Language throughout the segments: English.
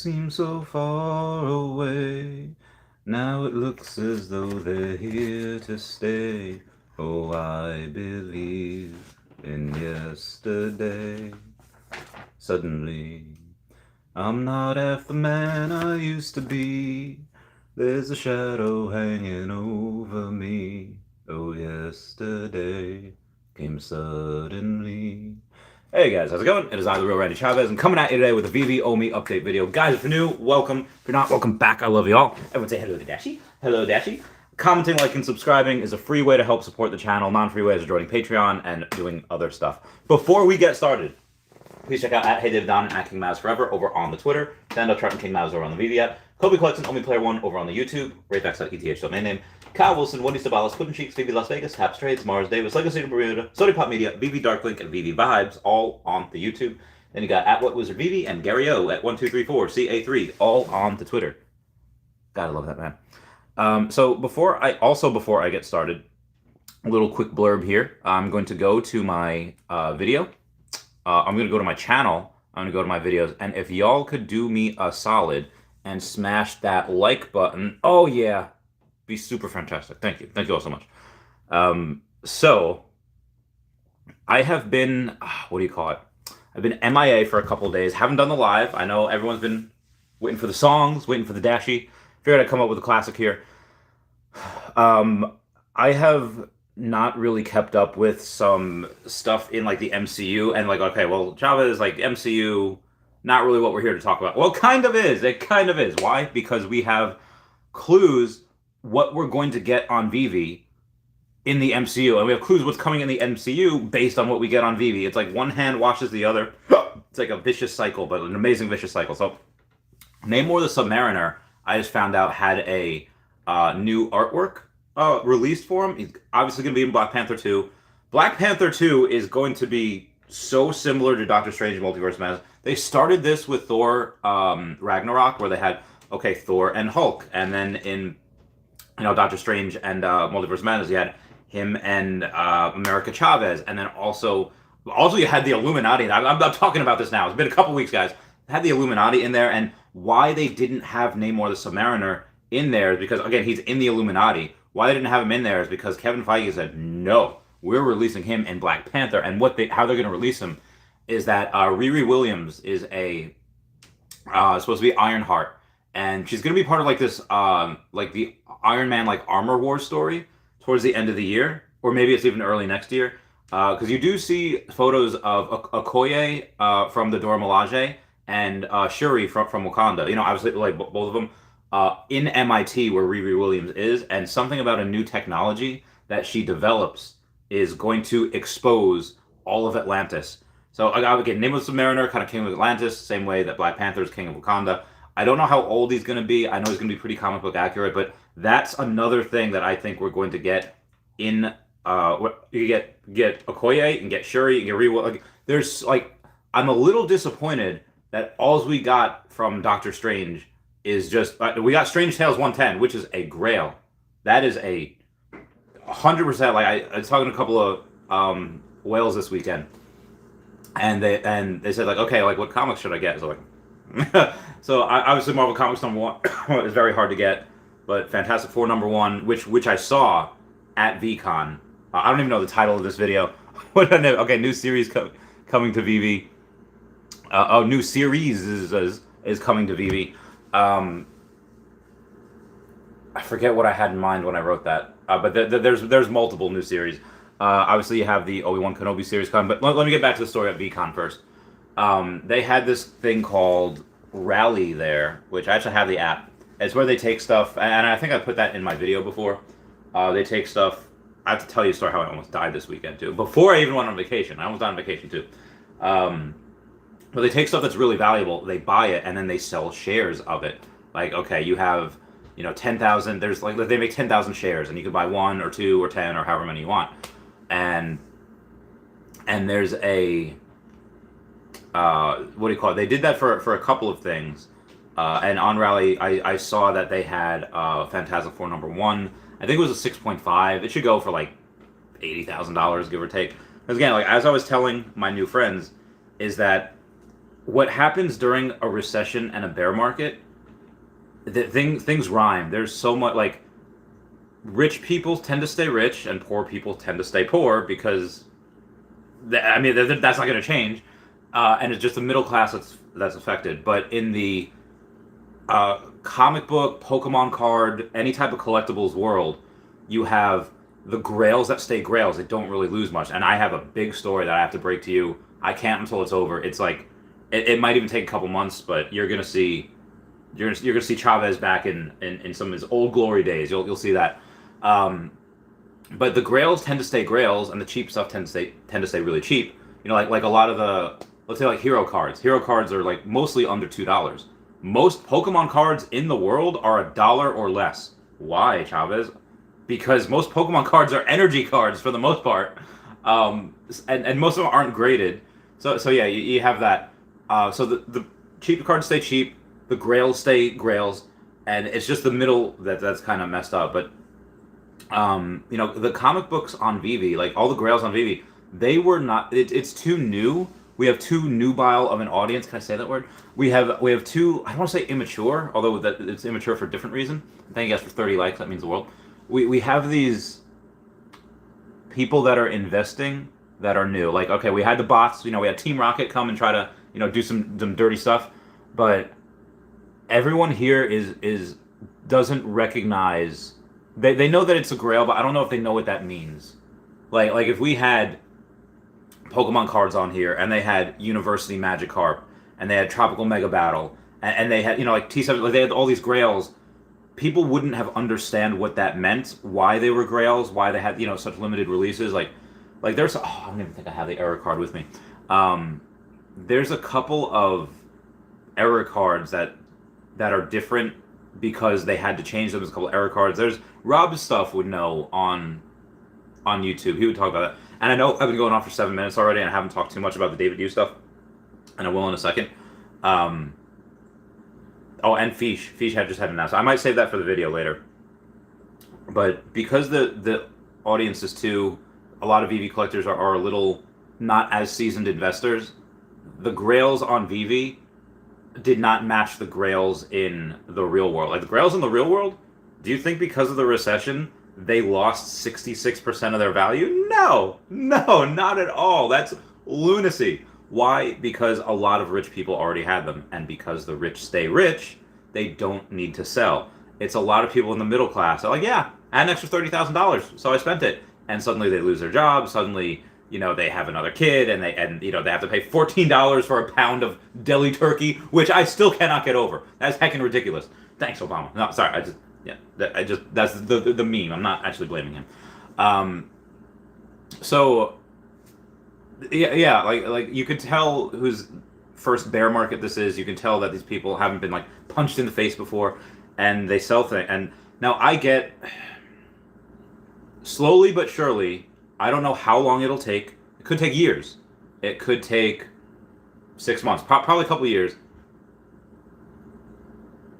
seemed so far away. Now it looks as though they're here to stay. Oh, I believe in yesterday. Suddenly, I'm not half the man I used to be. There's a shadow hanging over me. Oh, yesterday came suddenly. Hey guys, how's it going? It is I, the real Randy Chavez, and coming at you today with a VeVe Owe Me update video. Guys, if you're new, welcome. If you're not, welcome back. I love you all. Everyone say hello to Dashi. Hello, Dashi. Commenting, liking, subscribing is a free way to help support the channel. Non-free ways are joining Patreon and doing other stuff. Before we get started, please check out at HeyDavidDon and at KingMavsForever over on the Twitter. Stand-up chart and King Mavs over on the VeVe app. Kobe Collection, Only Player 1 over on the YouTube. RateBacks.eth domain name. Kyle Willson, Wendy Stibalis, Puddin' Cheeks, VeVe Las Vegas, Haps Trades, Mars Davis, Legacy to Bermuda, Sody Pop Media, VeVe Darklink, and VeVe Vibes, all on the YouTube. Then you got at What Wizard VeVe and Gary O at 1234 CA3, all on the Twitter. Gotta love that man. So before I get started, a little quick blurb here. I'm going to go to my video. I'm going to go to my channel. I'm going to go to my videos. And if y'all could do me a solid and smash that like button, oh yeah, be super fantastic. Thank you. Thank you all so much. So I have been, what do you call it? I've been MIA for a couple of days. Haven't done the live. I know everyone's been waiting for the songs, waiting for the Dashi. Figured I'd come up with a classic here. I have not really kept up with some stuff in like the MCU and like, okay, well, Chavez, like MCU, not really what we're here to talk about. Well, it kind of is. It kind of is. Why? Because we have clues what we're going to get on VeVe in the MCU, and we have clues what's coming in the MCU based on what we get on VeVe. It's like one hand washes the other. It's like a vicious cycle, but an amazing vicious cycle. So Namor the Submariner, I just found out, had a new artwork released for him. He's obviously going to be in Black Panther 2. Black Panther 2 is going to be so similar to Doctor Strange Multiverse Madness. They started this with Thor Ragnarok, where they had, okay, Thor and Hulk, and then in Doctor Strange and Multiverse Madness, you had him and America Chavez, and then also you had the Illuminati. I'm talking about this now. It's been a couple weeks, guys. Had the Illuminati in there, and why they didn't have Namor the Submariner in there is because, again, he's in the Illuminati. Why they didn't have him in there is because Kevin Feige said, no, we're releasing him in Black Panther, and how they're going to release him is that Riri Williams is supposed to be Ironheart, and she's going to be part of like this like the Iron Man like Armor Wars story towards the end of the year, or maybe it's even early next year, because you do see photos of Okoye from the Dora Milaje and Shuri from Wakanda. Obviously like both of them in MIT where Riri Williams is, and something about a new technology that she develops is going to expose all of Atlantis. So again, Namor the Submariner, kind of king of Atlantis, same way that Black Panther is king of Wakanda. I don't know how old he's going to be. I know he's going to be pretty comic book accurate, but that's another thing that I think we're going to get in. You get Okoye, you can get Shuri, you can get Riri. Like, there's like, I'm a little disappointed that all we got from Doctor Strange is just we got Strange Tales 110, which is a grail. That is a 100%. Like I was talking to a couple of whales this weekend, and they said like, okay, like what comics should I get? So like, so obviously Marvel Comics #1 is very hard to get, but Fantastic Four #1, which I saw at VeCon. I don't even know the title of this video. Okay, new series coming to VeVe. New series is coming to VeVe. I forget what I had in mind when I wrote that, but there's multiple new series. Obviously, you have the Obi-Wan Kenobi series coming, but let me get back to the story at VeCon first. They had this thing called Rally there, which I actually have the app. It's where they take stuff, and I think I put that in my video before. They take stuff. I have to tell you a story how I almost died this weekend too. Before I even went on vacation, I almost died on vacation too. But they take stuff that's really valuable, they buy it, and then they sell shares of it. Like, okay, you have 10,000. There's like they make 10,000 shares, and you can buy 1 or 2 or 10 or however many you want. And there's a what do you call it? They did that for a couple of things. And on Rally, I saw that they had Fantastic Four #1. I think it was a 6.5. It should go for like $80,000, give or take. Because again, like as I was telling my new friends, is that what happens during a recession and a bear market, things rhyme. There's so much, like, rich people tend to stay rich and poor people tend to stay poor because that's not going to change, and it's just the middle class that's affected. But in the comic book, Pokemon card, any type of collectibles world, you have the grails that stay grails. They don't really lose much. And I have a big story that I have to break to you. I can't until it's over. It's like it might even take a couple months, but you're gonna see Chavez back in some of his old glory days. You'll see that. But the grails tend to stay grails, and the cheap stuff tend to stay really cheap. You know, like a lot of the, let's say, like hero cards. Hero cards are like mostly under $2. Most Pokemon cards in the world are $1 or less. Why, Chavez? Because most Pokemon cards are energy cards for the most part, and most of them aren't graded. So yeah, you have that. So the cheap cards stay cheap, the grails stay grails, and it's just the middle that's kind of messed up. But you know, the comic books on VeVe, like all the grails on VeVe, they were not. It's too new. We have too nubile of an audience. Can I say that word? We have too. I don't want to say immature, although that it's immature for a different reason. Thank you guys for 30 likes. That means the world. We have these people that are investing that are new. Like, okay, we had the bots. You know, we had Team Rocket come and try to, you know, do some dirty stuff, but everyone here is doesn't recognize. They know that it's a grail, but I don't know if they know what that means. Like if we had Pokemon cards on here and they had University Magikarp and they had Tropical Mega Battle and they had, you know, like T7, like they had all these grails, people wouldn't have understand what that meant, why they were grails, why they had, you know, such limited releases. Like there's, I don't even think I have the error card with me. There's a couple of error cards that are different because they had to change them. There's a couple of error cards. There's Rob's stuff would know on YouTube. He would talk about that. And I know I've been going on for 7 minutes already, and I haven't talked too much about the David Yu stuff, and I will in a second. Oh, and Fish had just had an announcement. I might save that for the video later. But because the audience is too, a lot of VeVe collectors are a little not as seasoned investors. The grails on VeVe did not match the grails in the real world. Like the grails in the real world, do you think because of the recession they lost 66% of their value? No, not at all. That's lunacy. Why? Because a lot of rich people already had them, and because the rich stay rich, they don't need to sell. It's a lot of people in the middle class. They're like, yeah, I had an extra $30,000, so I spent it, and suddenly they lose their job. Suddenly, you know, they have another kid, and you know they have to pay $14 for a pound of deli turkey, which I still cannot get over. That's heckin' ridiculous. Thanks, Obama. No, sorry, that's the meme. I'm not actually blaming him. So. Yeah, like you could tell whose first bear market this is. You can tell that these people haven't been like punched in the face before, and they sell things. And now I get slowly but surely. I don't know how long it'll take. It could take years. It could take 6 months, probably a couple of years.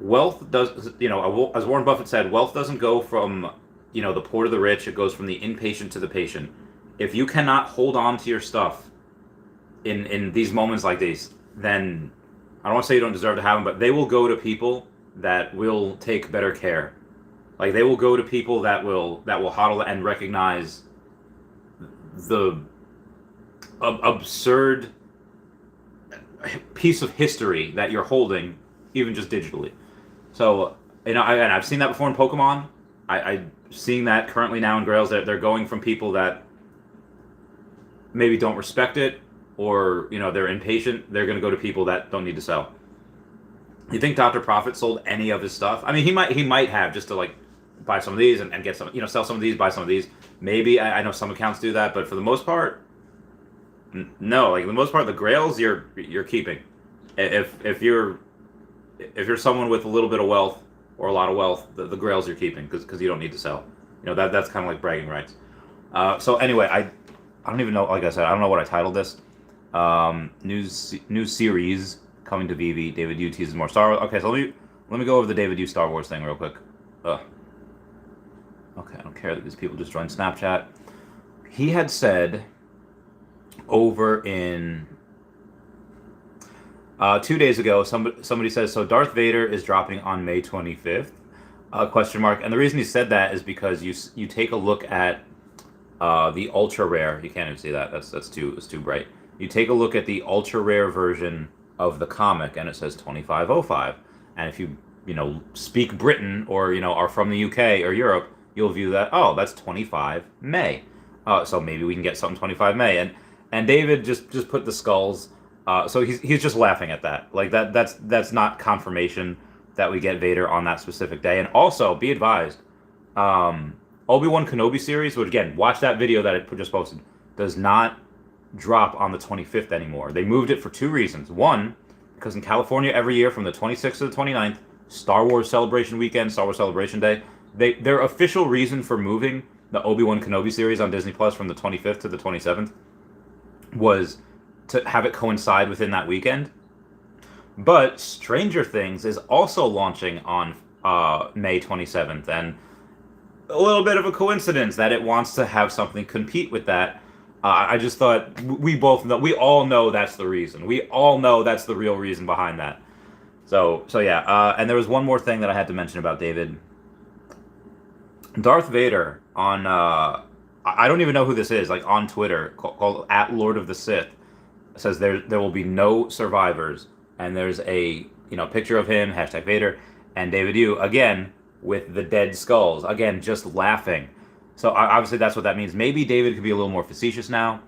Wealth does, you know, as Warren Buffett said, wealth doesn't go from, you know, the poor to the rich. It goes from the inpatient to the patient. If you cannot hold on to your stuff in these moments like these, then I don't want to say you don't deserve to have them, but they will go to people that will take better care. Like they will go to people that will hodl and recognize the absurd piece of history that you're holding, even just digitally. So, you know, I've seen that before in Pokemon. I'm seeing that currently now in Grails. They're going from people that maybe don't respect it, or you know they're impatient. They're going to go to people that don't need to sell. You think Dr. Profit sold any of his stuff? I mean, he might have, just to like buy some of these and get some, you know, sell some of these, buy some of these. Maybe I know some accounts do that, but for the most part, no. Like the most part, the grails you're keeping. If you're someone with a little bit of wealth or a lot of wealth, the grails you're keeping because you don't need to sell. You know that's kind of like bragging rights. So anyway, I don't even know. Like I said, I don't know what I titled this. New series coming to VeVe. David Yu teases more Star Wars. Okay, so let me go over the David Yu Star Wars thing real quick. Okay, I don't care that these people just joined Snapchat. He had said over in 2 days ago, somebody says, so Darth Vader is dropping on May 25th? Question mark. And the reason he said that is because you take a look at the ultra rare. You can't even see that. That's too bright. You take a look at the ultra rare version of the comic, and it says 2505. And if you speak Britain or are from the UK or Europe, you'll view that. Oh, that's 25 May. So maybe we can get something 25 May. And David just put the skulls. So he's just laughing at that. Like that's not confirmation that we get Vader on that specific day. And also, be advised, Obi-Wan Kenobi series, which again, watch that video that I just posted, does not drop on the 25th anymore. They moved it for two reasons. One, because in California every year from the 26th to the 29th, Star Wars Celebration Weekend, Star Wars Celebration Day, their official reason for moving the Obi-Wan Kenobi series on Disney Plus from the 25th to the 27th was to have it coincide within that weekend. But Stranger Things is also launching on May 27th, and a little bit of a coincidence that it wants to have something compete with that. I just thought we all know that's the reason. We all know that's the real reason behind that. So yeah. And there was one more thing that I had to mention about David. Darth Vader on I don't even know who this is. Like on Twitter, called @Lord of the Sith, says there will be no survivors, and there's a picture of him #Vader and David Yu again with the dead skulls again, just laughing. So obviously that's what that means. Maybe David could be a little more facetious now,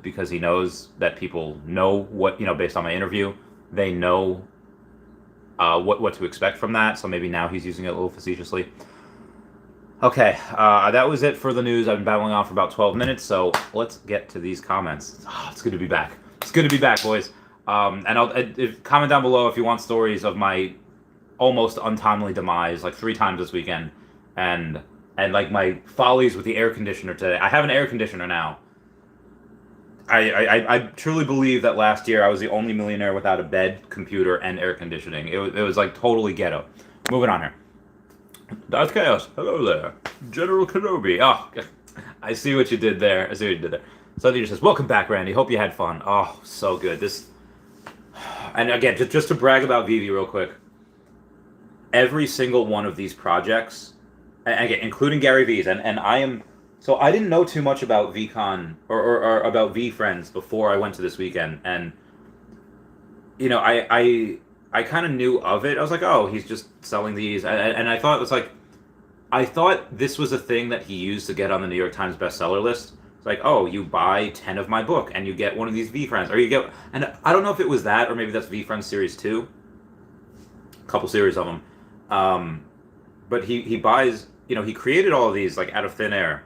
because he knows that people know what based on my interview, they know what to expect from that. So maybe now he's using it a little facetiously. Okay, that was it for the news. I've been babbling on for about 12 minutes, so let's get to these comments. Oh, it's good to be back. It's good to be back, boys. And comment down below if you want stories of my almost untimely demise, like 3 times this weekend, and like my follies with the air conditioner today. I have an air conditioner now. I truly believe that last year I was the only millionaire without a bed, computer, and air conditioning. It was like totally ghetto. Moving on here. Darth Chaos, hello there. General Kenobi. Oh, I see what you did there. So he just says, welcome back, Randy. Hope you had fun. Oh, so good. And again, just to brag about VeVe real quick. Every single one of these projects, and again, including Gary V's, and I am... So I didn't know too much about VeCon or about VeeFriends before I went to this weekend, and I kind of knew of it. I was like, oh, he's just selling these, and I thought it was like, I thought this was a thing that he used to get on the New York Times bestseller list. It's like, oh, you buy 10 of my book and you get one of these VeeFriends, or you get, and I don't know if it was that or maybe that's VeeFriends series 2, a couple series of them, but he buys, he created all of these like out of thin air.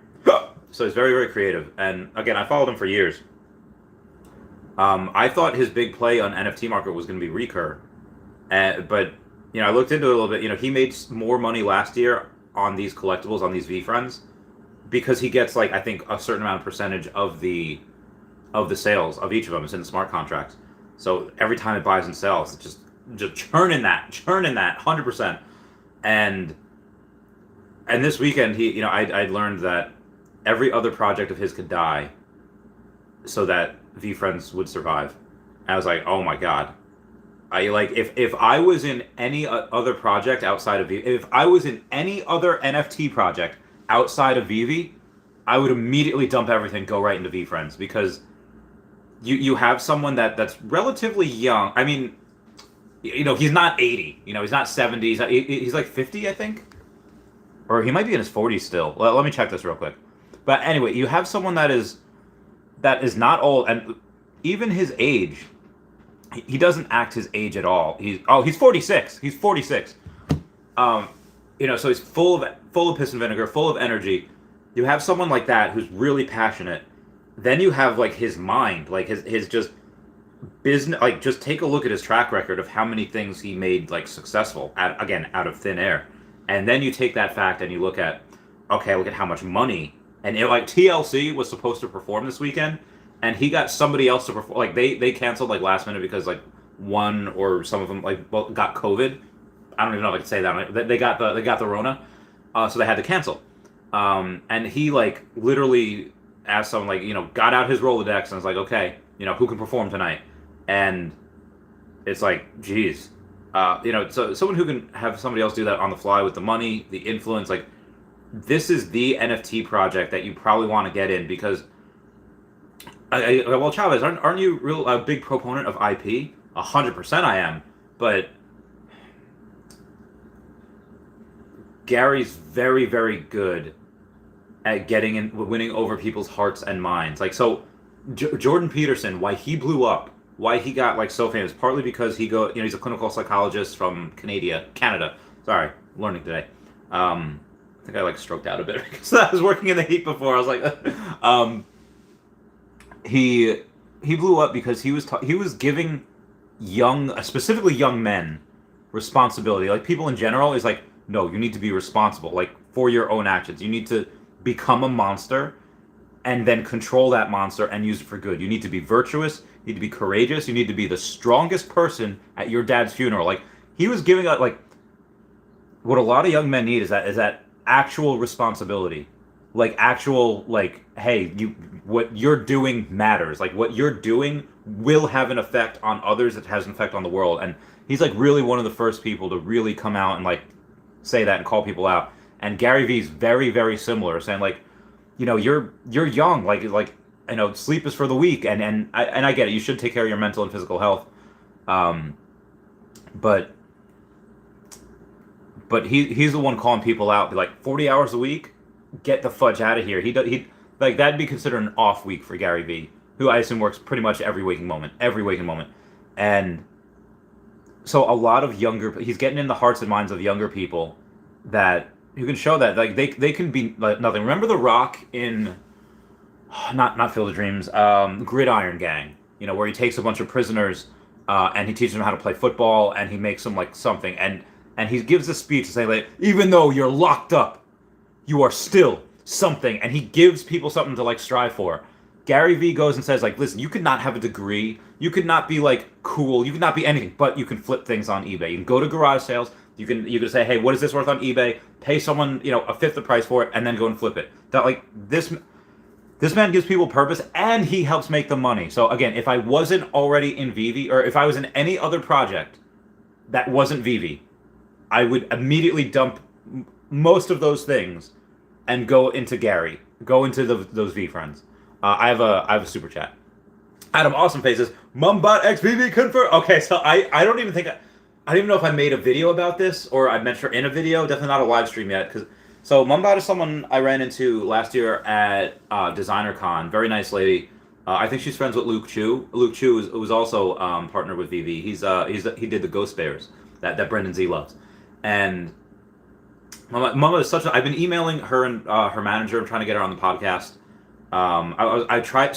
So he's very, very creative. And again, I followed him for years. I thought his big play on NFT market was going to be Recur. But, I looked into it a little bit. He made more money last year on these collectibles, on these VeeFriends, because he gets, like, I think a certain amount of percentage of the sales of each of them. It's in the smart contracts. So every time it buys and sells, it's just churning that 100%. And this weekend, I learned that every other project of his could die so that VeeFriends would survive. And I was like, oh my god. If I was in any other project outside of VeVe, if I was in any other NFT project outside of VeVe, I would immediately dump everything, go right into VeeFriends, because you have someone that's relatively young. I mean, he's not 80, he's not 70, he's like 50, I think. Or he might be in his 40s still. Let me check this real quick. But anyway, you have someone that is not old, and even his age, he doesn't act his age at all. He's 46. He's 46. So he's full of piss and vinegar, full of energy. You have someone like that who's really passionate. Then you have like his mind, like his just business. Like, just take a look at his track record of how many things he made like successful out of thin air. And then you take that fact and you look at how much money. And like TLC was supposed to perform this weekend, and he got somebody else to perform. Like they canceled like last minute because like one or some of them got COVID. I don't even know if I can say that. They got the Rona, so they had to cancel. And he like literally asked someone, like got out his Rolodex and was like, okay, who can perform tonight? And it's like, geez, so someone who can have somebody else do that on the fly with the money, the influence, like this is the NFT project that you probably want to get in because, well, Chavez, aren't you a big proponent of IP? 100% I am, but Gary's very, very good at getting and winning over people's hearts and minds. Like so, Jordan Peterson, why he blew up, why he got like so famous, partly because he's a clinical psychologist from Canada. Sorry, learning today. I think I like stroked out a bit because I was working in the heat before. I was like, he blew up because he was giving specifically young men, responsibility. Like people in general is like, no, you need to be responsible, like for your own actions. You need to become a monster and then control that monster and use it for good. You need to be virtuous, you need to be courageous, you need to be the strongest person at your dad's funeral. Like he was giving out like what a lot of young men need is that actual responsibility. Like actual like, hey, what you're doing matters. Like what you're doing will have an effect on others, it has an effect on the world. And he's like really one of the first people to really come out and like say that and call people out. And Gary Vee's very, very similar, saying like, you're young, like sleep is for the weak, and I get it. You should take care of your mental and physical health, but he's the one calling people out. Be like 40 hours a week, get the fudge out of here. He like that'd be considered an off week for Gary Vee, who I assume works pretty much every waking moment, and so a lot of he's getting in the hearts and minds of younger people that who can show that like they can be like nothing. Remember The Rock in not Field of Dreams, Gridiron Gang, where he takes a bunch of prisoners and he teaches them how to play football and he makes them like something and he gives a speech saying like, even though you're locked up, you are still something, and he gives people something to like strive for. Gary Vee goes and says like, listen, you could not have a degree, you could not be like cool, you could not be anything, but you can flip things on eBay. You can go to garage sales, you can say, hey, what is this worth on eBay? Pay someone, a fifth the price for it, and then go and flip it. That like this man gives people purpose, and he helps make the money. So again, if I wasn't already in VeVe, or if I was in any other project that wasn't VeVe, I would immediately dump most of those things and go into those VeeFriends. I have a super chat. Adam Awesome Faces, Mumbot x VeVe confirm. Okay, so I don't even think I don't even know if I made a video about this or I mentioned her in a video. Definitely not a live stream yet. So Mumbot is someone I ran into last year at DesignerCon. Very nice lady. I think she's friends with Luke Chu. Luke Chu was also partnered with VeVe. He did the Ghost Bears that Brendan Z loves. And Mama is I've been emailing her and her manager. I'm trying to get her on the podcast. I tried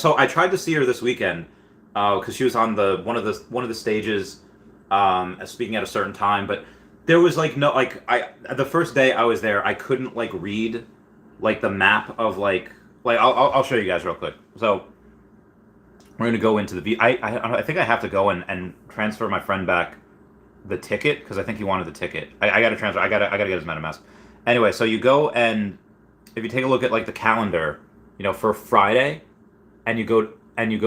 to see her this weekend because she was on one of the stages speaking at a certain time, but there was like no the first day I was there I couldn't like read like the map of like I'll show you guys real quick. So we're gonna go into the I think I have to go and transfer my friend back the ticket because I think he wanted the ticket. I gotta transfer. I gotta get his MetaMask. Anyway, so you go and if you take a look at like the calendar, for Friday, and you go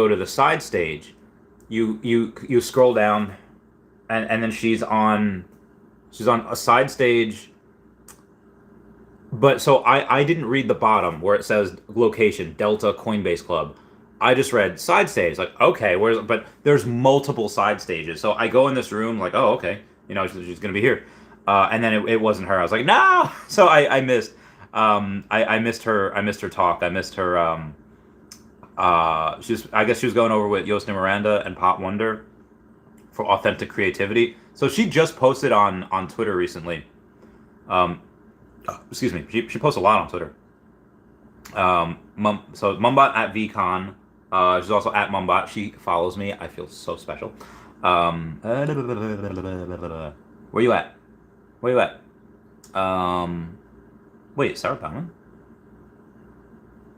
to the side stage, you scroll down, and then she's on a side stage. But so I didn't read the bottom where it says location Delta Coinbase Club. I just read side stage, like okay, but there's multiple side stages. So I go in this room like, oh okay, she's gonna be here, and then it wasn't her. I was like no, so I missed. I missed her talk. I missed her. I guess she was going over with Yost and Miranda and Pot Wonder for authentic creativity. So she just posted on Twitter recently. Excuse me. She posts a lot on Twitter. So Mumbot at VeCon. She's also at Mumbot. She follows me. I feel so special. Where you at? Wait, Sarah Bauman?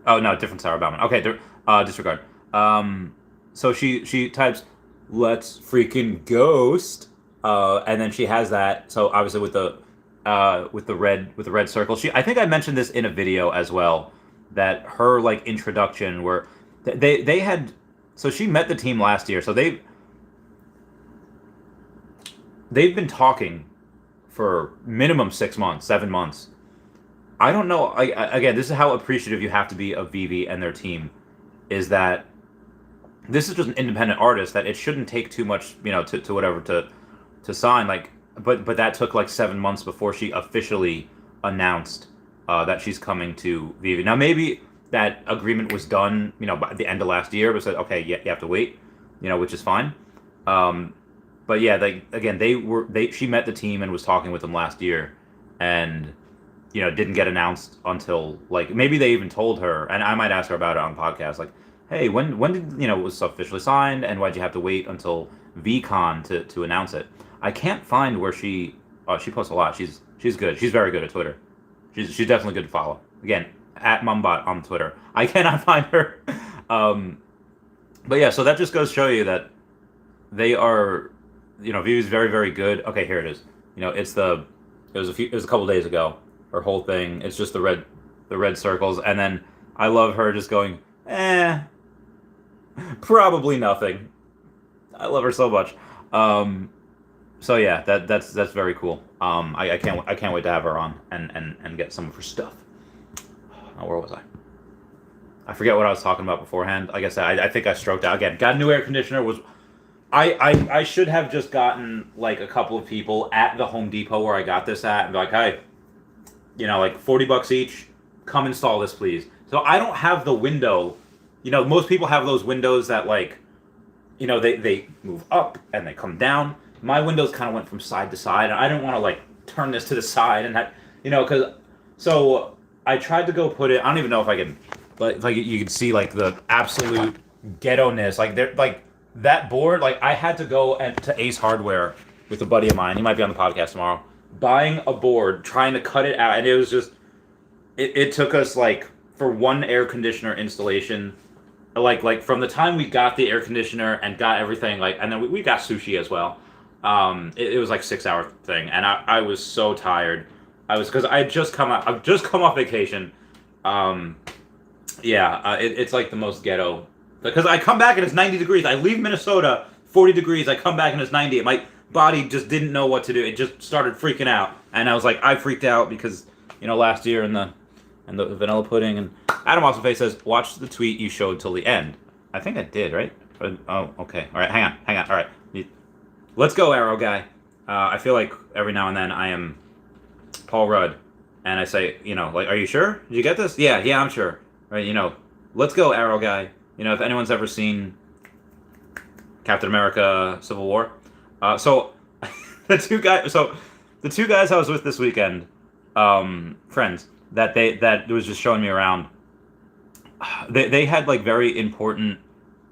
Oh no, different Sarah Bauman. Okay, disregard. So she types, "Let's freaking ghost," and then she has that. So obviously with the red circle. I think I mentioned this in a video as well. That her like introduction where they had. So she met the team last year. So they've been talking for minimum 6 months, 7 months. I don't know. Again, this is how appreciative you have to be of VeVe and their team. Is that this is just an independent artist that it shouldn't take too much, to whatever to sign. Like, but that took like 7 months before she officially announced that she's coming to VeVe. Now maybe that agreement was done, by the end of last year, but said, okay, yeah, you have to wait, which is fine. But yeah, she met the team and was talking with them last year, and didn't get announced until like maybe they even told her, and I might ask her about it on podcast, like, hey, when did it was officially signed, and why'd you have to wait until VeCon to announce it? I can't find where she posts a lot. She's good. She's very good at Twitter. She's definitely good to follow. Again, at Mumbot on Twitter. I cannot find her. But yeah, so that just goes to show you that they are, VeVe's very, very good. Okay, here it is. It was a couple days ago. Her whole thing. It's just the red circles, and then I love her just going, probably nothing. I love her so much. So yeah, that's very cool. I can't wait to have her on and get some of her stuff. Oh, where was I? I forget what I was talking about beforehand. Like I said, I think I stroked out again. Got a new air conditioner. I should have just gotten like a couple of people at the Home Depot where I got this at and be like, hey, like $40 each. Come install this, please. So I don't have the window. Most people have those windows that like, they move up and they come down. My windows kind of went from side to side, and I didn't want to like turn this to the side and have, so I tried to go put it. I don't even know if I can, but like you can see like the absolute ghetto-ness. Like they're like that board. Like I had to go to Ace Hardware with a buddy of mine. He might be on the podcast tomorrow. Buying a board, trying to cut it out, and it was just. It took us like for one air conditioner installation, like from the time we got the air conditioner and got everything like, and then we got sushi as well. It was like 6 hour thing, and I was so tired. Because I've just come off vacation. It's like the most ghetto because I come back and it's 90 degrees. I leave Minnesota 40 degrees. I come back and it's 90. My body just didn't know what to do. It just started freaking out, and I was like, I freaked out because last year and the vanilla pudding. And Adam Awesome says, watch the tweet you showed till the end. I think I did, right? Oh, okay. All right, hang on. All right, let's go, Arrow guy. I feel like every now and then I am Paul Rudd, and I say, like, are you sure? Did you get this? Yeah, I'm sure. Right, let's go, Arrow guy. If anyone's ever seen Captain America: Civil War, so the two guys I was with this weekend, friends that was just showing me around. They had like very important.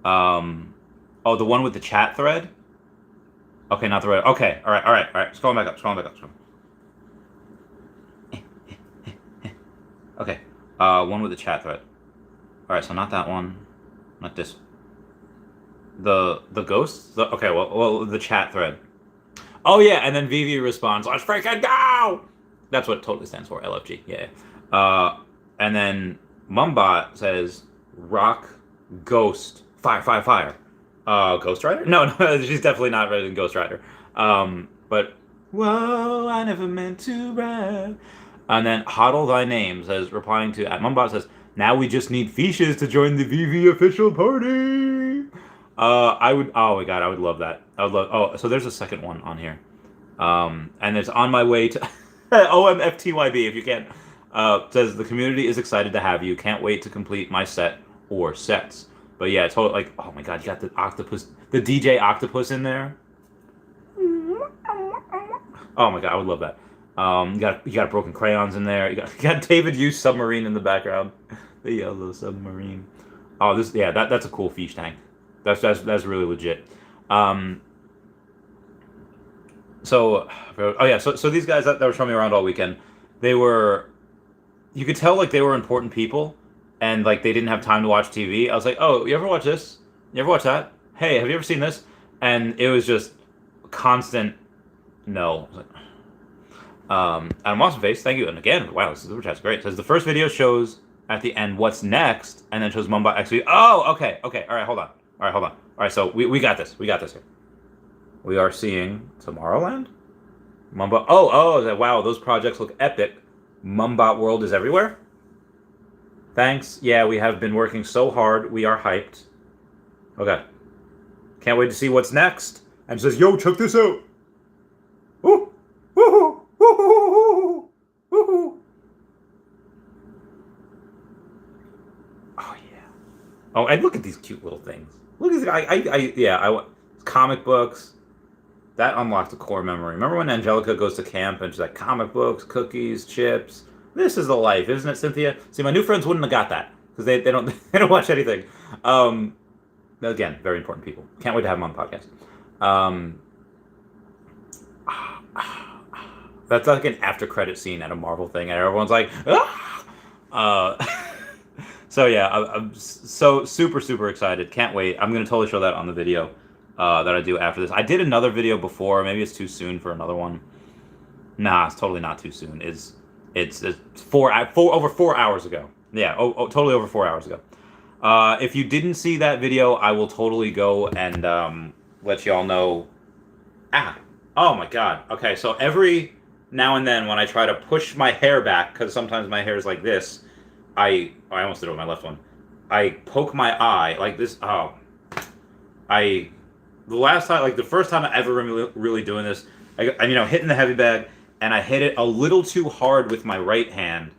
The one with the chat thread. Okay, not the red. Okay, all right. Scrolling back up. Okay, one with the chat thread. All right, so not that one, not this. The ghosts. Okay, well, the chat thread. Oh yeah, and then VeVe responds, "Let's freaking go!" That's what it totally stands for. LFG. Yeah. And then Mumbot says, "Rock, Ghost, Fire." Ghost Rider? No, she's definitely not better than Ghost Rider. But whoa, I never meant to rap. And then Hodl Thy Name says, replying to at Mumbot says, now we just need Fishes to join the VeVe official party. Oh my god, I would love that. So there's a second one on here. And it's on my way to OMFTYB if you can't. Says the community is excited to have you. Can't wait to complete my set or sets. But yeah, totally like, oh my god, you got the octopus, the DJ octopus in there. Oh my god, I would love that. You got broken crayons in there. You got David Hughes submarine in the background. The yellow submarine. Oh, that's a cool fish tank. That's really legit. So these guys that were showing me around all weekend, you could tell like they were important people. And like they didn't have time to watch TV. I was like, "Oh, you ever watch this? You ever watch that? Hey, have you ever seen this?" And it was just constant no. I was like, Adam Awesome Face, thank you. And again, wow, this super chat's great. It says the first video shows at the end what's next, and then shows Mumbot XP. Oh, okay. All right, hold on. All right, so we got this. We got this here. We are seeing Tomorrowland. Mumbot. Oh, wow, those projects look epic. Mumbot World is everywhere. Thanks. Yeah, we have been working so hard. We are hyped. Okay. Can't wait to see what's next. And says, yo, check this out. Woo! Woohoo! Woohoo! Woohoo! Oh, yeah. Oh, and look at these cute little things. Look at these. Comic books. That unlocked a core memory. Remember when Angelica goes to camp and she's like, comic books, cookies, chips. This is the life, isn't it, Cynthia? See, my new friends wouldn't have got that because they don't they don't watch anything. Again, very important people. Can't wait to have them on the podcast. That's like an after credit scene at a Marvel thing, and everyone's like, ah! So yeah, I'm so super excited. Can't wait. I'm gonna totally show that on the video that I do after this. I did another video before. Maybe it's too soon for another one. Nah, it's totally not too soon. It's over 4 hours ago. Yeah, totally over 4 hours ago. If you didn't see that video, I will totally go and let y'all know. Oh my god. Okay, so every now and then when I try to push my hair back, because sometimes my hair is like this, I almost did it with my left one. I poke my eye like this. The first time I ever really doing this, hitting the heavy bag, and I hit it a little too hard with my right hand,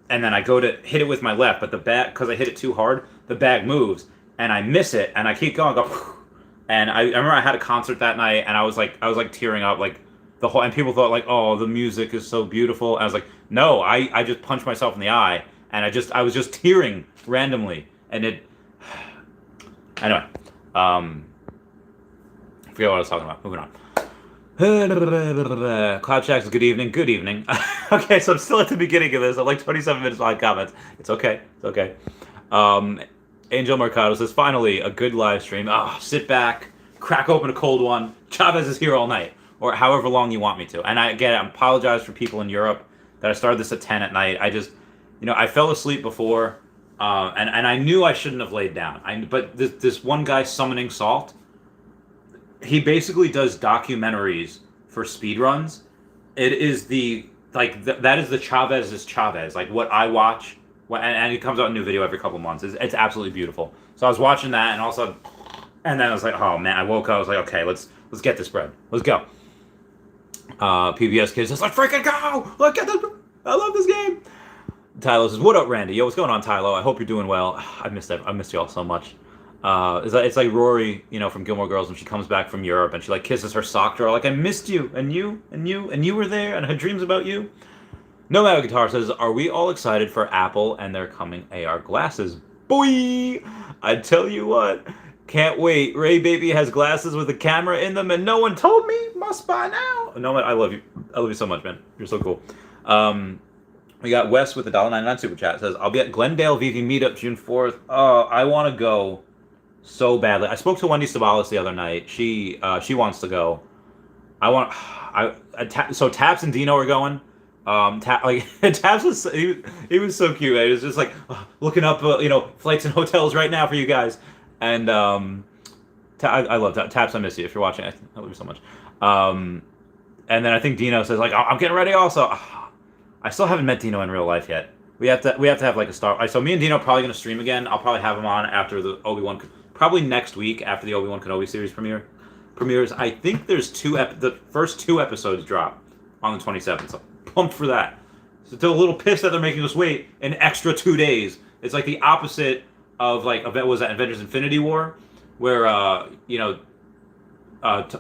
and then I go to hit it with my left, but the bag, because I hit it too hard, the bag moves, and I miss it, and I keep going, and I remember I had a concert that night, and I was like tearing up, like the whole, and people thought like, oh, the music is so beautiful. And I was like, no, I just punched myself in the eye, and I was just tearing randomly, and it. Anyway, I forget what I was talking about. Moving on. Cloud Shack says, good evening. Good evening. Okay, so I'm still at the beginning of this. I'm like 27 minutes behind comments. It's okay. It's okay. Angel Mercado says, finally, a good live stream. Sit back, crack open a cold one. Chavez is here all night, or however long you want me to. And I apologize for people in Europe that I started this at 10 at night. I just, I fell asleep before, and I knew I shouldn't have laid down. But this one guy summoning Salt, he basically does documentaries for speedruns. It is that is the Chavez's Chavez, like what I watch, and it comes out a new video every couple months. It's absolutely beautiful. So I was watching that, and all of a sudden, and then I was like, oh man, I woke up, I was like, okay, let's get this bread. Let's go. PBS Kids says, let's freaking go! Look at this, I love this game. Tylo says, what up, Randy? Yo, what's going on, Tylo? I hope you're doing well. I missed y'all so much. It's like Rory, from Gilmore Girls when she comes back from Europe and she like kisses her sock drawer like, I missed you, and you were there, and I had dreams about you. Nomad Guitar says, are we all excited for Apple and their coming AR glasses? Boy! I tell you what, can't wait. Ray Baby has glasses with a camera in them and no one told me. Must buy now. Nomad, I love you. I love you so much, man. You're so cool. We got Wes with the $1.99 super chat. Says, I'll be at Glendale VeVe meetup June 4th. Oh, I want to go so badly. I spoke to Wendy Stibalis the other night. She wants to go. So Taps and Dino are going. Taps was he was so cute. He was just like looking up flights and hotels right now for you guys. And I love Taps. I miss you if you're watching. I love you so much. And then I think Dino says like, I'm getting ready also. I still haven't met Dino in real life yet. We have to have like a star. So me and Dino are probably gonna stream again. I'll probably have him on after the Obi-Wan. Probably next week after the Obi-Wan Kenobi series premieres. I think there's the first 2 episodes drop on the 27th. So pumped for that. So still a little pissed that they're making us wait an extra 2 days. It's like the opposite of like what was that, Avengers Infinity War, where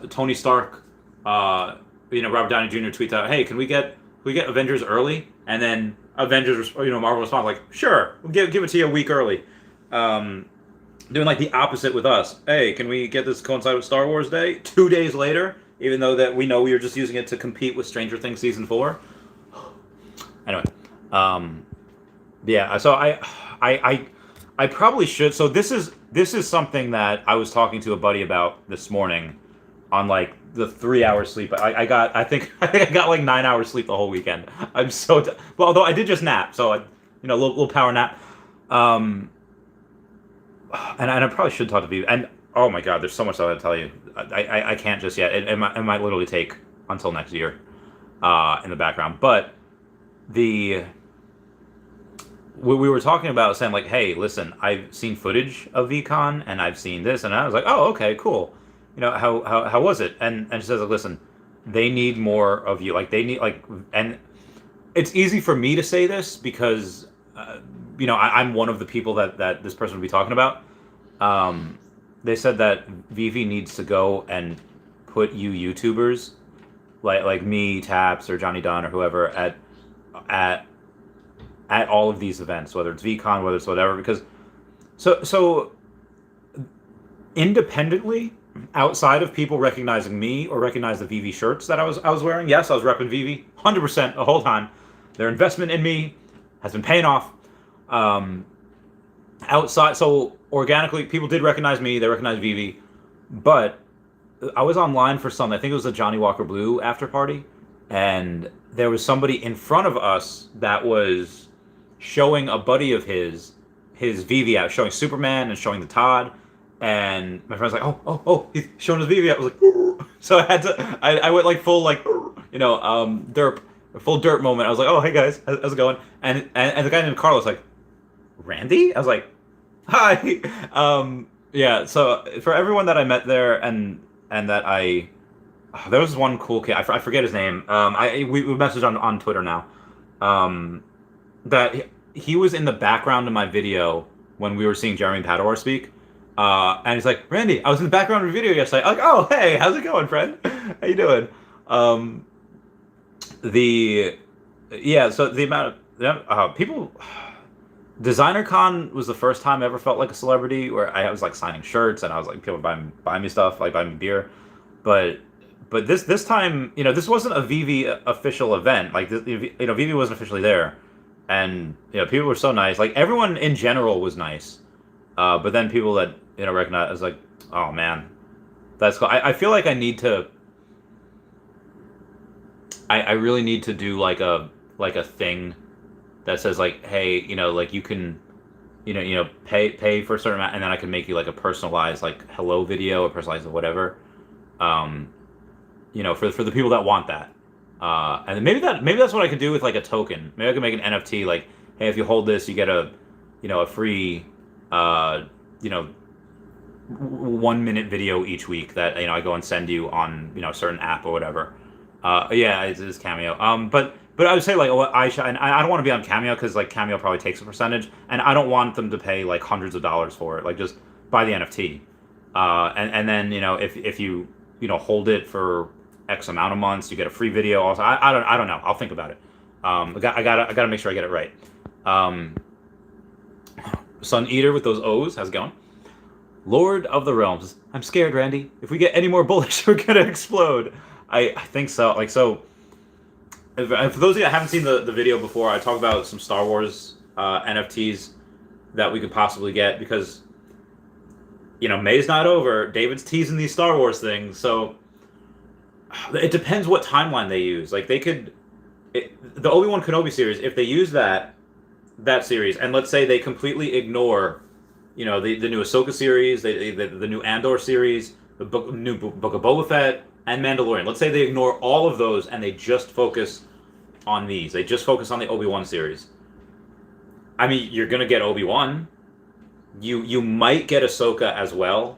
Tony Stark, Robert Downey Jr. tweets out, hey, can we get Avengers early? And then Avengers, Marvel responds like, sure, we'll give it to you a week early. Doing like the opposite with us. Hey, can we get this to coincide with Star Wars Day? 2 days later, even though that we know we were just using it to compete with Stranger Things season 4. Anyway, yeah. So I probably should. So this is something that I was talking to a buddy about this morning, on like the 3 hours sleep. I think I got like 9 hours sleep the whole weekend. I'm so well, although I did just nap, so a little power nap. And I probably should talk to VeVe. And oh my god, there's so much I want to tell you. I can't just yet. It might literally take until next year in the background. But we were talking about saying like, hey, listen, I've seen footage of VeCon and I've seen this, and I was like, oh, okay, cool. How was it? And she says like, listen, they need more of you. Like they need like, and it's easy for me to say this because I'm one of the people that this person would be talking about. They said that VeVe needs to go and put you YouTubers like me, Taps, or Johnny Dunn, or whoever at all of these events, whether it's VeCon, whether it's whatever, because so independently, outside of people recognizing me or recognize the VeVe shirts that I was wearing, yes, I was repping VeVe 100% the whole time. Their investment in me has been paying off. Outside, so organically, people did recognize me. They recognized VeVe, but I was online for something. I think it was the Johnny Walker Blue after party, and there was somebody in front of us that was showing a buddy of his VeVe out, showing Superman and showing the Todd. And my friend's like, oh, he's showing his VeVe out. I was like, so I had to, I went like full like, derp, full dirt moment. I was like, oh, hey guys, how's it going? And the guy named Carlos like, Randy? I was like, hi. Yeah. So for everyone that I met there and that there was one cool kid. I forget his name. We messaged on Twitter now. That he was in the background of my video when we were seeing Jeremy Padawar speak. And he's like, Randy, I was in the background of your video yesterday. I'm like, oh, hey, how's it going, friend? How you doing? So the amount of people. DesignerCon was the first time I ever felt like a celebrity, where I was like signing shirts and I was like people buy me stuff, like buy me beer. But this time, this wasn't a VeVe official event. Like VeVe wasn't officially there, and people were so nice. Like everyone in general was nice. But then people that recognize, I was like, oh man, that's cool. I feel like I need to. I really need to do like a thing that says like, hey, like you can, pay for a certain amount, and then I can make you like a personalized like hello video or personalized whatever, for the people that want that, and then maybe that's what I could do with like a token. Maybe I could make an NFT like, hey, if you hold this, you get a free, 1 minute video each week that I go and send you on a certain app or whatever. Yeah, it's Cameo. But I would say like I don't want to be on Cameo because like Cameo probably takes a percentage, and I don't want them to pay like hundreds of dollars for it. Like just buy the NFT, and then if you hold it for X amount of months, you get a free video. Also, I don't know. I'll think about it. I gotta make sure I get it right. Sun Eater with those O's, how's it going? Lord of the Realms. I'm scared, Randy. If we get any more bullish, we're gonna explode. I think so. Like so. For those of you that haven't seen the video before, I talk about some Star Wars NFTs that we could possibly get because, May's not over. David's teasing these Star Wars things, so it depends what timeline they use. Like the Obi-Wan Kenobi series, if they use that series, and let's say they completely ignore, the new Ahsoka series, the new Andor series, the new Book of Boba Fett, and Mandalorian. Let's say they ignore all of those and they just focus on these. They just focus on the Obi-Wan series. I mean, you're gonna get Obi-Wan. You might get Ahsoka as well.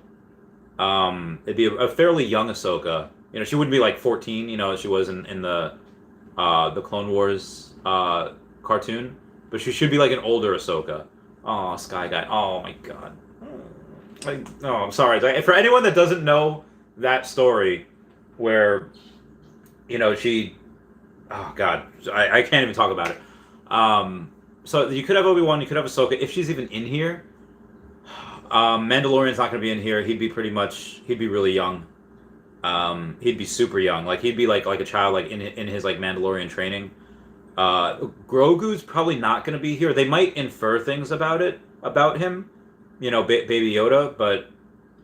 It'd be a fairly young Ahsoka. She wouldn't be like 14. As she was in the Clone Wars cartoon, but she should be like an older Ahsoka. Oh, Sky Guy. Oh my God. I'm sorry. For anyone that doesn't know that story, where she, oh God, I can't even talk about it. So you could have Obi-Wan, you could have Ahsoka if she's even in here. Mandalorian's not going to be in here. He'd be really young. He'd be super young. Like he'd be like a child, like in his like Mandalorian training. Grogu's probably not going to be here. They might infer things about him, Baby Yoda, but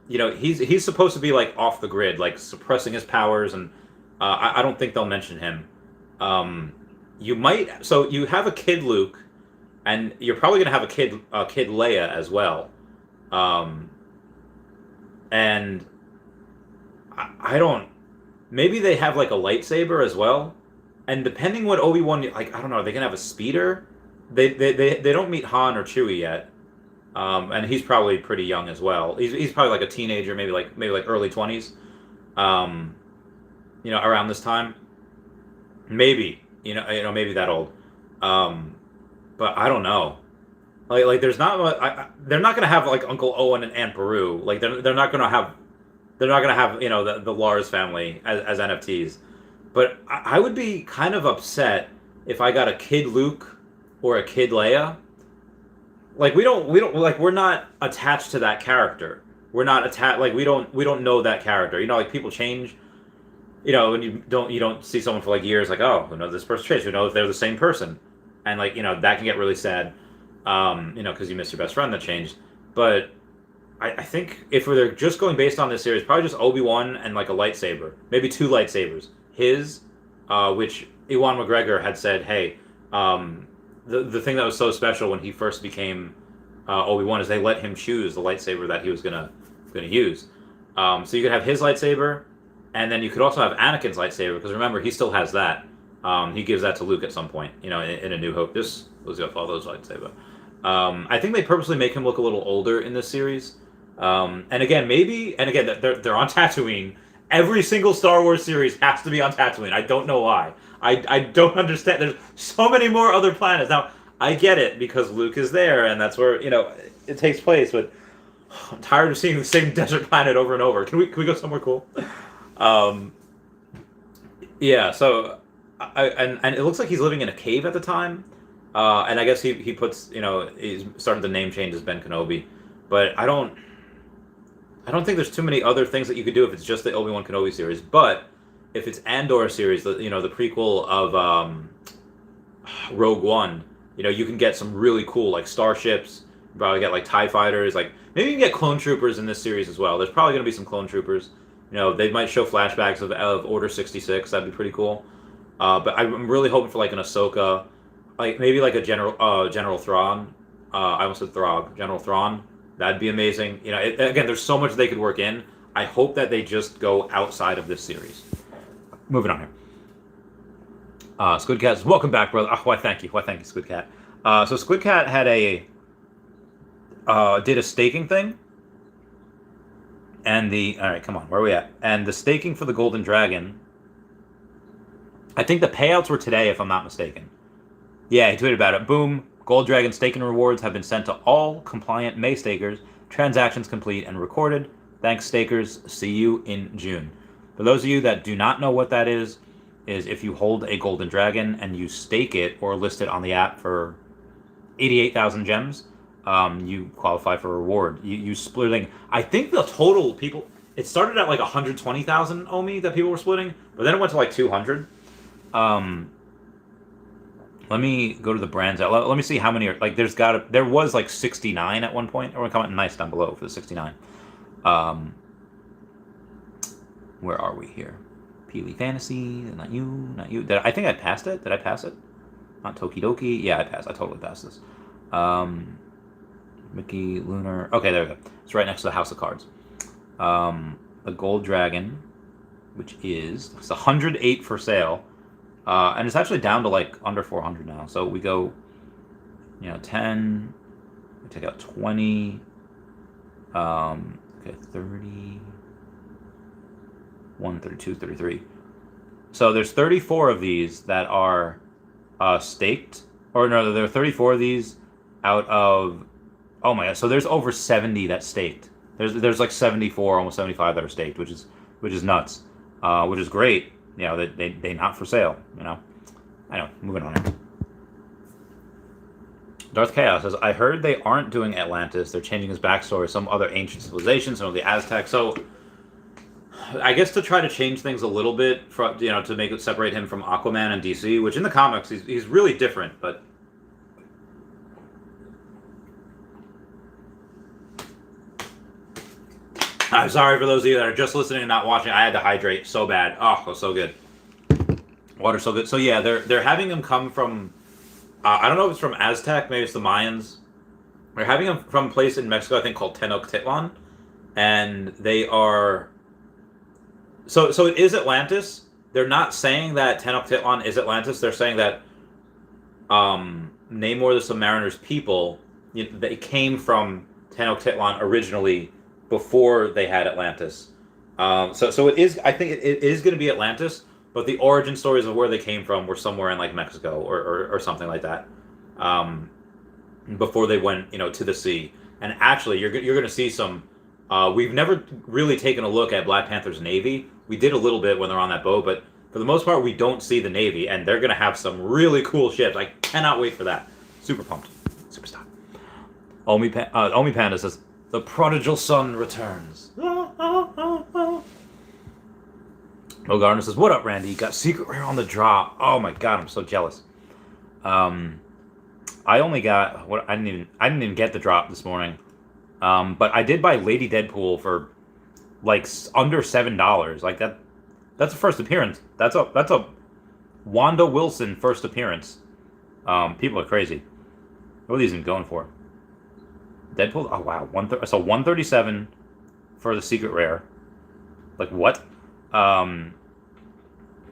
he's supposed to be like off the grid, like suppressing his powers, and I don't think they'll mention him. You might, so you have a kid Luke, and you're probably gonna have a kid Leia as well, and I don't. Maybe they have like a lightsaber as well, and depending what Obi-Wan, like I don't know, they can have a speeder. They don't meet Han or Chewie yet, and he's probably pretty young as well. He's probably like a teenager, maybe like early 20s, around this time. Maybe maybe that old, but I don't know. Like there's not they're not gonna have like Uncle Owen and Aunt Beru. Like they're not gonna have the Lars family as NFTs. But I would be kind of upset if I got a kid Luke or a kid Leia. Like we don't like we're not attached to that character. We're not attached, like we don't know that character. Like people change. When you don't see someone for like years, like, oh, this person changed. We know if they're the same person, and like that can get really sad. Because you missed your best friend that changed. But I think if they're just going based on this series, probably just Obi-Wan and like a lightsaber, maybe 2 lightsabers. His, which Ewan McGregor had said, hey, the thing that was so special when he first became Obi-Wan is they let him choose the lightsaber that he was gonna use. So you could have his lightsaber, and then you could also have Anakin's lightsaber, because remember, he still has that. He gives that to Luke at some point, in A New Hope. This was all those lightsaber. I think they purposely make him look a little older in this series. And again, they're on Tatooine. Every single Star Wars series has to be on Tatooine. I don't know why. I don't understand. There's so many more other planets. Now, I get it because Luke is there and that's where, it takes place, but I'm tired of seeing the same desert planet over and over. Can we go somewhere cool? Yeah, so and it looks like he's living in a cave at the time. And I guess he puts, he's starting to name change as Ben Kenobi. But I don't think there's too many other things that you could do if it's just the Obi-Wan Kenobi series. But if it's Andor series, the prequel of Rogue One, you can get some really cool like starships. You probably get like TIE fighters, like maybe you can get clone troopers in this series as well. There's probably going to be some clone troopers. They might show flashbacks of Order 66. That'd be pretty cool. But I'm really hoping for like an Ahsoka, like maybe like a General Thrawn. I almost said Throg. General Thrawn. That'd be amazing. Again, there's so much they could work in. I hope that they just go outside of this series. Moving on here. Squid Cat says, welcome back, brother. Why thank you, Squid Cat. So Squid Cat had did a staking thing. And all right, come on, where are we at? And the staking for the Golden Dragon, I think the payouts were today, if I'm not mistaken. Yeah, he tweeted about it. Boom. Gold Dragon staking rewards have been sent to all compliant May stakers. Transactions complete and recorded. Thanks, stakers. See you in June. For those of you that do not know what that is if you hold a Golden Dragon and you stake it or list it on the app for 88,000 gems, you qualify for a reward. You splitting. I think the total people, it started at like 120,000 Omi that people were splitting, but then it went to like 200. Let me go to the brands. Let me see how many are, like, there was like 69 at one point. Or comment nice down below for the 69. Where are we here? Peely Fantasy, not you. I think I passed it. Did I pass it? Not Tokidoki. Yeah, I passed. I totally passed this. Mickey, Lunar. Okay, there we go. It's right next to the House of Cards. The Gold Dragon, which is, it's 108 for sale. And it's actually down to like under 400 now. So we go, 10, we take out 20, okay, 30, 1, 32, 33. So there's 34 of these that are staked. Or no, there are 34 of these out of, oh my god, so there's over 70 that's staked. There's like 74, almost 75 that are staked, which is nuts. Which is great. They not for sale, I know, moving on here. Darth Chaos says, I heard they aren't doing Atlantis. They're changing his backstory, some other ancient civilization, some of the Aztecs. So, I guess to try to change things a little bit, to make it separate him from Aquaman and DC, which in the comics, he's really different, but... I'm sorry for those of you that are just listening and not watching. I had to hydrate so bad. Oh, it was so good. Water's so good. So yeah, they're having him come from, I don't know if it's from Aztec, maybe it's the Mayans. They're having him from a place in Mexico, I think, called Tenochtitlan. And they are So it is Atlantis. They're not saying that Tenochtitlan is Atlantis. They're saying that Namor the Submariner's people, they came from Tenochtitlan originally before they had Atlantis. So it is. I think it is going to be Atlantis, but the origin stories of where they came from were somewhere in like Mexico or something like that. Before they went, to the sea. And actually, you're going to see some. We've never really taken a look at Black Panther's navy. We did a little bit when they're on that boat, but for the most part, we don't see the navy, and they're going to have some really cool ships. I cannot wait for that. Super pumped. Super stoked. Omi Panda says, the prodigal son returns. Mo Gardner says, what up, Randy? You got secret rare on the drop. Oh my god, I'm so jealous. I only got I didn't even get the drop this morning. But I did buy Lady Deadpool for like under $7. Like that's a first appearance. That's a Wanda Willson first appearance. People are crazy. What are these even going for? Deadpool? Oh wow, 137 for the secret rare. Like what?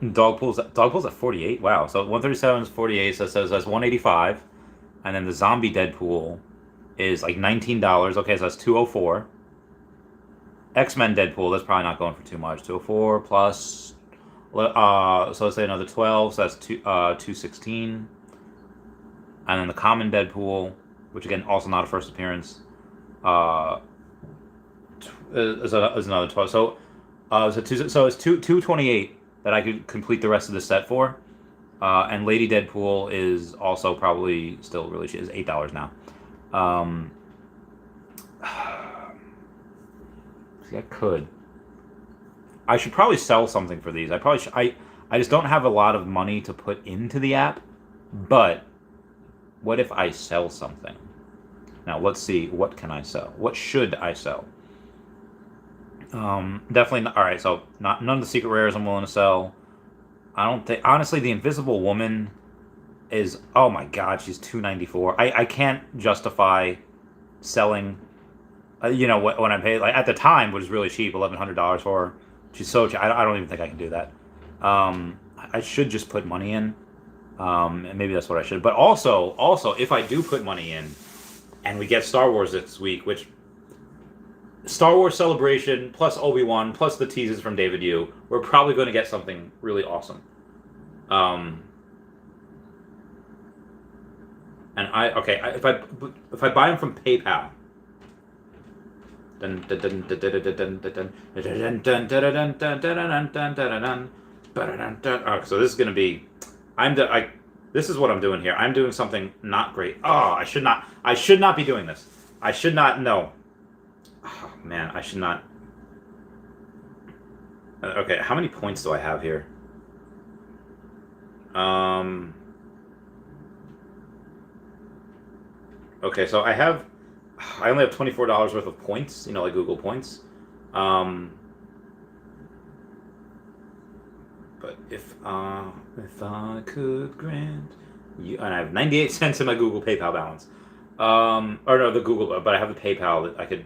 Dogpool's at 48. Wow. So 137 is 48. So it says that's 185, and then the zombie Deadpool is like $19. Okay, so that's 204. X-Men Deadpool, that's probably not going for too much. 204 plus, so let's say another 12, so that's 216. And then the common Deadpool, which again also not a first appearance, is another 12. So it's 228 that I could complete the rest of the set for. And Lady Deadpool is also probably still really cheap. Is $8 now. See, I should probably sell something for these. I just don't have a lot of money to put into the app. But what if I sell something? Now let's see. What can I sell? What should I sell? Definitely not. All right. So none of the secret rares I'm willing to sell. I don't think, honestly, the Invisible Woman is, oh my god, she's $294. I can't justify selling, when I paid, like, at the time, was really cheap, $1,100 for her. She's so cheap. I don't even think I can do that. I should just put money in, and maybe that's what I should. But also, if I do put money in, and we get Star Wars this week, which, Star Wars Celebration, plus Obi-Wan, plus the teases from David Yu, we're probably going to get something really awesome. And if I buy them from PayPal, so this is going to be, this is what I'm doing here. I'm doing something not great. Oh, I should not be doing this. I should not know. Oh, man, I should not. Okay, how many points do I have here? Okay, so I only have $24 worth of points, like Google points. But if I could grant you, and I have 98 cents in my Google PayPal balance. Or no, the Google, but I have the PayPal that I could.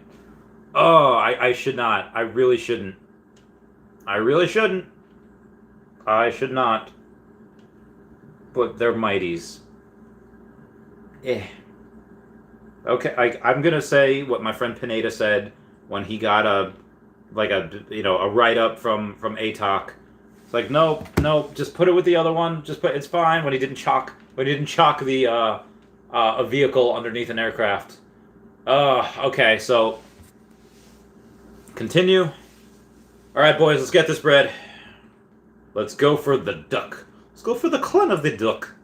Oh, I should not. I really shouldn't. I should not. But they're mighties. Okay, I'm gonna say what my friend Pineda said when he got a write-up from ATOC. It's like, no, just put it with the other one. It's fine. When he didn't chalk the a vehicle underneath an aircraft. Okay, so continue. All right, boys, let's get this bread. Let's go for the duck. Let's go for the clan of the duck.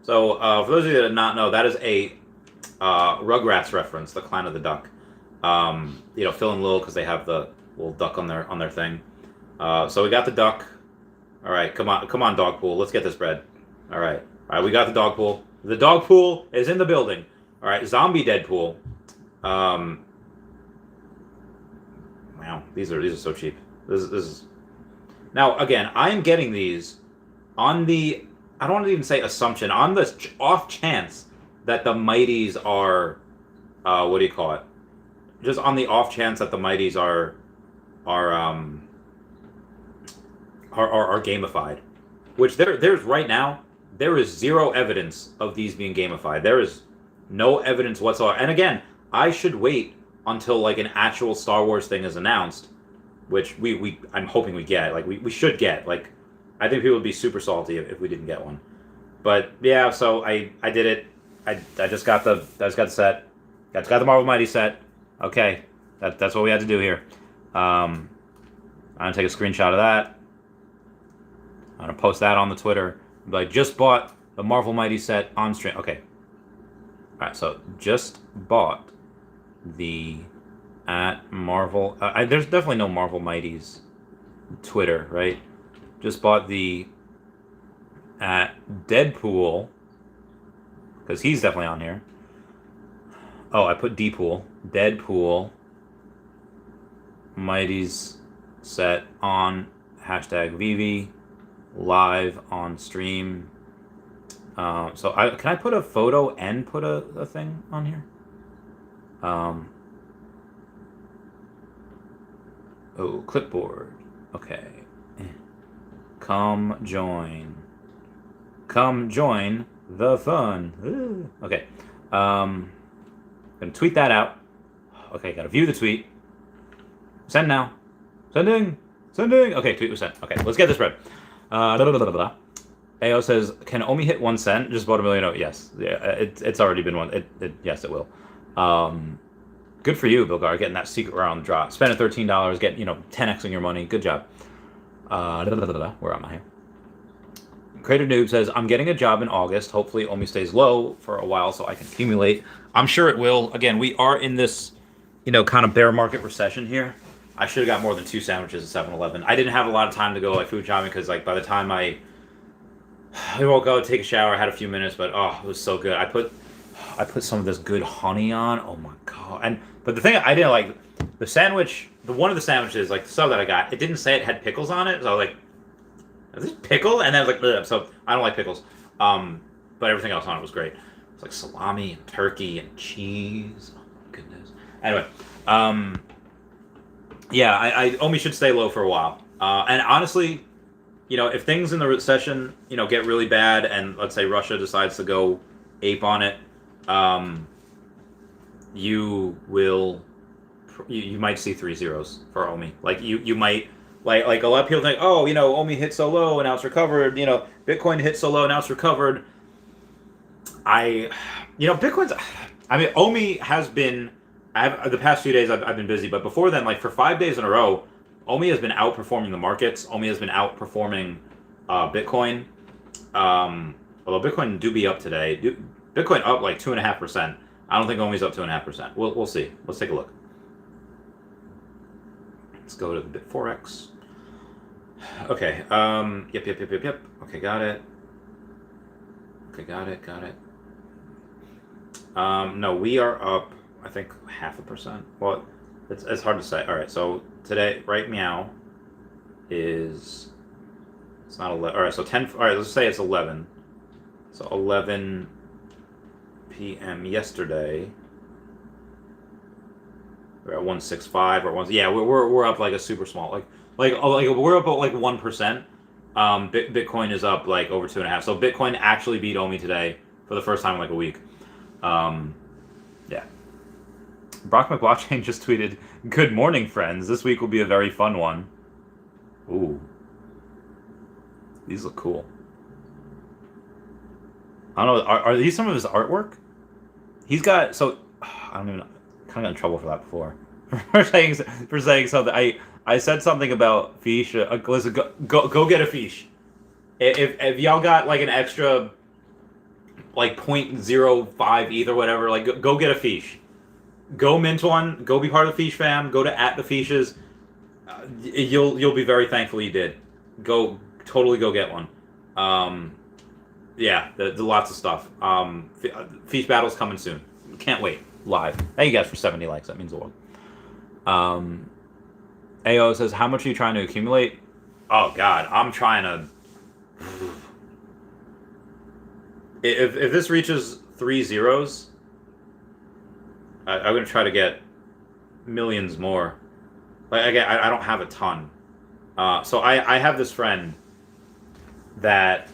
So, for those of you that did not know, that is a Rugrats reference, the clan of the duck. Phil and Lil, because they have the little duck on their thing. So we got the duck. All right, come on, Dogpool. Let's get this bread. All right, we got the Dogpool. The Dogpool is in the building. All right, Zombie Deadpool. Wow, these are so cheap. This is. Now again, I am getting these on the, I don't want to even say assumption, on the off chance that the mighties are, what do you call it? Just on the off chance that the mighties are are gamified, which there's right now, there is zero evidence of these being gamified. There is no evidence whatsoever. And again, I should wait until like an actual Star Wars thing is announced, which I'm hoping we get. Like we should get. Like I think people would be super salty if we didn't get one. But yeah, so I did it. I just got the set. Got the Marvel Mighty set. Okay, that's what we had to do here. I'm gonna take a screenshot of that. I'm gonna post that on the Twitter. But I just bought the Marvel Mighty set on stream. Okay. All right, so just bought the at Marvel. There's definitely no Marvel Mighties Twitter, right? Just bought the at Deadpool because he's definitely on here. Oh, I put Deadpool Mighties set on hashtag VeVe live on stream. So can I put a photo and put a thing on here? Oh, clipboard. Okay. Come join the fun. Okay. Gonna tweet that out. Okay, gotta view the tweet. Send now. Sending. Okay, tweet was sent. Okay, let's get this read. AO says, can Omi hit 1 cent? Just bought $1 million. Oh, yes. Yeah, it's already been one. Yes, it will. Good for you, Bilgar, getting that secret round drop. Spending $13, get 10xing your money. Good job. Where am I here? Creator Noob says, I'm getting a job in August. Hopefully Omi stays low for a while so I can accumulate. I'm sure it will. Again, we are in this, kind of bear market recession here. I should have got more than 2 sandwiches at 7-Eleven. I didn't have a lot of time to go food shopping because by the time I woke up, take a shower, had a few minutes, but it was so good. I put some of this good honey on. Oh my god! But the thing I didn't like, the sandwich, one of the sandwiches, like the sub that I got, it didn't say it had pickles on it. So I was like, is this pickle? And then I was like, ugh. So I don't like pickles. But everything else on it was great. It's like salami and turkey and cheese. Oh my goodness. Anyway, yeah, Omi should stay low for a while. And honestly, if things in the recession, get really bad, and let's say Russia decides to go ape on it, you might see 3 zeros for Omi. Like you might like a lot of people think, oh, Omi hit so low and now it's recovered. Bitcoin hit so low now it's recovered. Bitcoin's. I mean, Omi has been. The past few days I've been busy, but before then, for 5 days in a row, Omi has been outperforming the markets. Omi has been outperforming Bitcoin. Although Bitcoin do be up today. Bitcoin up 2.5%. I don't think Omi's up 2.5%. We'll see. Let's take a look. Let's go to the Bit4X. Okay. Yep. Okay, got it. No, we are up, I think, 0.5%. Well, it's hard to say. All right, so today, right meow, it's not 11. All right, so 10. All right, let's say it's 11. So 11 p.m. yesterday. We're at 165 or 1. Yeah, we're up a super small we're up at 1%. Bitcoin is up over 2.5. So Bitcoin actually beat Omi today for the first time in a week. Yeah. Brock McBlockchain just tweeted, "Good morning, friends. This week will be a very fun one." Ooh. These look cool. I don't know. Are these some of his artwork? He's got I don't even know. Kind of got in trouble for that before. for saying something. I said something about fish. Listen, go get a fish. If y'all got an extra 0.05 ETH or whatever, go get a fish. Go mint one. Go be part of the fish fam. Go to @thefishes. You'll be very thankful you did. Totally go get one. Yeah, the lots of stuff. Fish battles coming soon. Can't wait. Live. Thank you guys for 70 likes. That means a lot. AO says, how much are you trying to accumulate? Oh god, I'm trying to. If this reaches 3 zeros, I'm gonna try to get millions more. Again, I don't have a ton. So I have this friend that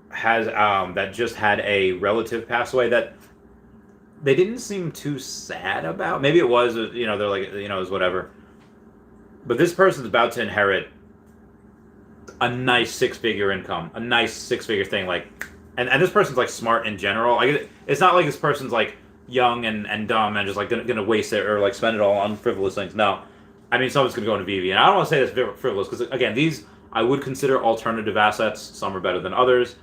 has that just had a relative pass away that they didn't seem too sad about. Maybe it was, they're like, it was whatever. But this person's about to inherit a nice six-figure income, a nice six-figure thing, like, and this person's like smart in general. Like, it's not like this person's like young and dumb and just like gonna waste it or like spend it all on frivolous things. No, I mean, someone's gonna go into VeVe, and I don't want to say that's frivolous because again, these I would consider alternative assets. Some are better than others,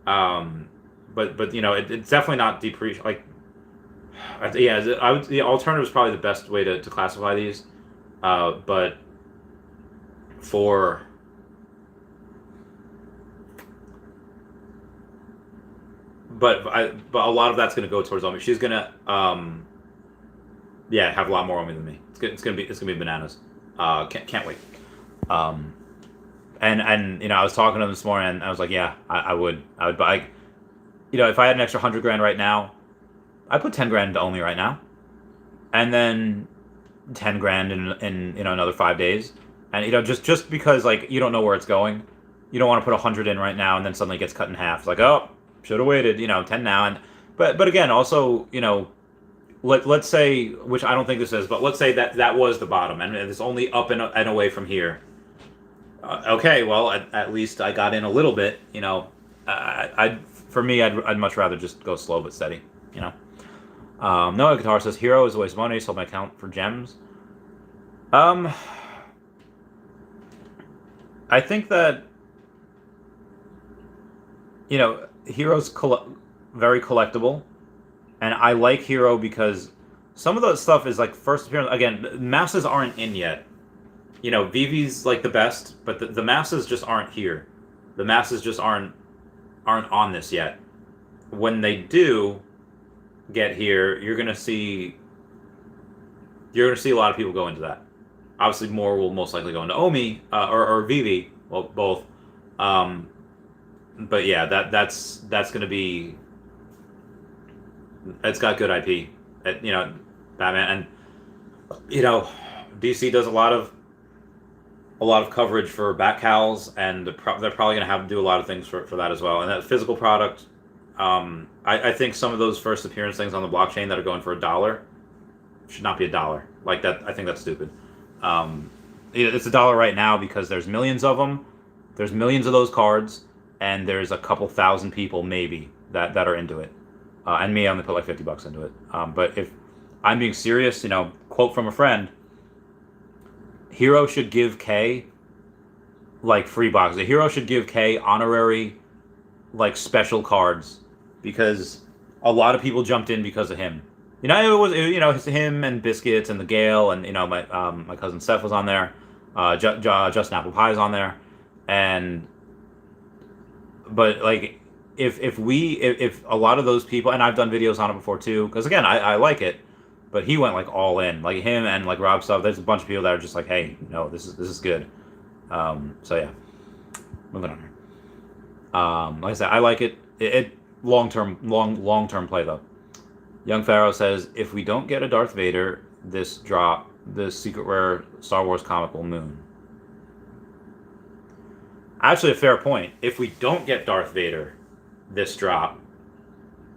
but it's definitely not depreciate. Like, yeah, the alternative is probably the best way to classify these, but for but a lot of that's going to go towards Omi. She's going to have a lot more Omi than me. It's gonna be bananas. Can't wait. And I was talking to him this morning, and I was like, yeah, I would buy. If I had an extra $100,000 right now, I'd put $10,000 into Omi right now, and then $10,000 in another 5 days, and just because like you don't know where it's going, you don't want to put 100 in right now and then suddenly it gets cut in half. It's like, oh, should have waited, 10 now, and but again, also, let's say, which I don't think this is, but let's say that was the bottom and it's only up and away from here. Okay, well, at least I got in a little bit, I'd much rather just go slow but steady, Noah Guitar says, Hero is a waste of money, sold my account for gems. I think that, Hero's very collectible, and I like Hero because some of the stuff is like first appearance. Again, masses aren't in yet. VeVe's like the best, but the masses just aren't here. The masses just aren't on this yet. When they do get here, you're gonna see a lot of people go into that. Obviously, more will most likely go into Omi or VeVe. Well, both. But yeah, that's gonna be. It's got good IP, Batman, and DC does a lot of coverage for Batcals, and they're probably gonna have to do a lot of things for that as well. And that physical product, I think some of those first appearance things on the blockchain that are going for $1 should not be $1. Like that, I think that's stupid. It's $1 right now because there's millions of them. There's millions of those cards, and there's a couple thousand people maybe that are into it. And me, I only put like $50 into it. But if I'm being serious, quote from a friend, Hero should give K like free boxes. The Hero should give K honorary like special cards because a lot of people jumped in because of him. It was it's him and Biscuits and the Gale, and my cousin Seth was on there. Justin Apple Pie is on there, but like if a lot of those people, and I've done videos on it before too, because again I like it, but he went like all in, like him and like Rob stuff. There's a bunch of people that are just like, hey, no, this is good. So yeah, moving on here. Like I said, I like it. It long term play though. Young Pharaoh says, if we don't get a Darth Vader this drop, the secret rare Star Wars comic will moon. Actually, a fair point. If we don't get Darth Vader this drop,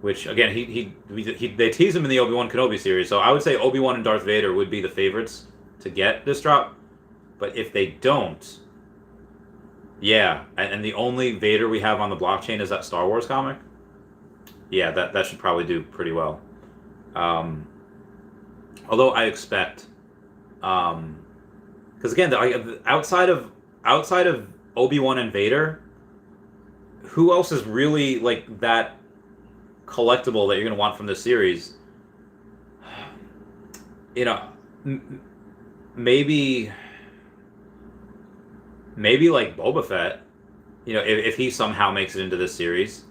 which again they tease him in the Obi-Wan Kenobi series, so I would say Obi-Wan and Darth Vader would be the favorites to get this drop. But if they don't, yeah, and the only Vader we have on the blockchain is that Star Wars comic, yeah, that should probably do pretty well. Although I expect, because again, outside of Obi-Wan and Vader, who else is really like that collectible that you're gonna want from this series? Maybe like Boba Fett, if he somehow makes it into this series.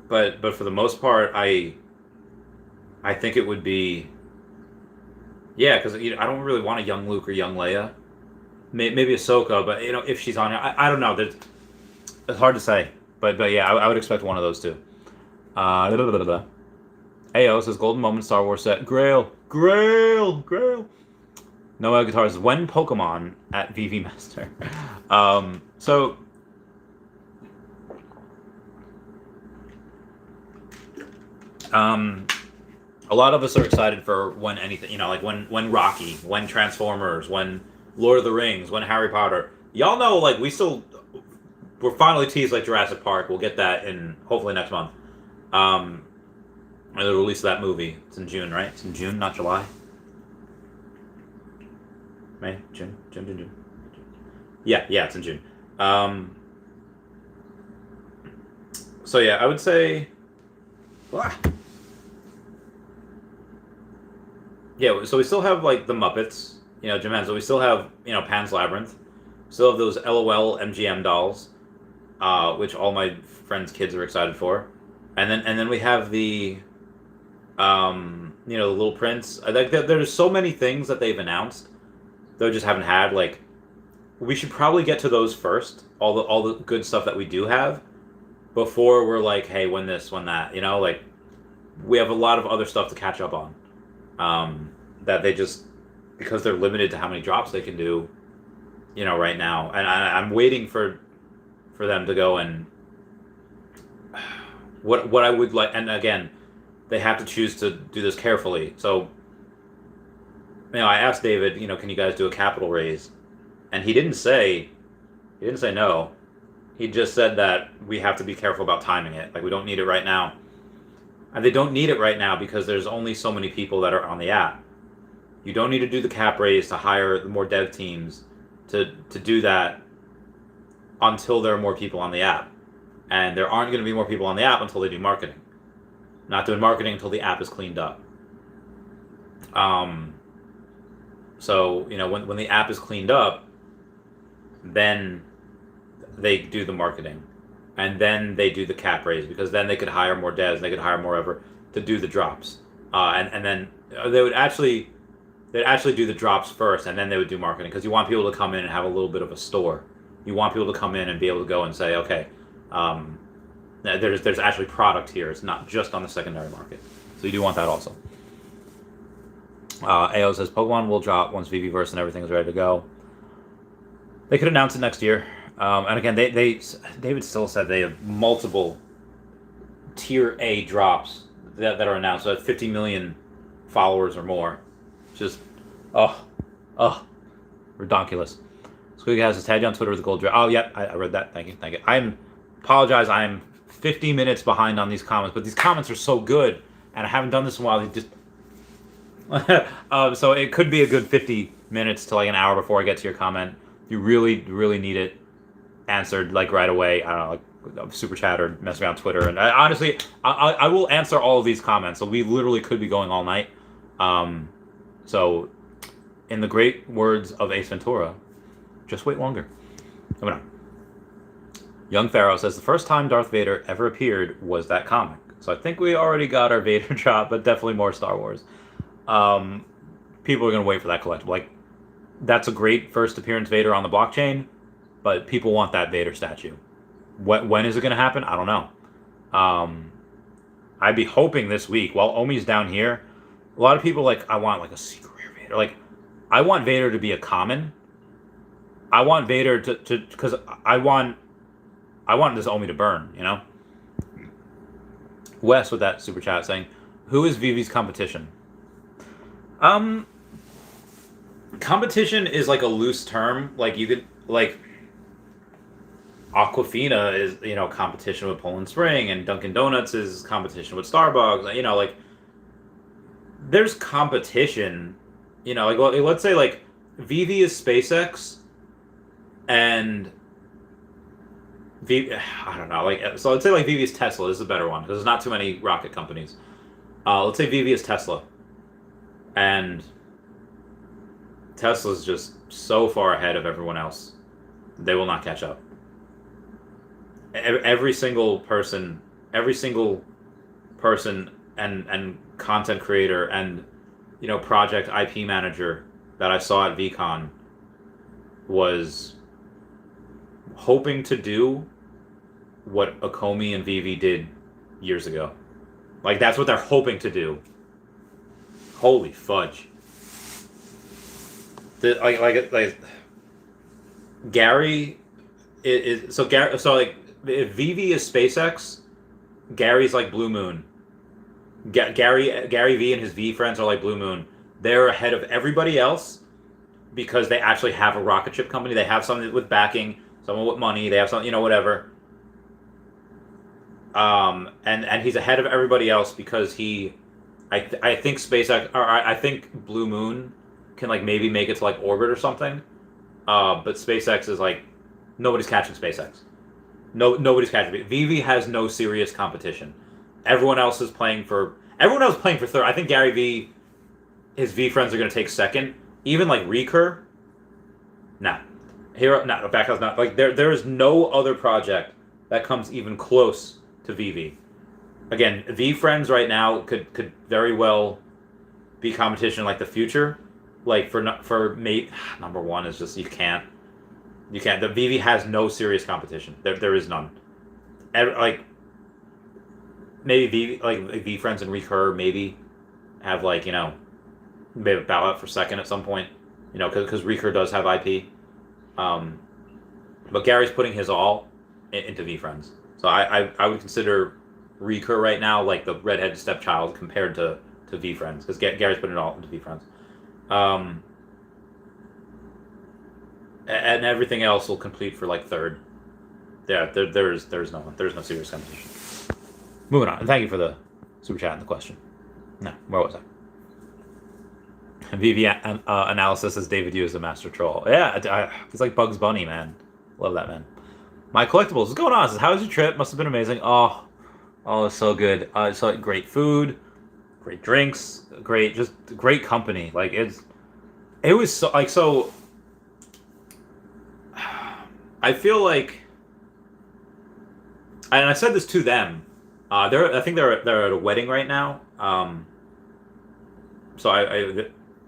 But for the most part, I think it would be, yeah, because I don't really want a young Luke or young Leia. Maybe Ahsoka, but if she's on here, I don't know. It's hard to say, but yeah, I would expect one of those two. AO says Golden Moment Star Wars set Grail. Noel Guitars, when Pokemon at VeVe Master. So a lot of us are excited for when anything, you know, like when Rocky, when Transformers, when Lord of the Rings, when Harry Potter. Y'all know, like, we're finally teased like Jurassic Park. We'll get that in hopefully next month. And the release of that movie. It's in June, right? It's in June, not July. May, June. Yeah, it's in June. So yeah, I would say. Yeah, so we still have like the Muppets, you know, Jim Henson. We still have, you know, Pan's Labyrinth. Still have those LOL MGM dolls, which all my friends' kids are excited for, and then we have the, you know, the Little Prince. There's so many things that they've announced, they just haven't had. Like, we should probably get to those first. All the good stuff that we do have, before we're like, hey, when this, when that. You know, like, we have a lot of other stuff to catch up on. That they just, because they're limited to how many drops they can do, you know, right now. And I'm waiting for them to go and what I would like. And again, they have to choose to do this carefully. So, you know, I asked David, you know, can you guys do a capital raise? And he didn't say no. He just said that we have to be careful about timing it. Like, we don't need it right now. And they don't need it right now because there's only so many people that are on the app. You don't need to do the cap raise to hire more dev teams to do that until there are more people on the app. And there aren't going to be more people on the app until they do marketing. Not doing marketing until the app is cleaned up. So, you know, when the app is cleaned up, then they do the marketing. And then they do the cap raise, because then they could hire more devs, they could hire more ever to do the drops. And then they'd actually do the drops first, and then they would do marketing, because you want people to come in and have a little bit of a store. You want people to come in and be able to go and say, okay, there's actually product here. It's not just on the secondary market. So you do want that also. AO says Pokemon will drop once VeVeverse and everything is ready to go. They could announce it next year. And again, David still said they have multiple tier A drops that are announced. So 50 million followers or more. Just, redonkulous. Squeak has his tag on Twitter with the gold drop. Oh, yeah, I read that. Thank you. I apologize. I'm 50 minutes behind on these comments, but these comments are so good, and I haven't done this in a while. So it could be a good 50 minutes to like an hour before I get to your comment. You really, really need it answered like right away. I don't know, like super chat or mess around Twitter. And honestly, I will answer all of these comments. So we literally could be going all night. So in the great words of Ace Ventura, just wait longer. Moving on. Young Pharaoh says the first time Darth Vader ever appeared was that comic. So I think we already got our Vader drop, but definitely more Star Wars. People are going to wait for that collectible. Like, that's a great first appearance Vader on the blockchain, but people want that Vader statue. When is it going to happen? I don't know. I'd be hoping this week. While Omi's down here, a lot of people like, I want like a secret rare Vader. Like, I want Vader to be a common. I want Vader to because I want this Omi to burn, you know? Wes with that super chat saying, who is VeVe's competition? Competition is like a loose term. Like, you could, like, Aquafina is, you know, competition with Poland Spring, and Dunkin' Donuts is competition with Starbucks. You know, like, there's competition, you know, like, let's say, like, VeVe is SpaceX, and I don't know, like, so let's say, like, VeVe is Tesla. This is a better one, because there's not too many rocket companies. Let's say VeVe is Tesla, and Tesla's just so far ahead of everyone else, they will not catch up. Every single person and content creator and, you know, project IP manager that I saw at VeCon was hoping to do what Akomi and VeVe did years ago. Like, that's what they're hoping to do. Holy fudge. like Gary is so Gary so like if VeVe is SpaceX, Gary's like Blue Moon. Gary V and his VeeFriends are like Blue Moon. They're ahead of everybody else because they actually have a rocket ship company. They have something with backing, someone with money. They have something, whatever. And he's ahead of everybody else because I think SpaceX, or I think Blue Moon can like maybe make it to like orbit or something. But SpaceX is like nobody's catching SpaceX. Nobody's catching it. VeVe has no serious competition. Everyone else is playing for third. I think Gary V, his VeeFriends are going to take second. Even like Recur, Backhouse not like there is no other project that comes even close to VeVe. Again, VeeFriends right now could very well be competition like the future. Like for mate number one is just you can't. The VeVe has no serious competition. There is none. Like maybe VeeFriends and Recur maybe have like maybe bow out for second at some point. Because Recur does have IP. But Gary's putting his all into VeeFriends. So I would consider Recur right now like the redheaded stepchild compared to VeeFriends because Gary's putting it all into VeeFriends. And everything else will complete for like third. Yeah, there's no serious competition. Moving on. And thank you for the super chat and the question. No, where was I? VeVe analysis as David Yu is a master troll. Yeah, it's like Bugs Bunny, man. Love that, man. My collectibles, what's going on? Says, how was your trip? Must have been amazing. Oh, it's so good. So like, great food, great drinks, great company. Like it was so like so. I feel like, and I said this to them. I think they're at a wedding right now. So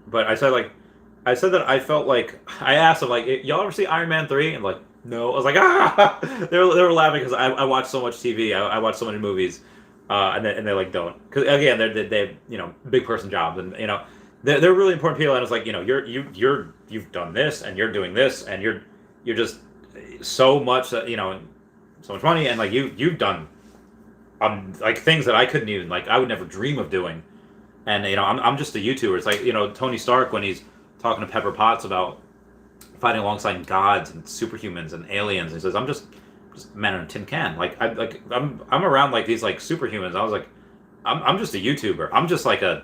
but I said that I felt like I asked them like, y'all ever see Iron Man 3? And like, no. I was like, ah. They were laughing because I watch so much TV. I watch so many movies, and they like don't because again they big person jobs and they're really important people and it's like you've done this and you're doing this and you're just so much so much money and like you've done like things that I couldn't even I would never dream of doing. And I'm just a YouTuber. It's like Tony Stark when he's talking to Pepper Potts about fighting alongside gods and superhumans and aliens. He says, "I'm just a man in a tin can." I'm around like these like superhumans. I was like, I'm just a YouTuber. I'm just like a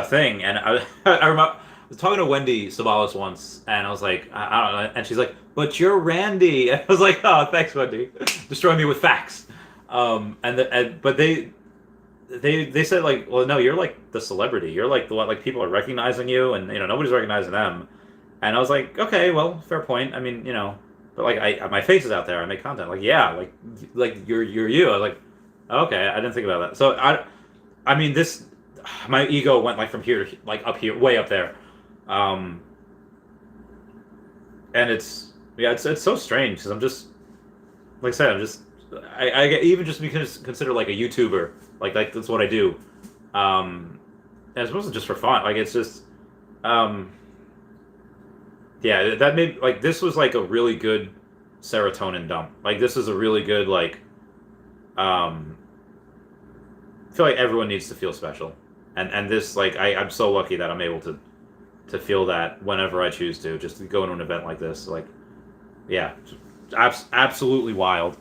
thing. And I remember I was talking to Wendy Stibalis once, and I was like, I don't know. And she's like, "But you're Randy." And I was like, "Oh, thanks, Wendy. Destroy me with facts." But they said like, well, no, you're like the celebrity. You're like the one, like people are recognizing you, and nobody's recognizing them. And I was like, okay, well, fair point. I mean, but like my face is out there. I make content. Like, yeah, like you're you. I was like, okay, I didn't think about that. So I mean, my ego went like from here to like up here, way up there. And it's so strange because I'm just like I said, I even just because consider like a YouTuber. Like that's what I do, and it's mostly just for fun. Like it's just, yeah. That made like this was like a really good serotonin dump. Like this is a really good like, I feel like everyone needs to feel special, and this like I'm so lucky that I'm able to feel that whenever I choose to, just to go into an event like this. Like, yeah, absolutely wild.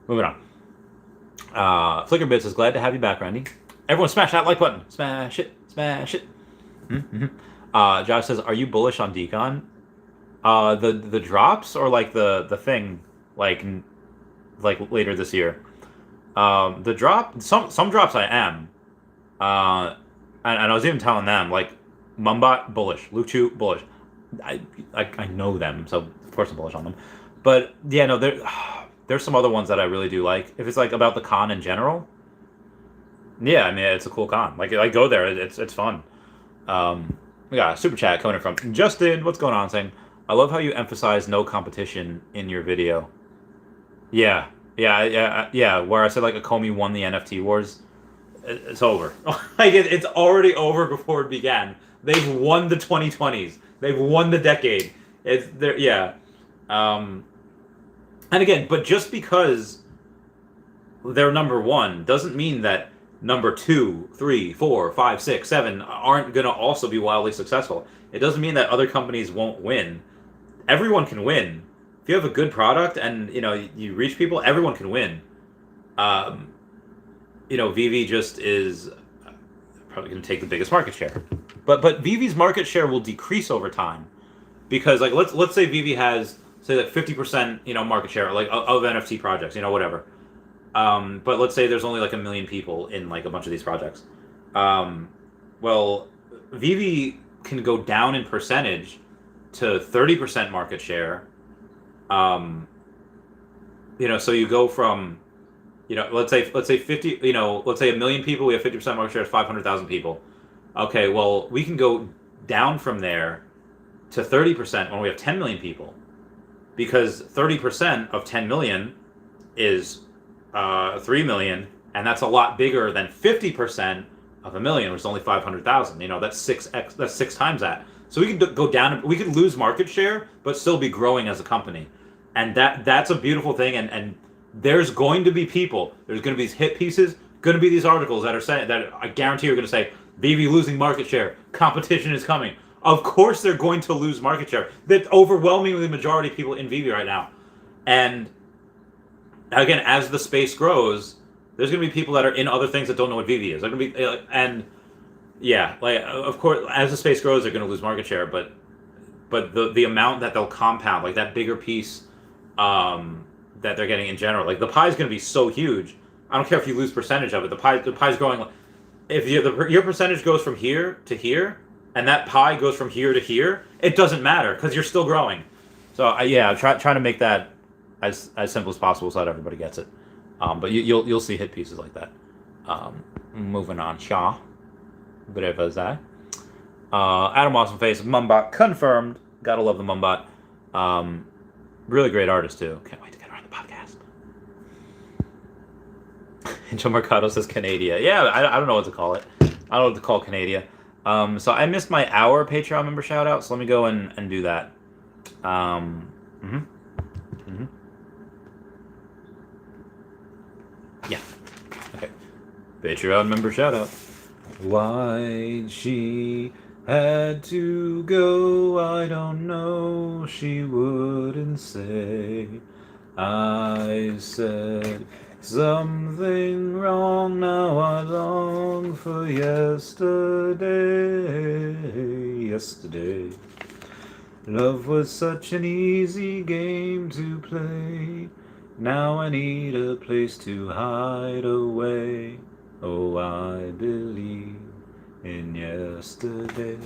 Moving on. Flickerbits is glad to have you back, Randy. Everyone smash that like button. Smash it. Smash it. Mm-hmm. Josh says, are you bullish on VeCon? The drops or like the thing like later this year? The drop, some drops I am. And I was even telling them like Mumbot bullish, Luchu bullish. I know them, so of course I'm bullish on them. But yeah, no, there's some other ones that I really do like. If it's like about the con in general, yeah, I mean it's a cool con. Like I go there, it's fun. We got a super chat coming in from Justin. What's going on? Saying, I love how you emphasize no competition in your video. Yeah. Where I said like Akomi won the NFT wars. It's over. Like it's already over before it began. They've won the 2020s. They've won the decade. Yeah. And again, but just because they're number one doesn't mean that number 2, 3, 4, 5, 6, 7 aren't going to also be wildly successful. It doesn't mean that other companies won't win. Everyone can win. If you have a good product and you reach people, everyone can win. VeVe just is probably going to take the biggest market share, but VeVe's market share will decrease over time because like let's say VeVe has say like 50% market share like of NFT projects whatever. But let's say there's only like 1 million people in like a bunch of these projects. Well, VeVe can go down in percentage to 30% market share. So you go from, let's say 50, let's say 1 million people, we have 50% market share, 500,000 people. Okay, well, we can go down from there to 30% when we have 10 million people, because 30% of 10 million is 3 million, and that's a lot bigger than 50% of 1 million, which is only 500,000. That's 6x. That's 6 times that. So we could go down. We could lose market share, but still be growing as a company, and that's a beautiful thing. And there's going to be people. There's going to be these hit pieces. Going to be these articles that are saying that I guarantee are going to say VeVe losing market share. Competition is coming. Of course, they're going to lose market share. The overwhelmingly majority of people in VeVe right now, and again, as the space grows, there's going to be people that are in other things that don't know what VeVe is. They're going to be, of course, as the space grows, they're going to lose market share. But the amount that they'll compound, like that bigger piece, that they're getting in general, like the pie is going to be so huge. I don't care if you lose percentage of it. The pie's growing. If your percentage goes from here to here, and that pie goes from here to here, it doesn't matter because you're still growing. So trying to make that as simple as possible so that everybody gets it. But you'll see hit pieces like that. Moving on, Shaw. Whatever that. Adam Awesomeface, Mumbot confirmed. Gotta love the Mumbot. Really great artist too. Can't wait to get her on the podcast. Joe Mercado says Canada. Yeah, I don't know what to call it. I don't know what to call Canada. So I missed my hour Patreon member shout out, so let me go and do that. Yeah. Okay. Patreon member shout out. Why she had to go, I don't know, she wouldn't say. I said something wrong, now I long for yesterday. Love was such an easy game to play. Now I need a place to hide away. Oh, I believe in yesterday.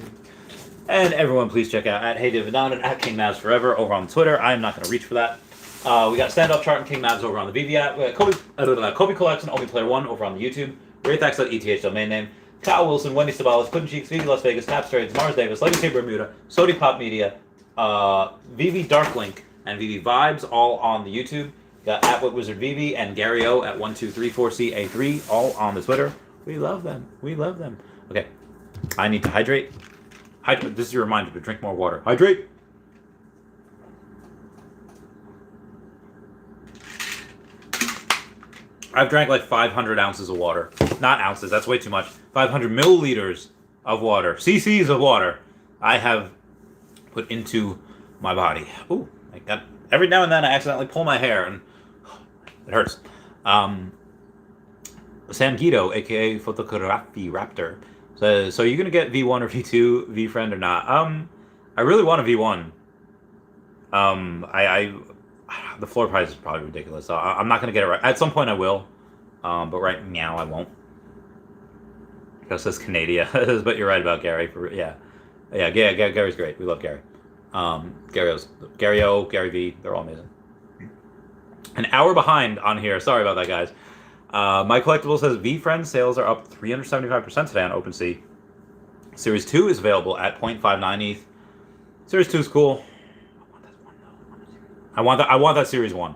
And everyone, please check out at Hey Dividend and at King Mavs Forever over on Twitter. I'm not going to reach for that. We got Standoff Chart and King Mavs over on the VeVe app. We got Kobe Collection, Only Player One over on the YouTube. Wraithax.eth domain name. Kyle Willson, Wendy Stibalis, Puddin' Cheeks, VeVe Las Vegas, Tap Trades, Mars Davis, Legacy Bermuda, Sody Pop Media, VeVe Dark Link, and VeVe Vibes all on the YouTube. Got at Wizard VeVe and Gary O at 1234CA3 all on the Twitter. We love them. Okay, I need to hydrate. This is your reminder to drink more water. Hydrate. I've drank like 500 ounces of water. Not ounces, that's way too much. 500 milliliters of water. cc's of water I have put into my body. Ooh, I got... Every now and then I accidentally pull my hair and it hurts. Sam Guido, aka Photography Raptor, says, so you're going to get V1 or V2, VeeFriend or not? I really want a V1. The floor price is probably ridiculous. So I'm not going to get it right. At some point I will, but right now I won't. It says Canada, but you're right about Gary. Gary's great. We love Gary. Gary O, Gary V, they're all amazing. An hour behind on here. Sorry about that, guys. My Collectible says VeeFriends sales are up 375% today on OpenSea. Series 2 is available at 0.59 ETH. Series 2 is cool. I want that Series 1.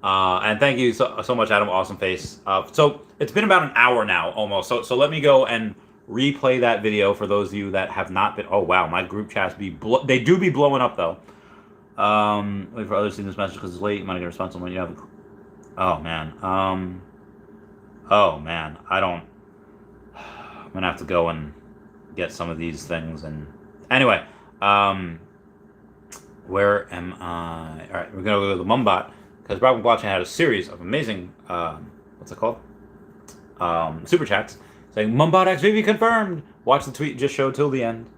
And thank you so much, Adam Awesomeface. So it's been about an hour now, almost. So let me go and replay that video for those of you that have not been. Oh wow, my group chats they do be blowing up though. Wait for others to see this message because it's late. You might get a response when you have. Oh man. Oh man. I don't. I'm gonna have to go and get some of these things and. Anyway. Where am I? All right, we're gonna go to the Mumbot because Rob Blockchain had a series of amazing. What's it called? Super chats saying Mumbot X VeVe confirmed. Watch the tweet just showed till the end.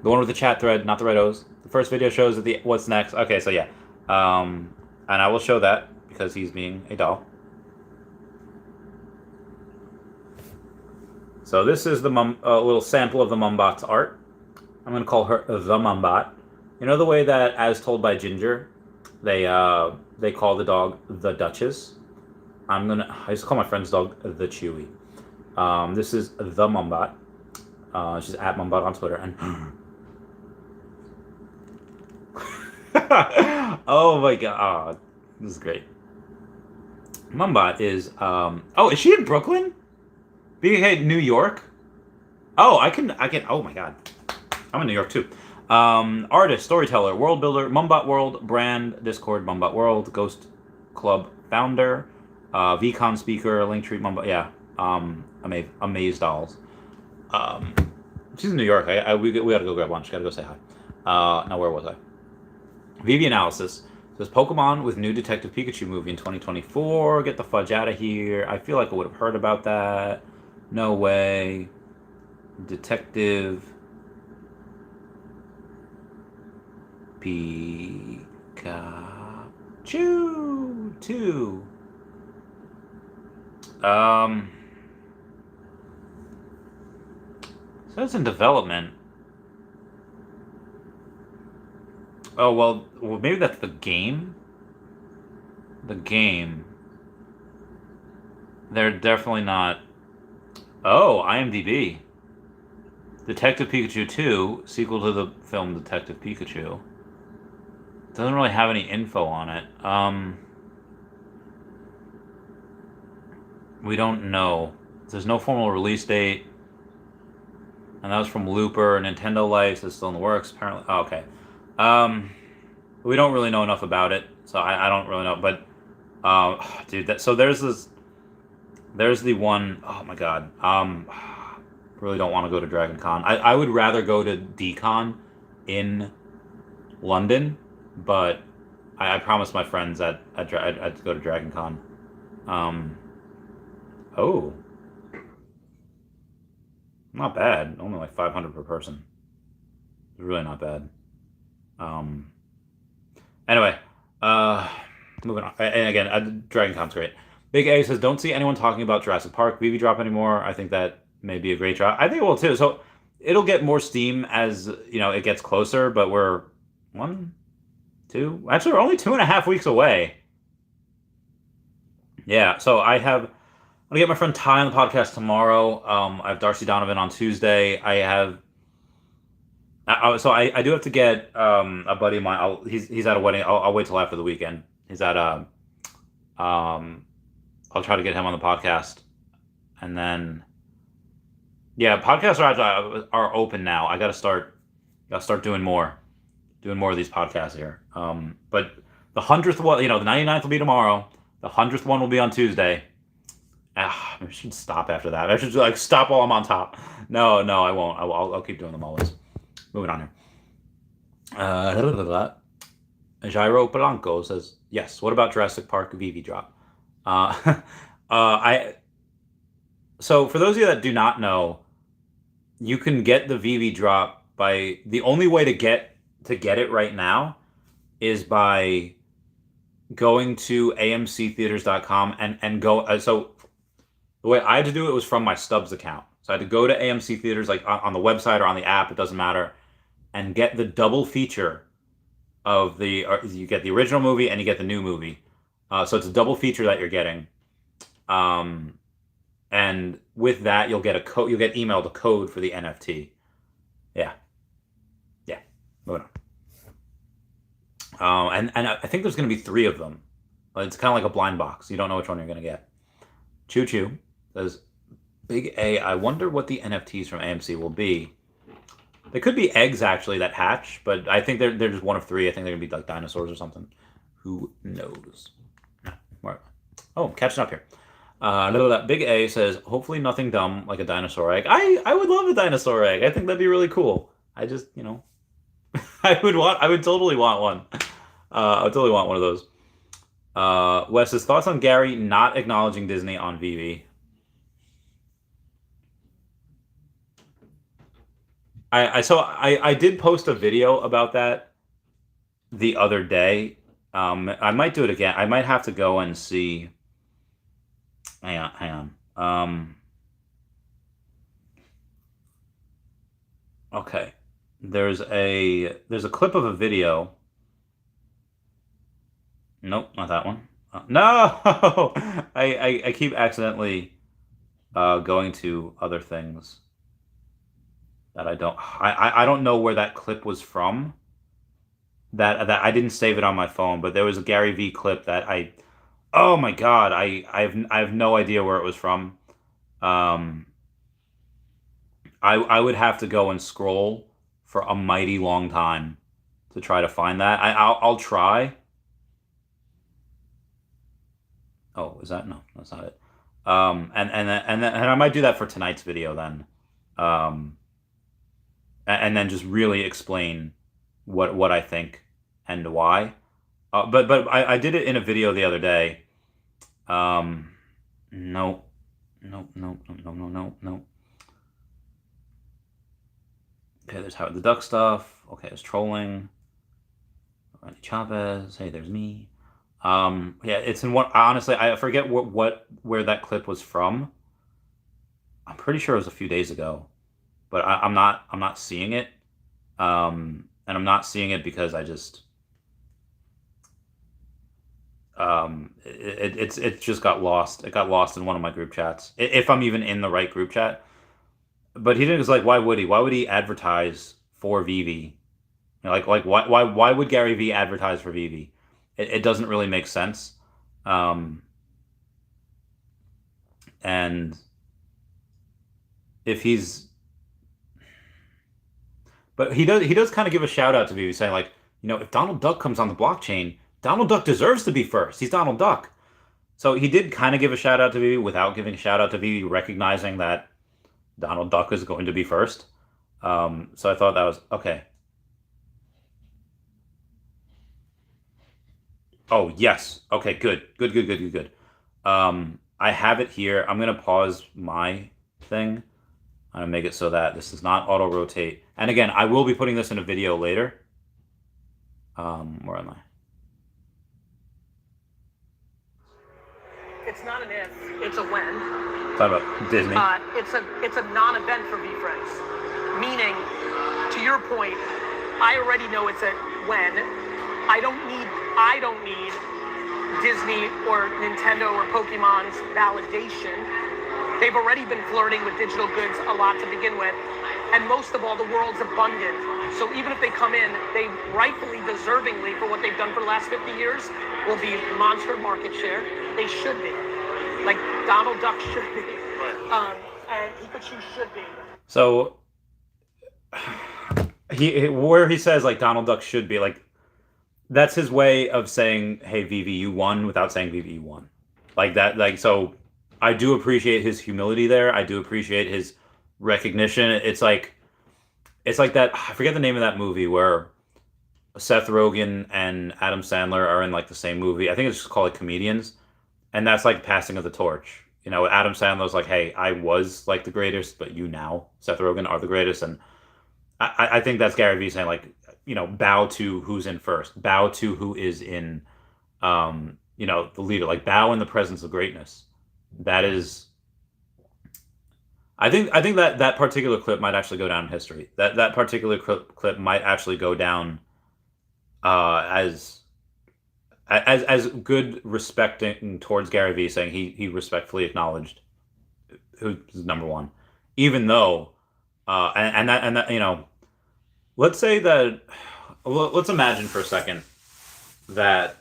The one with the chat thread, not the red O's. The first video shows that the what's next. Okay, so yeah, and I will show that because he's being a doll. So this is the little sample of the Mumbot's art. I'm gonna call her the Mumbot. You know the way that, as told by Ginger, they call the dog the Duchess. I used to call my friend's dog the Chewy. This is the Mumbot. She's at Mumbot on Twitter and. Oh my god, this is great. Mumbot is oh, is she in Brooklyn? BK New York? Oh, I can oh my god. I'm in New York too. Artist, storyteller, world builder, Mumbot World, brand, Discord, Mumbot World, Ghost Club founder, VeCon speaker, Linktree, Mumbot, yeah. Amaze Dolls. She's in New York. We gotta go grab lunch. Gotta go say hi. Now where was I? VeVe analysis says Pokemon with new Detective Pikachu movie in 2024. Get the fudge out of here. I feel like I would have heard about that. No way. Detective Pikachu 2. So it's in development. Oh, well, maybe that's the game? The game. They're definitely not... Oh, IMDb. Detective Pikachu 2, sequel to the film Detective Pikachu. Doesn't really have any info on it. We don't know. There's no formal release date. And that was from Looper. Nintendo Life is still in the works, apparently. Oh, okay. We don't really know enough about it, so I don't really know. But, dude, so there's the one, oh my god. Really don't want to go to Dragon Con. I would rather go to DCon in London, but I promised my friends I'd go to Dragon Con. Oh. Not bad. Only like 500 per person. It's really not bad. Anyway, moving on. And again, Dragon Con's great. Big A says, don't see anyone talking about Jurassic Park VeVe drop anymore. I think that may be a great drop. I think it will too. So it'll get more steam as, you know, it gets closer, but we're 1, 2, actually we're only 2.5 weeks away. Yeah, so I'm gonna get my friend Ty on the podcast tomorrow. I have Darcy Donovan on Tuesday. So I do have to get a buddy of mine. He's at a wedding. I'll wait till after the weekend. He's at I'll try to get him on the podcast, and then yeah, podcasts are open now. I gotta start doing more of these podcasts here. But the 100th one, the 99th will be tomorrow. The 100th one will be on Tuesday. Maybe I should stop after that. I should stop while I'm on top. No, I won't. I'll keep doing them always. Moving on here. Jairo Polanco says, yes, what about Jurassic Park VeVe drop? So for those of you that do not know, you can get the VeVe drop by, the only way to get it right now is by going to amctheaters.com and go, so the way I had to do it was from my Stubs account. So I had to go to AMC Theaters, like on the website or on the app, it doesn't matter, and get the double feature of you get the original movie and you get the new movie. So it's a double feature that you're getting. And with that, you'll get emailed a code for the NFT. Yeah. Moving on. And I think there's going to be 3 of them. It's kind of like a blind box. You don't know which one you're going to get. Choo Choo says, Big A. I wonder what the NFTs from AMC will be. They could be eggs actually that hatch, but I think they're just one of three. I think they're gonna be like dinosaurs or something. Who knows? Oh, catching up here. Big A says, hopefully nothing dumb like a dinosaur egg. I would love a dinosaur egg. I think that'd be really cool. I just, I would totally want one. I would totally want one of those. Wes's thoughts on Gary not acknowledging Disney on VeVe. I did post a video about that the other day. I might do it again. I might have to go and see. Hang on. Okay. There's a clip of a video. Nope, not that one. No, I keep accidentally going to other things that I don't know where that clip was from. That I didn't save it on my phone, but there was a Gary V clip that oh my God, I have no idea where it was from. I would have to go and scroll for a mighty long time to try to find that. I'll try. Oh, is that no? That's not it. And I might do that for tonight's video then. And then just really explain what I think and why. But I did it in a video the other day. No. Okay, there's Howard the Duck stuff. Okay, there's trolling. Wendy Chavez. Hey, there's me. Yeah, it's in one. Honestly, I forget where that clip was from. I'm pretty sure it was a few days ago, but I'm not seeing it. And I'm not seeing it because I just it just got lost. It got lost in one of my group chats. If I'm even in the right group chat. But he didn't. It's like, why would he? Why would he advertise for VeVe? Why would Gary V advertise for VeVe? It doesn't really make sense. And if he's, but he does kind of give a shout out to VeVe, saying like, if Donald Duck comes on the blockchain, Donald Duck deserves to be first. He's Donald Duck. So he did kind of give a shout out to VeVe without giving a shout out to VeVe, recognizing that Donald Duck is going to be first. So I thought that was okay. Oh, yes. Okay, good. Good. I have it here. I'm going to pause my thing. I'm going to make it so that this does not auto-rotate. And again, I will be putting this in a video later. Where am I? It's not an if, it's a when. Talk about Disney. It's a non-event for VeeFriends. Meaning, to your point, I already know it's a when. I don't need Disney or Nintendo or Pokemon's validation. They've already been flirting with digital goods a lot to begin with. And most of all, the world's abundant. So even if they come in, they rightfully, deservingly, for what they've done for the last 50 years, will be monster market share. They should be. Like Donald Duck should be. And Pikachu should be. So, where he says, like, Donald Duck should be, like, that's his way of saying, hey, VeVe, you won, without saying VeVe, you won. Like that, like, so I do appreciate his humility there. I do appreciate his recognition. It's like that, I forget the name of that movie where Seth Rogen and Adam Sandler are in like the same movie. I think it's just called like Comedians. And that's like passing of the torch. Adam Sandler's like, hey, I was like the greatest, but you now, Seth Rogen, are the greatest. And I think that's Gary Vee saying like, bow to who's in first, bow to who is in, the leader, like bow in the presence of greatness. That is, I think that particular clip might actually go down in history. That particular clip might actually go down as good respecting towards Gary Vee, saying he respectfully acknowledged who's number one, even though, and that let's say that, let's imagine for a second that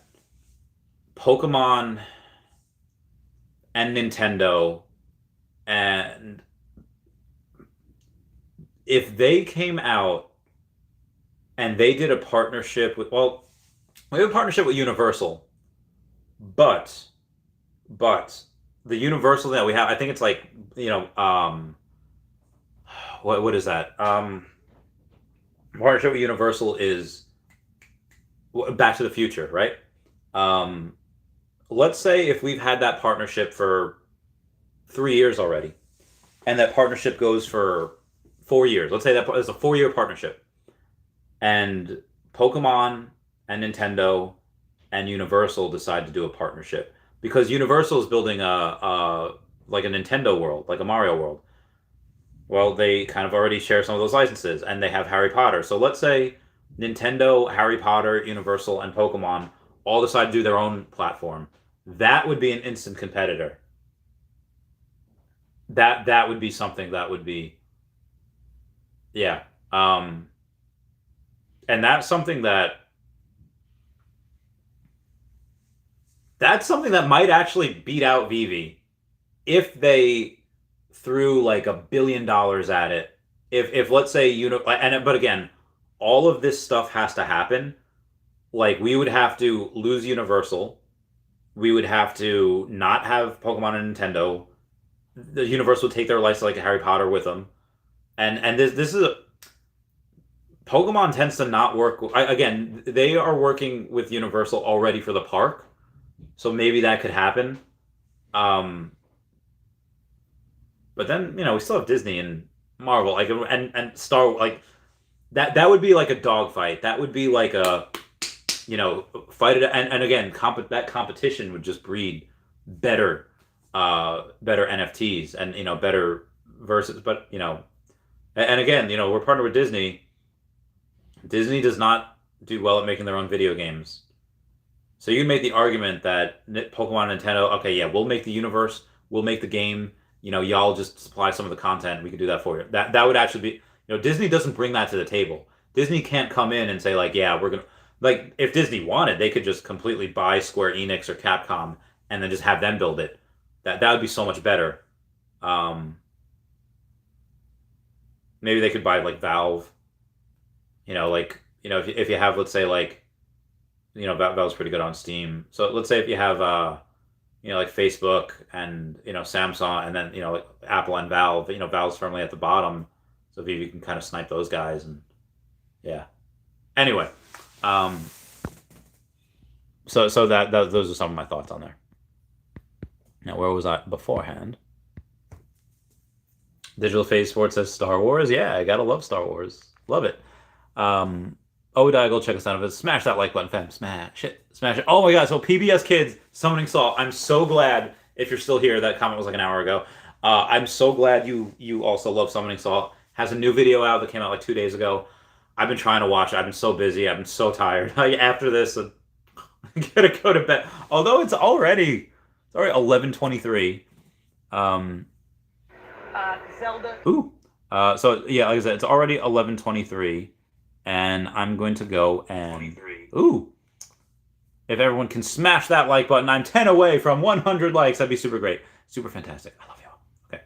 Pokemon and Nintendo And if they came out and they did a partnership with, well, we have a partnership with Universal, but the Universal that we have, I think it's like, what is that? Partnership with Universal is Back to the Future, right? Let's say if we've had that partnership for 3 years already, and that partnership goes for 4 years. Let's say that it's a 4-year partnership, and Pokemon and Nintendo and Universal decide to do a partnership because Universal is building a like a Nintendo world, like a Mario world. Well, they kind of already share some of those licenses, and they have Harry Potter. So let's say Nintendo, Harry Potter, Universal, and Pokemon all decide to do their own platform. That would be an instant competitor. That would be something that would be, yeah. And that's something that might actually beat out VeVe if they threw like $1 billion at it. If let's say but again, all of this stuff has to happen. Like we would have to lose Universal, we would have to not have Pokemon and Nintendo. The Universal would take their license like Harry Potter with them, and this is Pokemon tends to not work. Again, they are working with Universal already for the park, so maybe that could happen. But then we still have Disney and Marvel, like and Star, like that would be like a dogfight. That would be like a fight it, and again, that competition would just breed better NFTs and better versus. But and again, we're partnered with Disney. Disney does not do well at making their own video games. So you can make the argument that Pokemon and Nintendo, okay, yeah, we'll make the universe, we'll make the game, y'all just supply some of the content, we can do that for you. That would actually be, Disney doesn't bring that to the table. Disney can't come in and say like, yeah, we're going to, like, if Disney wanted, they could just completely buy Square Enix or Capcom and then just have them build it. That would be so much better. Maybe they could buy like Valve. If you have, let's say, like, Valve's pretty good on Steam. So let's say if you have, like Facebook and, Samsung and then, like Apple and Valve, Valve's firmly at the bottom. So if you can kind of snipe those guys and, yeah. Anyway, so that those are some of my thoughts on there. Now, where was I beforehand? Digital Phase Sports says Star Wars. Yeah, I gotta love Star Wars. Love it. Go check us out. Smash that like button, fam. Smash it. Smash it. Oh my god, so PBS Kids, Summoning Saw. I'm so glad, if you're still here, that comment was like an hour ago. I'm so glad you also love Summoning Saw. Has a new video out that came out like 2 days ago. I've been trying to watch it. I've been so busy. I've been so tired. After this, I'm gonna go to bed. Although it's already 11:23. Zelda. Ooh. So yeah, like I said, it's already 11:23, and I'm going to go and ooh. If everyone can smash that like button, I'm 10 away from 100 likes. That'd be super great, super fantastic. I love y'all. Okay.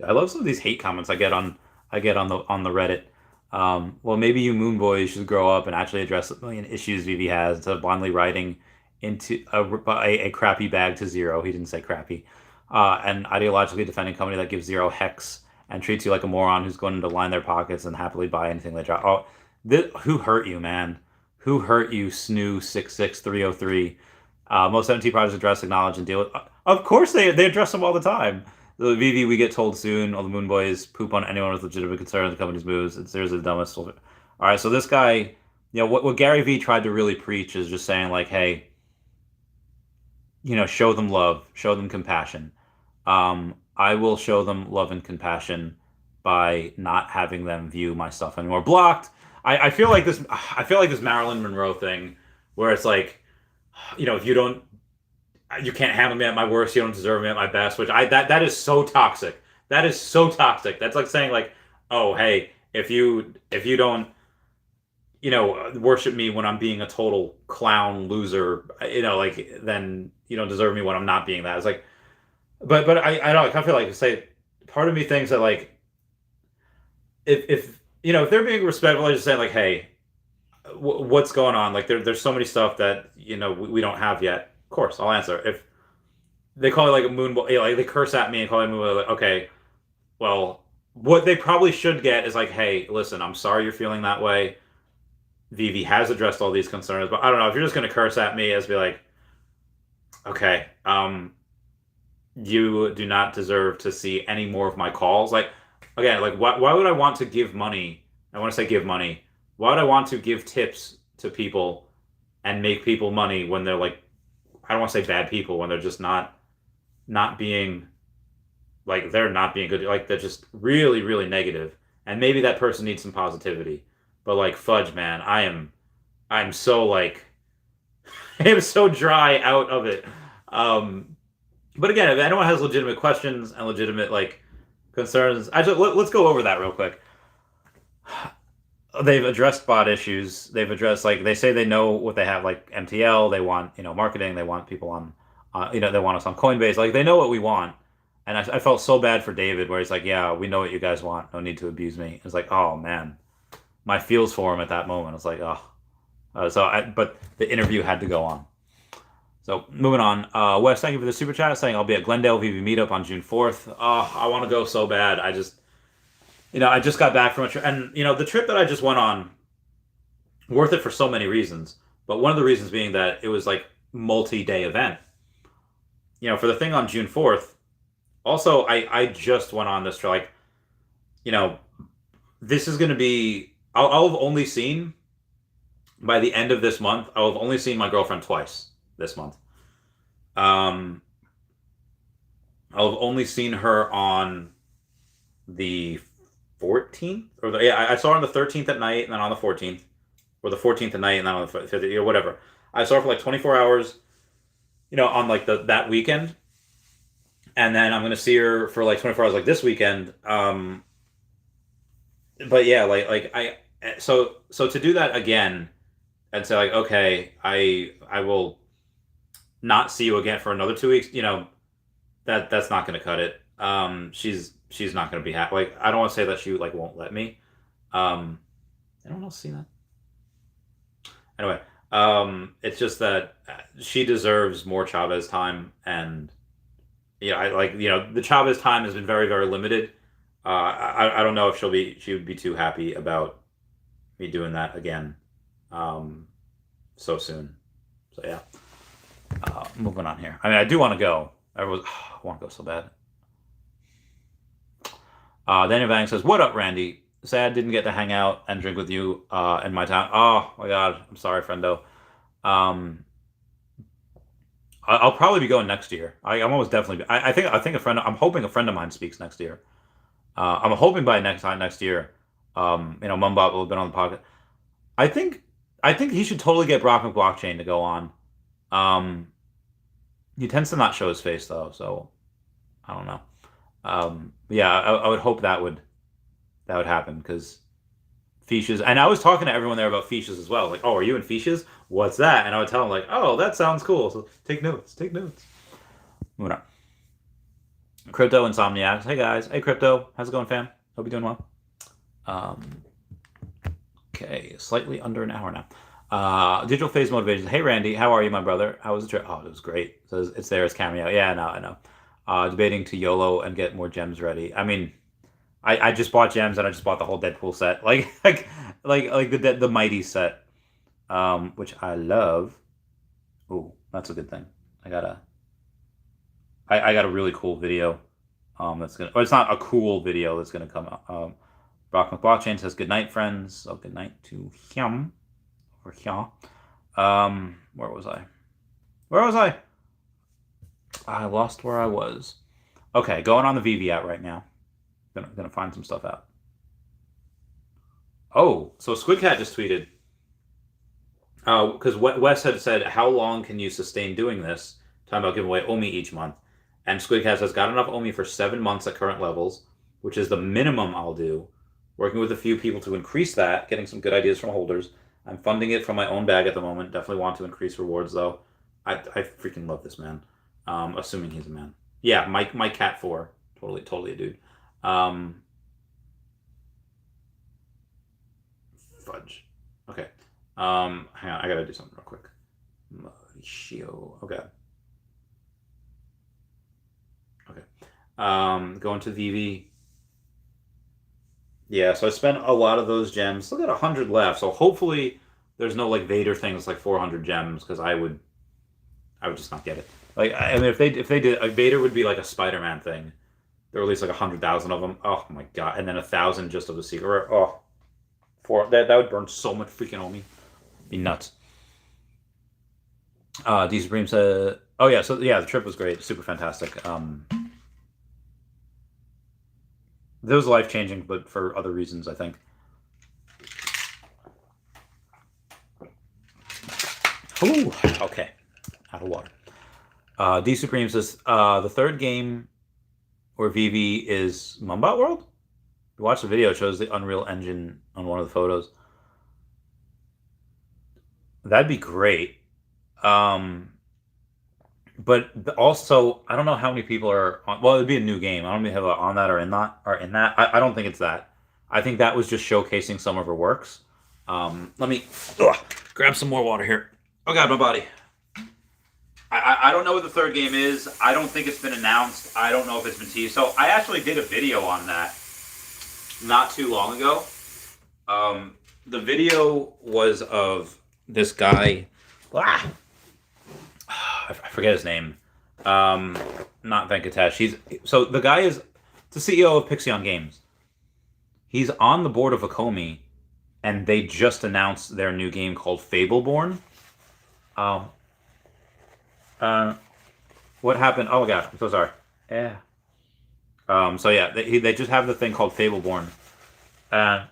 I love some of these hate comments I get on the Reddit. Well, maybe you moon boys should grow up and actually address the million issues VeVe has instead of blindly writing into a crappy bag to zero. He didn't say crappy. And ideologically defending company that gives zero hex and treats you like a moron who's going to line their pockets and happily buy anything they drop. Oh, who hurt you, man? Who hurt you, Snoo66303? Most NFT projects address, acknowledge, and deal with. Of course, they address them all the time. The VeVe, we get told soon. All the Moon Boys poop on anyone with legitimate concerns. The company's moves. It's seriously the dumbest. All right, so this guy, what Gary Vee tried to really preach is just saying like, hey, show them love, show them compassion. I will show them love and compassion by not having them view my stuff anymore. Blocked. I feel like this. I feel like this Marilyn Monroe thing, where it's like, if you can't handle me at my worst, you don't deserve me at my best. Which that is so toxic. That is so toxic. That's like saying like, oh hey, if you don't worship me when I'm being a total clown loser, like then you don't deserve me when I'm not being that. It's like, but I don't. I kind of feel like say part of me thinks that like if they're being respectful, I just say like, hey, what's going on? Like there's so many stuff that we don't have yet. Of course, I'll answer. If they call it like a moon, like they curse at me and call it a moon, like, okay, well, what they probably should get is like, hey, listen, I'm sorry you're feeling that way. VeVe has addressed all these concerns, but I don't know if you're just going to curse at me as be like, okay, you do not deserve to see any more of my calls. Like, again, like why would I want to give money? I want to say give money. Why would I want to give tips to people and make people money when they're like, I don't want to say bad people, when they're just not being like, they're not being good, like they're just really really negative, and maybe that person needs some positivity, but like fudge man, I'm so like I am so dry out of it. But again, if anyone has legitimate questions and legitimate like concerns, let's go over that real quick. They've addressed bot issues. They've addressed, like, they say they know what they have, like MTL. They want marketing. They want people on, they want us on Coinbase. Like, they know what we want. And I felt so bad for David, where he's like, yeah, we know what you guys want. No need to abuse me. It's like, oh man, my feels for him at that moment. It's like, oh. But the interview had to go on. So moving on. Wes, thank you for the super chat, saying I'll be at Glendale VeVe meetup on June 4th. Oh, I want to go so bad. I just got back from a trip, and the trip that I just went on, worth it for so many reasons. But one of the reasons being that it was like multi-day event. For the thing on June 4th, also I just went on this trip. Like, this is going to be. I'll have only seen, by the end of this month, I'll have only seen my girlfriend twice this month. I'll have only seen her on the 14th, I saw her on the 13th at night, and then on the 14th, or the 14th at night, and then on the 15th, or whatever. I saw her for like 24 hours, on like that weekend, and then I'm gonna see her for like 24 hours like this weekend. But yeah, so to do that again, and say like, okay, I will not see you again for another 2 weeks. That's not gonna cut it. She's not going to be happy. Like, I don't want to say that she like won't let me. Anyone else see that? Anyway, it's just that she deserves more Chavez time, and the Chavez time has been very very limited. I don't know if she would be too happy about me doing that again, so soon. So yeah, moving on here. I mean, I do want to go. I want to go so bad. Daniel Vang says, "What up, Randy? Sad didn't get to hang out and drink with you in my town. Oh my god, I'm sorry, friendo. I'll probably be going next year. I'm almost definitely. I think I'm hoping a friend of mine speaks next year. I'm hoping by next year, Mumbot will have been on the pocket. I think he should totally get Brock McBlockchain to go on. He tends to not show his face though, so I don't know. Yeah, I would hope that would happen, because Fiches, and I was talking to everyone there about Fiches as well. Like, oh, are you in Fiches? What's that? And I would tell them like, oh, that sounds cool. So take notes. Moving on. Crypto Insomniacs. Hey guys. Hey Crypto. How's it going, fam? Hope you're doing well. Okay, slightly under an hour now. Digital Phase Motivations. Hey Randy, how are you, my brother? How was the trip? Oh, it was great. So it's there as cameo. Yeah, I know. Debating to YOLO and get more gems ready. I mean, I just bought gems, and I just bought the whole Deadpool set, like the Mighty set, which I love. Ooh, that's a good thing. I got a really cool video. That's gonna. Or it's not a cool video that's gonna come out. Brock McBlockchain says, "Good night, friends." So good night to him or here. Where was I? I lost where I was. Okay, going on the VeVe app right now. Gonna find some stuff out. Oh, so Squidcat just tweeted. Because Wes had said, how long can you sustain doing this? Talking about giving away OMI each month. And Squidcat has got enough OMI for 7 months at current levels, which is the minimum I'll do. Working with a few people to increase that, getting some good ideas from holders. I'm funding it from my own bag at the moment. Definitely want to increase rewards though. I freaking love this man. Assuming he's a man. Yeah, my cat 4. Totally a dude. Fudge. Okay. Hang on, I gotta do something real quick. Mauricio. Okay. Okay. Going to VeVe. Yeah, so I spent a lot of those gems. Still got 100 left, so hopefully there's no like Vader thing that's like 400 gems because I would just not get it. Like I mean, if they did, like Vader would be like a Spider-Man thing. They released like 100,000 of them. Oh my god! And then 1,000 just of the secret. Oh, that would burn so much freaking on me. Be nuts. D Supreme said, "Oh yeah, so yeah, the trip was great, super fantastic. It was life changing, but for other reasons, I think." Ooh, okay, out of water. D Supreme says the third game where VeVe is Mumbot World. You watch the video; it shows the Unreal Engine on one of the photos. That'd be great. But also, I don't know how many people are on. Well, it'd be a new game. I don't know if they have on that or in that. I don't think it's that. I think that was just showcasing some of her works. Let me grab some more water here. Oh god, my body. I don't know what the third game is. I don't think it's been announced. I don't know if it's been teased. So I actually did a video on that not too long ago. The video was of this guy. I forget his name. Not Venkatesh. So the guy is the CEO of Pixion Games. He's on the board of Akomi, and they just announced their new game called Fableborn. What happened? Oh my gosh, I'm so sorry. Yeah. So yeah, they just have the thing called Fableborn. And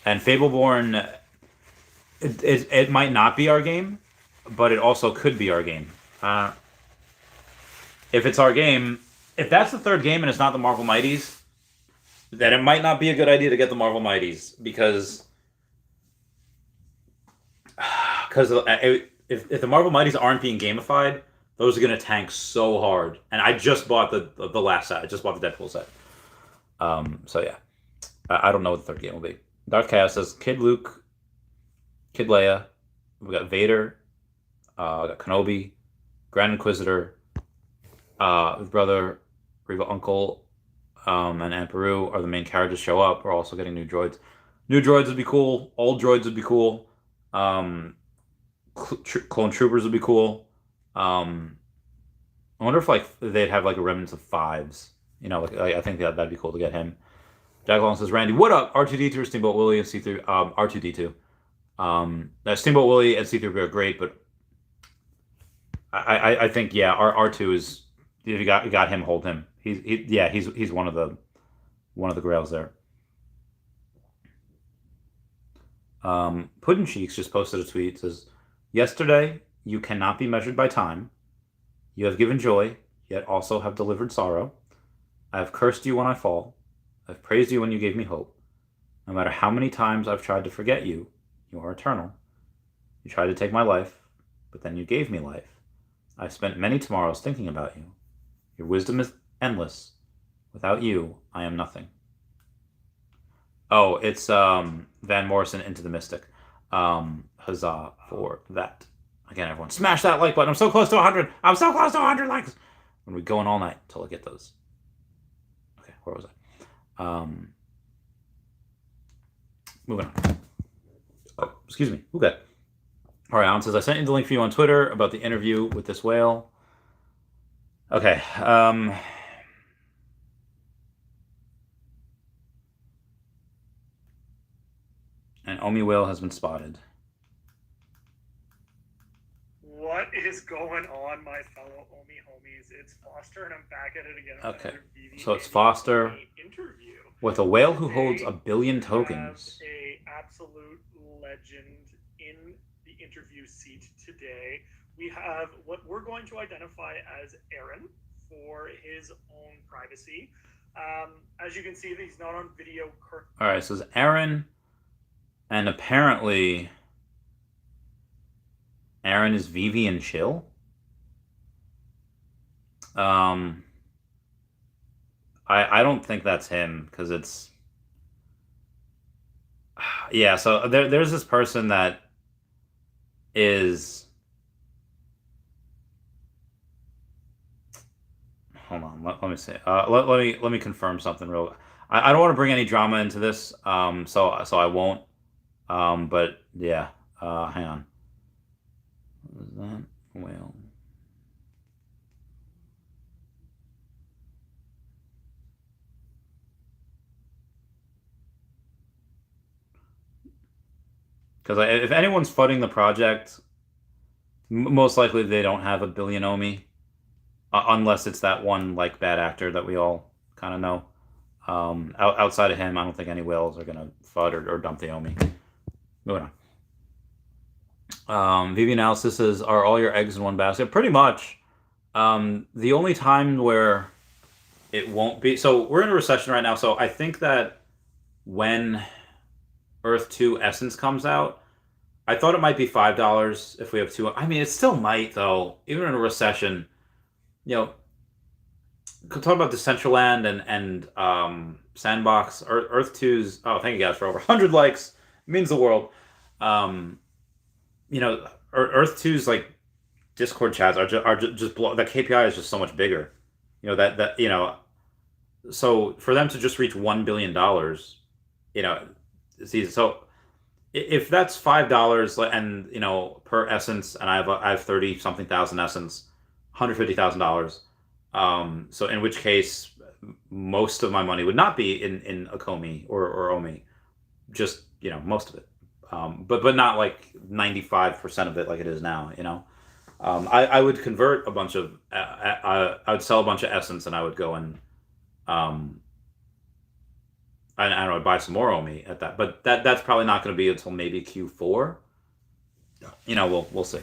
Fableborn, it might not be our game, but it also could be our game. If it's our game, if that's the third game and it's not the Marvel Mighties, then it might not be a good idea to get the Marvel Mighties because if the Marvel Mighties aren't being gamified, those are going to tank so hard. And I just bought the last set. I just bought the Deadpool set. So yeah, I don't know what the third game will be. Darth Chaos says Kid Luke, Kid Leia. We got Vader. We got Kenobi, Grand Inquisitor, his brother, Reva Uncle, and Emperor are the main characters show up. We're also getting new droids. New droids would be cool. Old droids would be cool. Clone Troopers would be cool. I wonder if like they'd have like a remnants of 5s. You know, like I think that'd be cool to get him. Jack Long says, Randy, what up? R2D2, Steamboat Willie, and C3. R2D2. Steamboat Willie and C3 are great, but I think yeah, R2 is, if you got him, hold him. He's one of the grails there. Puddin' Cheeks just posted a tweet. Says, yesterday you cannot be measured by time. You have given joy, yet also have delivered sorrow. I have cursed you when I fall. I've praised you when you gave me hope. No matter how many times I've tried to forget you, you are eternal. You tried to take my life, but then you gave me life. I've spent many tomorrows thinking about you. Your wisdom is endless. Without you, I am nothing. Oh, it's Van Morrison, Into the Mystic. Huzzah for that. Again, everyone, smash that like button. I'm so close to 100. I'm so close to 100 likes. When we going all night until I get those. Okay, where was I? Moving on. Oh, excuse me. Okay. All right, Alan says, I sent you the link for you on Twitter about the interview with this whale. Okay. An Omi whale has been spotted. What is going on, my fellow Omi homies? It's Foster, and I'm back at it again. Okay, so it's Foster interview with a whale who holds 1 billion tokens. A absolute legend in the interview seat today. We have what we're going to identify as Aaron for his own privacy. As you can see, he's not on video. All right, so it's Aaron And apparently, Aaron is VeVe and chill. I don't think that's him because it's yeah. So there's this person that is hold on. Let me see. Let me confirm something real. I don't want to bring any drama into this. So I won't. But yeah. Hang on. What is that? Well. Because if anyone's funding the project, most likely they don't have a billion Omi, unless it's that one like bad actor that we all kind of know. Outside of him, I don't think any whales are gonna FUD or dump the Omi. Moving on. VeVe analysis says, are all your eggs in one basket? Pretty much. The only time where it won't be, so we're in a recession right now. So I think that when Earth 2 Essence comes out, I thought it might be $5 if we have two. I mean, it still might though, even in a recession. You know, talk about Decentraland and Sandbox. Earth 2's. Oh, thank you guys for over 100 likes. It means the world. You know, Earth 2's like Discord chats are just the KPI is just so much bigger. You know that you know, so for them to just reach $1 billion, you know, it's easy. So if that's $5 and you know per essence, and I have 30 something thousand essence, $150,000. So in which case, most of my money would not be in Akomi or Omi, just you know most of it, but not like 95% of it like it is now. You know, I would convert a bunch of I would sell a bunch of essence and I would go and I don't know, buy some more Omi at that, but that's probably not going to be until maybe Q4. You know, we'll see.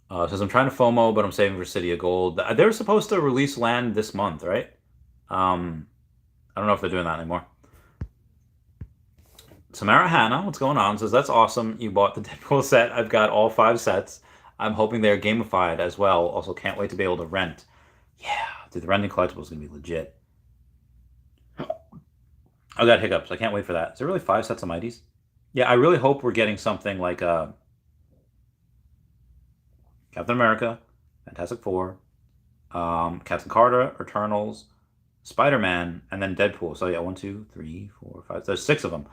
Says I'm trying to FOMO, but I'm saving for City of Gold. They're supposed to release land this month, right? I don't know if they're doing that anymore. Samara Hannah, what's going on? Says that's awesome. You bought the Deadpool set. I've got all 5 sets. I'm hoping they're gamified as well. Also, can't wait to be able to rent. Yeah, dude, the renting collectible is gonna be legit. I got hiccups. I can't wait for that. Is there really 5 sets of Mighties? Yeah, I really hope we're getting something like Captain America, Fantastic Four, Captain Carter, Eternals, Spider-Man, and then Deadpool. So yeah, 1, 2, 3, 4, 5. There's 6 of them.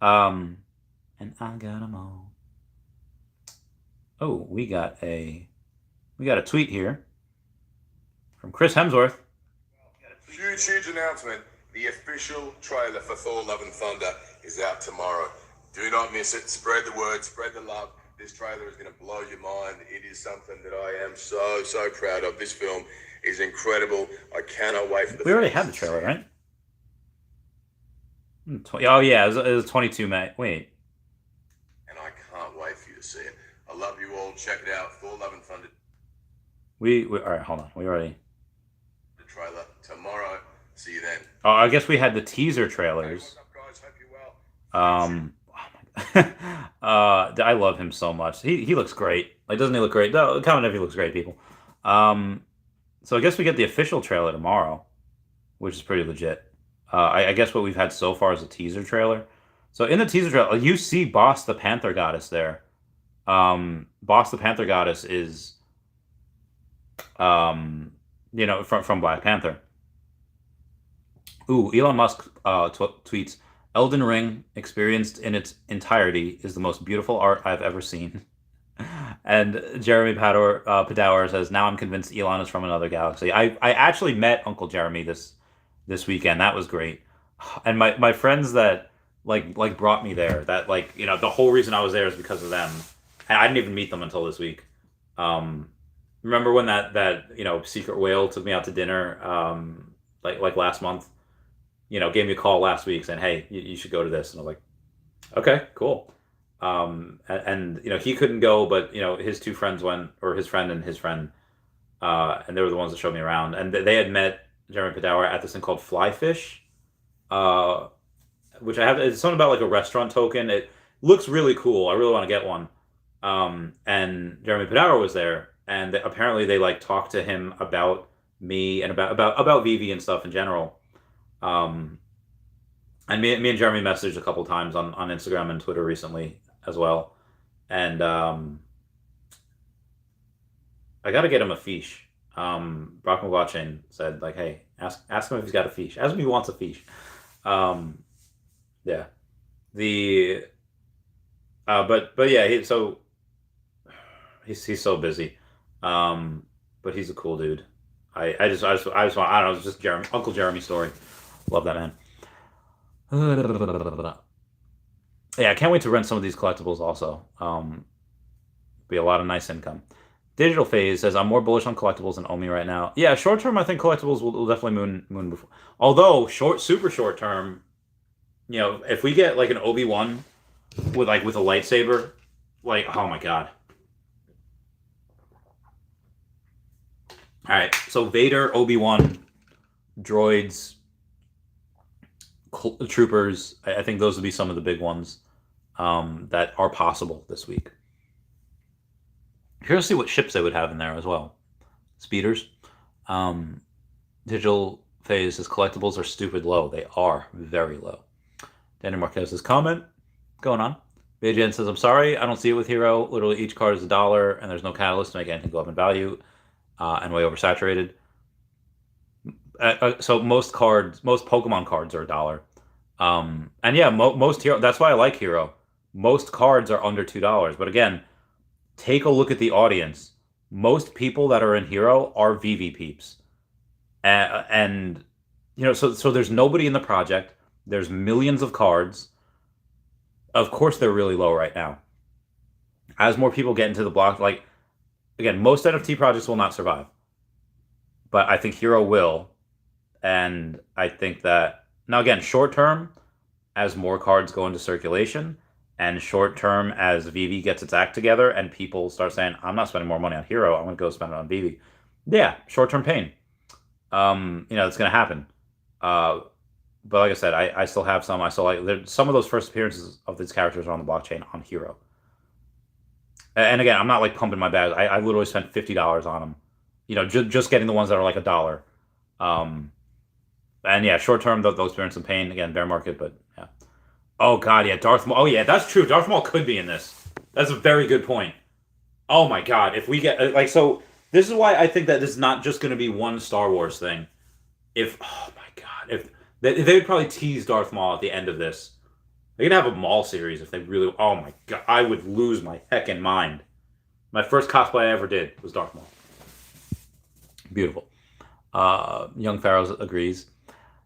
And I got them all. Oh, we got a tweet here from Chris Hemsworth. Huge announcement. The official trailer for Thor Love and Thunder is out tomorrow. Do not miss it. Spread the word, spread the love. This trailer is going to blow your mind. It is something that I am so proud of. This film is incredible. I cannot wait for the We already had the trailer, right? Oh yeah, it was 22 May. Wait. And I can't wait for you to see it. I love you all. Check it out. Thor Love and Thunder. We all right, hold on. We already the trailer tomorrow. See you then. Oh, I guess we had the teaser trailers. Hey, what's up, guys? Hope you're well. I love him so much. He looks great. Like, doesn't he look great? No, comment if he looks great, people. So I guess we get the official trailer tomorrow, which is pretty legit. I guess what we've had so far is a teaser trailer. So in the teaser trailer, you see Boss the Panther Goddess there. Boss the Panther Goddess is, you know, from Black Panther. Ooh, Elon Musk tweets, Elden Ring, experienced in its entirety, is the most beautiful art I've ever seen. And Jeremy Padour says, now I'm convinced Elon is from another galaxy. I actually met Uncle Jeremy this weekend. That was great. And my friends that like brought me there, that like, you know, the whole reason I was there is because of them. And I didn't even meet them until this week. Remember when that you know, secret whale took me out to dinner like last month? You know, gave me a call last week saying, hey, you should go to this. And I was like, okay, cool. And you know, he couldn't go, but you know, his 2 friends went, or his friend and his friend, and they were the ones that showed me around. And they had met Jeremy Padour at this thing called Flyfish, which I have. It's something about like a restaurant token. It looks really cool. I really want to get one. And Jeremy Panaro was there, and apparently they like talked to him about me and about VeVe and stuff in general. And me and Jeremy messaged a couple times on Instagram and Twitter recently as well. And I got to get him a fiche. Brock McGuachin said like, hey, ask him if he's got a fiche. Ask him if he wants a fiche. Yeah. But yeah, he's so busy. But he's a cool dude. I just want, I don't know, it's just Uncle Jeremy's story. Love that man. Yeah, I can't wait to rent some of these collectibles also. Be a lot of nice income. Digital Phase says, I'm more bullish on collectibles than Omi right now. Yeah, short term, I think collectibles will definitely moon before. Although, super short term, if we get like an Obi-Wan with a lightsaber, like, oh my god. Alright, so Vader, Obi-Wan, droids, troopers, I think those would be some of the big ones that are possible this week. Curious to see what ships they would have in there as well. Speeders. Digital Phase says collectibles are stupid low. They are very low. Danny Marquez's comment going on. Beijing says, I'm sorry, I don't see it with Hero. Literally each card is $1 and there's no catalyst to make anything go up in value and way oversaturated. So most Pokemon cards are $1. And yeah, most Hero, that's why I like Hero. Most cards are under $2. But again, take a look at the audience. Most people that are in Hero are VeVe peeps. And so there's nobody in the project. There's millions of cards. Of course they're really low right now. As more people get into the block, like, again, most NFT projects will not survive. But I think Hero will. And I think that, now again, short term, as more cards go into circulation, and short term as VeVe gets its act together and people start saying, I'm not spending more money on Hero, I'm going to go spend it on VeVe. Yeah, short term pain. It's going to happen. But like I said, I still have some. I still like some of those first appearances of these characters are on the blockchain on Hero. And again, I'm not like pumping my bag. I literally spent $50 on them. Just getting the ones that are like $1. And yeah, short term, they'll experience some pain. Again, bear market, but yeah. Oh god, yeah, Darth Maul. Oh yeah, that's true. Darth Maul could be in this. That's a very good point. Oh my god, if we get so this is why I think that this is not just going to be one Star Wars thing. Oh my god, if they would probably tease Darth Maul at the end of this. They could have a Maul series if they really. Oh my god, I would lose my heckin' mind. My first cosplay I ever did was Darth Maul. Beautiful. Young Pharaoh agrees.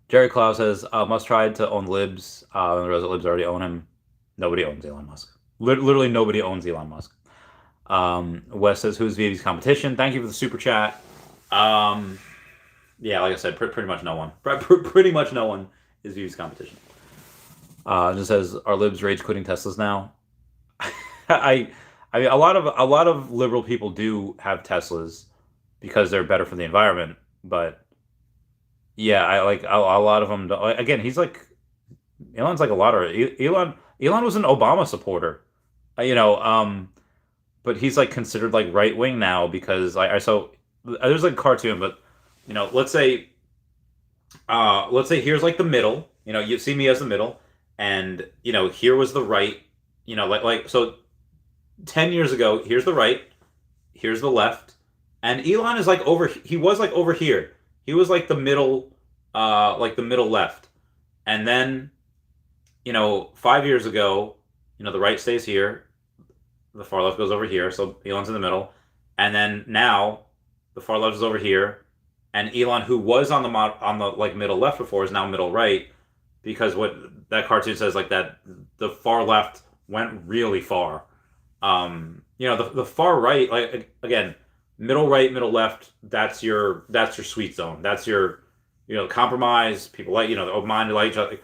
Jerry Clow says, must try to own Libs. The rest of Libs already own him. Nobody owns Elon Musk. Literally nobody owns Elon Musk. Wes says, who's VeVe's competition? Thank you for the super chat. Yeah, like I said, pretty much no one. Pretty much no one is VeVe's competition. Just says, are Libs rage quitting Teslas now? I mean, a lot of liberal people do have Teslas because they're better for the environment, but yeah, I like a lot of them. Again, he's like Elon's like a lot of Elon was an Obama supporter, but he's like considered like right wing now because so there's like a cartoon, but let's say here's like the middle. You see me as the middle, and here was the right. So 10 years ago, here's the right, here's the left, and Elon is like over. He was like over here. He was like the middle left. And then, 5 years ago, the right stays here, the far left goes over here, so Elon's in the middle. And then now, the far left is over here, and Elon, who was on the like middle left before, is now middle right, because what that cartoon says, like that the far left went really far. The far right, like again, middle right, middle left, that's your sweet zone. That's your, compromise. People like, the open-minded like each other.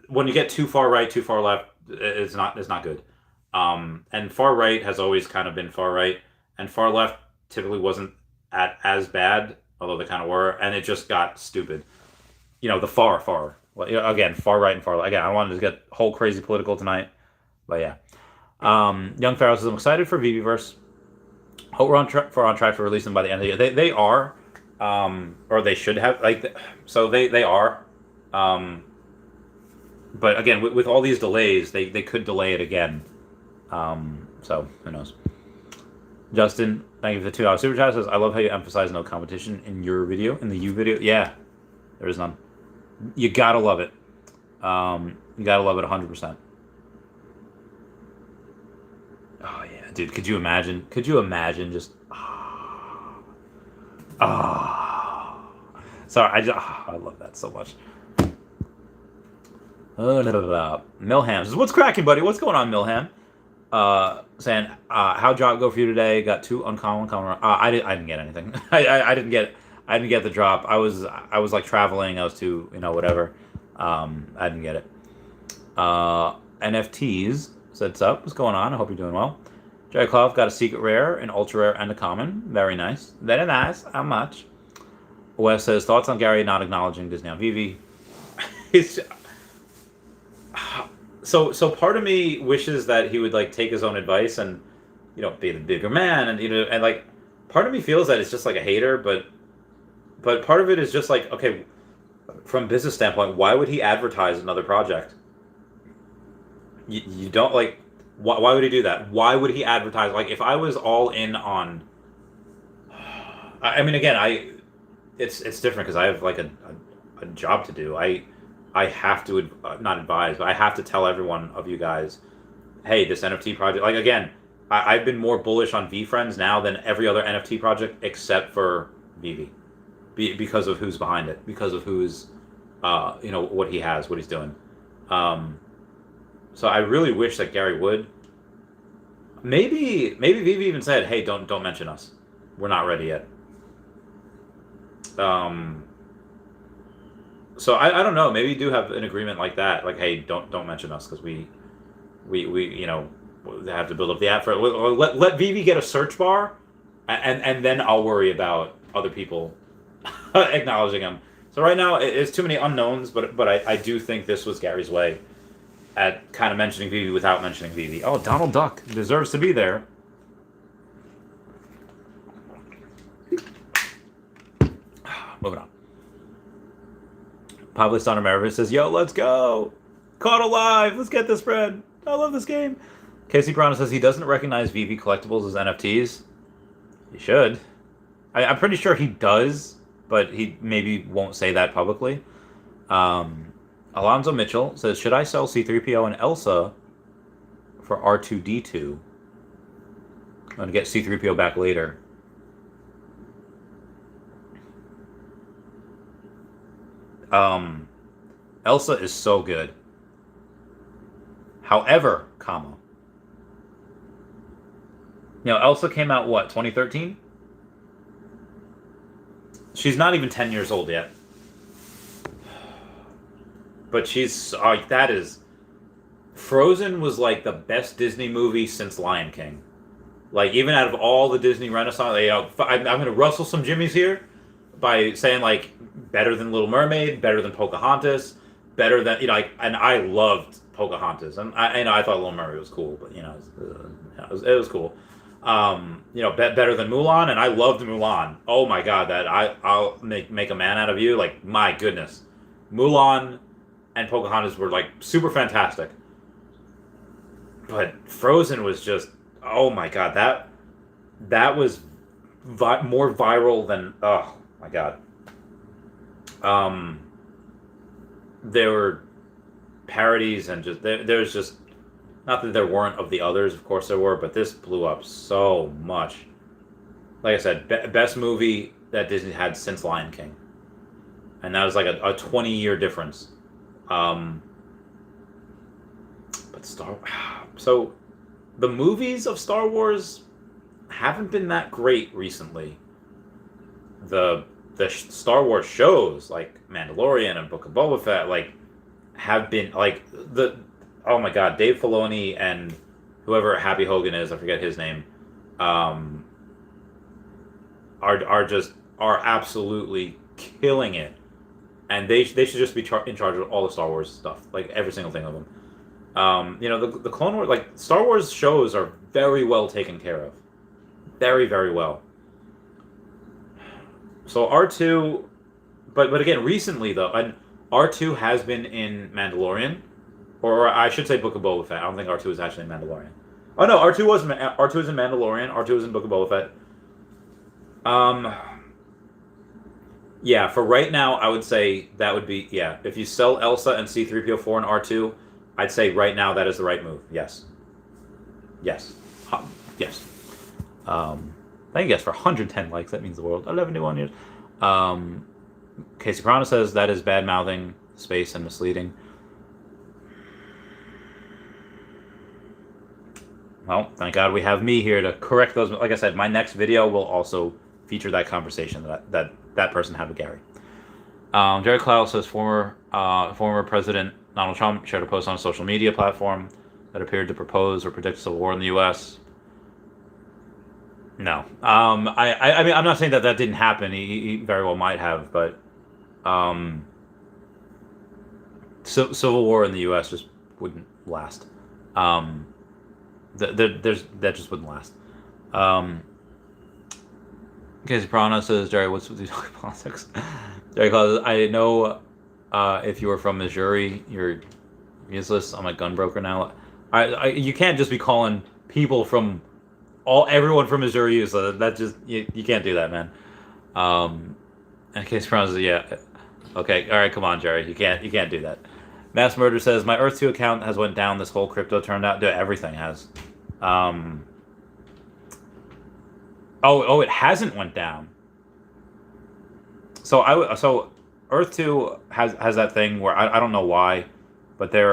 When you get too far right, too far left, it's not good. And far right has always kind of been far right, and far left typically wasn't as bad, although they kind of were, and it just got stupid. The far Well, again, far right and far left. Again, I wanted to get whole crazy political tonight, but yeah. Young Pharaoh says, I'm excited for VeVeverse. Hope we're on track for releasing by the end of the year. They are, or they should have, so they are. But again, with all these delays, they could delay it again. So who knows? Justin, thank you for the $2 super chat. Says, I love how you emphasize no competition in your video, in the U video. Yeah, there is none. You gotta love it. You gotta love it 100%. Oh yeah, dude. Could you imagine? Just sorry, I love that so much. Milham says, what's cracking, buddy? What's going on, Milham? Saying, how'd job go for you today? Got 2 uncommon. I didn't get anything. I didn't get the drop. I was like traveling. I was too, whatever. I didn't get it. NFTs said, up. What's going on? I hope you're doing well. Jerry Clough got a secret rare, an ultra rare, and a common. Very nice. Very nice. How much? Wes says, thoughts on Gary not acknowledging Disney on VeVe? It's so part of me wishes that he would like take his own advice and be the bigger man, and like part of me feels that it's just like a hater, but part of it is just like, okay, from a business standpoint, why would he advertise another project? You don't like, why would he do that? Why would he advertise? Like, if I was all in on, I mean, again, it's different because I have like a job to do. I have to not advise, but I have to tell everyone of you guys, hey, this NFT project. Like, again, I've been more bullish on VeeFriends now than every other NFT project except for VeVe, because of who's behind it, because of who's, what he has, what he's doing. So I really wish that Gary would. Maybe VeVe even said, hey, don't mention us. We're not ready yet. So I don't know. Maybe you do have an agreement like that. Like, hey, don't mention us because we have to build up the app for. Let VeVe get a search bar, and then I'll worry about other people acknowledging him. So right now it's too many unknowns, but I do think this was Gary's way at kind of mentioning VeVe without mentioning VeVe. Oh, Donald Duck deserves to be there. Moving on. Pablo Star America says, yo, let's go. Caught alive. Let's get this bread. I love this game. Casey Brown says he doesn't recognize VeVe collectibles as NFTs. He should. I'm pretty sure he does, but he maybe won't say that publicly. Alonzo Mitchell says, should I sell C-3PO and Elsa for R2-D2? I'm going to get C-3PO back later. Elsa is so good. However, Elsa came out, what, 2013? She's not even 10 years old yet. But that is... Frozen was like the best Disney movie since Lion King. Like, even out of all the Disney Renaissance, I'm going to rustle some jimmies here by saying, like, better than Little Mermaid, better than Pocahontas, better than, and I loved Pocahontas. And I thought Little Mermaid was cool, but, it was cool. Better than Mulan, and I loved Mulan. Oh my God, that I'll make a man out of you. Like, my goodness. Mulan and Pocahontas were, like, super fantastic. But Frozen was just, oh my God, that was more viral than, oh my God. There were parodies and just there's just, not that there weren't of the others, of course there were, but this blew up so much. Like I said, best movie that Disney had since Lion King, and that was like a 20-year difference. But so the movies of Star Wars haven't been that great recently. The Star Wars shows like Mandalorian and Book of Boba Fett have been oh my God, Dave Filoni and whoever Happy Hogan is, I forget his name, are absolutely killing it and they should just be in charge of all the Star Wars stuff, like every single thing of them. The Clone Wars, like Star Wars shows are very well taken care of, very, very well. So R2, but again, recently though, and R2 has been in Mandalorian, or I should say Book of Boba Fett. I don't think R2 is actually in Mandalorian. Oh no, R2 was in Mandalorian. R2 was in Book of Boba Fett. Yeah, for right now, I would say that would be, yeah. If you sell Elsa and C-3PO4 and R2, I'd say right now that is the right move. Yes. Yes. Yes. Thank you guys for 110 likes. That means the world. 11 to 1 years. Casey Corona says that is bad-mouthing, space, and misleading. Well, thank God we have me here to correct those. Like I said, my next video will also feature that conversation that person had with Gary. Jerry Clow says former President Donald Trump shared a post on a social media platform that appeared to propose or predict civil war in the U.S. No. I mean, I'm not saying that didn't happen. He very well might have, but civil war in the U.S. just wouldn't last. That just wouldn't last. Casey Prana says, Jerry, what's with these politics? Jerry calls, I know if you were from Missouri, you're useless. I'm a gun broker now. You can't just be calling people from everyone from Missouri useless. That just you can't do that, man. And Casey Prana says, yeah, okay, all right, come on, Jerry, you can't do that. Mass Murder says, my Earth 2 account has went down. This whole crypto turned out. Dude, everything has. Oh, it hasn't went down. So Earth 2 has that thing where I don't know why, but they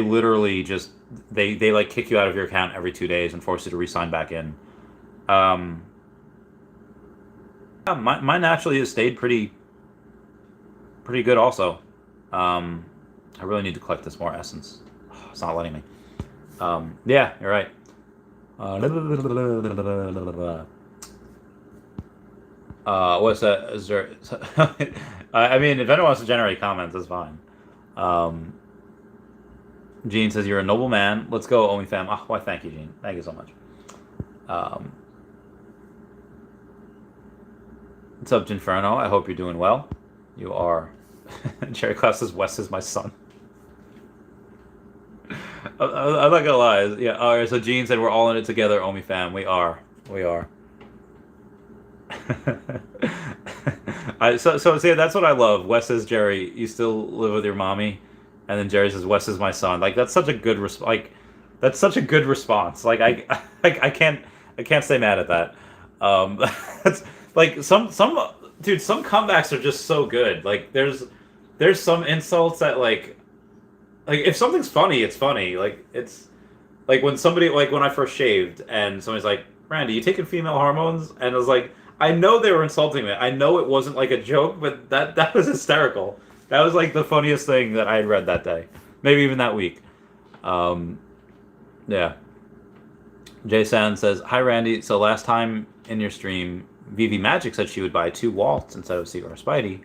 literally just they like kick you out of your account every 2 days and force you to re-sign back in. Mine actually has stayed pretty good also. I really need to collect this more essence. Oh, it's not letting me. Yeah, you're right. What's that? Is there? I mean, if anyone wants to generate comments, that's fine. Gene says you're a noble man. Let's go, Omi fam. Oh, why? Thank you, Gene. Thank you so much. What's up, Ginferno? I hope you're doing well. You are. Jerry Klaus says Wes is my son. I'm not gonna lie. Yeah. All right. So Gene said we're all in it together, Omi fam. We are. So see, that's what I love. Wes says, Jerry, you still live with your mommy, and then Jerry says, Wes is my son. Like that's such a good that's such a good response. Like I can't stay mad at that. That's like some comebacks are just so good. Like there's some insults that like if something's funny, it's funny. Like it's like when I first shaved and somebody's like, Randy, you taking female hormones? And I was like, I know they were insulting me. I know it wasn't like a joke, but that was hysterical. That was like the funniest thing that I had read that day. Maybe even that week. Yeah. Jay San says, hi Randy. So last time in your stream, VeVe Magic said she would buy 2 Waltz instead of Secret or Spidey.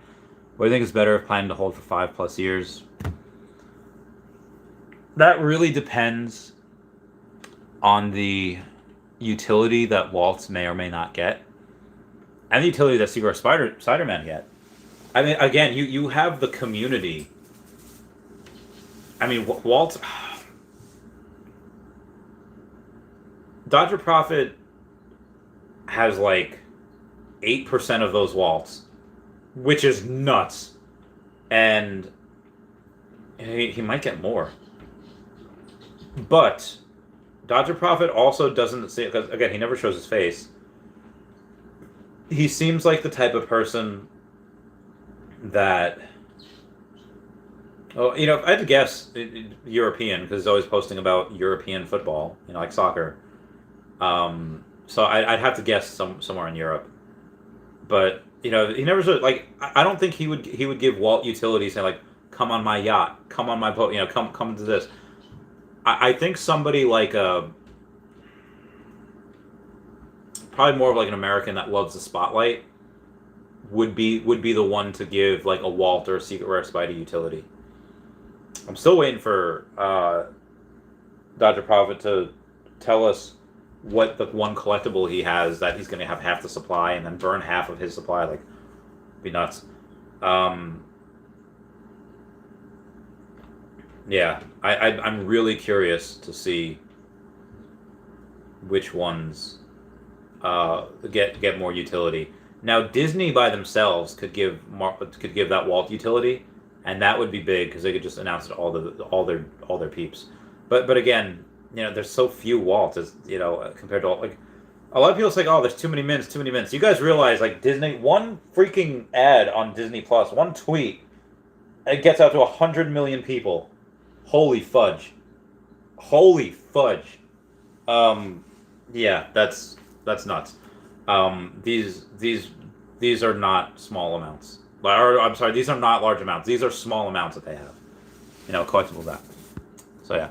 What do you think is better if planning to hold for 5+ years? That really depends on the utility that Waltz may or may not get, and the utility that Secret Spider-Man get. I mean, again, you have the community. I mean, Waltz, Dodger Profit has like 8% of those Waltz, which is nuts, and he might get more. But Dodger Profit also doesn't say, because again, he never shows his face. He seems like the type of person that, if I had to guess, European, because he's always posting about European football, like soccer. So I'd have to guess somewhere in Europe. But he never shows, like, I don't think he would give Walt utility saying like, come on my yacht, come on my boat, come to this. I think somebody like probably more of like an American that loves the spotlight would be the one to give like a Walt or a Secret Rare Spidey utility. I'm still waiting for Dr. Prophet to tell us what the one collectible he has that he's going to have half the supply and then burn half of his supply. Like, be nuts. Yeah, I'm really curious to see which ones get more utility. Now Disney by themselves could give that Walt utility, and that would be big because they could just announce it to all their peeps. But again, you know, there's so few Walts, as you know, compared to like a lot of people say, oh, there's too many mints. You guys realize like Disney, one freaking ad on Disney Plus, one tweet, it gets out to 100 million people. Holy fudge. Yeah, that's nuts. These are not small amounts. Or, I'm sorry, these are not large amounts. These are small amounts that they have. You know, collectible that. So yeah.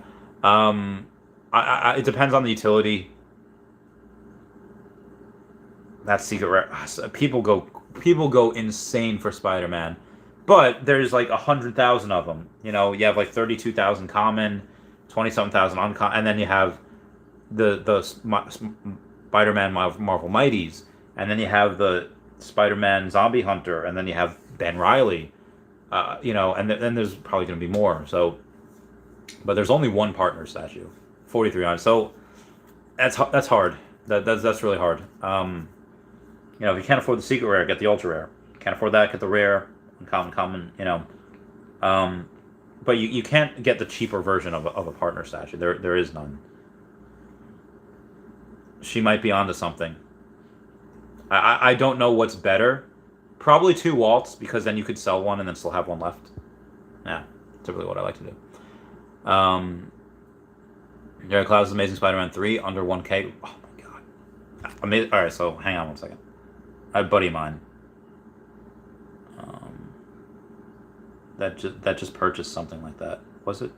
It depends on the utility. That's Secret Rare. People go insane for Spider-Man. But there's like 100,000 of them. You know, you have like 32,000 common, 27,000 uncommon, and then you have the Spider-Man Marvel Mighties, and then you have the Spider-Man Zombie Hunter, and then you have Ben Reilly. You know, and then there's probably going to be more. So, but there's only one partner statue, 4,300. So that's hard. That's really hard. You know, if you can't afford the Secret Rare, get the Ultra Rare. Can't afford that, get the Rare. Common, you know, but you can't get the cheaper version of a partner statue. There is none. She might be onto something. I don't know what's better. Probably 2 Walts, because then you could sell one and then still have one left. Yeah, typically what I like to do. Jared Cloud's Amazing Spider-Man 3 under 1K. Oh my god, amazing. All right, so hang on one second. A buddy of mine. That just purchased something like that. Was it?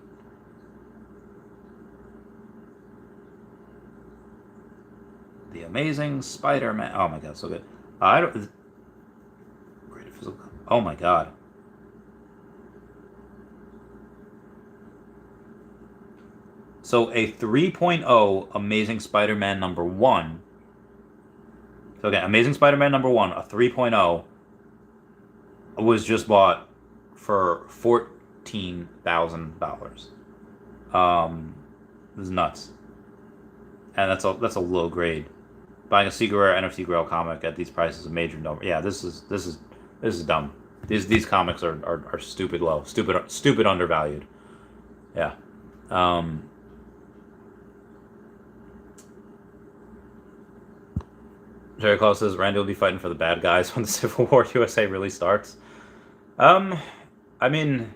The Amazing Spider-Man. Oh my god, so good. I don't. Great physical. Oh my god. So a 3.0 Amazing Spider-Man number 1. So again, Amazing Spider-Man number 1, a 3.0 was just bought for $14,000. This is nuts, and that's a low grade. Buying a Secret Rare NFT Grail comic at these prices is a major number. Yeah, this is dumb. These comics are stupid low, stupid undervalued. Yeah. Jerry Claus says Randy will be fighting for the bad guys when the Civil War USA really starts. I mean,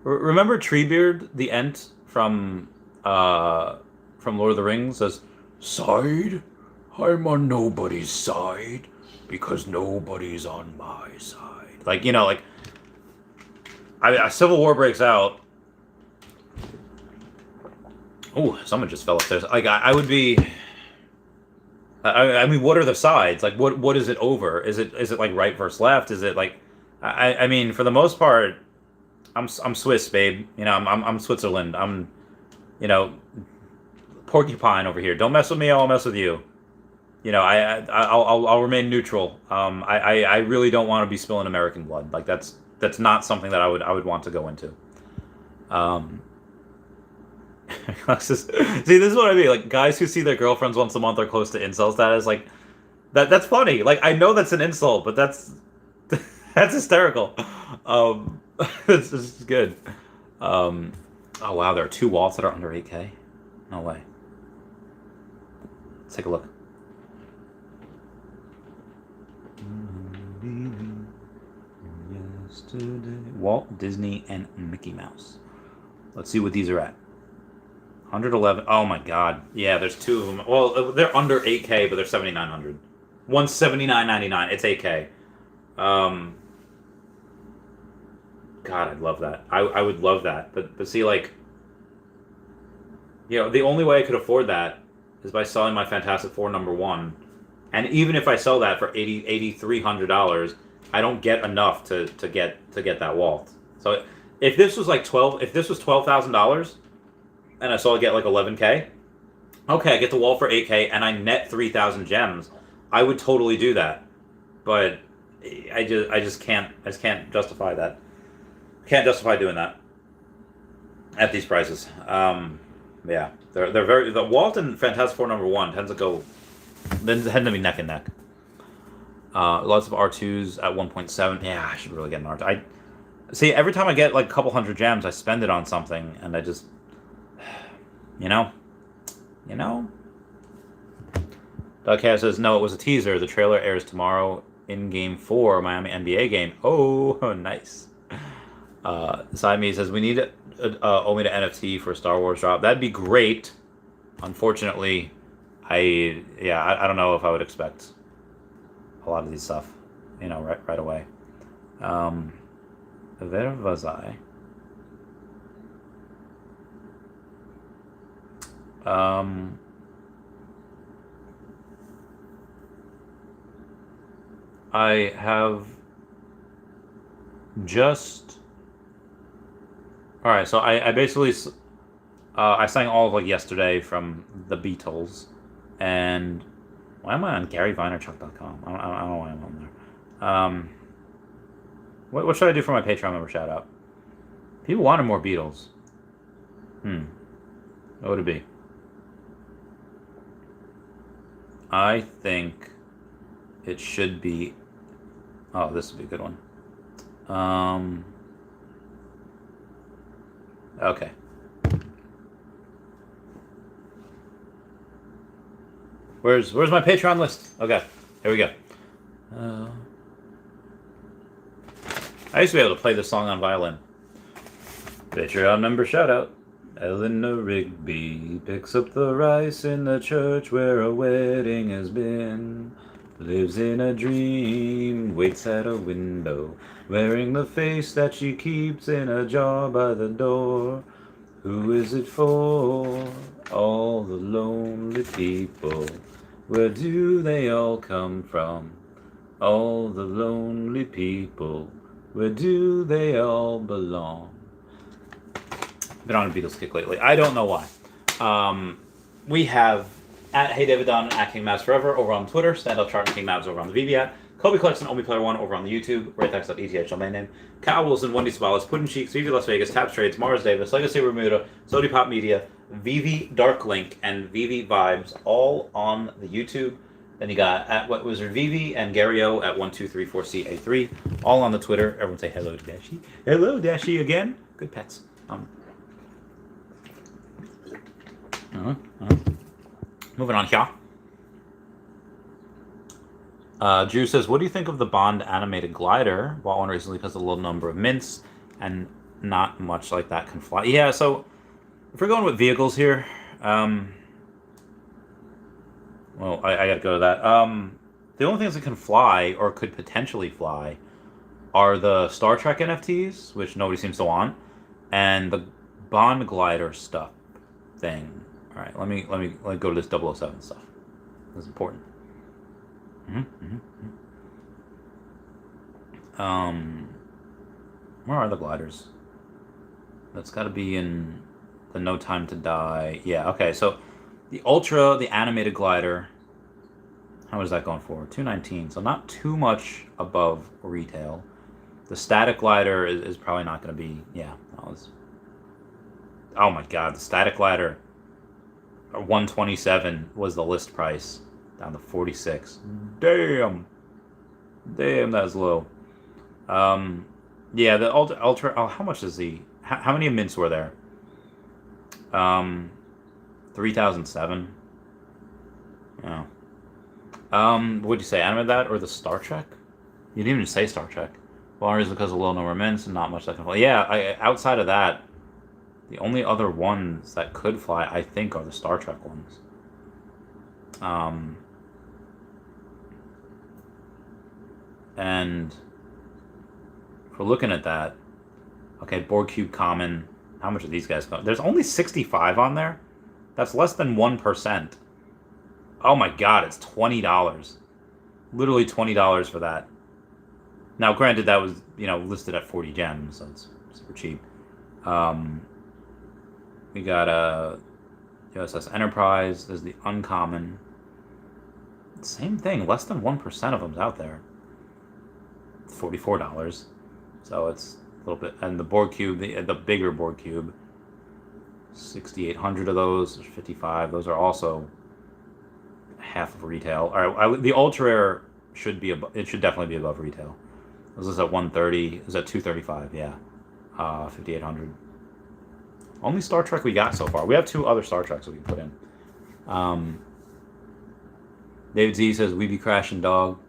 remember Treebeard, the Ent from Lord of the Rings, says, "Side? I'm on nobody's side because nobody's on my side." Like, you know, like, a Civil War breaks out. Oh, someone just fell upstairs. Like, I would be. I mean, what are the sides? Like, what is it over? Is it like right versus left? Is it like, I mean, for the most part, I'm Swiss, babe. You know, I'm Switzerland. I'm, you know, porcupine over here. Don't mess with me. I'll mess with you. You know, I'll remain neutral. I really don't want to be spilling American blood. Like, that's not something that I would want to go into. See, this is what I mean. Like, guys who see their girlfriends once a month are close to incel status. Like, that's funny. Like, I know that's an insult, but that's hysterical. It's just good. Oh wow, there are 2 Walts that are under 8K. No way. Let's take a look. Yesterday. Walt Disney and Mickey Mouse. Let's see what these are at. 111. Oh my god. Yeah, there's 2 of them. Well, they're under 8K, but they're 7,900. One's 79.99. It's 8K. God, I'd love that. I would love that. But see, like, you know, the only way I could afford that is by selling my Fantastic Four number 1. And even if I sell that for $8,300, I don't get enough to get that walt. So if this was like $12,000, and I saw it get like 11K, okay, I get the wall for 8K, and I net 3,000 gems. I would totally do that, but I just can't justify that. Can't justify doing that at these prices. Yeah, they're very, the Walt and Fantastic Four #1 tends to be neck and neck. Lots of R2s at 1.7. Yeah, I should really get an R2. I see, every time I get like a couple hundred gems, I spend it on something, and I just, you know. Doug Cass says, no, it was a teaser. The trailer airs tomorrow in Game 4, Miami NBA game. Oh, nice. Siamese says, we need Omega NFT for a Star Wars drop. That'd be great. Unfortunately, I don't know if I would expect a lot of these stuff, right away. Where was I? I have just... Alright, so I basically... I sang all of, like, Yesterday from the Beatles, and... Why am I on GaryVaynerchuk.com? I don't know why I'm on there. What should I do for my Patreon member shout-out? People wanted more Beatles. What would it be? I think it should be... Oh, this would be a good one. Okay. Where's my Patreon list? Okay, here we go. I used to be able to play this song on violin. Patreon member shout out. Eleanor Rigby picks up the rice in the church where a wedding has been. Lives in a dream, waits at a window, wearing the face that she keeps in a jar by the door. Who is it for? All the lonely people. Where do they all come from? All the lonely people. Where do they all belong? Been on a Beatles kick lately. I don't know why. We have at Hey David Don, at King Mavs Forever over on Twitter, Stand Up Chart and King Mavs over on the VeVe at, Kobe Collection, Only Player One over on the YouTube, RayTax.eth domain name, Kyle Willson, Wendy Stibalis, Puddin' Cheeks, VeVe Las Vegas, Taps Trades, Mars Davis, Legacy Bermuda, Sody Pop Media, VeVe Dark Link, and VeVe Vibes, all on the YouTube. Then you got at What Wizard VeVe and Gary O at 1234CA3, all on the Twitter. Everyone say hello to Dashi. Hello, Dashi again. Good pets. Moving on here. Drew says, what do you think of the Bond animated glider? Bought one recently because of the low number of mints and not much like that can fly. Yeah, so if we're going with vehicles here, well, I gotta go to that. The only things that can fly or could potentially fly are the Star Trek NFTs, which nobody seems to want, and the Bond glider stuff thing. All right, let me go to this 007 stuff. This is important. Where are the gliders? That's got to be in the No Time to Die. Yeah, okay. So the Ultra, the animated glider. How much is that going for? $219. So not too much above retail. The static glider is probably not going to be. Yeah. Oh my God, the static glider. 127 was the list price, down to 46. Damn, that's low. Yeah, the ultra. Oh, how much is the? How many mints were there? 3007. Oh. What'd you say? Animated that or the Star Trek? You didn't even say Star Trek. Well, it's because of low number of mints and not much that can fly. Yeah, outside of that. The only other ones that could fly, I think, are the Star Trek ones. And if we're looking at that, okay, Borg Cube Common, how much are these guys going? There's only 65 on there? That's less than 1%. Oh my God, it's $20. Literally $20 for that. Now, granted, that was listed at 40 gems, so it's super cheap. We got a USS Enterprise. There's the uncommon. Same thing. Less than 1% of them's out there. $44. So it's a little bit. And the board cube, the bigger board cube, 6,800 of those. There's 55. Those are also half of retail. All right, the ultra rare should definitely be above retail. This is at 130. Is at 235. Yeah, 5,800. Only Star Trek we got so far. We have 2 other Star Treks that we can put in. David Z says we be crashing, dog.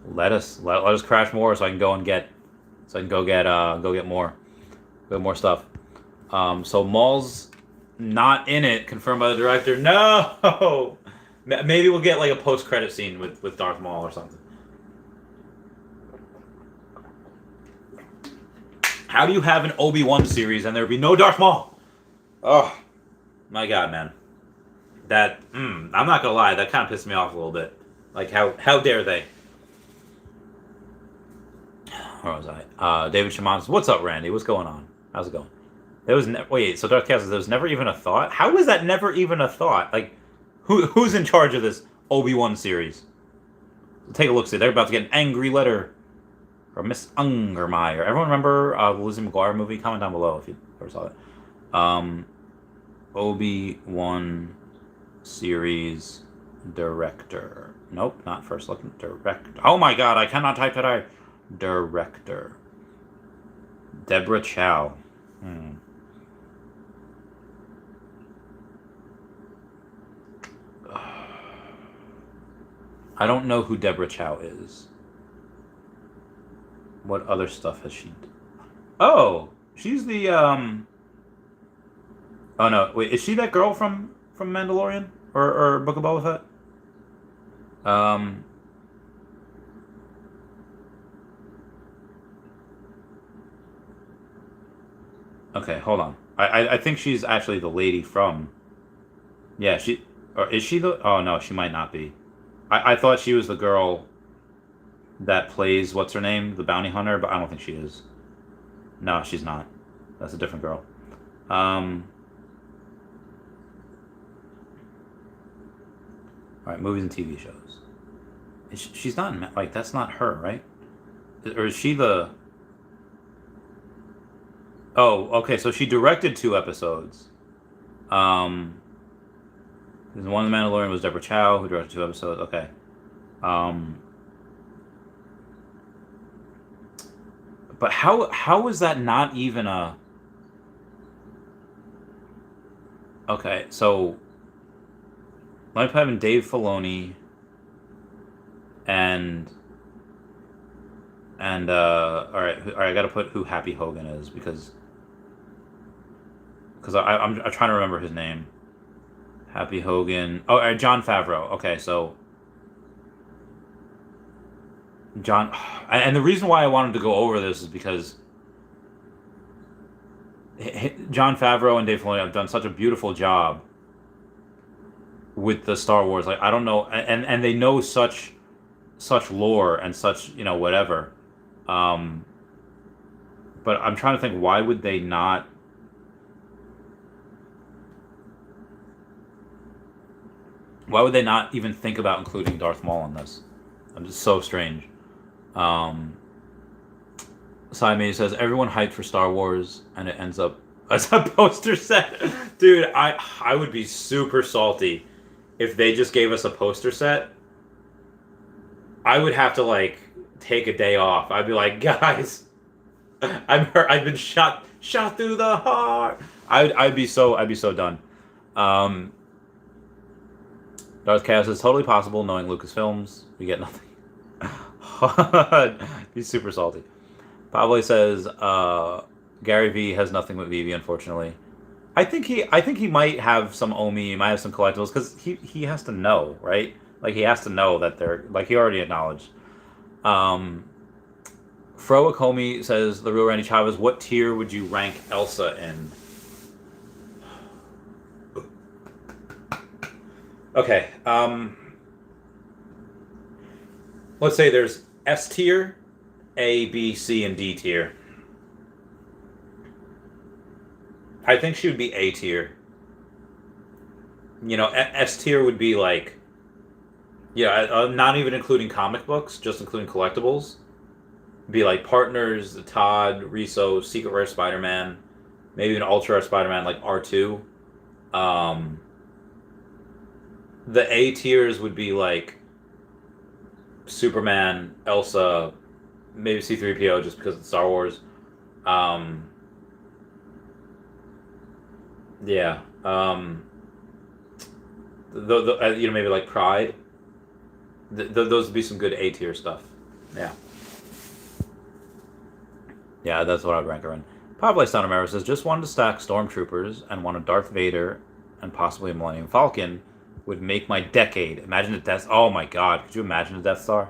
Let us crash more so I can go get more stuff. So Maul's not in it, confirmed by the director. No. Maybe we'll get like a post-credit scene with Darth Maul or something. How do you have an Obi-Wan series and there be no Darth Maul? Oh, my God, man. That, I'm not gonna lie, that kind of pissed me off a little bit. Like, how dare they? Where was I? David Shimon says, what's up, Randy? What's going on? How's it going? Wait, so Darth Cass says there was never even a thought? How was that never even a thought? Like, who's in charge of this Obi-Wan series? Take a look, see, they're about to get an angry letter from Miss Ungermeyer. Everyone remember the Lizzie McGuire movie? Comment down below if you ever saw it. Obi-Wan series director. Nope, not first look. Director. Oh my God, I cannot type today. Director. Deborah Chow. I don't know who Deborah Chow is. What other stuff has she done? Oh, she's the Oh no, wait, is she that girl from Mandalorian or Book of Boba Fett? Okay, hold on. I think she's actually the lady from. Yeah, or is she the? Oh no, she might not be. I thought she was the girl that plays what's her name, the bounty hunter, but I don't think she is. No, she's not. That's a different girl. All right, movies and TV shows. She's not like that's not her, right? Or is she the? Oh, okay. So she directed 2 episodes. The one in The Mandalorian was Deborah Chow, who directed 2 episodes. Okay. But how is that not even a? Okay, so let me put in Dave Filoni and all right, I got to put who Happy Hogan is because I'm trying to remember his name. Happy Hogan. Oh, Jon Favreau. Okay, so John, and the reason why I wanted to go over this is because Jon Favreau and Dave Filoni have done such a beautiful job with the Star Wars. Like, I don't know, and they know such lore and such, whatever. But I'm trying to think, why would they not? Why would they not even think about including Darth Maul in this? I'm just so strange. Simon says everyone hyped for Star Wars and it ends up as a poster set. Dude, I would be super salty if they just gave us a poster set. I would have to take a day off. I'd be like, guys, I'm hurt. I've been shot through the heart. I'd be so done. Darth Chaos is totally possible knowing Lucasfilms. We get nothing. He's super salty. Pablo says Gary V has nothing with VeVe, unfortunately. I think he might have some Omi, he might have some collectibles, because he has to know, right? Like, he has to know that they're, he already acknowledged. Froa Comey says, the real Randy Chavez, what tier would you rank Elsa in? Okay, let's say there's S tier, A, B, C, and D tier. I think she would be A tier. You know, S tier would be like, yeah, not even including comic books, just including collectibles. Be like Partners, Todd, Riso, Secret Rare Spider-Man, maybe an Ultra Rare Spider-Man like R2. The A tiers would be like Superman, Elsa, maybe C-3PO just because it's Star Wars. Yeah. You know, maybe like Pride. Those would be some good A tier stuff. Yeah. Yeah, that's what I'd rank her in. Pablo Sanamero says, just wanted to stack Stormtroopers and want a Darth Vader and possibly a Millennium Falcon would make my decade. Imagine a Death... Oh my god, could you imagine a Death Star?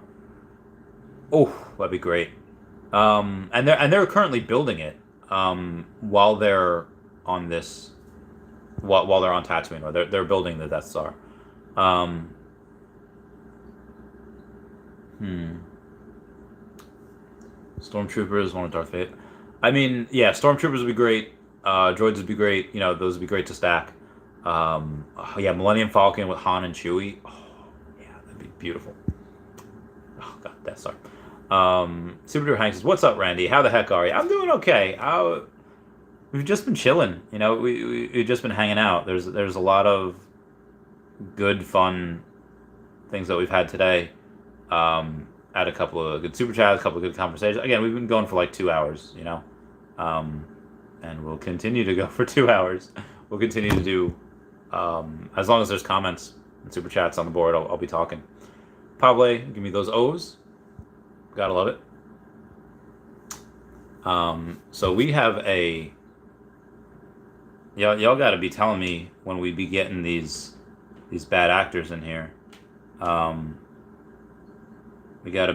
Oh, that'd be great. And they're currently building it while they're on this... While they're on Tatooine, or they're building the Death Star. Stormtroopers, one of Darth Vader. I mean, yeah, Stormtroopers would be great. Droids would be great. You know, those would be great to stack. Yeah, Millennium Falcon with Han and Chewie. Oh, yeah, that'd be beautiful. Oh god, Death Star. Super Duper Hank says, "What's up, Randy? How the heck are you?" I'm doing okay. We've just been chilling. You know, we've just been hanging out. There's a lot of good, fun things that we've had today. Had a couple of good super chats, a couple of good conversations. Again, we've been going for like 2 hours, you know, and we'll continue to go for 2 hours. We'll continue to do, as long as there's comments and super chats on the board, I'll be talking. Pablo, give me those O's. Gotta love it. So we have a, y'all gotta be telling me when we be getting these bad actors in here. We gotta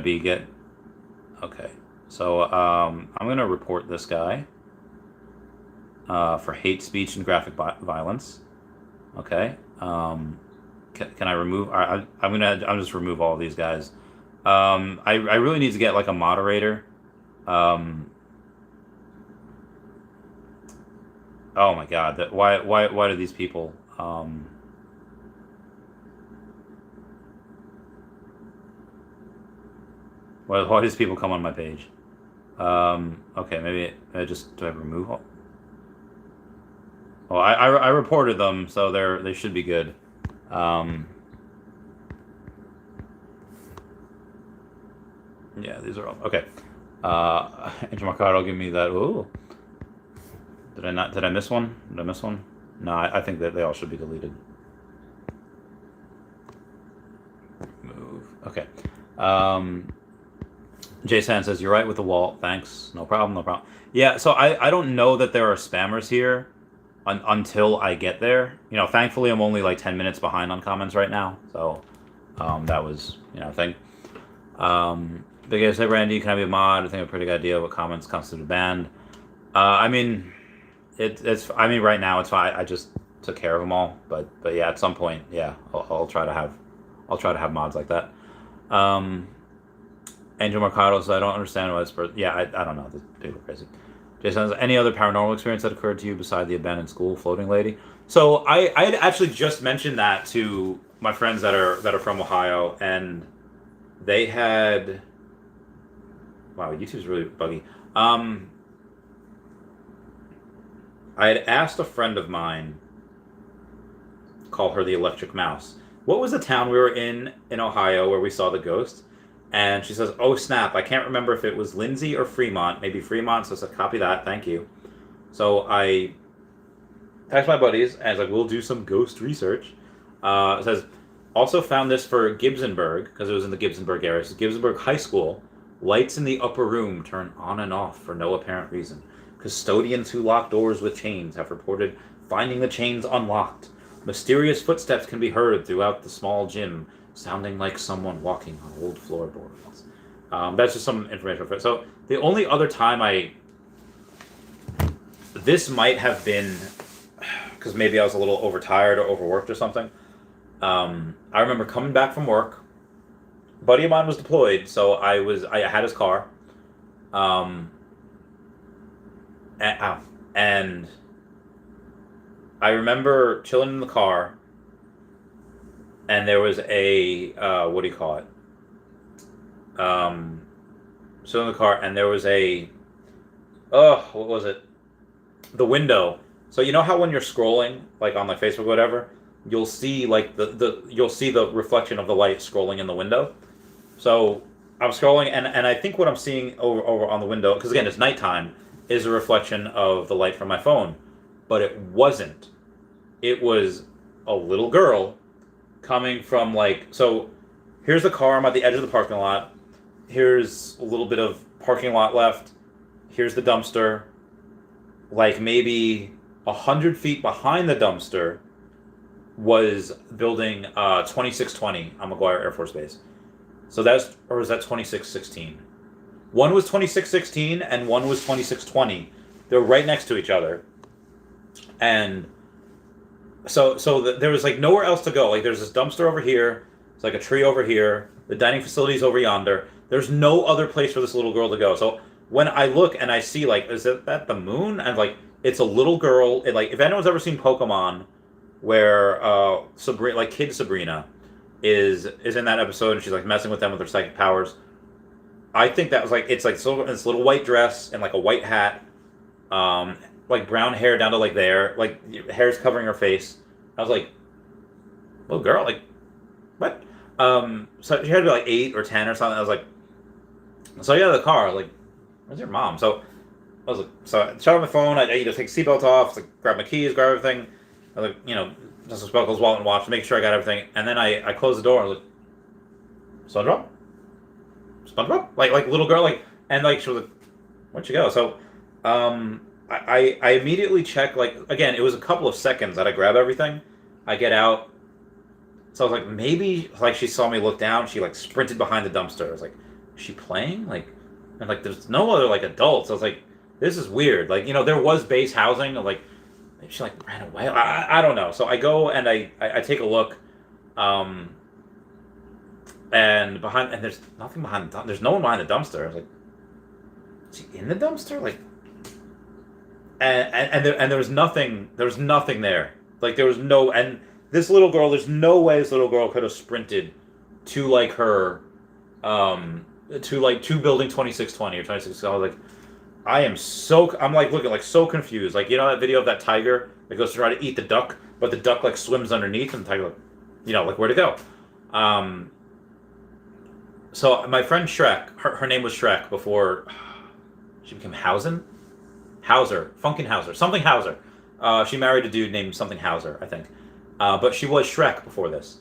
okay. So I'm gonna report this guy for hate speech and graphic violence. Okay. Can I remove? I'm just remove all of these guys. I really need to get like a moderator. Oh my god! Why do these people? Why does people come on my page? Okay, maybe do I remove all? Well, I reported them, so they should be good. Yeah, these are all okay. Angel Mercado, give me that. Ooh, did I miss one? Did I miss one? No, I think that they all should be deleted. Move. Okay. Jason says, you're right with the wall. Thanks. No problem, no problem. Yeah, so I don't know that there are spammers here until I get there. You know, thankfully I'm only like 10 minutes behind on comments right now. So that was, you know, a thing. Big guys, hey Randy, can I be a mod? I think I have a pretty good idea of what comments constitute a band. I mean, it's right now it's fine. I just took care of them all. But yeah, at some point, yeah, I'll try to have mods like that. Angel Mercado says, I don't understand why this yeah, I don't know. This people are crazy. Jason says, any other paranormal experience that occurred to you beside the abandoned school floating lady? So I had actually just mentioned that to my friends that are from Ohio, and they had, wow, YouTube's really buggy. I had asked a friend of mine, call her the Electric Mouse, what was the town we were in Ohio where we saw the ghost? And she says, oh, snap. I can't remember if it was Lindsay or Fremont. Maybe Fremont. So I said, copy that. Thank you. So I text my buddies, and I was like, we'll do some ghost research. It says, also found this for Gibsonburg, because it was in the Gibsonburg area. So Gibsonburg High School. Lights in the upper room turn on and off for no apparent reason. Custodians who lock doors with chains have reported finding the chains unlocked. Mysterious footsteps can be heard throughout the small gym, sounding like someone walking on old floorboards. That's just some information. So the only other time this might have been, because maybe I was a little overtired or overworked or something. I remember coming back from work. A buddy of mine was deployed, so I had his car. And I remember chilling in the car, and there was a what do you call it? Chilling in the car, and there was a what was it? The window. So you know how when you're scrolling, like on like Facebook or whatever, you'll see like you'll see the reflection of the light scrolling in the window. So I'm scrolling, and I think what I'm seeing over on the window, because again it's nighttime, is a reflection of the light from my phone, but it wasn't. It was a little girl coming from like, so here's the car. I'm at the edge of the parking lot. Here's a little bit of parking lot left. Here's the dumpster. Like maybe 100 feet behind the dumpster was building 2620 on McGuire Air Force Base. So that's, or was that 2616? One was 2616 and one was 2620. They're right next to each other. And so there was like nowhere else to go. Like there's this dumpster over here. It's like a tree over here. The dining facility's over yonder. There's no other place for this little girl to go. So when I look and I see like, is that the moon? And like, it's a little girl. And like, if anyone's ever seen Pokemon, where Sabrina, like Kid Sabrina, is in that episode, and she's like messing with them with her psychic powers. I think that was like, it's like so this little white dress and like a white hat, like brown hair down to like there, like hair's covering her face. I was like, little girl, like what? So she had to be like 8 or 10 or something. I was like, so yeah, the car, like, where's your mom? So I was like, so I shut off my phone. I take seatbelt off, like grab my keys, grab everything. I was like, just a speckles, wallet, and watch to make sure I got everything. And then I closed the door. I was like, SpongeBob, like little girl, like, and like she was like, where'd she go? So, I immediately check. Like again, it was a couple of seconds that I grab everything. I get out. So I was like, maybe like she saw me look down. She like sprinted behind the dumpster. I was like, is she playing? Like, and like there's no other like adults. I was like, this is weird. Like there was base housing. Like maybe she like ran away. I don't know. So I go and I take a look. And there's nothing behind the there's no one behind the dumpster. I was like, is he in the dumpster? Like, and there was nothing. There was nothing there. Like there was no. And this little girl, there's no way this little girl could have sprinted to like her, to building 2620 or 26. I was like, I'm like looking like so confused. Like that video of that tiger that goes to try to eat the duck, but the duck like swims underneath, and the tiger like, like where to go. So my friend Shrek, her name was Shrek before she became Funkin' Hauser. She married a dude named something Hauser, I think. But she was Shrek before this.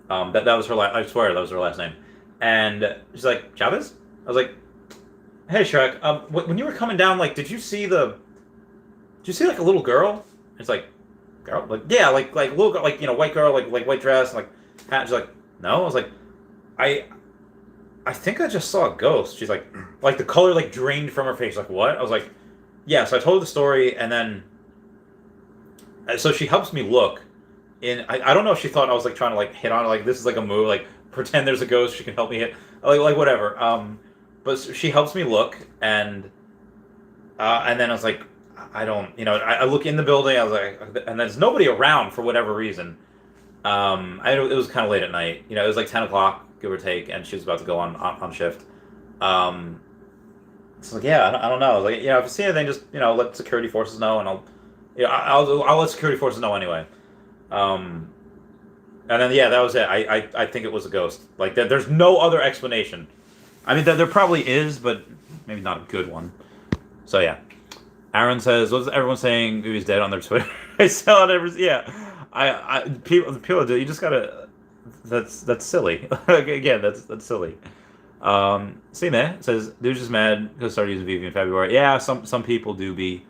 That was her I swear that was her last name. And she's like, Chavez? I was like, hey Shrek, when you were coming down, like, did you see like a little girl? It's like, girl? Like, yeah, like little girl, like, white girl, like white dress, and like hat. She's like, no. I was like, I think I just saw a ghost. She's like the color like drained from her face. Like, what? I was like, yeah. So I told her the story, and then so she helps me look. I don't know if she thought I was like trying to like hit on her, like this is like a move, like pretend there's a ghost. She can help me hit, like whatever. But she helps me look, and then I was like, I don't, I look in the building. I was like, and there's nobody around for whatever reason. It was kind of late at night. It was like 10 o'clock. Give or take, and she was about to go on shift. So like, yeah, I don't know. Like, if you see anything, just let security forces know, and I'll let security forces know anyway. And then yeah, that was it. I think it was a ghost. Like there's no other explanation. I mean, there probably is, but maybe not a good one. So yeah, Aaron says, "What's everyone saying? He was dead on their Twitter." I saw it every yeah. People do. You just gotta. That's silly. Again, that's silly. Sine says dude's just mad because started using VeVe in February. Yeah, some people do be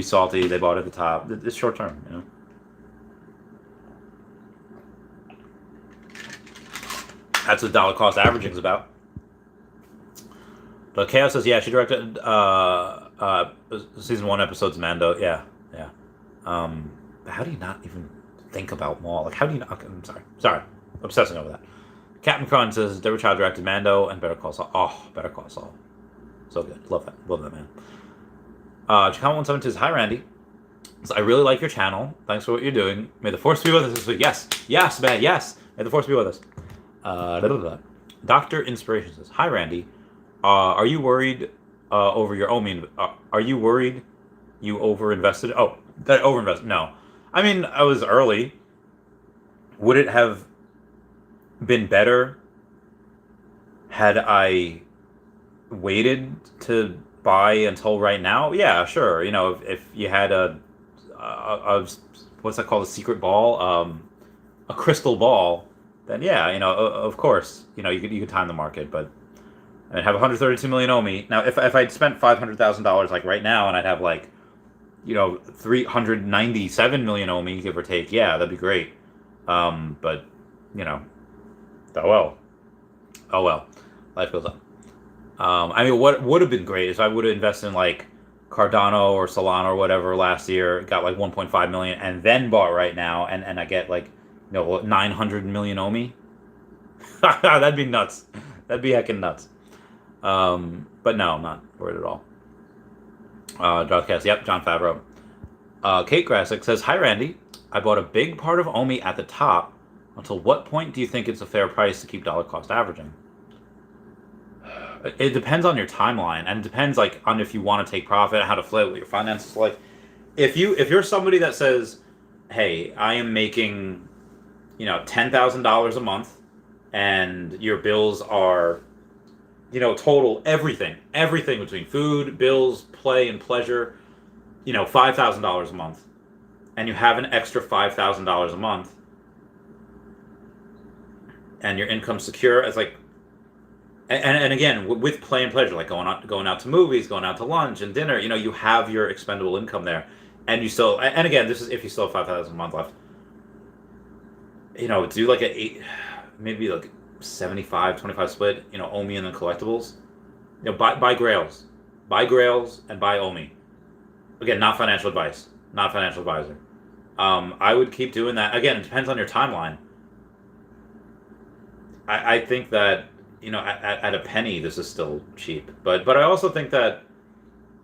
salty. They bought it at the top. It's short term, That's what dollar cost averaging is about. But Chaos says, yeah, she directed season 1 episodes of Mando. Yeah. How do you not even think about Maul? Like, how do you not? I'm sorry, obsessing over that. Captain Cron says Deborah Chow directed Mando and Better Call Saul. Oh, Better Call Saul. So good. Love that, man. Chicano172 says, hi, Randy. So I really like your channel. Thanks for what you're doing. May the force be with us this week. Yes, man, yes. May the force be with us. Dr. Inspiration says, hi, Randy. Are you worried over your OMI? Are you worried you overinvested? Oh, that overinvested. No. I mean, I was early. Would it have been better had I waited to buy until right now? Yeah, sure. You know, if you had a what's that called? A secret ball, a crystal ball, then yeah, you know, of course, you know, you could time the market, but I'd have 132 million OMI. Now, if I'd spent $500,000 like right now, and I'd have like, you know, 397 million OMI, give or take, yeah, that'd be great. But you know, oh well, life goes on. I mean, what would have been great is I would have invested in like Cardano or Solana or whatever last year, got like 1.5 million, and then bought right now, and I get like, you know, 900 million OMI. That'd be nuts. That'd be heckin' nuts. But no, I'm not worried at all. Drawcast, yep, John Favreau. Kate Grassick says, hi, Randy. I bought a big part of OMI at the top. Until what point do you think it's a fair price to keep dollar cost averaging? It depends on your timeline, and it depends like on if you want to take profit, how to flip, what your finances like. If you're somebody that says, hey, I am making, you know, $10,000 a month, and your bills are, you know, total everything between food, bills, play, and pleasure, you know, $5,000 a month, and you have an extra $5,000 a month, and your income's secure, it's like, and again, with play and pleasure, like going out to movies, going out to lunch and dinner, you know, you have your expendable income there, and you still, and again, this is if you still have 5,000 a month left. You know, do like maybe like 75-25 split, you know, OMI and then collectibles. You know, buy grails, and buy OMI. Again, not financial advice, not financial advisor. I would keep doing that. Again, it depends on your timeline. I think that, you know, at a penny, this is still cheap. But I also think that,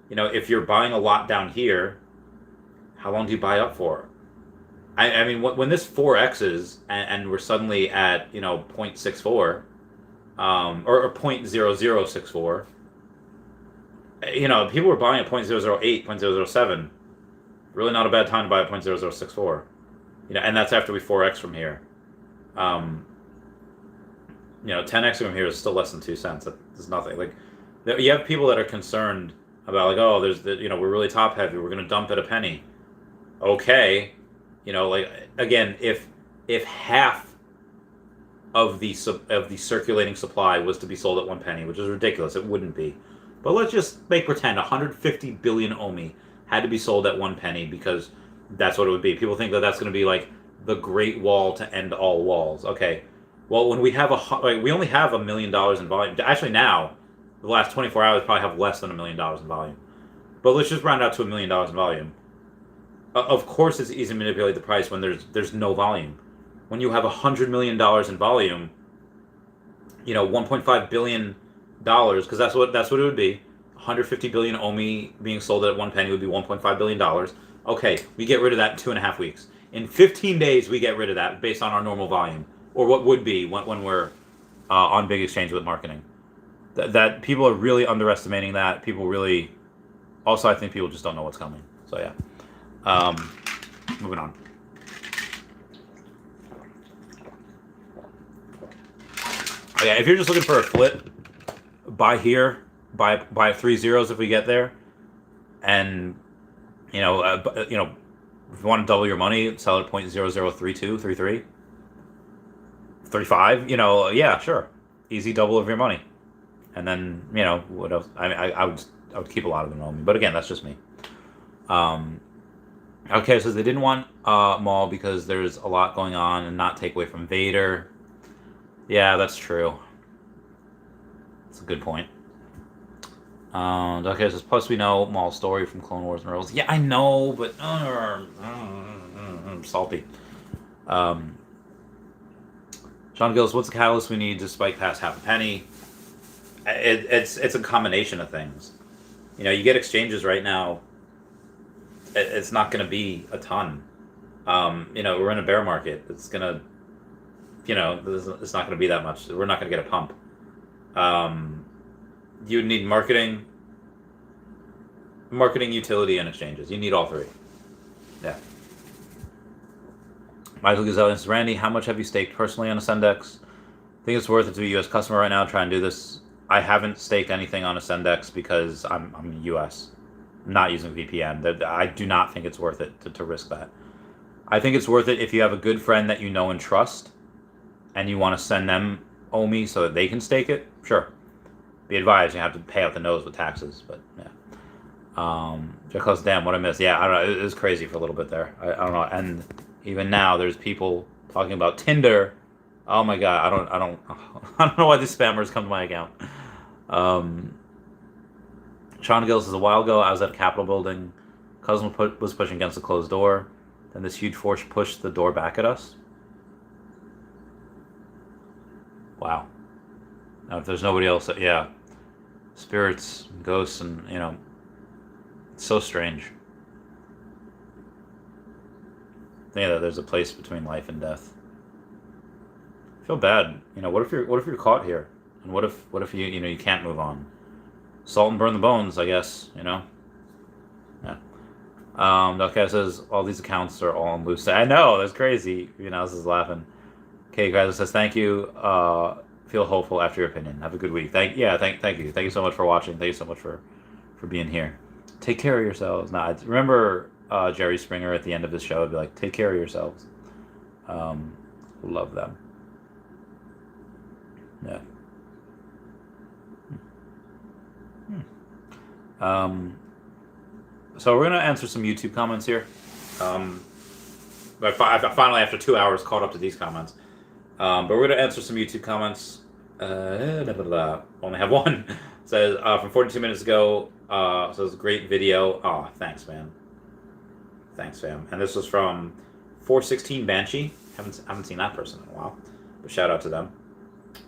you know, if you're buying a lot down here, how long do you buy up for? I mean, when this 4x's and we're suddenly at, you know, 0.64, or 0.0064, you know, people were buying at 0.008, 0.007. Really not a bad time to buy at 0.0064. You know, and that's after we 4x from here. You know, 10x from here is still less than 2 cents. That's nothing. Like, you have people that are concerned about, like, oh, you know, we're really top heavy. We're going to dump at a penny. Okay. You know, like, again, if half of the circulating supply was to be sold at 1 penny, which is ridiculous, it wouldn't be. But let's just make pretend 150 billion OMI had to be sold at 1 penny, because that's what it would be. People think that that's going to be like the Great Wall to end all walls. Okay. Well, when we have we only have $1 million in volume. Actually, now, the last 24 hours probably have less than $1 million in volume. But let's just round out to $1 million in volume. Of course, it's easy to manipulate the price when there's no volume. When you have $100 million in volume, you know, $1.5 billion, because that's what it would be. 150 billion OMI being sold at 1 penny would be $1.5 billion. Okay, we get rid of that in 2.5 weeks. In 15 days, we get rid of that based on our normal volume. Or what would be when we're on big exchange with marketing. That people are really underestimating that. People really, also I think people just don't know what's coming. So yeah, moving on. Oh, yeah, if you're just looking for a flip, buy here, buy 3 zeros if we get there, and you know, if you want to double your money, sell at 0.003233. 35, you know, yeah, sure, easy double of your money, and then, you know, what else? I mean, I would keep a lot of them on me, but again, that's just me. Okay, so they didn't want Maul because there's a lot going on and not take away from Vader. Yeah, that's true. That's a good point. Okay, so plus we know Maul's story from Clone Wars and Rebels. Yeah, I know, but salty. Sean Gillis, what's the catalyst we need to spike past half a penny? it's a combination of things. You know, you get exchanges right now. It's not going to be a ton. You know, we're in a bear market. It's gonna, you know, it's not going to be that much. We're not going to get a pump. You need marketing, utility, and exchanges. You need all three. Yeah. Michael Gazelle, Randy, how much have you staked personally on Ascendex? I think it's worth it to be a U.S. customer right now. Try and do this. I haven't staked anything on Ascendex because I'm U.S. I'm not using VPN. I do not think it's worth it to risk that. I think it's worth it if you have a good friend that you know and trust, and you want to send them OMI so that they can stake it. Sure. Be advised, you have to pay out the nose with taxes, but yeah. Because damn, what I missed. Yeah, I don't know. It was crazy for a little bit there. I don't know. And even now, there's people talking about Tinder. Oh my god, I don't know why these spammers come to my account. Sean Gill says, a while ago, I was at a Capitol building. Cousin was pushing against the closed door. Then this huge force pushed the door back at us. Wow. Now, if there's nobody else, yeah. Spirits, ghosts, and, you know, it's so strange. Yeah, that there's a place between life and death. I feel bad. You know, what if you're caught here? And what if you know, you can't move on? Salt and burn the bones, I guess, you know? Yeah. Okay, says, all these accounts are all on loose. I know, that's crazy. You know, this is laughing. Okay, guys, says, thank you. Feel hopeful after your opinion. Have a good week. Thank you. Thank you so much for watching. Thank you so much for being here. Take care of yourselves. Nah, remember Jerry Springer at the end of the show would be like, take care of yourselves. Love them. Yeah. So we're gonna answer some YouTube comments here. But I finally, after 2 hours, caught up to these comments. But we're gonna answer some YouTube comments. Only have one. It says from 42 minutes ago. Says great video. Oh, thanks, man. Thanks, fam. And this was from 416 Banshee. Haven't seen that person in a while. But shout out to them.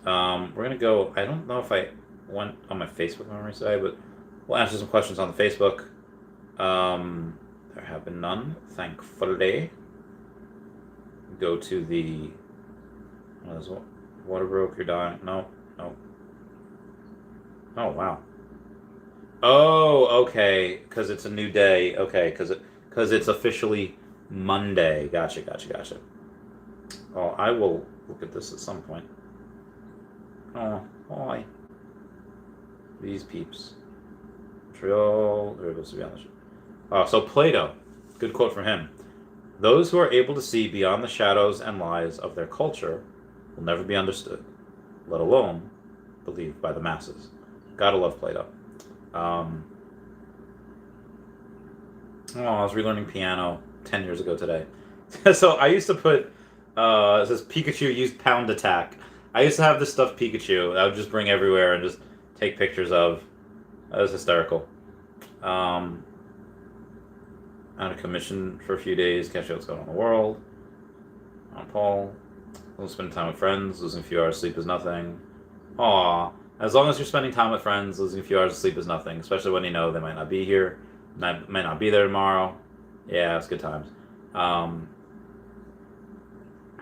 We're gonna go. I don't know if I went on my Facebook memory side, but we'll answer some questions on the Facebook. There have been none, thankfully. Go to the. What is it? Water broke. You're dying. No. Oh wow. Oh, okay. Because it's a new day. Okay, because it's officially Monday. Gotcha. Oh, I will look at this at some point. Oh, hi. These peeps. Montreal. They're able to be on the show. Oh, so Plato. Good quote from him. Those who are able to see beyond the shadows and lies of their culture will never be understood, let alone believed by the masses. Gotta love Plato. I was relearning piano 10 years ago today. So I used to put, it says Pikachu used pound attack. I used to have this stuffed Pikachu I would just bring everywhere and just take pictures of. That was hysterical. Out of commission for a few days, catch out what's going on in the world. Paul. We'll spend time with friends, losing a few hours of sleep is nothing. Aw. As long as you're spending time with friends, losing a few hours of sleep is nothing, especially when you know they might not be here, might not be there tomorrow. Yeah, it's good times.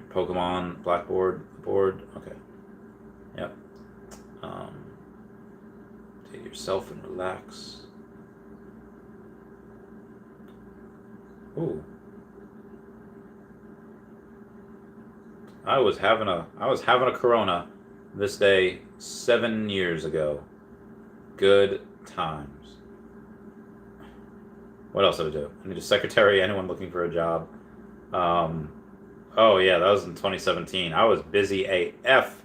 Pokemon, Blackboard, board, okay. Yep. Take yourself and relax. Ooh. I was having a Corona this day 7 years ago. Good times. What else did I do? I need a secretary, anyone looking for a job. Oh yeah, that was in 2017. I was busy AF.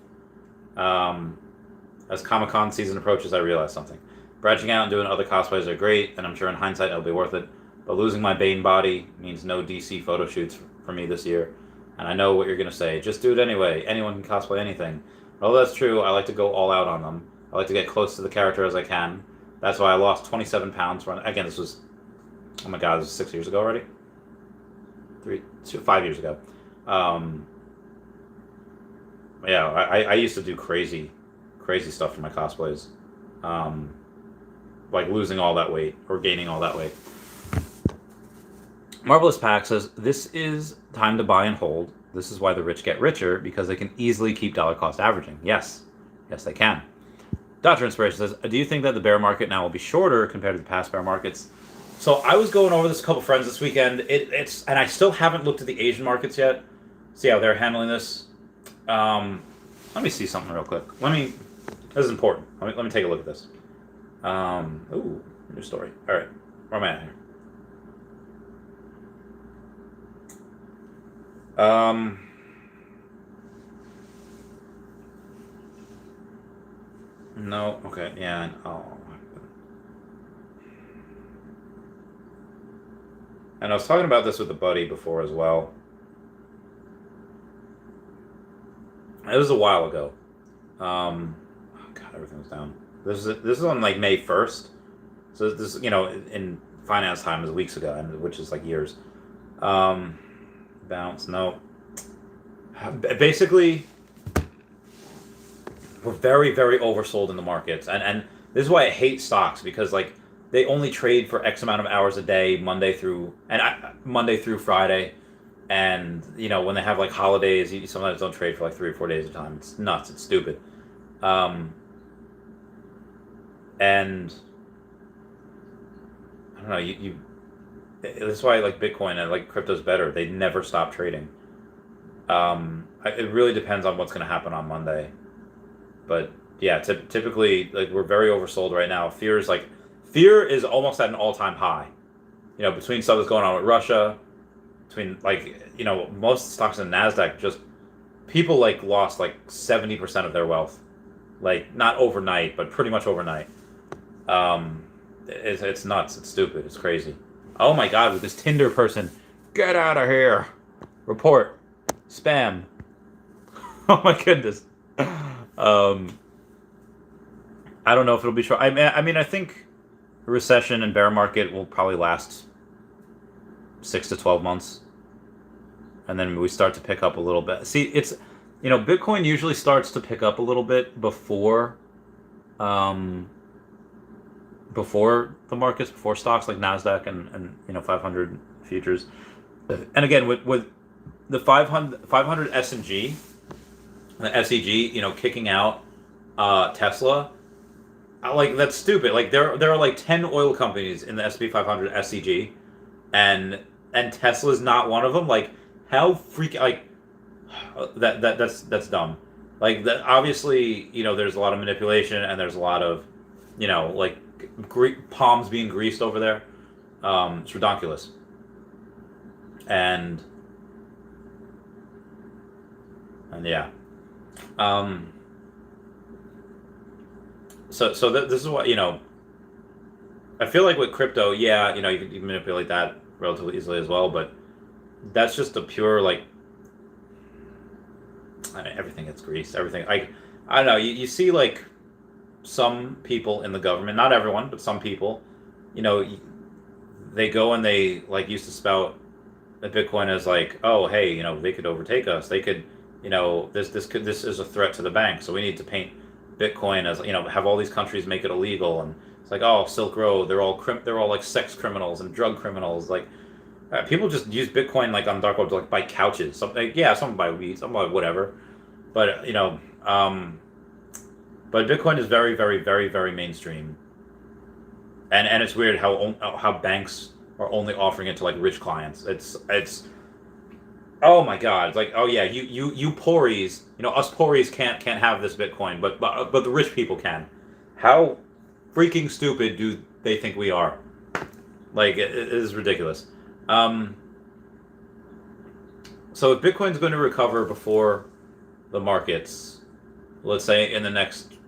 As Comic-Con season approaches, I realized something. Branching out and doing other cosplays are great, and I'm sure in hindsight it'll be worth it. But losing my Bane body means no DC photo shoots for me this year. And I know what you're going to say. Just do it anyway. Anyone can cosplay anything. Well, that's true. I like to go all out on them. I like to get close to the character as I can. That's why I lost 27 pounds. Again, this was, oh my god, this was 6 years ago already? 5 years ago. Yeah, I used to do crazy stuff for my cosplays. like losing all that weight or gaining all that weight. Marvelous Pack says, this is time to buy and hold. This is why the rich get richer, because they can easily keep dollar cost averaging. Yes, they can. Dr. Inspiration says, do you think that the bear market now will be shorter compared to the past bear markets? So I was going over this with a couple friends this weekend. And I still haven't looked at the Asian markets yet. See how they're handling this. Let me see something real quick. This is important. Let me take a look at this. Ooh, new story. All right, where am I at here? No, okay, yeah, oh. And I was talking about this with a buddy before as well. It was a while ago. Oh God, everything was down. This is on like May 1st. So this, in finance time is weeks ago, which is like years. Bounce, no. Basically, we're very, very oversold in the markets. And this is why I hate stocks, because like they only trade for X amount of hours a day, Monday through Friday. And, when they have like holidays, you sometimes don't trade for like 3 or 4 days at a time. It's nuts. It's stupid. And I don't know, that's why I like Bitcoin and like crypto's better. They never stop trading. It really depends on what's going to happen on Monday. But yeah, typically like we're very oversold right now. Fear is almost at an all-time high. Between stuff that's going on with Russia, between most stocks in NASDAQ, just people like lost like 70% of their wealth. Like not overnight, but pretty much overnight. It's nuts. It's stupid. It's crazy. Oh my God, with this Tinder person, get out of here. Report. Spam. Oh my goodness. I don't know if it'll be short. I mean, I think a recession and bear market will probably last 6 to 12 months. And then we start to pick up a little bit. See, it's, Bitcoin usually starts to pick up a little bit before the markets, before stocks like NASDAQ and 500 futures. And again, with the 500 S&G, the SEG, kicking out Tesla, like that's stupid. Like there are like 10 oil companies in the S&P 500 SEG, and Tesla's not one of them. Like how that's dumb. Like that obviously, there's a lot of manipulation and there's a lot of, like palms being greased over there. It's ridiculous. And yeah. So this is what, I feel like with crypto, yeah, you can manipulate that relatively easily as well, but that's just a pure, like, everything gets greased, everything. I don't know, you see, like, some people in the government, not everyone, but some people, they go and they, like, used to spout that Bitcoin is like, oh, hey, they could overtake us. They could, this is a threat to the bank, so we need to paint Bitcoin as, have all these countries make it illegal. And it's like, oh, Silk Road, they're all like sex criminals and drug criminals. Like, people just use Bitcoin like on dark web to like buy couches. Some buy weed, some buy whatever. But but Bitcoin is very, very, very, very mainstream. And it's weird how banks are only offering it to like rich clients. It's oh my God! It's like, oh yeah, you pories, us pories can't have this Bitcoin, but the rich people can. How freaking stupid do they think we are? Like it is ridiculous. So if Bitcoin's going to recover before the markets, let's say in the next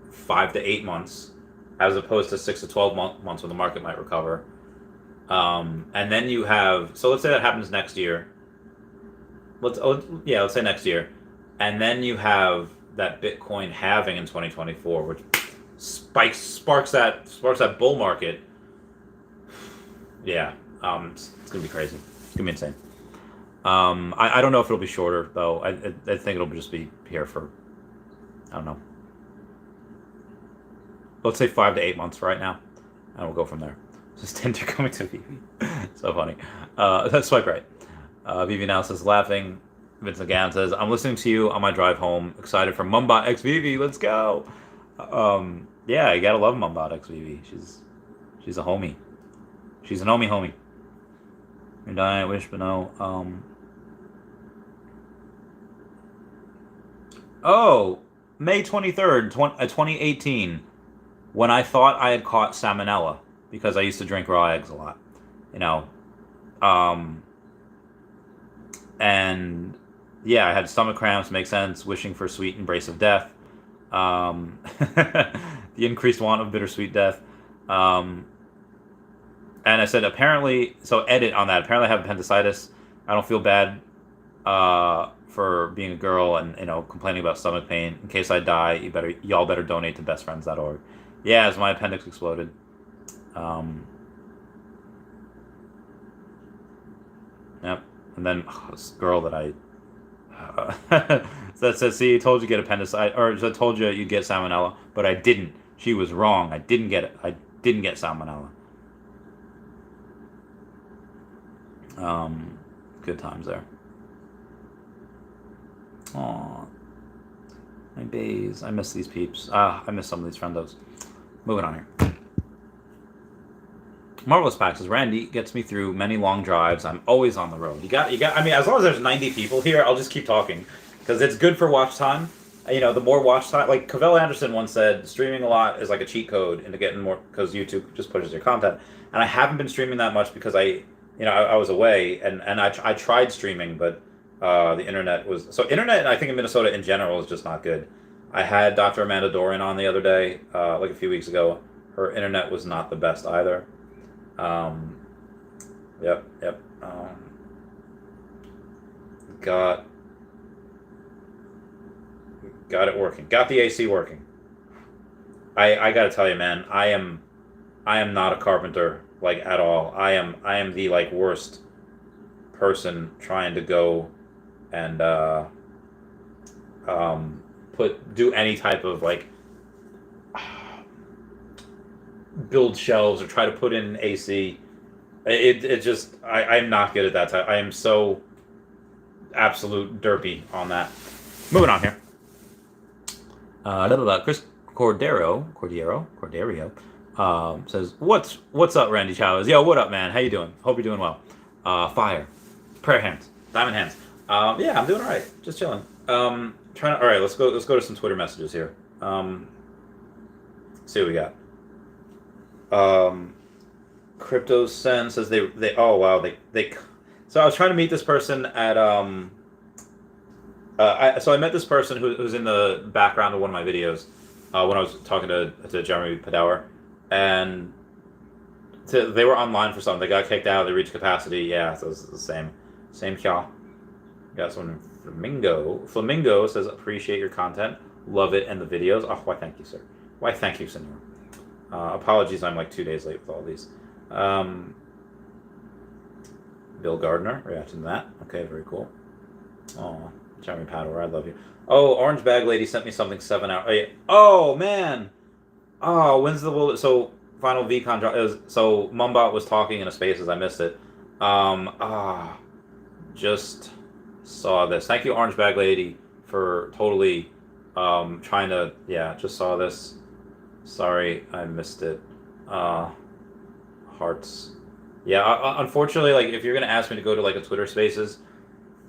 5 to 8 months, as opposed to 6 to 12 months when the market might recover, and then you have, so let's say that happens next year. Let's say next year, and then you have that Bitcoin halving in 2024, which sparks that bull market. Yeah, it's gonna be crazy. It's gonna be insane. I don't know if it'll be shorter though. I think it'll just be here for, I don't know. let's say 5 to 8 months for right now, and we'll go from there. Just Tinder coming to VeVe. So funny. That's swipe right. VeVe now says, laughing. Vincent Gann says, I'm listening to you on my drive home. Excited for Mumbot x VeVe. Let's go. Yeah, you gotta love Mumbot x VeVe. She's a homie. She's an homie. You're dying, I wish, but no. Oh, May 23rd, 2018, when I thought I had caught salmonella, because I used to drink raw eggs a lot, you know. And yeah, I had stomach cramps, makes sense, wishing for sweet embrace of death. The increased want of bittersweet death. And I said, apparently, so edit on that. Apparently I have appendicitis. I don't feel bad for being a girl and, you know, complaining about stomach pain. In case I die, y'all better donate to bestfriends.org. Yeah, as my appendix exploded. Yep. And then this girl that I that says, see, I told you to get appendicitis, or I told you you'd get salmonella, but I didn't. She was wrong. I didn't get it. I didn't get salmonella. Good times there. Aw, my bays. I miss these peeps. I miss some of these friendos. Moving on here. Marvelous Pack says, Randy gets me through many long drives. I'm always on the road. You got. I mean, as long as there's 90 people here, I'll just keep talking because it's good for watch time. You know, the more watch time, like Cavell Anderson once said, streaming a lot is like a cheat code into getting more, because YouTube just pushes your content. And I haven't been streaming that much because I was away and I tried streaming, but the internet was internet. I think in Minnesota in general is just not good. I had Dr. Amanda Doran on the other day, like a few weeks ago. Her internet was not the best either. Yep. Got it working. Got the AC working. I gotta tell you, man, I am not a carpenter, like, at all. I am the, like, worst person trying to go and do any type of, like, build shelves or try to put in AC. It just, I'm not good at that type. I am so absolute derpy on that. Moving on here. Chris Cordero says, what's up, Randy Chavez? Yo, what up, man? How you doing? Hope you're doing well. Fire, prayer hands, diamond hands. Yeah, I'm doing all right. Just chilling. All right, let's go to some Twitter messages here. See what we got. CryptoSen says they oh wow they so I was trying to meet this person at I met this person who's in the background of one of my videos when I was talking to Jeremy Padower, and they were online for something. They got kicked out. They reached capacity. Yeah, so it's the same y'all. Got someone Flamingo says, appreciate your content, love it, and the videos. Oh, why thank you, sir. Why thank you, senor. Apologies, I'm like 2 days late with all these. Bill Gardner, reaction to that. Okay, very cool. Oh, Jeremy Padower, I love you. Oh, Orange Bag Lady sent me something 7 hours. Oh, man. Oh, when's the so final VeCon drop? So Mumbot was talking in a space as I missed it. Just saw this. Thank you, Orange Bag Lady, for totally trying to, just saw this. Sorry, I missed it. Hearts. Yeah, unfortunately, like, if you're gonna ask me to go to like a Twitter Spaces,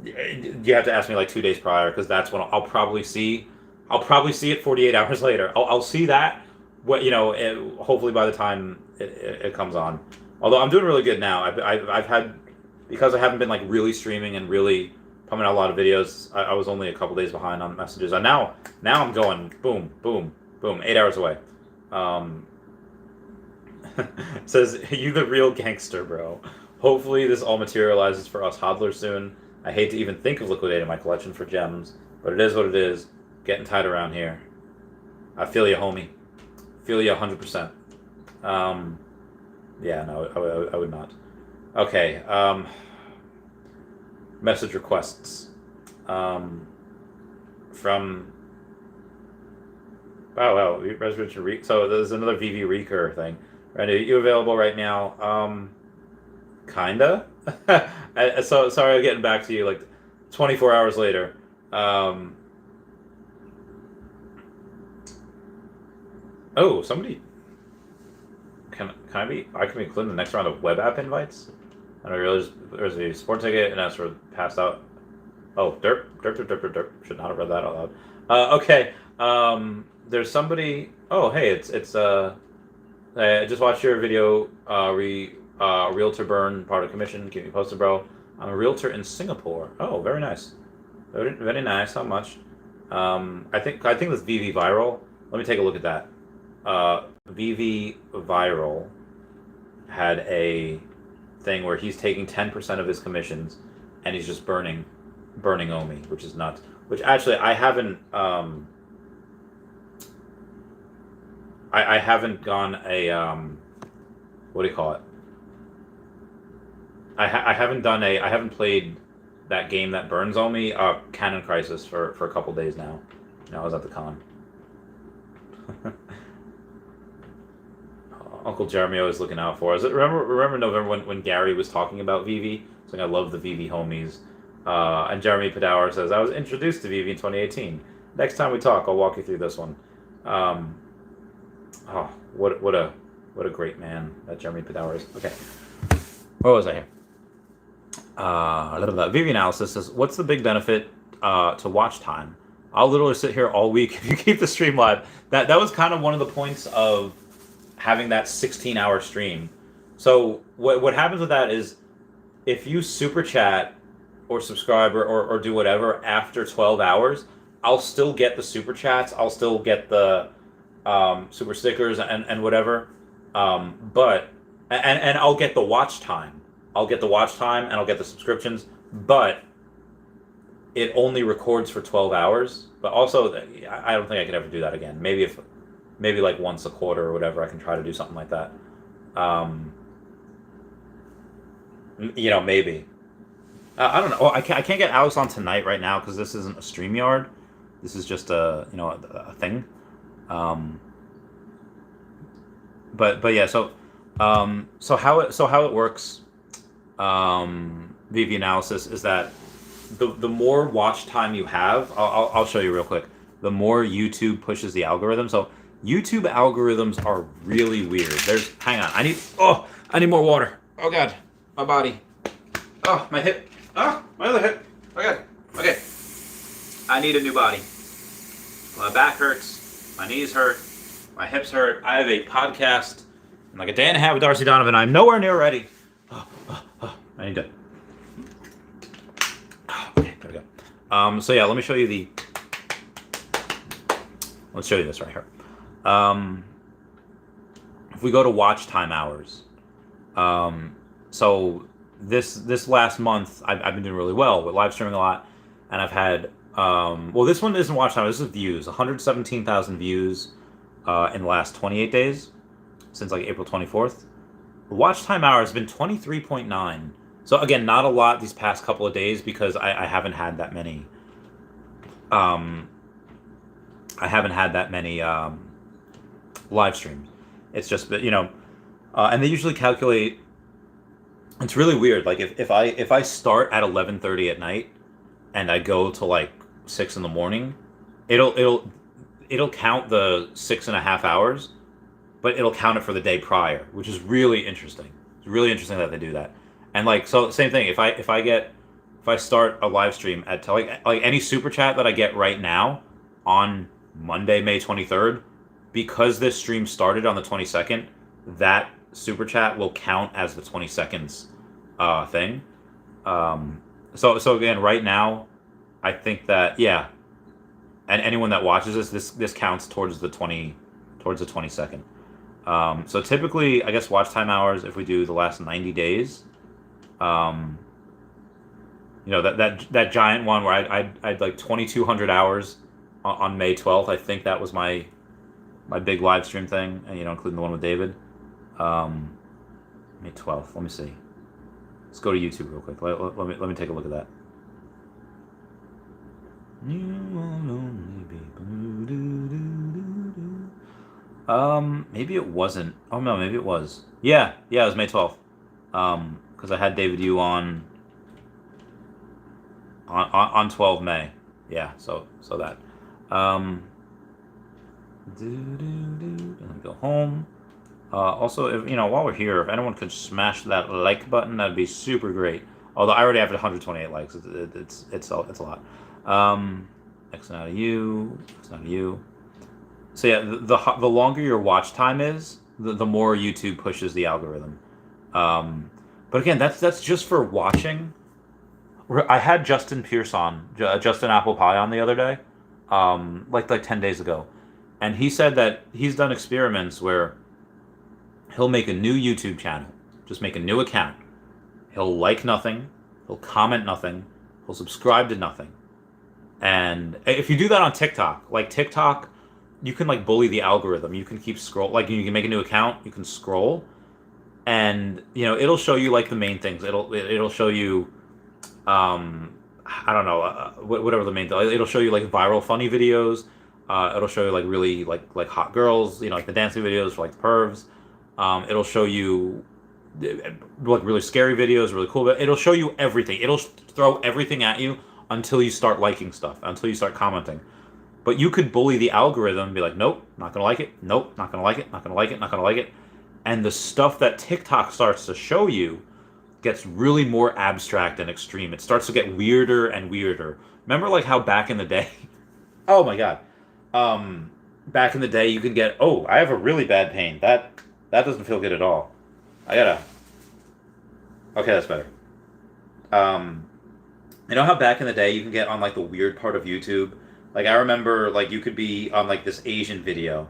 you have to ask me like 2 days prior, because that's when I'll probably see. I'll probably see it 48 hours later. I'll see that. What hopefully by the time it comes on. Although I'm doing really good now. I've had, because I haven't been like really streaming and really pumping out a lot of videos. I was only a couple days behind on messages. And now I'm going boom, boom, boom, 8 hours away. Says, you the real gangster, bro. Hopefully this all materializes for us hodlers soon. I hate to even think of liquidating my collection for gems, but it is what it is. Getting tight around here. I feel you, homie. Feel you 100%. Yeah, no, I would not. Okay, message requests. From Wow. Residential so there's another VeVe Recur thing. Randy, are you available right now? Kinda. So sorry, I'm getting back to you like 24 hours later. Oh, somebody can I be? I can be included in the next round of web app invites. And I realized there's a sport ticket, and that's for passed out. Oh, derp. Should not have read that out loud. Okay. There's somebody. Oh, hey, it's I just watched your video. Realtor burn part of commission. Keep me posted, bro. I'm a realtor in Singapore. Oh, very nice. Very nice. How much? I think this VeVe viral. Let me take a look at that. VeVe viral had a thing where he's taking 10% of his commissions and he's just burning Omi, which is nuts. Which actually I haven't I haven't gone a what do you call it? I haven't played that game that burns Omi, Cannon Crisis for a couple days now. I was at the con. Uncle Jeremy always looking out for us. Remember November when Gary was talking about VeVe? Saying I love the VeVe homies. And Jeremy Padauer says, I was introduced to VeVe in 2018. Next time we talk, I'll walk you through this one. What a great man that Jeremy Padauer is. Okay. Where was I here? A little bit. VeVe analysis says, what's the big benefit to watch time? I'll literally sit here all week if you keep the stream live. That was kind of one of the points of having that 16-hour stream. So what happens with that is if you super chat or subscribe or do whatever after 12 hours, I'll still get the super chats. I'll still get the super stickers and whatever. But I'll get the watch time. I'll get the watch time and I'll get the subscriptions. But it only records for 12 hours. But also, I don't think I could ever do that again. Maybe like once a quarter or whatever, I can try to do something like that. Maybe. I don't know. I can't get Alex on tonight right now because this isn't a StreamYard. This is just a thing. But yeah. So how it works. VeVe analysis is that the more watch time you have, I'll show you real quick. The more YouTube pushes the algorithm. So YouTube algorithms are really weird. Hang on, I need more water. Oh god, my body. Oh, my hip. Oh, my other hip. Oh god. Okay. I need a new body. My back hurts, my knees hurt, my hips hurt. I have a podcast in like a day and a half with Darcy Donovan. I'm nowhere near ready. I need to. Okay, there we go. So yeah, let me show you let's show you this right here. If we go to watch time hours, so this last month I've been doing really well with live streaming a lot, and I've had this one isn't watch time, this is views. 117,000 views in the last 28 days since like April 24th. The watch time hour has been 23.9. So again, not a lot these past couple of days because I haven't had that many. Live streams. It's just that and they usually calculate. It's really weird. Like if I start at 11:30 at night, and I go to like 6 in the morning, it'll count the 6.5 hours, but it'll count it for the day prior, which is really interesting. It's really interesting that they do that. And like so, same thing. If I start a live stream at like any super chat that I get right now on Monday, May 23rd, because this stream started on the 22nd, that super chat will count as the 20 seconds thing. So again, right now, I think that and anyone that watches this counts towards the 22nd. So typically, I guess watch time hours, if we do the last 90 days, that giant one where I'd like 2,200 hours on May 12th. I think that was my big live stream thing, and including the one with David. May 12th. Let me see. Let's go to YouTube real quick. Let me take a look at that. You will only be blue. Maybe it wasn't. Oh no, maybe it was. Yeah, it was May 12th. Because I had David Yu on 12 May. Yeah, so that. Let me go home. Also, if while we're here, if anyone could smash that like button, that'd be super great. Although I already have 128 likes, it's a lot. X out of you, X out of you. So yeah, the longer your watch time is, the more YouTube pushes the algorithm. But again, that's just for watching. I had Justin Apple Pie on the other day, like 10 days ago, and he said that he's done experiments where he'll make a new YouTube channel, just make a new account. He'll like nothing, he'll comment nothing, he'll subscribe to nothing. And if you do that on TikTok, you can bully the algorithm. You can keep scroll, you can make a new account, you can scroll, and it'll show you the main things. It'll show you, I don't know, whatever the main thing. It'll show you viral funny videos. It'll show you really hot girls, the dancing videos for the pervs. It'll show you really scary videos, really cool. It'll show you everything. It'll throw everything at you until you start liking stuff, until you start commenting. But you could bully the algorithm and be like, nope, not gonna like it. Nope, not gonna like it. Not gonna like it. Not gonna like it. And the stuff that TikTok starts to show you gets really more abstract and extreme. It starts to get weirder and weirder. Remember how back in the day, oh my god, back in the day you could get, oh, I have a really bad pain. That doesn't feel good at all. Okay, that's better. How back in the day you can get on the weird part of YouTube? I remember you could be on this Asian video,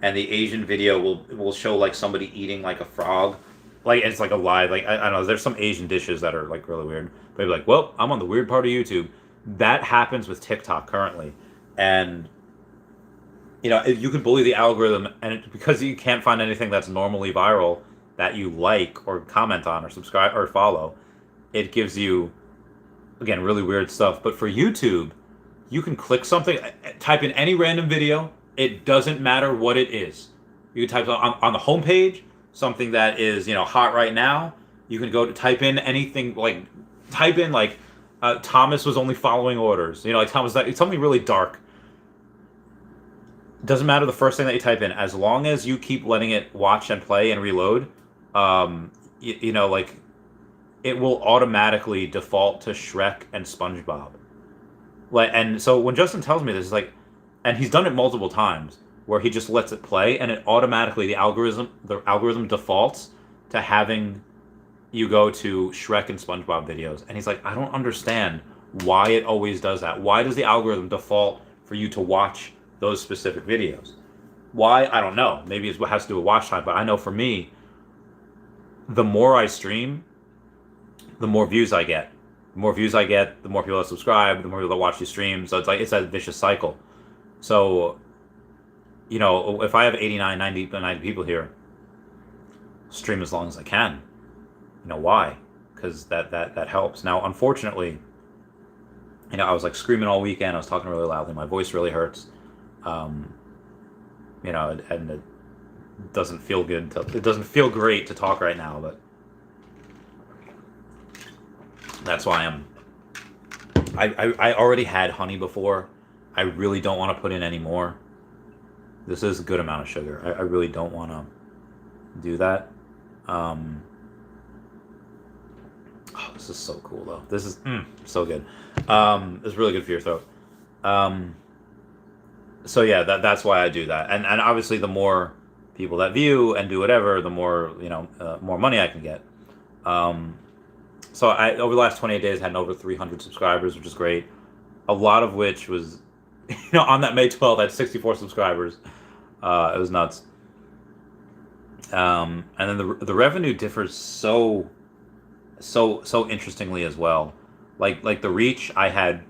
and the Asian video will show somebody eating a frog. It's a live, I don't know, there's some Asian dishes that are really weird. But you'd be well, I'm on the weird part of YouTube. That happens with TikTok currently. And you can bully the algorithm, and because you can't find anything that's normally viral that you like or comment on or subscribe or follow, it gives you, again, really weird stuff. But for YouTube, you can click something, type in any random video. It doesn't matter what it is. You can type on the homepage something that is hot right now. You can go to type in anything, type in Thomas was only following orders. Thomas, it's something really dark. Doesn't matter the first thing that you type in, as long as you keep letting it watch and play and reload. It will automatically default to Shrek and SpongeBob. And so when Justin tells me this, and he's done it multiple times, where he just lets it play, and it automatically, the algorithm defaults to having you go to Shrek and SpongeBob videos. And he's like, I don't understand why it always does that. Why does the algorithm default for you to watch those specific videos? Why? I don't know. Maybe it has to do with watch time, but I know for me, the more I stream, the more views I get. The more views I get, the more people that subscribe, the more people that watch these streams. So it's that vicious cycle. So, if I have 89, 90 people here, stream as long as I can. Why? Because that helps. Now, unfortunately, I was screaming all weekend. I was talking really loudly. My voice really hurts. And it doesn't feel good. It doesn't feel great to talk right now, but that's why I already had honey before. I really don't want to put in any more. This is a good amount of sugar. I really don't want to do that. Oh, this is so cool though. This is so good. It's really good for your throat. So yeah, that's why I do that. And obviously the more people that view and do whatever, the more more money I can get. So I over the last 28 days had over 300 subscribers, which is great. A lot of which was, on that May 12th, I had 64 subscribers. It was nuts. And then the revenue differs so interestingly as well. Like the reach, I had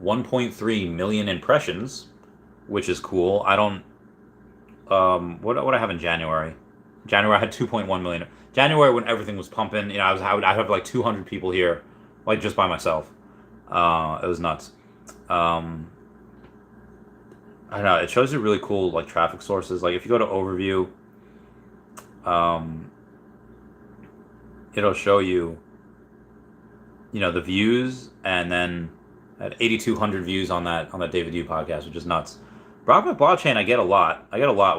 1.3 million impressions, which is cool. I don't. What I have in January? January I had 2.1 million. January when everything was pumping, I would have 200 people here, just by myself. It was nuts. I don't know. It shows you really cool like traffic sources. Like if you go to overview, it'll show you, the views, and then at 8,200 views on that David Yu podcast, which is nuts. Brockman Blockchain, I get a lot.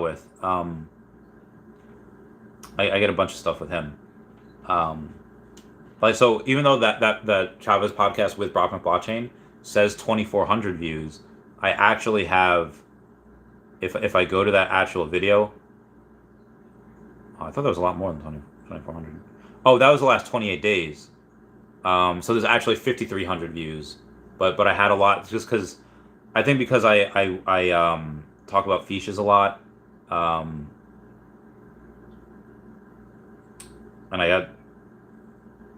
With. I get a bunch of stuff with him. Like so, even though that Chavez podcast with Brockman Blockchain says 2,400 views, I actually have. If I go to that actual video, I thought there was a lot more than 2,400. Oh, that was the last 28 days. So there's actually 5,300 views, but I had a lot just because I think because I talk about fiches a lot, and I had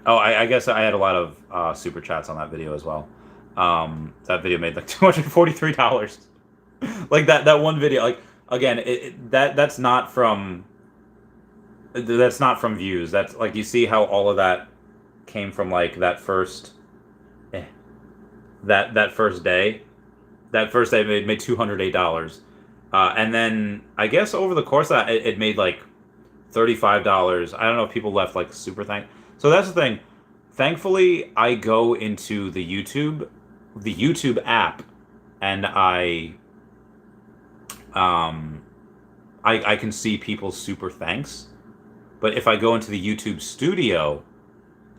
I guess I had a lot of super chats on that video as well. That video made like $243. Like that one video, like again, that's not from views. That's like you see how all of that came from like that first that first day. That first day made $208. And then I guess over the course of that it made like $35. I don't know if people left like super thank. So that's the thing. Thankfully, I go into the YouTube app, and I can see people's super thanks. But if I go into the YouTube studio,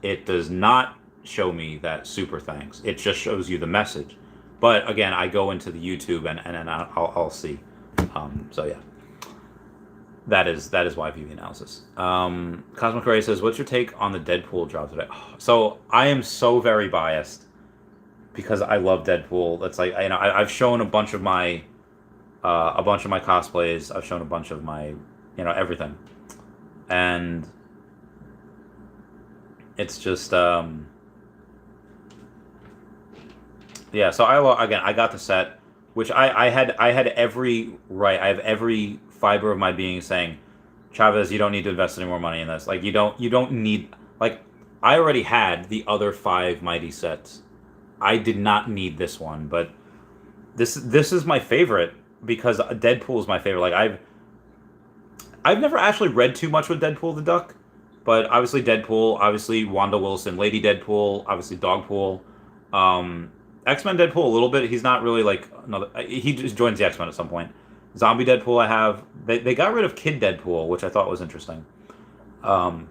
it does not show me that super thanks. It just shows you the message. But again, I go into the YouTube and then I'll see. So yeah, that is why VeVe analysis. Cosmic Ray says, "What's your take on the Deadpool drop today?" So I am so very biased because I love Deadpool. That's like I've shown a bunch of my cosplays. I've shown a bunch of my everything, and it's just yeah. So I got the set, which I had every right. I have every fiber of my being saying, Chavez, you don't need to invest any more money in this. Like you don't need, like I already had the other 5 mighty sets. I did not need this one, but this is my favorite because Deadpool is my favorite. Like I've never actually read too much with Deadpool the Duck, but obviously Deadpool, obviously Wanda Willson, Lady Deadpool, obviously Dogpool, X-Men Deadpool a little bit. He's not really like another. He just joins the X-Men at some point. Zombie Deadpool I have. They got rid of Kid Deadpool, which I thought was interesting. But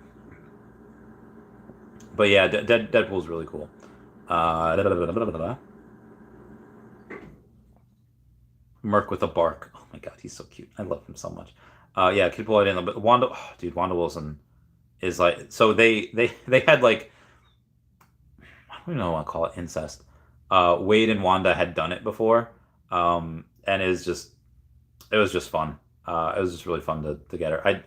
yeah, Deadpool is really cool. Merc with a bark. Oh my god, he's so cute. I love him so much. Yeah, Kid Deadpool I didn't love, but Wanda, Wanda Willson is like, so they had like, I don't even know what I call it, incest. Wade and Wanda had done it before, and it was just fun. It was just really fun to get her.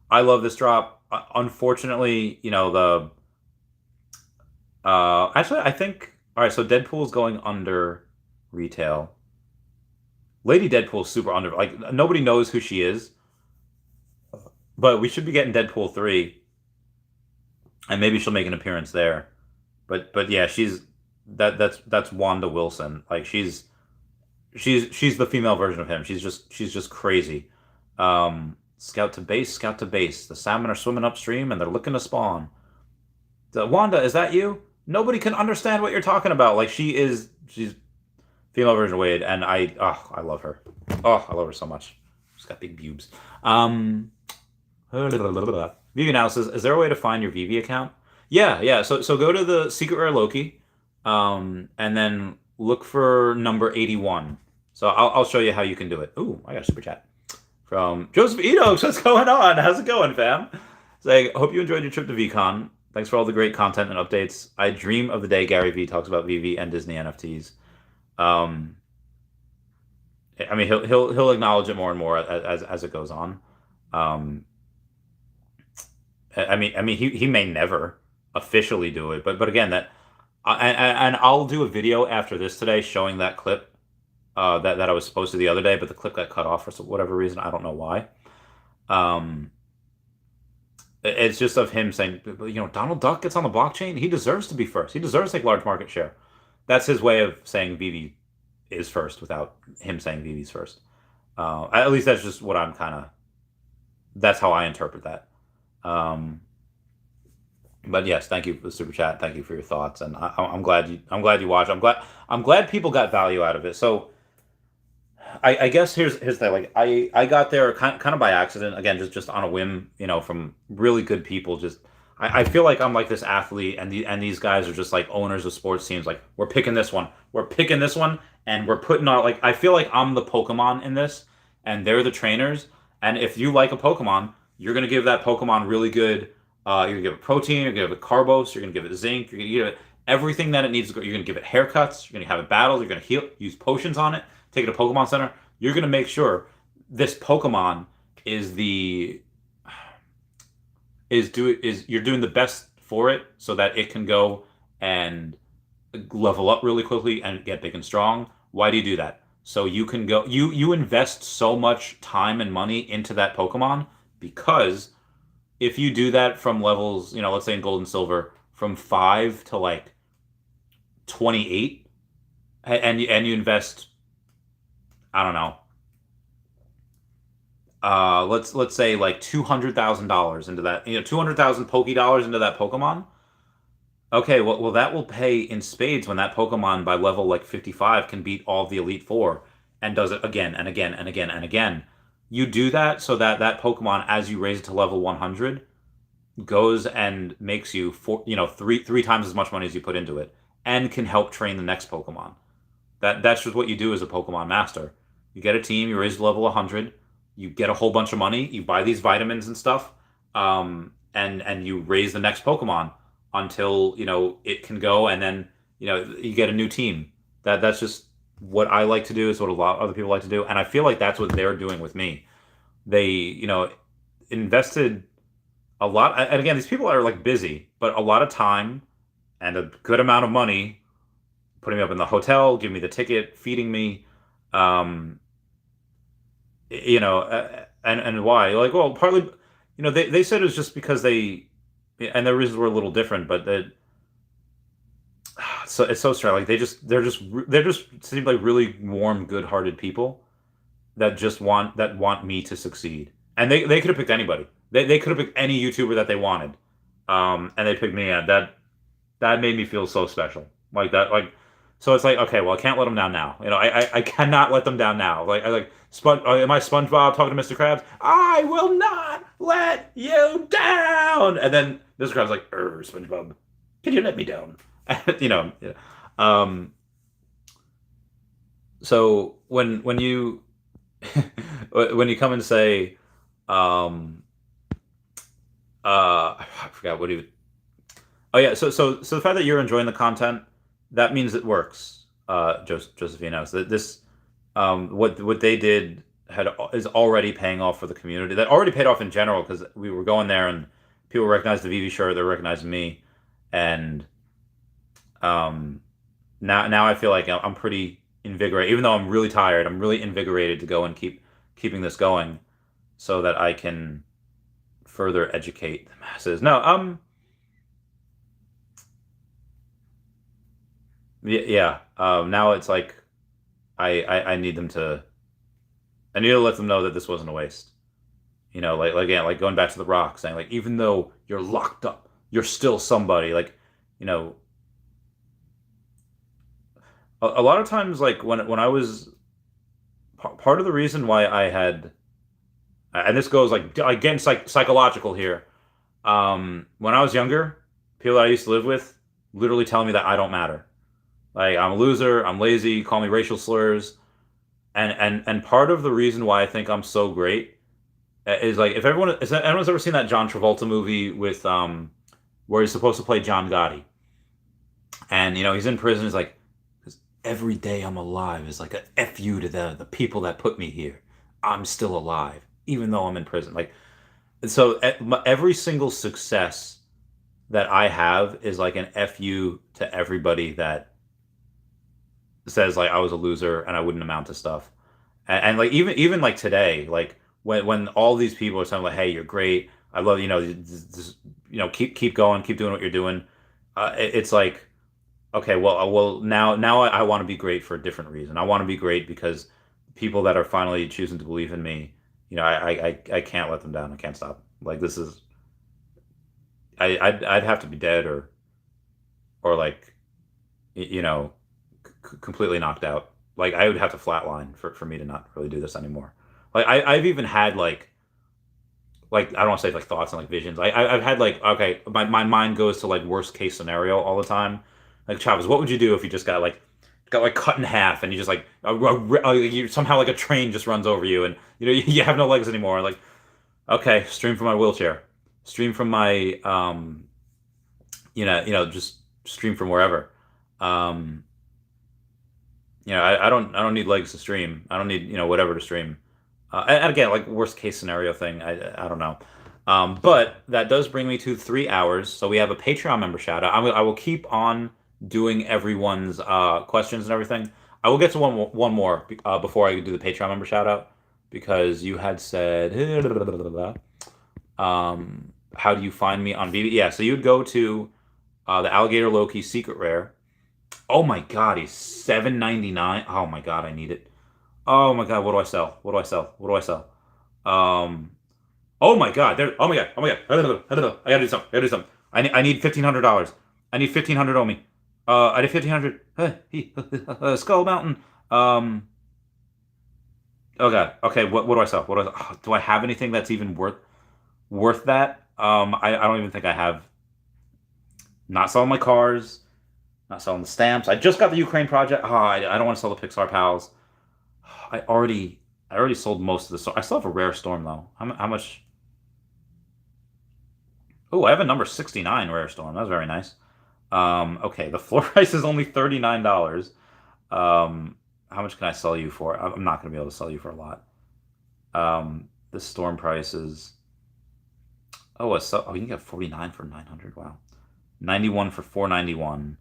I love this drop. Unfortunately, the actually I think, all right, so Deadpool's going under retail. Lady Deadpool's super under, like nobody knows who she is, but we should be getting Deadpool 3, and maybe she'll make an appearance there. But yeah, that's Wanda Willson. Like she's the female version of him. She's just crazy. Scout to base. The salmon are swimming upstream and they're looking to spawn. Wanda, is that you? Nobody can understand what you're talking about. Like she's female version of Wade, and I love her. Oh, I love her so much. She's got big boobs. VeVe analysis. Is there a way to find your VeVe account? Yeah. So go to the Secret Rare Loki, and then look for number 81. So I'll show you how you can do it. Ooh, I got a super chat from Joseph Edox. What's going on? How's it going, fam? Saying, hope you enjoyed your trip to VeCon. Thanks for all the great content and updates. I dream of the day Gary Vee talks about VeVe and Disney NFTs. I mean, he'll acknowledge it more and more as it goes on. I mean, he may never officially do it, but again, that and I'll do a video after this today showing that clip that I was supposed to the other day, but the clip got cut off for whatever reason. I don't know why. It's just of him saying, Donald Duck gets on the blockchain. He deserves to be first. He deserves to take large market share. That's his way of saying VeVe is first without him saying VeVe's first. At least that's just what I'm kind of. That's how I interpret that. But yes, thank you for the super chat. Thank you for your thoughts, and I'm glad you watched. I'm glad people got value out of it. So I guess here's the thing. Like I got there kind of by accident. Again, just on a whim. From really good people. Just I feel like I'm like this athlete, and these guys are just like owners of sports teams. Like we're picking this one, and we're putting on. Like I feel like I'm the Pokemon in this, and they're the trainers. And if you like a Pokemon, you're gonna give that Pokemon really good. You're gonna give it protein. You're gonna give it carbos. You're gonna give it zinc. You're gonna give it everything that it needs to go. You're gonna give it haircuts. You're gonna have it battle. You're gonna heal. Use potions on it. Take it to Pokemon Center. You're gonna make sure this Pokemon is you're doing the best for it so that it can go and level up really quickly and get big and strong. Why do you do that? So you can go. You invest so much time and money into that Pokemon because if you do that from levels, let's say in Gold and Silver, from 5 to like 28, and you invest, I don't know, let's say like $200,000 into that, 200,000 Poké dollars into that Pokemon. Okay, well that will pay in spades when that Pokemon by level like 55 can beat all of the Elite Four and does it again and again and again and again. You do that so that Pokemon, as you raise it to level 100, goes and makes you three times as much money as you put into it, and can help train the next Pokemon. That's just what you do as a Pokemon master. You get a team, you raise to level 100, you get a whole bunch of money, you buy these vitamins and stuff, and you raise the next Pokemon until it can go, and then you get a new team. That's just what I like to do. Is what a lot of other people like to do, and I feel like that's what they're doing with me. They invested a lot, and again, these people are like busy, but a lot of time and a good amount of money, putting me up in the hotel, giving me the ticket, feeding me, and why? Like, well, partly, they said it was just because and their reasons were a little different, but so it's so strange. Like they're just seem like really warm, good-hearted people that want me to succeed, and they could have picked anybody. They could have picked any YouTuber that they wanted, and they picked me. And that made me feel so special. Like that, like so. It's like, okay, well, I can't let them down now. I cannot let them down now. Like am I SpongeBob talking to Mr. Krabs? I will not let you down. And then Mr. Krabs like, SpongeBob, can you let me down? Yeah. So when you when you come and say, I forgot what he would. Oh yeah, so the fact that you're enjoying the content, that means it works. Josephine that this, what they did is already paying off for the community. That already paid off in general because we were going there and people recognized the VeVe shirt, they're recognizing me, and now I feel like I'm pretty invigorated. Even though I'm really tired, I'm really invigorated to go and keeping this going, so that I can further educate the masses. No, yeah. Now it's like I need to let them know that this wasn't a waste. Like again, like going back to The Rock saying, like, even though you're locked up, you're still somebody. Like, a lot of times, like when I was part of the reason why I had, and this goes like again psychological here. When I was younger, people that I used to live with literally telling me that I don't matter. Like, I'm a loser, I'm lazy, call me racial slurs. And part of the reason why I think I'm so great is like, if anyone's ever seen that John Travolta movie with where he's supposed to play John Gotti. And he's in prison, he's like, every day I'm alive is like a F you to the people that put me here. I'm still alive, even though I'm in prison. Like, so every single success that I have is like an F you to everybody that says like I was a loser and I wouldn't amount to stuff. And like even like today, like when all these people are saying like, hey, you're great, I love keep going, keep doing what you're doing. It's like Okay, well, now I want to be great for a different reason. I want to be great because people that are finally choosing to believe in me, I can't let them down. I can't stop. Like this is, I'd have to be dead or like, completely knocked out. Like I would have to flatline for me to not really do this anymore. Like I've even had like I don't want to say like thoughts and like visions. I've had like okay, my mind goes to like worst case scenario all the time. Like Chavez, what would you do if you just got like cut in half and you just like you somehow like a train just runs over you and you have no legs anymore. Like okay, stream from my wheelchair, stream from my just stream from wherever. Um, I don't need legs to stream. I don't need whatever to stream. And again, like worst case scenario thing, I don't know. But that does bring me to 3 hours. So we have a Patreon member shout out. I will keep on doing everyone's questions and everything. I will get to one more before I do the Patreon member shout out because you had said, how do you find me on VeVe? Yeah, so you'd go to the Alligator Loki Secret Rare. Oh my God, he's 7.99. Oh my God, I need it. Oh my God, what do I sell? What do I sell? What do I sell? Um, oh my God, there. Oh my God, oh my God. I gotta do something. I gotta do something. I need $1,500. I need 1,500 on me. I need 1,500. Skull Mountain. Oh God. Okay, what do I sell? Do I have anything that's even worth that? I don't even think I have. Not selling my cars. Not selling the stamps. I just got the Ukraine project. Oh, I don't want to sell the Pixar pals. I already sold most of the storm. I still have a rare storm though. How much? Oh, I have a number 69 rare storm. That's very nice. Okay, the floor price is only $39. How much can I sell you for? I'm not gonna be able to sell you for a lot. The storm price is you can get 49 for 900. Wow. 91 for 491.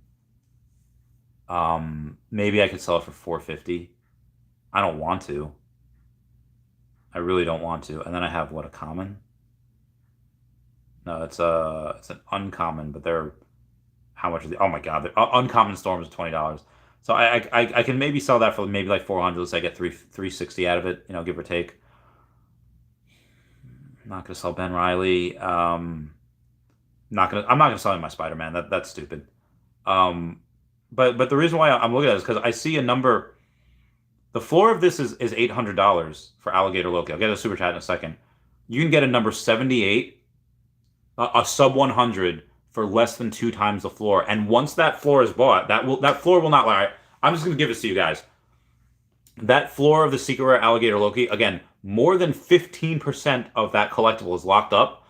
Maybe I could sell it for 450. I don't want to. I really don't want to. And then I have a common? No, it's an uncommon, but they're how much are they? Oh my God, uncommon storm is $20. So I can maybe sell that for maybe like 400. Let's say I get 360 out of it, give or take. I'm not gonna sell Ben Riley. I'm not gonna sell him my Spider-Man. That's stupid. But the reason why I'm looking at it is because I see a number. The floor of this is $800 for Alligator Loki. I'll get a super chat in a second. You can get a number 78, a sub 100 for less than 2 times the floor. And once that floor is bought, that floor will not lie. I'm just gonna give this to you guys. That floor of the Secret Rare Alligator Loki, again, more than 15% of that collectible is locked up,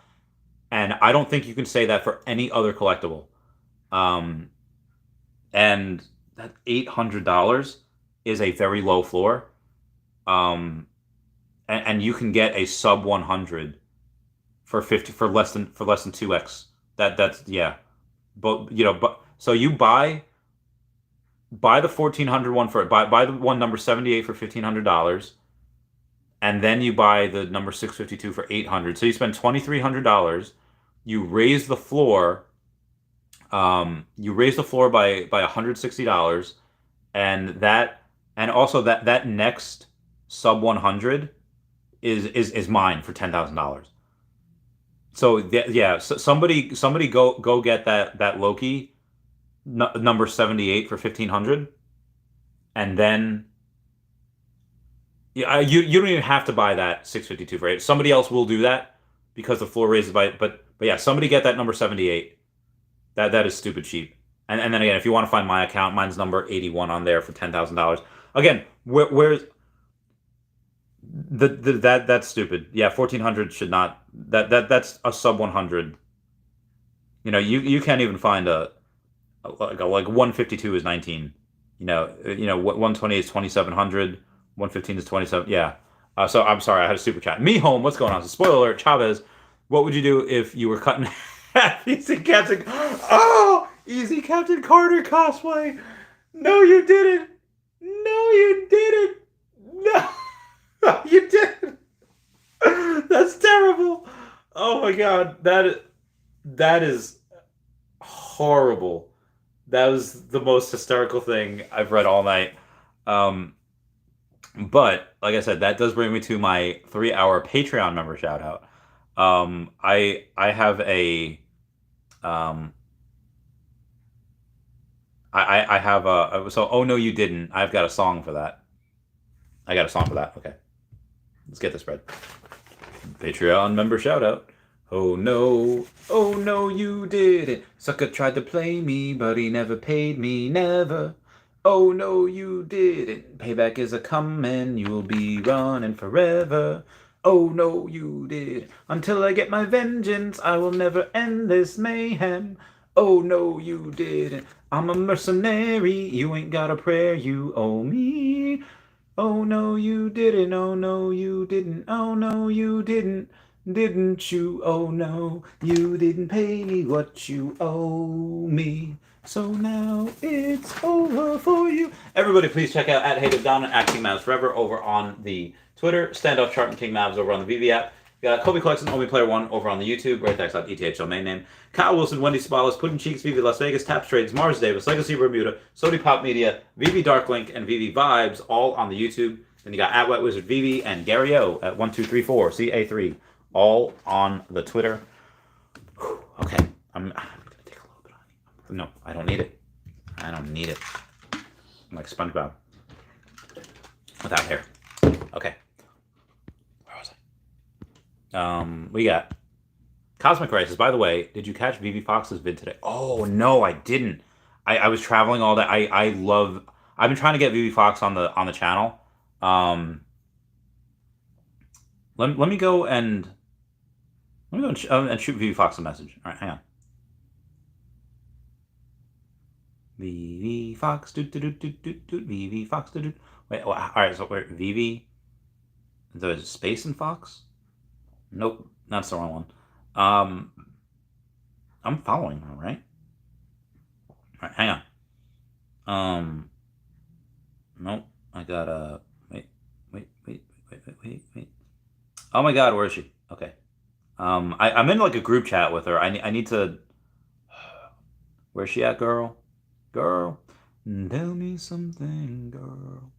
and I don't think you can say that for any other collectible. And that $800 is a very low floor. And you can get a sub 100 for less than 2x. That's yeah. But so you buy the 1,400 one for buy the one number 78 for $1,500, and then you buy the number 652 for 800. So you spend $2,300. You raise the floor. You raise the floor by $160, and also that next sub 100 is mine for $10,000. So yeah, so somebody go get that Loki number 78 for 1,500, and then yeah, you don't even have to buy that 652 for 8. Somebody else will do that because the floor raises but yeah, somebody get that number 78. That is stupid cheap. And then again, if you want to find my account, mine's number 81 on there for $10,000. Again, where's that's stupid. Yeah, 1,400 should not. That's a sub 100. You can't even find like 152 is 19. 128 is 2,700. 115 is 27. Yeah. So I'm sorry, I had a super chat. Me home. What's going on? So spoiler alert, Chavez. What would you do if you were cutting? Easy Captain. Oh, easy Captain Carter cosplay. No, you didn't. No, you didn't. No, you didn't. That's terrible. Oh my God, that is horrible. That was the most hysterical thing I've read all night. But like I said, that does bring me to my 3-hour Patreon member shout out. I have a um I have a so oh no you didn't. I've got a song for that. I got a song for that. Okay, let's get this spread. Patreon member shout out. Oh no you didn't. Sucker tried to play me, but he never paid me, never. Oh no you didn't. Payback is a comin', you'll be running forever. Oh no you did. Until I get my vengeance, I will never end this mayhem. Oh no you didn't. I'm a mercenary, you ain't got a prayer, you owe me. Oh no you didn't, oh no you didn't, oh no you didn't. Didn't you? Oh no, you didn't pay me what you owe me. So now it's over for you. Everybody, please check out at Hated Dominant at King Mavs Forever over on the Twitter. Standoff Chart and King Mavs over on the VeVe app. You got Kobe Collection, Only Player One over on the YouTube. RightTax.eth domain name. Kyle Willson, Wendy Stibalis, Puddin' Cheeks, VeVe Las Vegas, Taps Trades, Mars Davis, Legacy Bermuda, Sody Pop Media, VeVe Dark Link, and VeVe Vibes all on the YouTube. Then you got at Wet Wizard VeVe and Gary O at 1234 CA3 all on the Twitter. Whew, okay, I'm gonna take a little bit of honey. No, I don't need it. I don't need it. I'm like SpongeBob without hair. Okay, where was I? We got Cosmic Races. By the way, did you catch VeVe Fox's vid today? Oh no, I didn't. I was traveling all day. I've been trying to get VeVe Fox on the channel. Let me go and shoot VeVe Fox a message. All right, hang on. VeVe Fox, VeVe Fox, Wait, all right. So wait, VeVe. There's space in Fox. Nope, that's the wrong one. I'm following her, right? All right, hang on. Nope, I gotta wait. Oh my God, where is she? Okay. I'm in like a group chat with her. I need to. Where's she at, girl? Girl, tell me something, girl.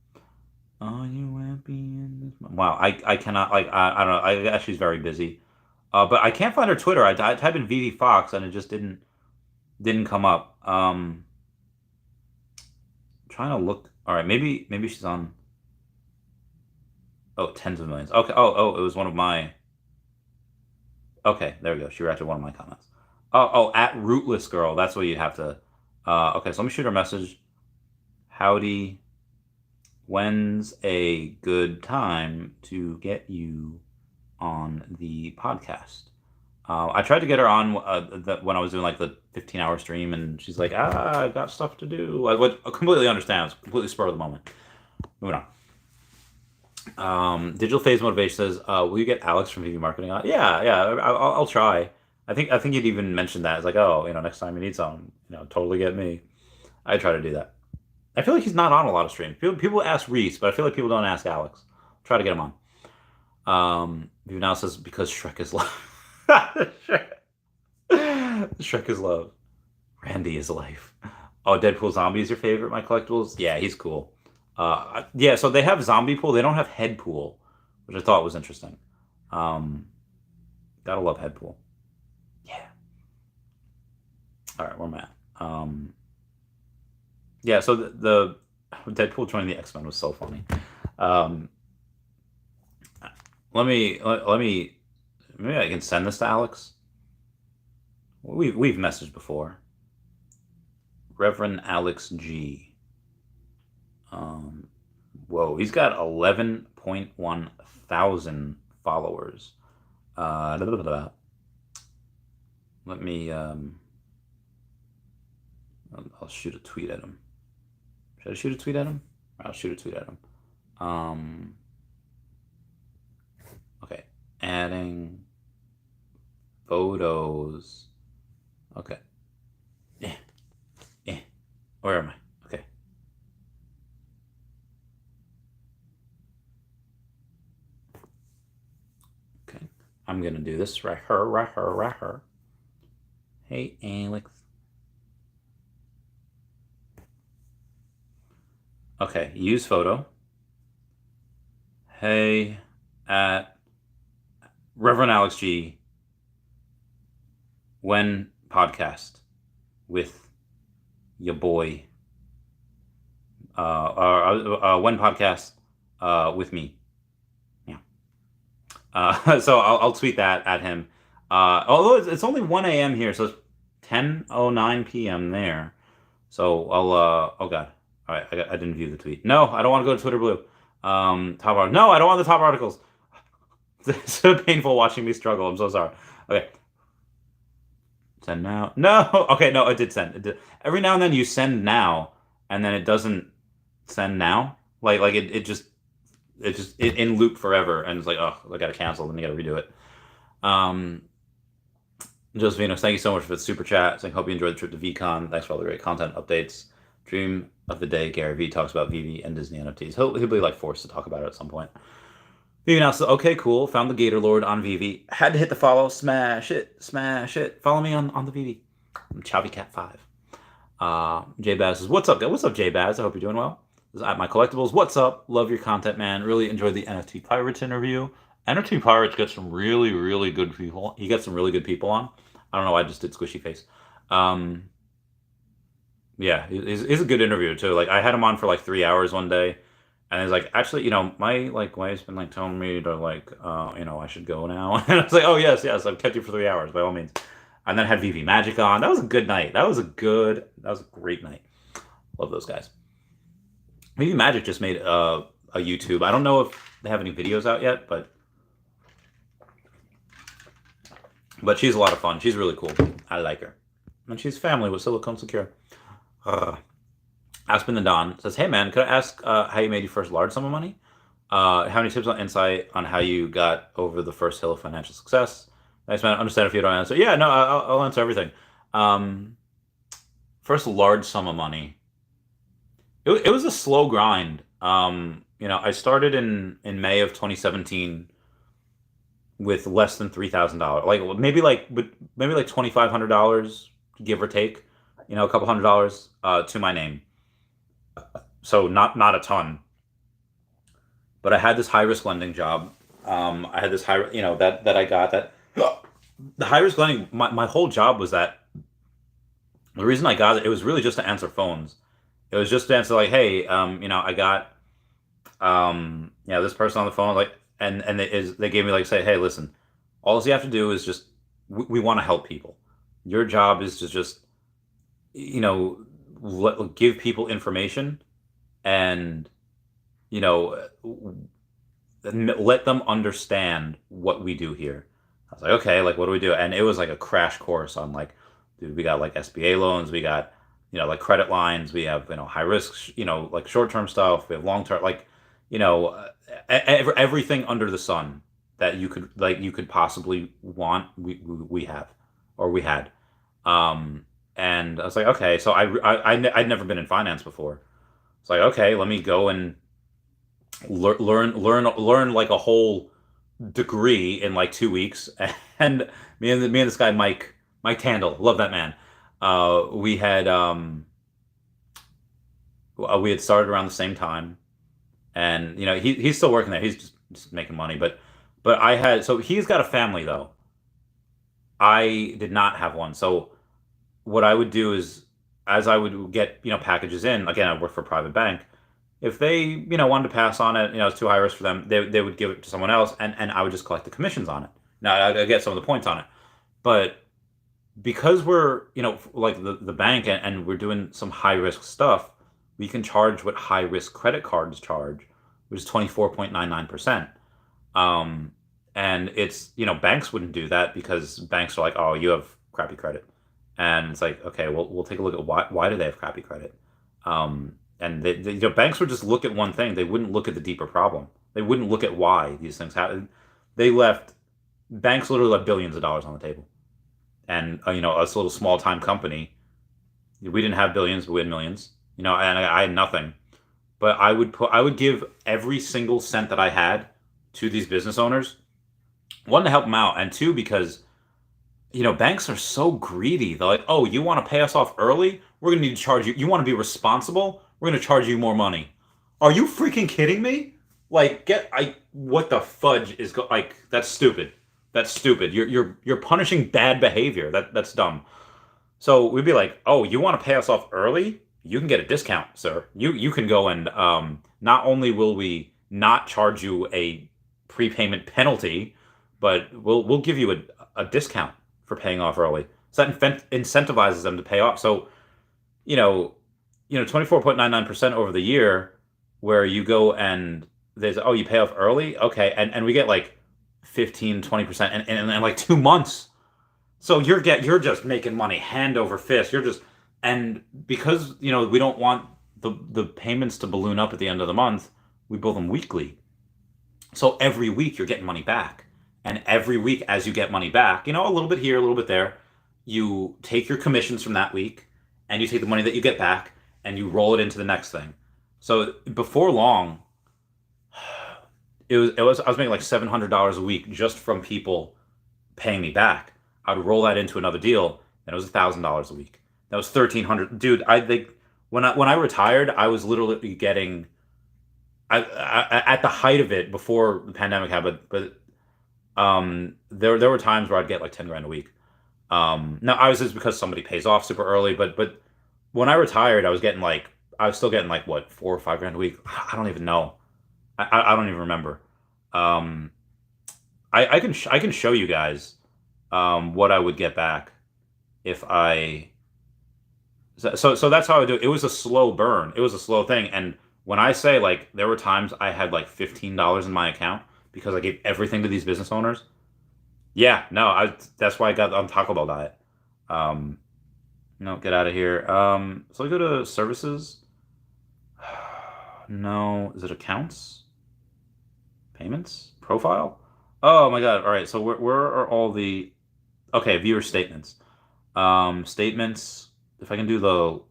Are you happy in this? Wow, I cannot like I don't know. I guess she's very busy. But I can't find her Twitter. I typed in VeVe Fox and it just didn't come up. Trying to look. All right, maybe she's on. Oh, tens of millions. Okay. Oh, it was one of my. Okay, there we go. She reacted to one of my comments. Oh, at Rootless Girl. That's what you have to. Okay, so let me shoot her a message. Howdy. When's a good time to get you on the podcast? I tried to get her on when I was doing like the 15-hour stream, and she's like, I've got stuff to do. I would completely understand. It's completely spur of the moment. Moving on. Digital Phase Motivation says, will you get Alex from VeVe Marketing on? Yeah, I'll try. I think you'd even mentioned that. It's like, oh, next time you need something, totally get me. I try to do that. I feel like he's not on a lot of streams. People ask Reese, but I feel like people don't ask Alex. Try to get him on. VeVe now says, because Shrek is love. Shrek is love. Randy is life. Oh, Deadpool Zombie is your favorite, my collectibles? Yeah, he's cool. Yeah, so they have Zombie Pool. They don't have Head Pool, which I thought was interesting. Gotta love Head Pool. Yeah. All right, where am I at? Yeah, so the Deadpool joining the X-Men was so funny. Let me. Maybe I can send this to Alex. We've messaged before. Reverend Alex G. Whoa, he's got 11.1 thousand followers. Let me. I'll shoot a tweet at him. Should I shoot a tweet at him? I'll shoot a tweet at him. Okay, adding photos. Okay. Yeah. Where am I? Okay. Okay. I'm gonna do this right here. Hey, Alex. Okay, use photo. Hey, at Reverend Alex G. When podcast with your boy. When podcast with me. Yeah. So I'll tweet that at him. Although it's only 1 a.m. here, so it's 10:09 p.m. there. So I'll oh god. All right, I didn't view the tweet. No, I don't want to go to Twitter Blue. Top art. No, I don't want the top articles. It's so painful watching me struggle. I'm so sorry. Okay. Send now. No. Okay, no, it did send. It did. Every now and then you send now, and then it doesn't send now. Like it in loop forever, and it's like, oh, I gotta cancel, then you gotta redo it. Josephine, thank you so much for the super chat. Saying, hope you enjoyed the trip to VeCon. Thanks for all the great content updates. Dream of the day, Gary V talks about VeVe and Disney NFTs. He'll be like forced to talk about it at some point. VeVe now says, okay, cool. Found the Gator Lord on VeVe. Had to hit the follow. Smash it. Smash it. Follow me on the VeVe. I'm ChavvyCat5. J Baz says, what's up, guys? What's up, J Baz? I hope you're doing well. This is at my collectibles. What's up? Love your content, man. Really enjoyed the NFT Pirates interview. NFT Pirates gets some really, really good people. He gets some really good people on. I don't know why I just did squishy face. Yeah, he's a good interview too. Like I had him on for like 3 hours one day, and he's like, actually, my like wife's been like telling me to like, I should go now. And I was like, oh yes, I've kept you for 3 hours by all means. And then had VeVe Magic on. That was a good night. That was a great night. Love those guys. VeVe Magic just made a YouTube. I don't know if they have any videos out yet, but she's a lot of fun. She's really cool. I like her. And she's family with Silicon Secure. Aspen the Don says, hey man, could I ask how you made your first large sum of money? How many tips on insight on how you got over the first hill of financial success? Nice man, understand if you don't answer. Yeah, no, I'll answer everything. First large sum of money. It was a slow grind. I started in May of 2017 with less than $3,000, maybe $2,500, give or take, a couple $100 to my name. So not a ton, but I had this high risk lending job. I had this that I got that. The high risk lending, my whole job was that. The reason I got it, it was really just to answer phones. It was just to answer like, hey, I got, this person on the phone, like, and they gave me like, say, hey, listen, all you have to do is just, we want to help people. Your job is to just, give people information, and let them understand what we do here. I was like, okay, like, what do we do? And it was like a crash course on like, dude, we got like SBA loans, we got, like credit lines, we have, high risk, like short-term stuff, we have long-term, like, everything under the sun that you could possibly want, we have, or we had. And I was like, okay, so I'd never been in finance before. It's like, okay, let me go and learn like a whole degree in like 2 weeks. And me and this guy Mike Tandle, love that man. We had started around the same time, and he's still working there. He's just making money, but he's got a family though. I did not have one. So what I would do is, as I would get packages in, again, I work for a private bank. If they wanted to pass on it, it's too high risk for them, they would give it to someone else, and I would just collect the commissions on it. Now I get some of the points on it, but because we're like the bank, and we're doing some high risk stuff, we can charge what high risk credit cards charge, which is 24.99%. And it's banks wouldn't do that, because banks are like, oh, you have crappy credit, and it's like, okay, well, we'll take a look at why do they have crappy credit. And banks would just look at one thing. They wouldn't look at the deeper problem. They wouldn't look at why these things happen. Banks literally left billions of dollars on the table. And, us little small time company, we didn't have billions, but we had millions, and I had nothing. But I would give every single cent that I had to these business owners. One, to help them out, and two, because, banks are so greedy. They're like, oh, you want to pay us off early? We're going to need to charge you. You want to be responsible? We're going to charge you more money. Are you freaking kidding me? Like, what the fudge is like? That's stupid. That's stupid. You're punishing bad behavior. That's dumb. So we'd be like, oh, you want to pay us off early? You can get a discount, sir. You can go and not only will we not charge you a prepayment penalty, but we'll give you a discount for paying off early. So that incentivizes them to pay off. So, you know, 24.99% over the year, where you go and there's, oh, you pay off early, okay, and we get like 15-20% in like 2 months. So you're just making money hand over fist. And because we don't want the payments to balloon up at the end of the month, we bill them weekly. So every week you're getting money back, and every week as you get money back, a little bit here, a little bit there, you take your commissions from that week, and you take the money that you get back, and you roll it into the next thing. So before long, I was making like $700 a week just from people paying me back. I would roll that into another deal, and it was $1,000 a week. That was $1,300. Dude, I think when I retired, I was literally getting, at the height of it before the pandemic happened, but there were times where I'd get like 10 grand a week. Now obviously it's because somebody pays off super early, but when I retired, I was still getting like what, 4 or 5 grand a week. I don't even know. I don't even remember. I can show you guys what I would get back if I. So that's how I do it. It was a slow burn. It was a slow thing. And when I say, like, there were times I had like $15 in my account because I gave everything to these business owners. Yeah, no, that's why I got on Taco Bell diet. No, get out of here. So I go to services. No, is it accounts? Payments? Profile? Oh my God. All right. So where are all the, okay, viewer statements. Statements. If I can do the,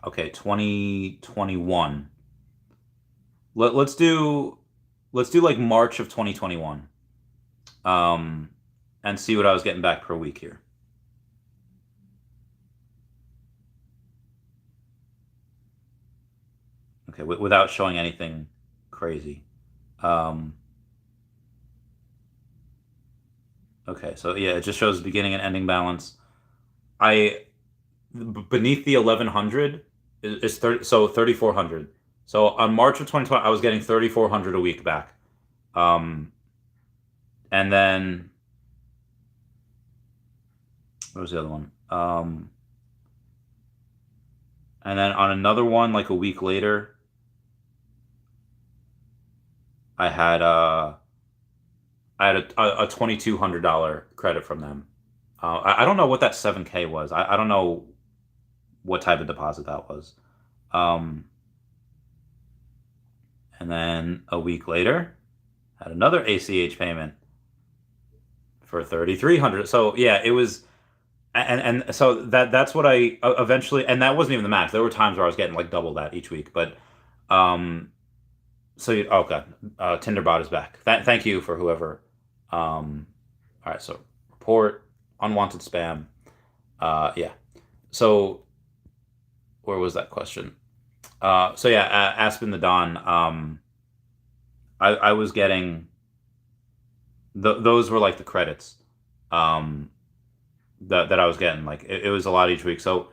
okay, 2021. Let's do like March of 2021. And see what I was getting back per week here. Okay, without showing anything crazy. Okay, so yeah, it just shows beginning and ending balance. Beneath the 1100 is 3400. So on March of 2020, I was getting 3400 a week back. And then what was the other one? And then on another one, like a week later, I had a $2,200 credit from them. I don't know what that 7K was. I don't know what type of deposit that was. And then a week later, had another ACH payment for 3,300. So yeah, it was, and so that's what I eventually, and that wasn't even the max. There were times where I was getting like double that each week, but so oh God, Tinderbot is back. Thank you for whoever. All right, so report unwanted spam. Yeah. So where was that question? So yeah, Aspen the Don. I was getting those were like the credits that I was getting. Like it was a lot each week. So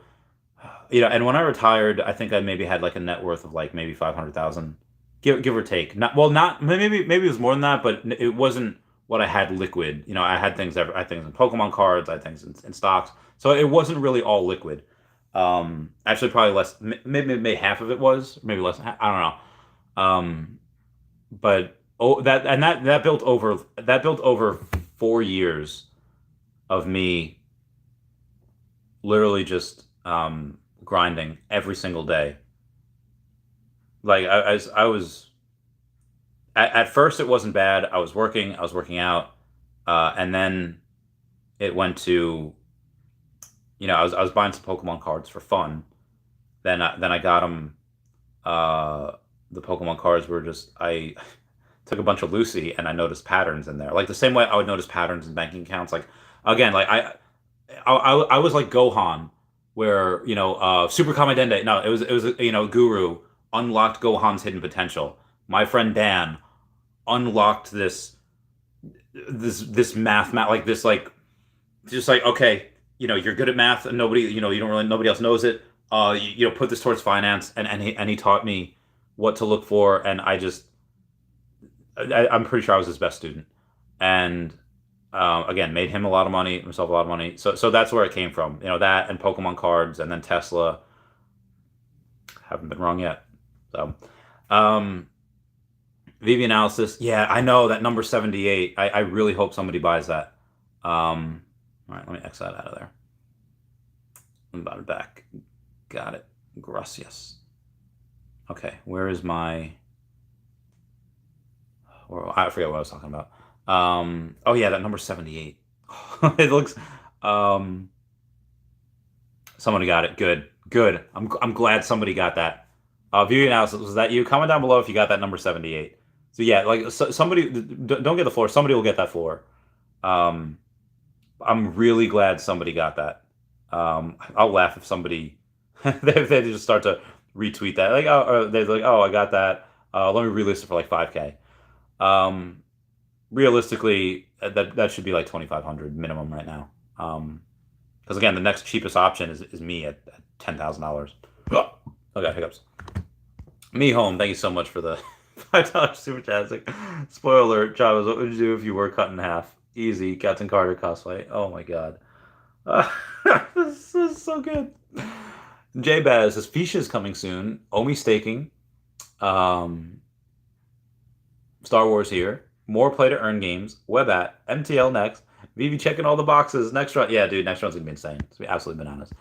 and when I retired, I think I maybe had like a net worth of like maybe 500,000, give or take. Not maybe it was more than that, but it wasn't what I had liquid. I had things I had things in Pokemon cards, I had things in stocks. So it wasn't really all liquid. Actually probably less, maybe half of it was, maybe less than half, I don't know. But that built over 4 years of me literally just grinding every single day. Like I was at first it wasn't bad. I was working out, and then it went to, I was buying some Pokemon cards for fun. Then I got them. The Pokemon cards were just, I took a bunch of Lucy and I noticed patterns in there, like the same way I would notice patterns in banking accounts. Like again, like I was like Gohan where Super Kame Dende. No, it was Guru unlocked Gohan's hidden potential. My friend Dan unlocked this math like this, like just like, okay, you're good at math and nobody you don't really, nobody else knows it. Put this towards finance, and he taught me what to look for, and I'm pretty sure I was his best student, and again, made him a lot of money, himself a lot of money. So that's where it came from. That and Pokemon cards, and then Tesla. Haven't been wrong yet. So, VeVe analysis. Yeah, I know that number 78. I really hope somebody buys that. All right, let me X that out of there. I'm about it back. Got it. Gracias. Okay, where is my... I forget what I was talking about. Oh yeah, that number 78. It looks... Somebody got it. Good. I'm glad somebody got that. VeVe analysis, was that you? Comment down below if you got that number 78. So yeah, like somebody... Don't get the floor. Somebody will get that floor. I'm really glad somebody got that. I'll laugh if somebody... they just start to retweet that. Like, they're like, oh, I got that. Let me relist it for like 5K. Realistically, that should be like 2,500 minimum right now. Because again, the next cheapest option is me at $10,000. Oh, I got hiccups. Me home. Thank you so much for the $5 super chat. Spoiler alert, Chavez. What would you do if you were cut in half? Easy, Captain Carter cosplay. Oh my god, this is so good. J Baz says Fisha's coming soon. Omi staking. Star Wars here. More play to earn games. Webat. MTL next. VeVe checking all the boxes. Next run. Yeah, dude, next run's gonna be insane. It's gonna be absolutely bananas.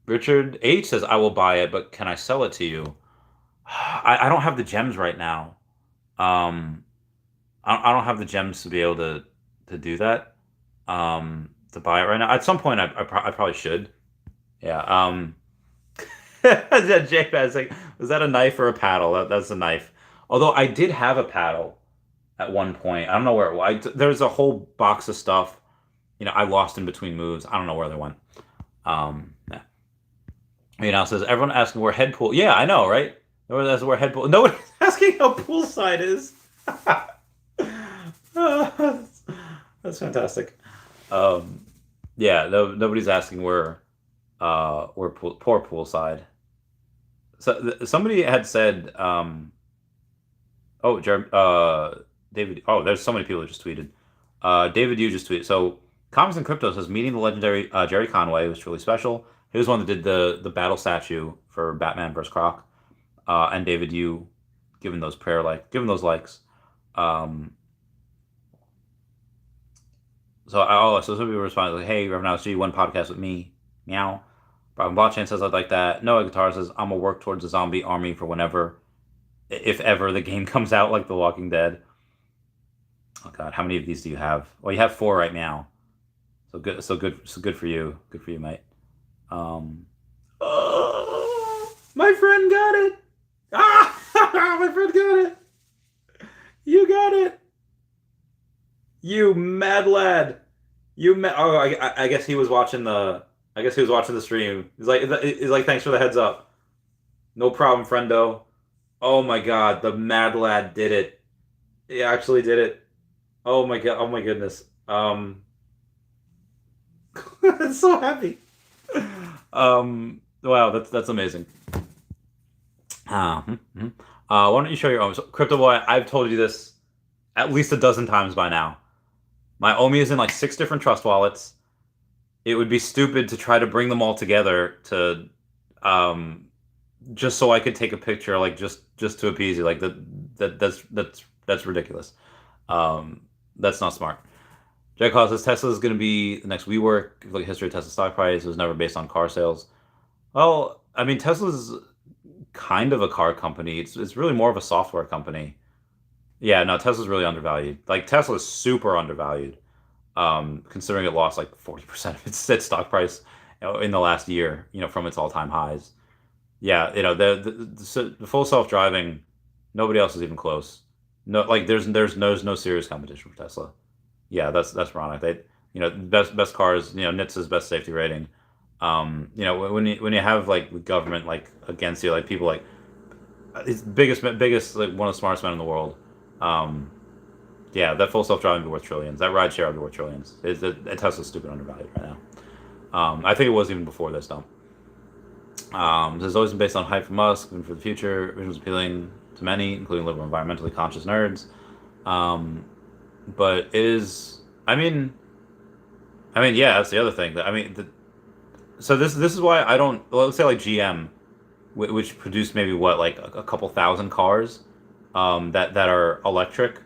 Richard H says, I will buy it, but can I sell it to you? I don't have the gems right now. I don't have the gems to be able to do that. To buy it right now. At some point, I probably should. Yeah. J-Baz, like, was that a knife or a paddle? That's a knife. Although I did have a paddle at one point. I don't know where it was. There's a whole box of stuff. I lost in between moves. I don't know where they went. Yeah. Now says, everyone asking where head pool. Yeah, I know, right? That's where head pool. Nobody's asking how poolside is. That's fantastic. Yeah, nobody's asking where poor poolside. So somebody had said, David. Oh, there's so many people who just tweeted. David, you just tweeted. So Comics and Crypto says meeting the legendary Jerry Conway was truly special. He was one that did the battle statue for Batman vs. Croc. And David, you given those likes. So some people responded like, "Hey, Reverend Alice G, one podcast with me, meow." Robin Blockchain says, "I'd like that." Noah Guitar says, "I'm gonna work towards a zombie army for whenever, if ever, the game comes out, like The Walking Dead." Oh God, how many of these do you have? Well, you have 4 right now. So good for you. Good for you, mate. Oh, my friend got it. My friend got it. You got it. You mad lad. I guess he was watching the stream. He's like, thanks for the heads up. No problem, friendo. Oh my god, the mad lad did it. He actually did it. Oh my god. Oh my goodness. I'm so happy. Wow, that's amazing. Why don't you show your own? So, Crypto Boy, I've told you this at least a dozen times by now. My OMI is in like 6 different trust wallets. It would be stupid to try to bring them all together to, just so I could take a picture, like just to appease you. Like that's ridiculous. That's not smart. Jack Hall says Tesla is going to be the next WeWork. If you look at history of Tesla stock price, it was never based on car sales. Well, I mean, Tesla's kind of a car company. It's really more of a software company. Yeah, no, Tesla's really undervalued. Like, Tesla is super undervalued, considering it lost like 40% of its stock price in the last year, from its all-time highs. Yeah, the full self-driving, nobody else is even close. No, like there's no serious competition for Tesla. Yeah, that's ironic. They, best cars, NHTSA's best safety rating. You know, when you have like the government like against you, like people like it's biggest like one of the smartest men in the world. Yeah, that full self-driving would be worth trillions. That ride share would be worth trillions. Tesla's stupid undervalued right now. I think it was even before this dump. This has always been based on hype from Musk and for the future. Vision was appealing to many, including liberal, environmentally conscious nerds. But it is, yeah, that's the other thing. So this is why I don't. Well, let's say like GM, which produced maybe what like a couple thousand cars, that are electric,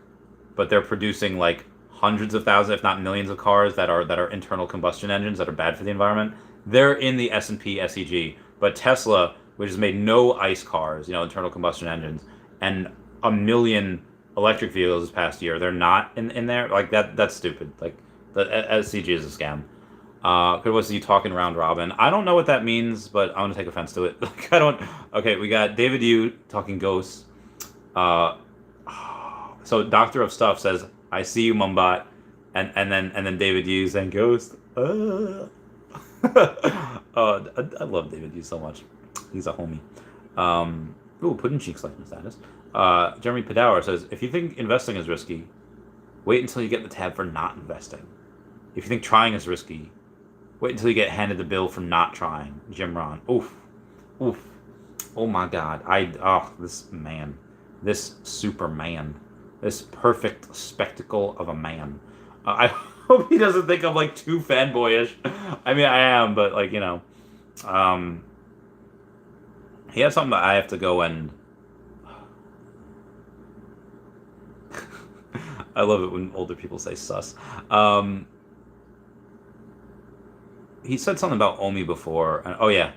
but they're producing like hundreds of thousands, if not millions, of cars that are internal combustion engines that are bad for the environment. They're in the S&P SEG, but Tesla, which has made no ICE cars, you know, internal combustion engines, and a million electric vehicles this past year, they're not in there. Like that's stupid. Like the SCG is a scam. Was you talking round robin? I don't know what that means, but I'm gonna take offense to it. Like I don't. Okay, we got David Yu talking ghosts. So Doctor of Stuff says, "I see you, Mumbot," and then David Yu saying ghost. I love David Yu so much. He's a homie. Pudding cheeks like my status. Jeremy Padower says, if you think investing is risky, wait until you get the tab for not investing. If you think trying is risky, wait until you get handed the bill for not trying. Jim Ron. Oof. Oh my God. This man. This Superman. This perfect spectacle of a man. I hope he doesn't think I'm like too fanboyish. I mean, I am, but like, you know, he has something that I have to go and I love it when older people say sus. He said something about Omi before. And, I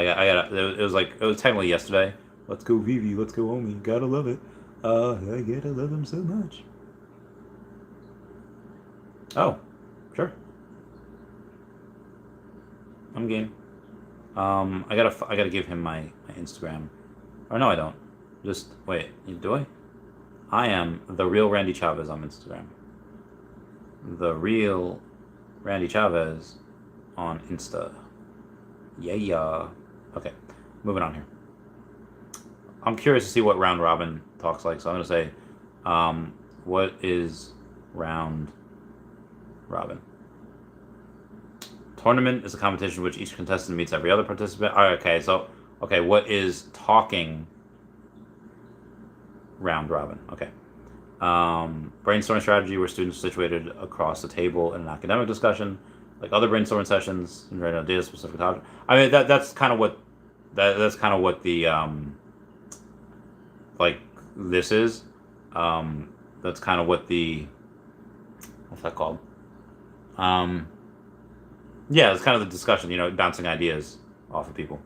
got it was technically yesterday. Let's go VeVe, let's go Omi. Gotta love it. I gotta love him so much. Oh, sure. I'm game. I gotta give him my Instagram. Or no, I don't. Just wait. Do I? I am the real Randy Chavez on Instagram. The real Randy Chavez on Insta. Yeah. Okay, moving on here. I'm curious to see what round robin talks like, so I'm gonna say, what is round robin? Tournament is a competition in which each contestant meets every other participant. Okay, what is talking round robin? Okay. Brainstorming strategy where students are situated across the table in an academic discussion, like other brainstorming sessions, and write ideas specific topic. I mean that's kind of what the like this is. That's kind of what the what's that called? Yeah, it's kind of the discussion, you know, bouncing ideas off of people.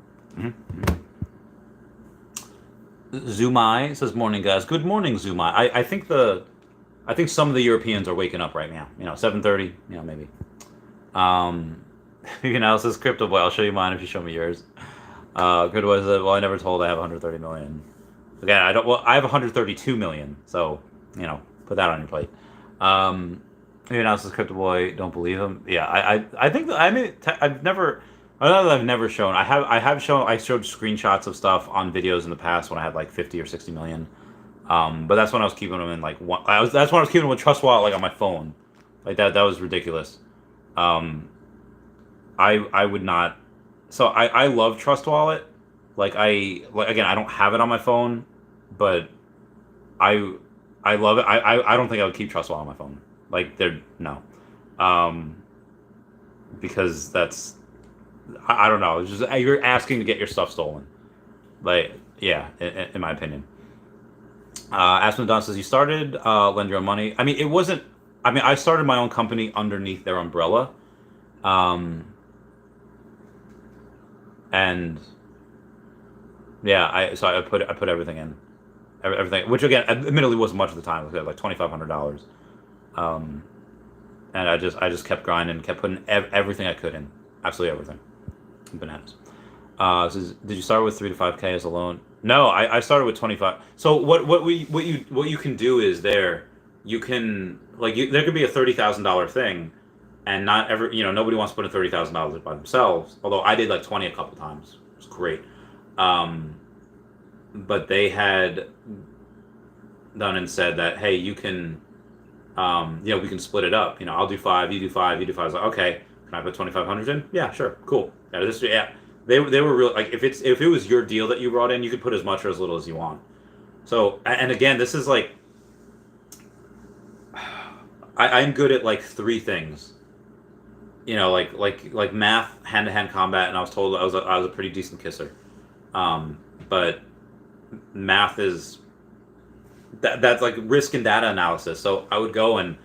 Zumai says, "Morning, guys." Good morning, Zumai. I think some of the Europeans are waking up right now. You know, 7:30. You know, maybe. You know, says Crypto Boy. I'll show you mine if you show me yours. Good was well, I never told I have 130 million. Again, I don't. Well, I have 132 million. So you know, put that on your plate. Maybe now says Crypto Boy. Don't believe him. Yeah, I think that, I've never. I know that I've never shown. I showed screenshots of stuff on videos in the past when I had like 50 or 60 million. But that's when I was keeping them in like one. That's when I was keeping them with Trust Wallet like on my phone. Like that was ridiculous. I would not. So I love Trust Wallet. Again, I don't have it on my phone, but I love it. I don't think I would keep Trust Wallet on my phone. Like no. Because that's. I don't know. It's just you're asking to get your stuff stolen. Like, yeah, in my opinion. Aspen Don says, you started Lend Your Own Money. I mean, it wasn't. I mean, I started my own company underneath their umbrella. And yeah, I put everything in. Everything, which again, admittedly wasn't much at the time. It was like $2,500. And I just kept grinding, kept putting everything I could in. Absolutely everything. Bananas. Says, did you start with 3 to 5K as a loan? No, I started with 25. So what you can do is there could be a $30,000 thing, and not ever, nobody wants to put in $30,000 by themselves. Although I did like 20 a couple times. It was great. But they had done and said that, hey, you can, we can split it up. I'll do 5, you do 5, you do 5. I was like, okay, can I put 2,500 in? Yeah, sure, cool. Yeah. They were real, like, if it was your deal that you brought in, you could put as much or as little as you want. So, and again, this is like, I'm good at like 3 things. Like math, hand-to-hand combat, and I was told I was a pretty decent kisser. But math is that's like risk and data analysis. So I would go and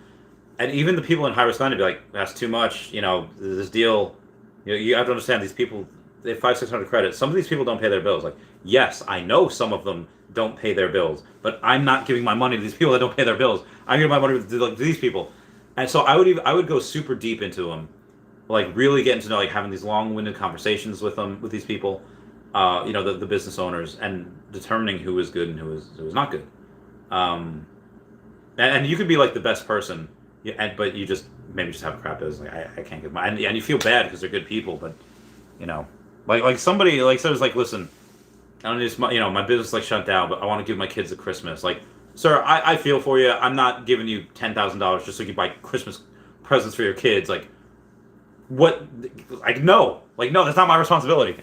even the people in high risk lending would be like, that's too much. This deal. You have to understand these people. They have 500-600 credits. Some of these people don't pay their bills. Like, yes, I know some of them don't pay their bills, but I'm not giving my money to these people that don't pay their bills. I'm giving my money to these people. And so I would go super deep into them, like really getting to know, like having these long-winded conversations with these people, the business owners, and determining who is good and who is not good. And you could be like the best person, but you just maybe just have a crap business. Like I can't get my, and you feel bad because they're good people, but like somebody like says like, listen, I don't just my business like shut down, but I want to give my kids a Christmas. Like, sir, I feel for you. I'm not giving you $10,000 just so you can buy Christmas presents for your kids. Like, what? Like, no, that's not my responsibility.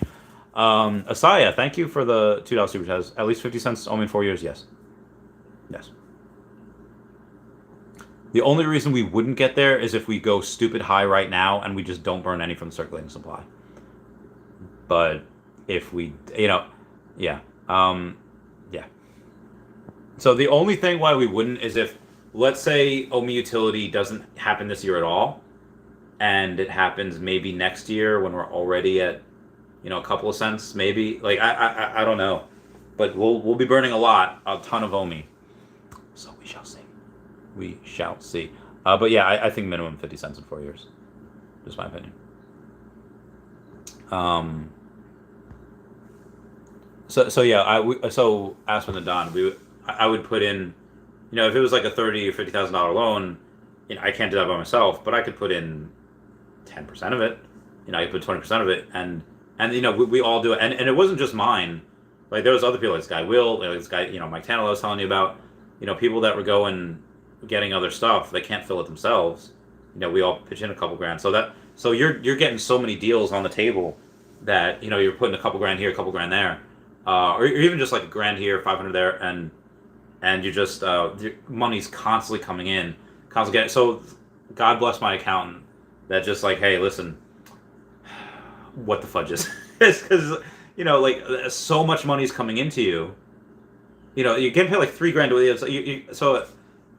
Asaya, thank you for the $2 super chat. At least 50 cents only in 4 years. Yes. The only reason we wouldn't get there is if we go stupid high right now and we just don't burn any from the circulating supply. But if we, yeah. So the only thing why we wouldn't is if, let's say, OMI utility doesn't happen this year at all, and it happens maybe next year when we're already at, a couple of cents, maybe. Like I don't know, but we'll be burning a ton of OMI. So we shall see. But yeah, I think minimum 50 cents in 4 years. Just my opinion. So yeah, so Aspen and Don, I would put in, if it was like a $30,000 or $50,000 loan, I can't do that by myself, but I could put in 10% of it. I could put 20% of it, and we all do it, and it wasn't just mine. Like there was other people, like this guy Will, this guy Mike Tannehill I was telling you about, people that were going getting other stuff, they can't fill it themselves. We all pitch in a couple grand, so you're getting so many deals on the table that you're putting a couple grand here, a couple grand there, or even just like a grand here, 500 there, and you just money's constantly coming in, constantly getting. So God bless my accountant that just like, hey, listen, what the fudge is it's because like so much money's coming into you. You can pay like $3 grand. So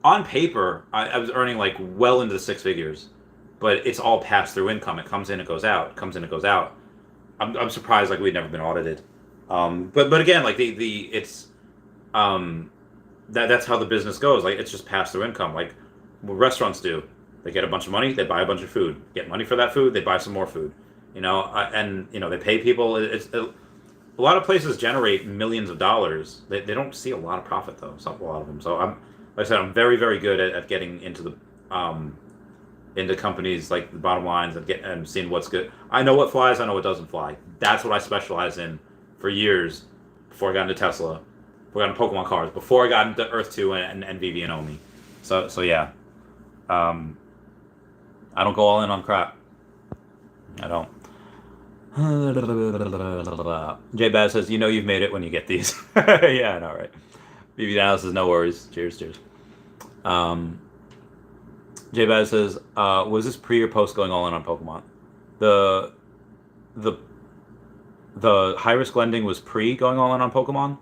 on paper, I was earning like well into the 6 figures, but it's all pass through income. It comes in, it goes out. It comes in, it goes out. I'm surprised like we'd never been audited. But again, like it's that's how the business goes. Like it's just pass through income. Like what restaurants do, they get a bunch of money, they buy a bunch of food, get money for that food, they buy some more food. And they pay people. A lot of places generate millions of dollars. They don't see a lot of profit though. A lot of them. So like I said, I'm very, very good at getting into the into companies, like the bottom lines, and seeing what's good. I know what flies. I know what doesn't fly. That's what I specialize in for years before I got into Tesla, before I got into Pokemon cards, before I got into Earth 2 and VeVe and OMI. So yeah, I don't go all in on crap. I don't. J Baz says, you've made it when you get these. Yeah, I know, right? BB Dallas says, no worries. Cheers. J Baz says, was this pre or post going all in on Pokemon? The high risk lending was pre going all in on Pokemon.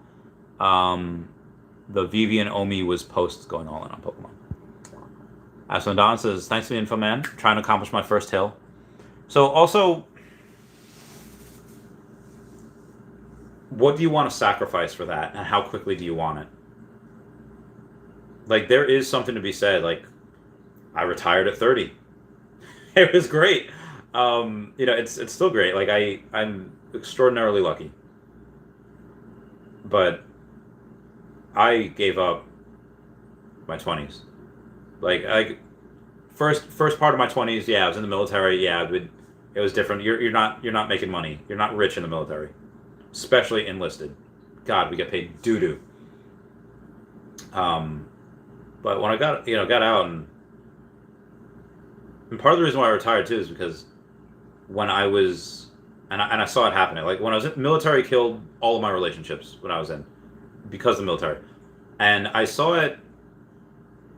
The VeVe and OMI was post going all in on Pokemon. Aslan Don says, thanks for the info, man. Trying to accomplish my first hill. So also, what do you want to sacrifice for that, and how quickly do you want it? Like, there is something to be said. Like, I retired at 30. It was great. It's still great. Like, I'm extraordinarily lucky. But I gave up my 20s. Like first part of my 20s, yeah, I was in the military. Yeah, it was different. You're not making money. You're not rich in the military, especially enlisted. God, we get paid doo doo. But when I got out, and part of the reason why I retired too is because when I was, and I saw it happening. Like when I was in the military, killed all of my relationships when I was in, because of the military, and I saw it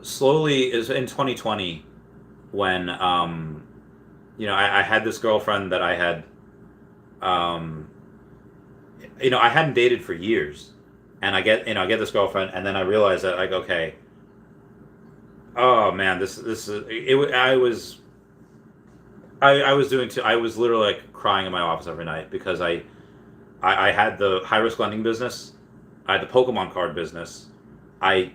slowly is in 2020 when I had this girlfriend that I had I hadn't dated for years, and I get this girlfriend, and then I realize that, like, okay, oh man, this is it. I was literally like crying in my office every night because I had the high risk lending business, I had the Pokemon card business, I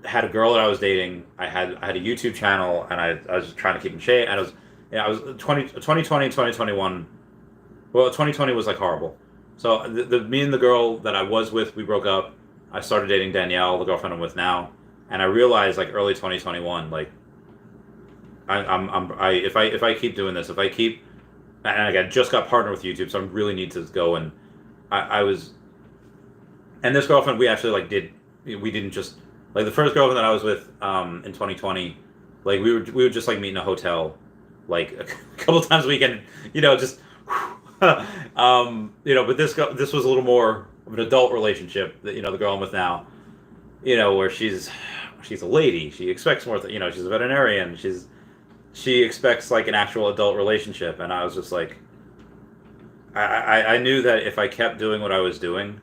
had a girl that I was dating, I had a YouTube channel, and I was trying to keep in shape, and I was 2020, 2021. Well, 2020 was like horrible. So me and the girl that I was with, we broke up. I started dating Danielle, the girlfriend I'm with now, and I realized like early 2021, like if I keep doing this, and I just got partnered with YouTube, so I really need to go, and I was, and this girlfriend, we actually we didn't just, like the first girlfriend that I was with in 2020, like we would just like meet in a hotel, like a couple times a weekend, just. But this was a little more of an adult relationship that the girl I'm with now, where she's a lady, she expects more. She's a veterinarian. She expects like an actual adult relationship, and I was just like, I knew that if I kept doing what I was doing,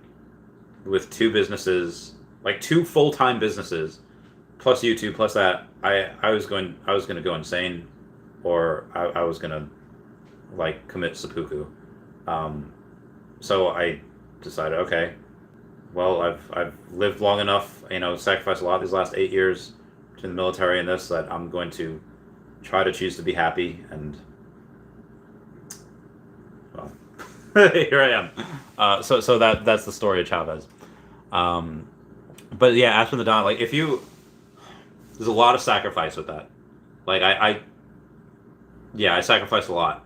with two businesses, like two full-time businesses, plus YouTube, plus that, I was going to go insane, or I was going to like commit seppuku. So I decided, okay, well, I've lived long enough, sacrificed a lot these last 8 years to the military and this, that I'm going to try to choose to be happy, and well, here I am. So that's the story of Chavez. But yeah, as for the Don, like there's a lot of sacrifice with that. Like I sacrificed a lot.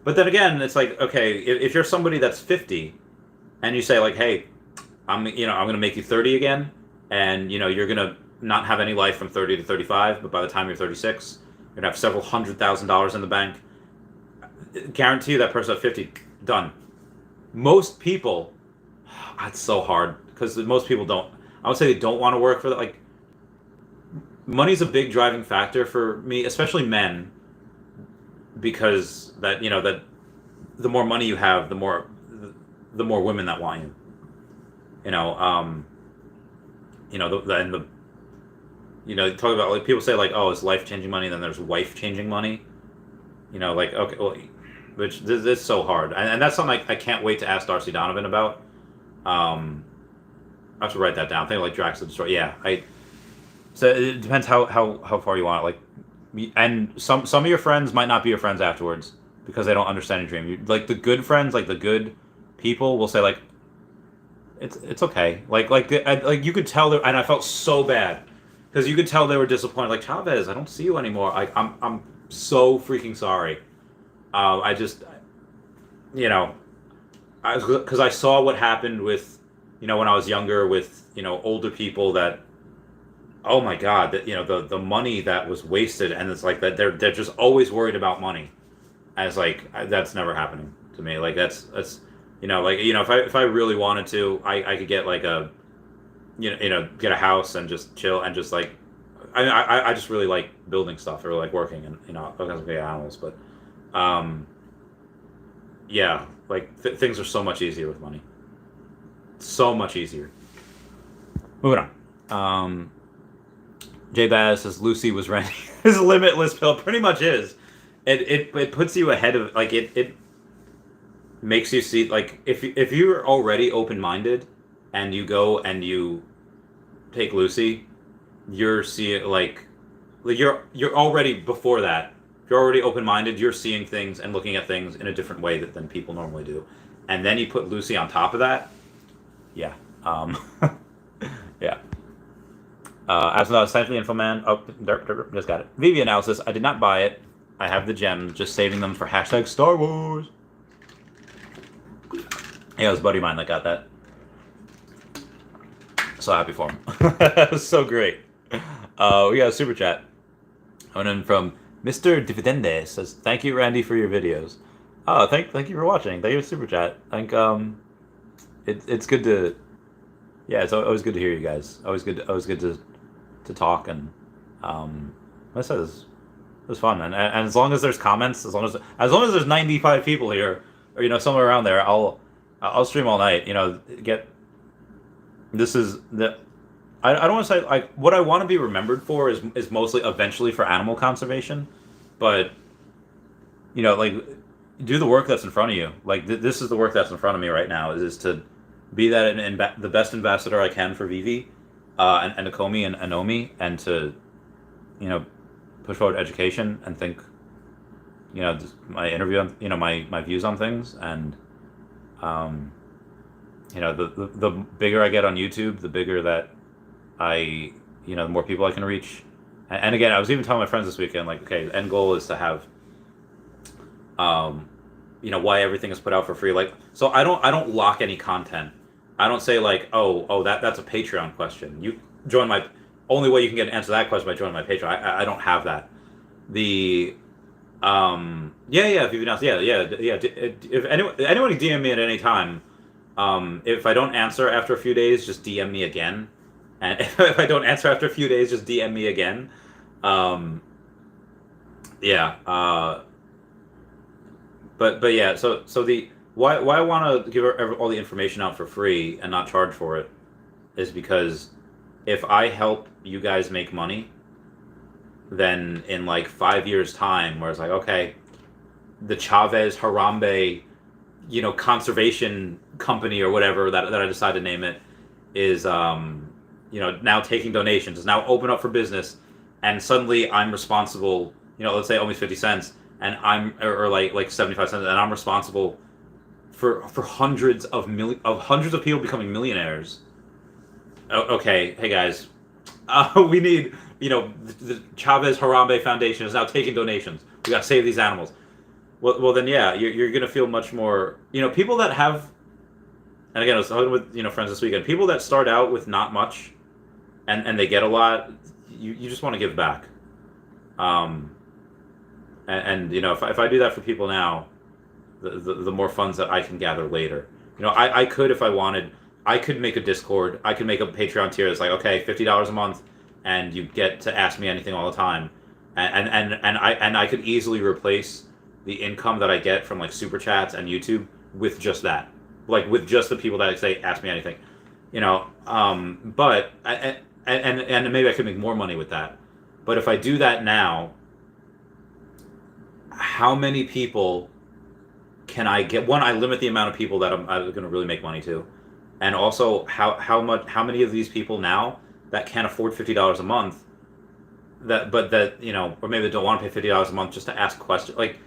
But then again, it's like, okay, if you're somebody that's 50, and you say like, hey, I'm gonna make you 30 again, and you're gonna not have any life from 30 to 35, but by the time you're 36, you're gonna have several $100,000 in the bank. Guarantee you that person at 50, done. Most people, it's so hard because most people don't. I would say they don't want to work for that. Like, money's a big driving factor for me, especially men, because that that the more money you have, the more women that want you. Talk about, like, people say like, oh, it's life-changing money, then there's wife-changing money. Like, okay, well, which this is so hard, and that's something I can't wait to ask Darcy Donovan about. I have to write that down. I think like Drax the Destroyer. Yeah, so it depends how far you want it. Like, and some of your friends might not be your friends afterwards because they don't understand your dream. Like the good friends, like the good people, will say like, it's okay. Like you could tell, and I felt so bad because you could tell they were disappointed. Like, Chavez, I don't see you anymore. I'm so freaking sorry. Because I saw what happened with, when I was younger with, older people that, oh my God, that, the money that was wasted, and it's like that they're just always worried about money. And it's like, that's never happening to me. Like that's if I really wanted to, I could get like a, get a house and just chill and just like, I just really like building stuff or like working, and because of the animals, but yeah, like things are so much easier with money. So much easier. Moving on. Jay Baz says Lucy was renting his limitless pill. Pretty much is. It puts you ahead of, like, it makes you see, like, if you're already open-minded and you go and you take Lucy, you're seeing like you're already, before that, if you're already open-minded, you're seeing things and looking at things in a different way than people normally do. And then you put Lucy on top of that. Yeah. Yeah. As an essentially info man, just got it. VeVe analysis. I did not buy it. I have the gems, just saving them for hashtag Star Wars. Yeah, it was a buddy of mine that got that. So happy for him. That was so great. We got a super chat. Coming in from Mr. Dividende says, "Thank you, Randy, for your videos." Oh, thank you for watching. Thank you for super chat. It's good to, yeah, it's always good to hear you guys. Always good to talk, and like I said, it was fun. And as long as there's comments, as long as there's 95 people here, or somewhere around there, I'll stream all night. This is the. I don't want to say, like, what I want to be remembered for is mostly eventually for animal conservation, but like, do the work that's in front of you. Like, this is the work that's in front of me right now, is to be that the best ambassador I can for VeVe, and Akomi and Anomi, and to push forward education and think, just my interview on, my views on things, and the bigger I get on YouTube, the bigger that the more people I can reach. And again, I was even telling my friends this weekend, like, okay, the end goal is to have, why everything is put out for free. Like, so I don't lock any content. I don't say, like, oh, that's a Patreon question. You join my, only way you can get an answer to that question by joining my Patreon. I don't have that. If you've announced, if anyone can DM me at any time, if I don't answer after a few days, just DM me again. And if I don't answer after a few days, just DM me again. But yeah, so the why I want to give all the information out for free and not charge for it is because if I help you guys make money, then in like 5 years' time, where it's like, okay, the Chavez Harambe, conservation company or whatever that I decide to name it is, now taking donations, is now open up for business, and suddenly I'm responsible. Let's say only 50 cents, and or like 75 cents, and I'm responsible for hundreds of people becoming millionaires. Okay, hey guys, we need, the Chavez Harambe Foundation is now taking donations. We got to save these animals. Well, then yeah, you're gonna feel much more. People that have, and again, I was talking with friends this weekend. People that start out with not much, and they get a lot. You just want to give back. If I do that for people now, the more funds that I can gather later. I could, if I wanted, I could make a Discord. I could make a Patreon tier that's like, okay, $50 a month, and you get to ask me anything all the time, and I could easily replace the income that I get from like super chats and YouTube with just that, like with just the people that say ask me anything, But and maybe I could make more money with that. But if I do that now, how many people can I get? One, I limit the amount of people that I'm going to really make money to, and also how many of these people now that can't afford $50 a month, or maybe they don't want to pay $50 a month just to ask questions. Like,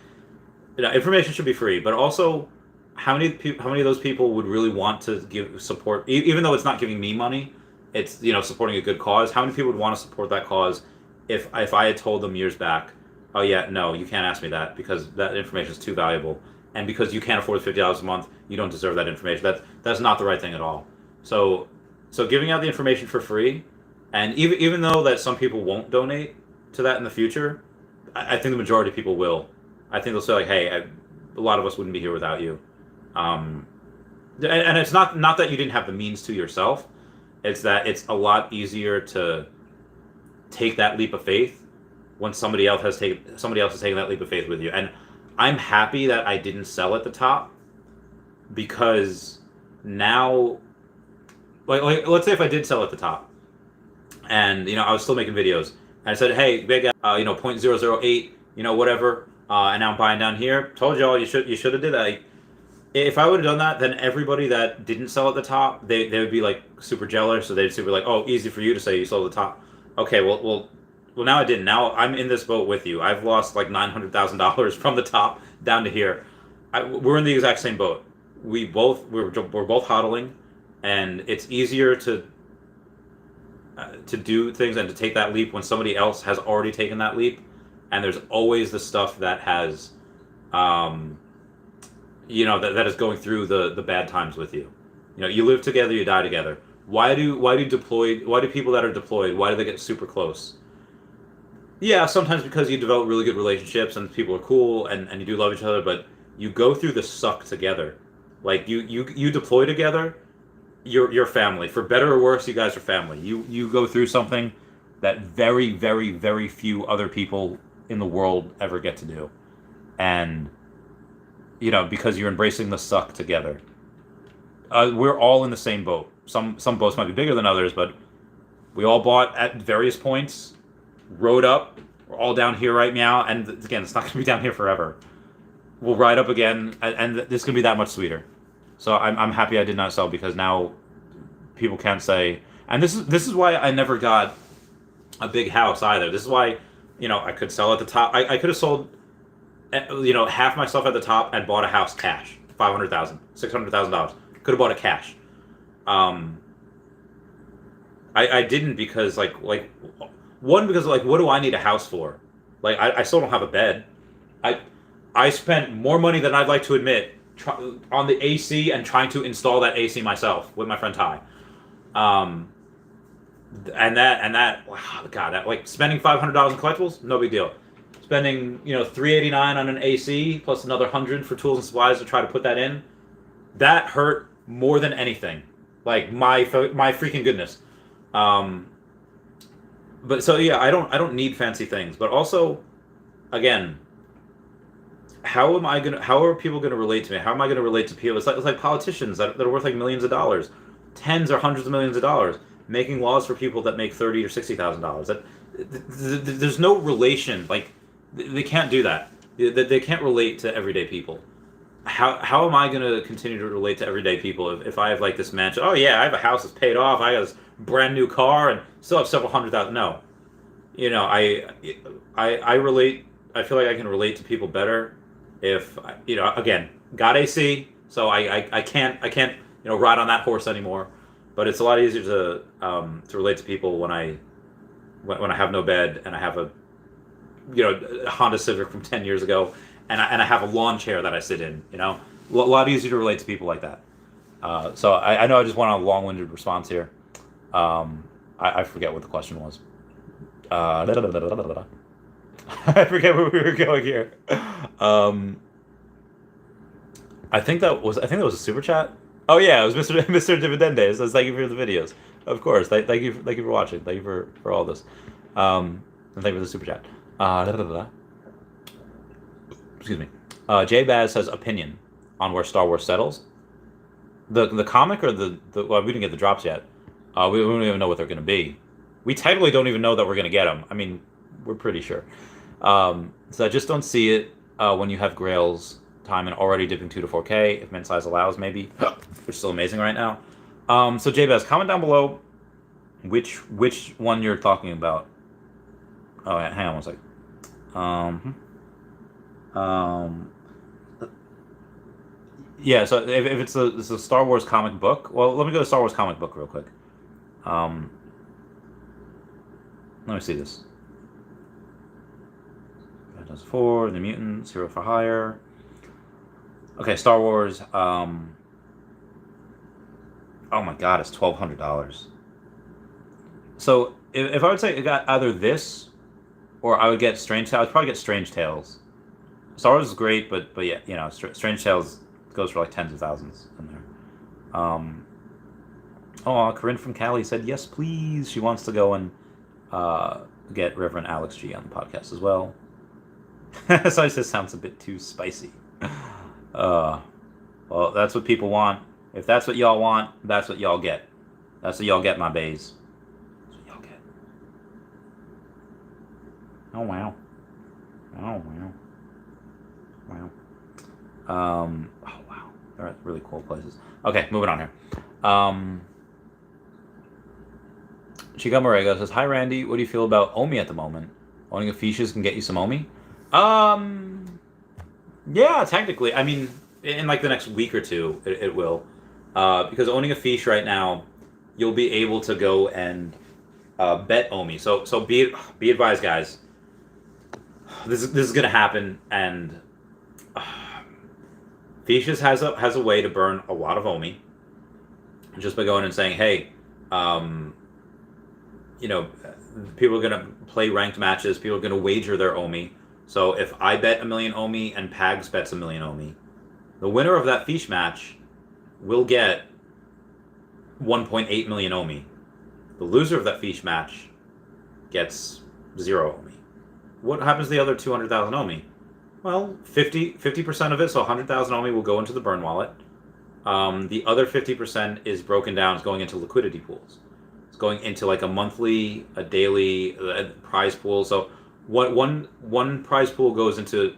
information should be free, but also how many of those people would really want to give support, even though it's not giving me money, it's supporting a good cause. How many people would want to support that cause if I had told them years back, oh yeah, no, you can't ask me that because that information is too valuable, and because you can't afford $50 a month, you don't deserve that information. That's not the right thing at all. So giving out the information for free, and even though that some people won't donate to that in the future, I think the majority of people will. I think they'll say like, hey, a lot of us wouldn't be here without you. And it's not that you didn't have the means to yourself. It's that it's a lot easier to take that leap of faith when somebody else has taken that leap of faith with you. And I'm happy that I didn't sell at the top, because now, like let's say if I did sell at the top, and I was still making videos, and I said, hey, big guy, 0.008, whatever, and now I'm buying down here. Told y'all you should have did that. If I would have done that, then everybody that didn't sell at the top, they would be like super jealous. So they'd be like, oh, easy for you to say you sold at the top. Okay, well, now I didn't. Now I'm in this boat with you. I've lost like $900,000 from the top down to here. We're in the exact same boat. We're both hodling, and it's easier to. to do things and to take that leap when somebody else has already taken that leap. And there's always the stuff that has, you know, that is going through the bad times with you. You know, you live together, you die together. Why do people that are deployed, why do they get super close? Yeah, sometimes because you develop really good relationships and people are cool and you do love each other, but you go through the suck together. Like you deploy together, you're family. For better or worse, you guys are family. You go through something that very, very, very few other people in the world ever get to do. And, you know, because you're embracing the suck together. We're all in the same boat. Some boats might be bigger than others, but we all bought at various points, rode up. We're all down here right now, and again, it's not going to be down here forever. We'll ride up again, and this is going to be that much sweeter. So I'm happy I did not sell, because now people can't say. And this is why I never got a big house either. This is why, you know, I could sell at the top. I could have sold, you know, half my stuff at the top and bought a house cash, $500,000, $600,000. Could have bought it cash. I didn't because like one, because like, what do I need a house for? Like I still don't have a bed. I spent more money than I'd like to admit on the AC and trying to install that AC myself with my friend Ty. And that wow, God, that like spending $500 in collectibles, no big deal. Spending, you know, $389 on an AC plus another $100 for tools and supplies to try to put that in, that hurt more than anything. Like my freaking goodness. But so yeah, I don't need fancy things, but also, again, how are people gonna relate to me? How am I gonna relate to people? It's like politicians that are worth like millions of dollars, tens or hundreds of millions of dollars, making laws for people that make $30,000 or $60,000. That there's no relation. Like they can't do that. They can't relate to everyday people. How am I going to continue to relate to everyday people if I have like this mansion? Oh yeah, I have a house that's paid off. I got this brand new car and still have several $100,000. No, you know, I relate. I feel like I can relate to people better if, you know, again, got AC, so I can't you know, ride on that horse anymore. But it's a lot easier to relate to people when I have no bed and I have a, you know, a Honda Civic from 10 years ago. And I have a lawn chair that I sit in, you know? A lot easier to relate to people like that. So I know I just went on a long-winded response here. I forget what the question was. I forget where we were going here. I think that was a super chat. Oh yeah, it was Mr. Dividendes. So thank you for the videos. Of course. Thank you for watching. Thank you for all this. And thank you for the super chat. Excuse me. J Baz says opinion on where Star Wars settles. The comic or the well, we didn't get the drops yet. We don't even know what they're going to be. We technically don't even know that we're going to get them. I mean, we're pretty sure. So I just don't see it when you have Grails time and already dipping 2 to 4K if mint size allows, maybe, which is still amazing right now. So J Baz, comment down below which one you're talking about. Oh, hang on one second. Yeah, so if it's a Star Wars comic book, well, let me go to Star Wars comic book real quick. Let me see this. Fantastic Four, The Mutants, Hero for Hire. Okay, Star Wars. Oh my God, it's $1,200. So if I would say it got either this, or I would get Strange Tales. I'd probably get Strange Tales. Star Wars is great, but yeah, you know, Strange Tales goes for like tens of thousands in there. Corinne from Cali said yes, please. She wants to go and get Reverend Alex G on the podcast as well. So it just sounds a bit too spicy. Well, that's what people want. If that's what y'all want, that's what y'all get. That's what y'all get, my bays. That's what y'all get. Oh wow. Oh wow. Wow. Oh wow. They're at really cool places. Okay, moving on here. Chica Morego says, "Hi Randy, what do you feel about Omi at the moment? Owning a Fiches can get you some Omi?" Yeah, technically. I mean, in like the next week or two, it will. Because owning a Fiche right now, you'll be able to go and bet Omi. So be advised, guys. This is gonna happen, and Theseus has a way to burn a lot of Omi just by going and saying, hey, people are gonna play ranked matches. People are gonna wager their Omi. So if I bet 1,000,000 Omi and Pags bets 1,000,000 Omi, the winner of that Fish match will get 1.8 million Omi. The loser of that Fish match gets 0 Omi. What happens to the other 200,000 Omi? Well, 50% of it, so 100,000 Omi will go into the burn wallet. The other 50% is broken down. It's going into liquidity pools. It's going into like a monthly, a daily prize pool. So one prize pool goes into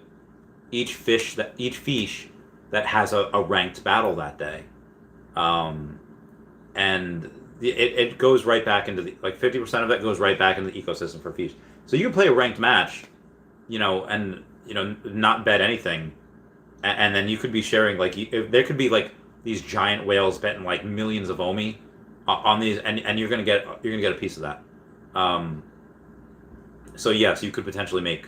each fish that has a ranked battle that day, and it goes right back into the 50% of that goes right back into the ecosystem for fish. So you can play a ranked match, and not bet anything, and then you could be sharing there could be these giant whales betting millions of Omi on these, and you're gonna get a piece of that. So yes, you could potentially make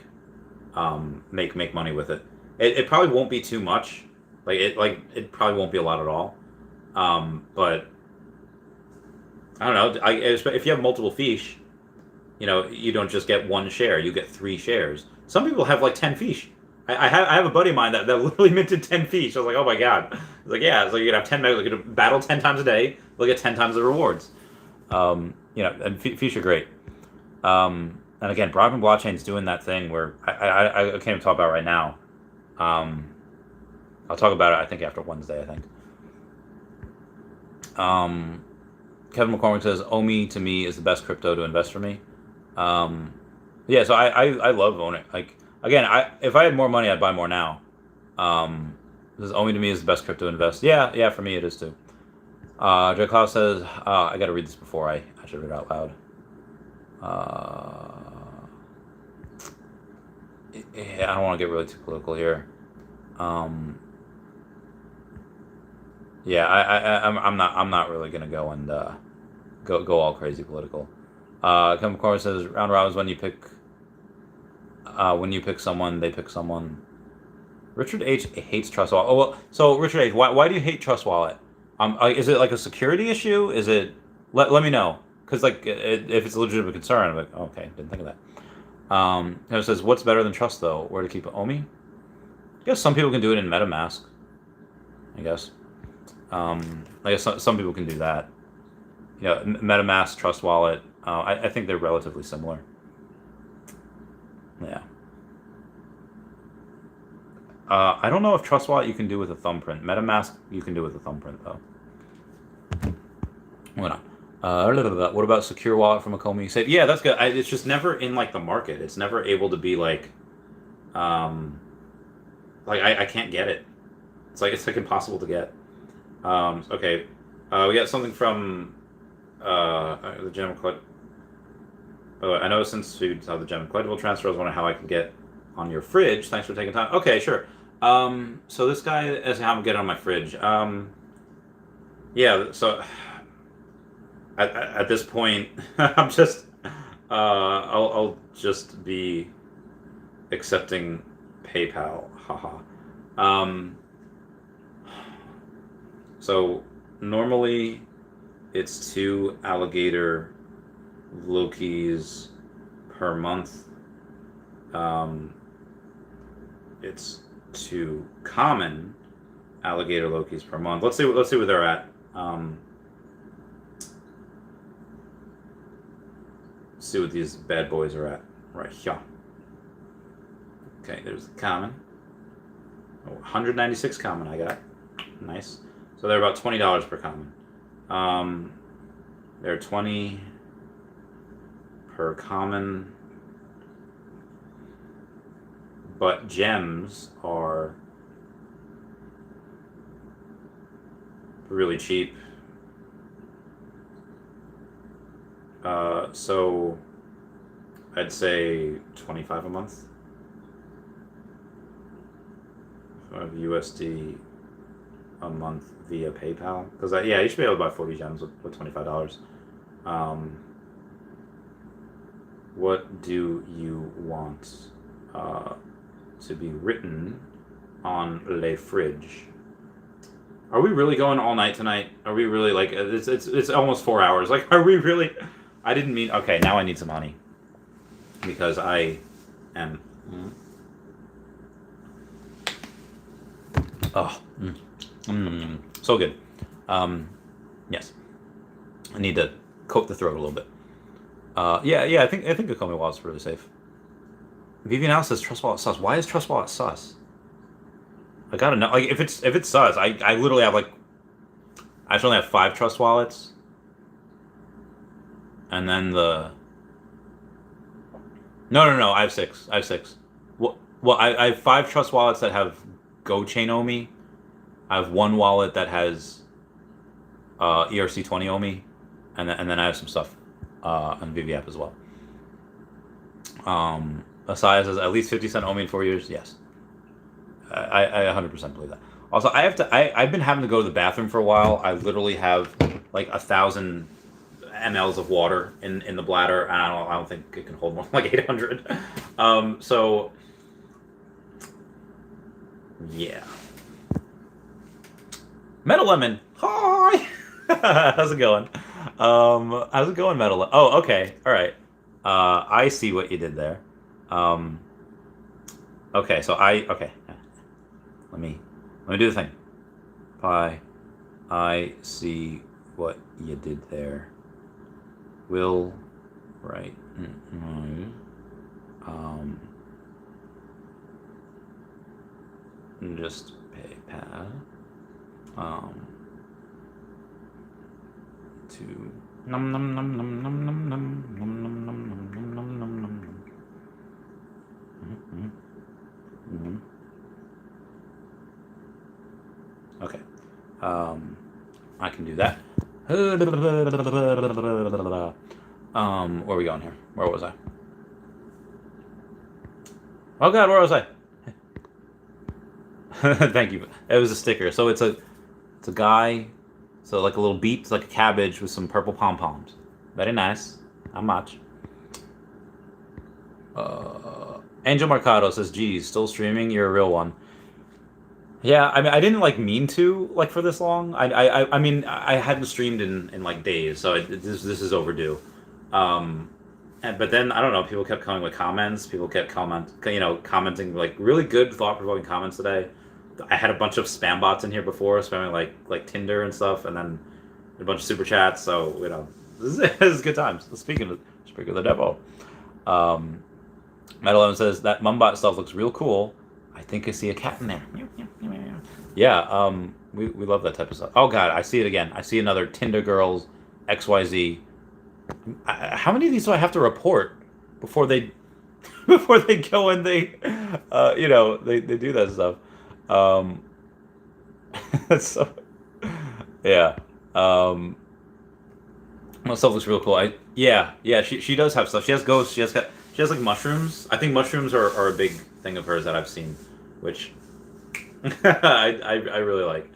money with it. It probably won't be too much. It probably won't be a lot at all. But I don't know. If you have multiple fish, you don't just get one share. You get 3 shares. Some people have 10 fish. I have a buddy of mine that literally minted 10 fish. I was like, oh my god. It's like, yeah, it's like you could have 10 megals. You could battle 10 times a day. They'll get 10 times the rewards. And fish are great. And again, Broadband Blockchain's doing that thing where I can't even talk about it right now. I'll talk about it, I think, after Wednesday, I think. Kevin McCormick says, Omi to me is the best crypto to invest for me. Yeah, so I love owning. Again, if I had more money, I'd buy more now. Because Omi to me is the best crypto to invest. Yeah, for me it is too. Jay Klaus says, I got to read this before I should read it out loud. I don't want to get really too political here. Yeah, I'm not really gonna go and go all crazy political. Kevin McCormick says round robins when you pick someone, they pick someone. Richard H hates Trust Wallet. Oh well, so Richard H, why do you hate Trust Wallet? Is it a security issue? Is it? Let me know, because if it's a legitimate concern, I'm like, okay, didn't think of that. It says, what's better than Trust though? Where to keep it? Omi? I guess some people can do it in MetaMask. I guess. I guess some people can do that. MetaMask, Trust Wallet. I think they're relatively similar. Yeah. I don't know if Trust Wallet you can do with a thumbprint. MetaMask you can do with a thumbprint though. Why not? What about Secure Wallet from a Comey safe? Yeah, that's good. It's just never in the market. It's never able to be I can't get it. It's impossible to get. Okay, we got something from the Gem Collect. Oh, I know since we saw the Gem Collectible transfer, I was wondering how I can get on your fridge. Thanks for taking time. Okay, sure. So this guy is how I'm getting on my fridge. Yeah. So at this point, I'm just I'll just be accepting PayPal. Haha. So normally it's 2 alligator Lokis per month. It's 2 common alligator Lokis per month. Let's see where they're at. See what these bad boys are at right here. Okay, there's the common. 196 common I got. Nice. So they're about $20 per common. They're 20 per common. But gems are really cheap. So I'd say 25 a month of USD a month via PayPal. Because you should be able to buy 40 gems with $25. What do you want to be written on le fridge? Are we really going all night tonight? Are we really like it's almost 4 hours? Like, are we really? I didn't mean. Okay, now I need some honey because I am. Oh, so good. Yes, I need to coat the throat a little bit. Yeah. I think the Comey wallet's really safe. VeVe now says Trust Wallet sus. Why is Trust Wallet sus? I gotta know. Like, if it's sus, I literally have like. I actually only have 5 Trust Wallets. And then the. No. I have 6. Well, I have 5 Trust Wallets that have GoChain OMI. I have 1 wallet that has ERC20 OMI, and then I have some stuff on VeVe app as well. Asaya says at least 50 cent OMI in 4 years. Yes, I 100% believe that. Also, I've been having to go to the bathroom for a while. I literally have like 1,000 mLs of water in the bladder, and I don't think it can hold more than like 800. So yeah. Metal Lemon, hi. How's it going? How's it going, Metal? Oh, okay, all right. I see what you did there. Okay, so okay. Let me do the thing. I see what you did there. Will right. Just PayPal. To num num num num num num num num num num num num num num num. Okay. I can do that. Where are we going here? Where was I? Oh God, where was I? Thank you. It was a sticker. So it's a guy. So like a little beet, it's like a cabbage with some purple pom-poms. Very nice. How much? Angel Mercado says, geez, still streaming? You're a real one. Yeah, I mean, I didn't like mean to like for this long. I mean, I hadn't streamed in like days, so this is overdue. But then I don't know. People kept coming with comments. People kept commenting like really good thought-provoking comments today. I had a bunch of spam bots in here before, spamming like Tinder and stuff, and then a bunch of super chats. So this is good times. Speaking of the devil, Metal Lemon says that Mumbot stuff looks real cool. I think I see a cat in there. Yeah, we love that type of stuff. Oh God, I see it again. I see another Tinder girls XYZ. How many of these do I have to report before they go and they they do that stuff? So yeah. Well, stuff looks real cool. She does have stuff. She has ghosts. She has like mushrooms. I think mushrooms are a big thing of hers that I've seen, which I really like.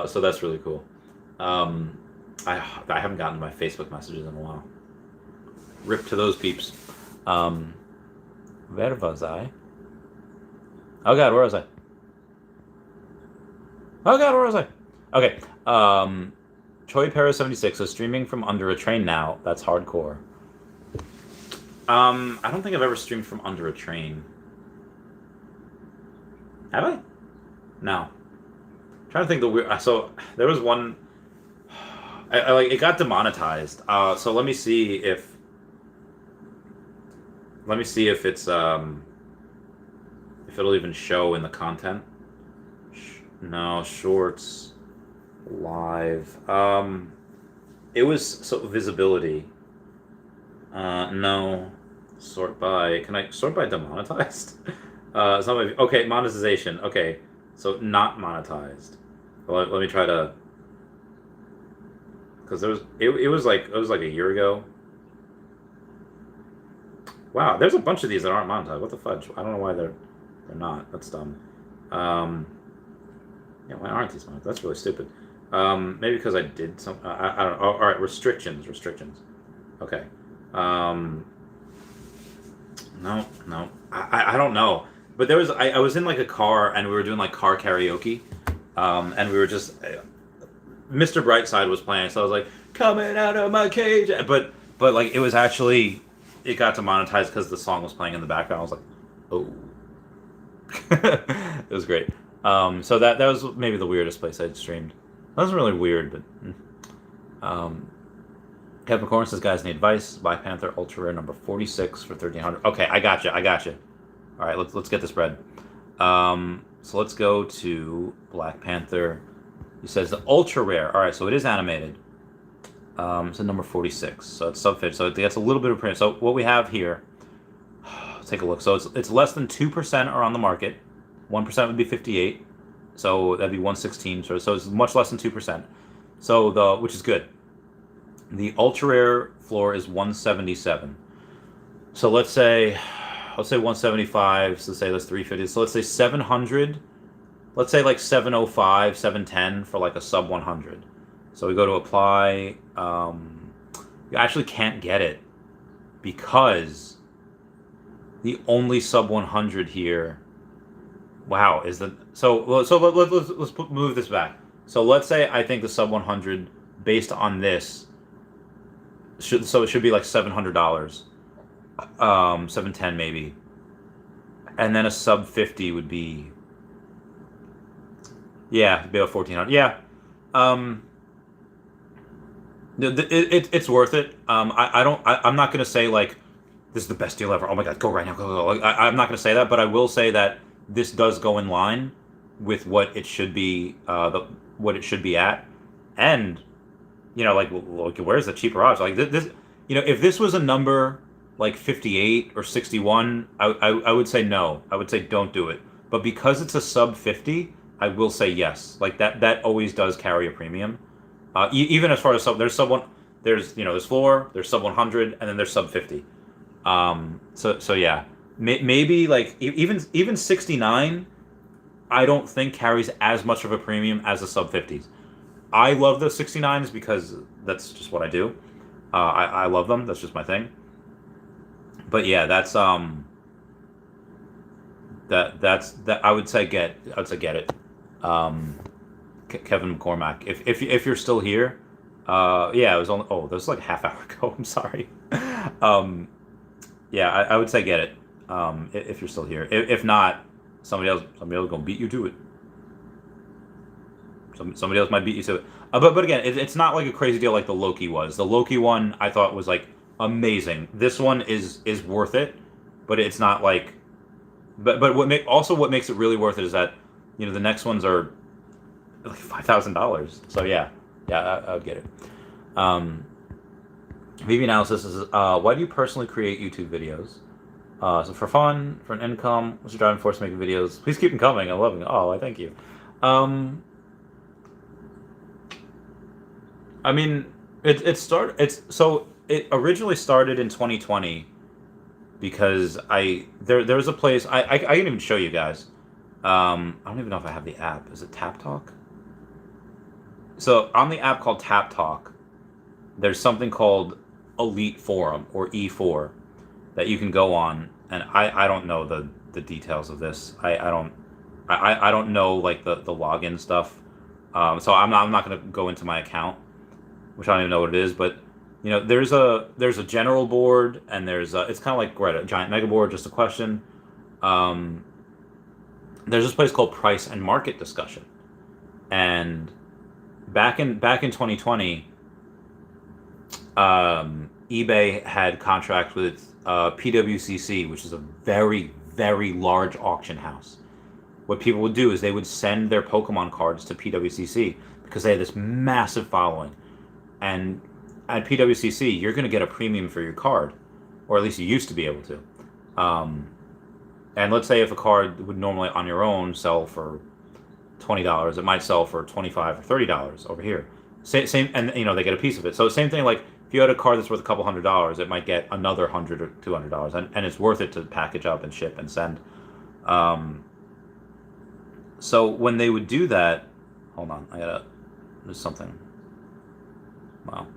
So that's really cool. I haven't gotten my Facebook messages in a while. Rip to those peeps. Where was I? Oh God, where was I? Okay. Choi Para 76 is streaming from under a train now. That's hardcore. I don't think I've ever streamed from under a train. Have I? No. I'm trying to think the weird. So there was one. It got demonetized. So let me see if it's if it'll even show in the content. No, shorts, live. It was visibility. No, sort by. Can I sort by demonetized? It's not okay. Monetization. Okay, so not monetized. Let me try to. Because it was like a year ago. Wow, there's a bunch of these that aren't monetized. What the fudge? I don't know why they're not. That's dumb. Yeah, why aren't these monetized? That's really stupid. Maybe because I did some. I don't know. Oh, all right, restrictions. Okay. No, no. I don't know. But there was I was in like a car and we were doing like car karaoke, and we were just Mr. Brightside was playing, so I was like coming out of my cage, but like it was actually it got demonetized because the song was playing in the background. I was like, oh, it was great. So that was maybe the weirdest place I'd streamed. That wasn't really weird, but Kevin McCormick says, guys need advice. Black Panther Ultra Rare number 46 for 1300. Okay, I got you. All right, let's get this bread. So let's go to Black Panther. He says the Ultra Rare. All right, so it is animated. So number 46. So it's sub 50. So it gets a little bit of print. So what we have here, let's take a look. So it's less than 2% are on the market. 1% would be 58. So that'd be 116. So it's much less than 2%. So which is good. The ultra rare floor is 177. So let's say 175. So let's 350. So let's say 700. Let's say like 705, 710 for like a sub 100. So we go to apply. You actually can't get it because the only sub 100 here. Wow, is the so let's move this back. So let's say I think the sub 100 based on this. So it should be like $700, 710 maybe, and then a sub 50 would be, yeah, it'd be about 1400. Yeah, it's worth it. I'm not gonna say like this is the best deal ever. Oh my god, go right now, go. I'm not gonna say that, but I will say that this does go in line with what it should be, what it should be at, and. Like where's the cheaper option? Like this, if this was a number like 58 or 61, I would say no. I would say don't do it. But because it's a sub 50, I will say yes. Like that always does carry a premium. Even as far as there's sub one, there's floor, there's sub 100, and then there's sub 50. So yeah, maybe like even 69, I don't think carries as much of a premium as the sub 50s. I love the 69s because that's just what I do. I love them. That's just my thing. But yeah, that's that I would say get it. Kevin McCormack. If you're still here, yeah, it was only that was like a half hour ago. I'm sorry. Yeah, I would say get it. If you're still here. If not, somebody else gonna beat you to it. Somebody else might beat you to it. But again, it's not like a crazy deal like the Loki was. The Loki one I thought was like amazing. This one is worth it, but it's not like. But what makes it really worth it is that the next ones are like $5,000. So yeah, I'll get it. VeVe analysis is why do you personally create YouTube videos? So for fun, for an income, what's your driving force making videos? Please keep them coming. I love them. Oh, I thank you. I mean, it originally started in 2020 because there was a place I can even show you guys. I don't even know if I have the app. Is it Tap Talk? So on the app called Tap Talk, there's something called Elite Forum or E4 that you can go on, and I don't know the details of this. I don't know like the login stuff. So I'm not going to go into my account, which I don't even know what it is, but there's a general board, and there's it's kind of like a giant mega board, just a question. There's this place called Price and Market Discussion, and back in 2020, eBay had contracts with PWCC, which is a very, very large auction house. What people would do is they would send their Pokemon cards to PWCC because they had this massive following. And at PWCC, you're going to get a premium for your card, or at least you used to be able to. And let's say if a card would normally on your own sell for $20, it might sell for $25 or $30 over here. Same, and they get a piece of it. So same thing, like if you had a card that's worth a couple $100, it might get another $100 or $200, and it's worth it to package up and ship and send. So when they would do that, hold on, there's something. Wow.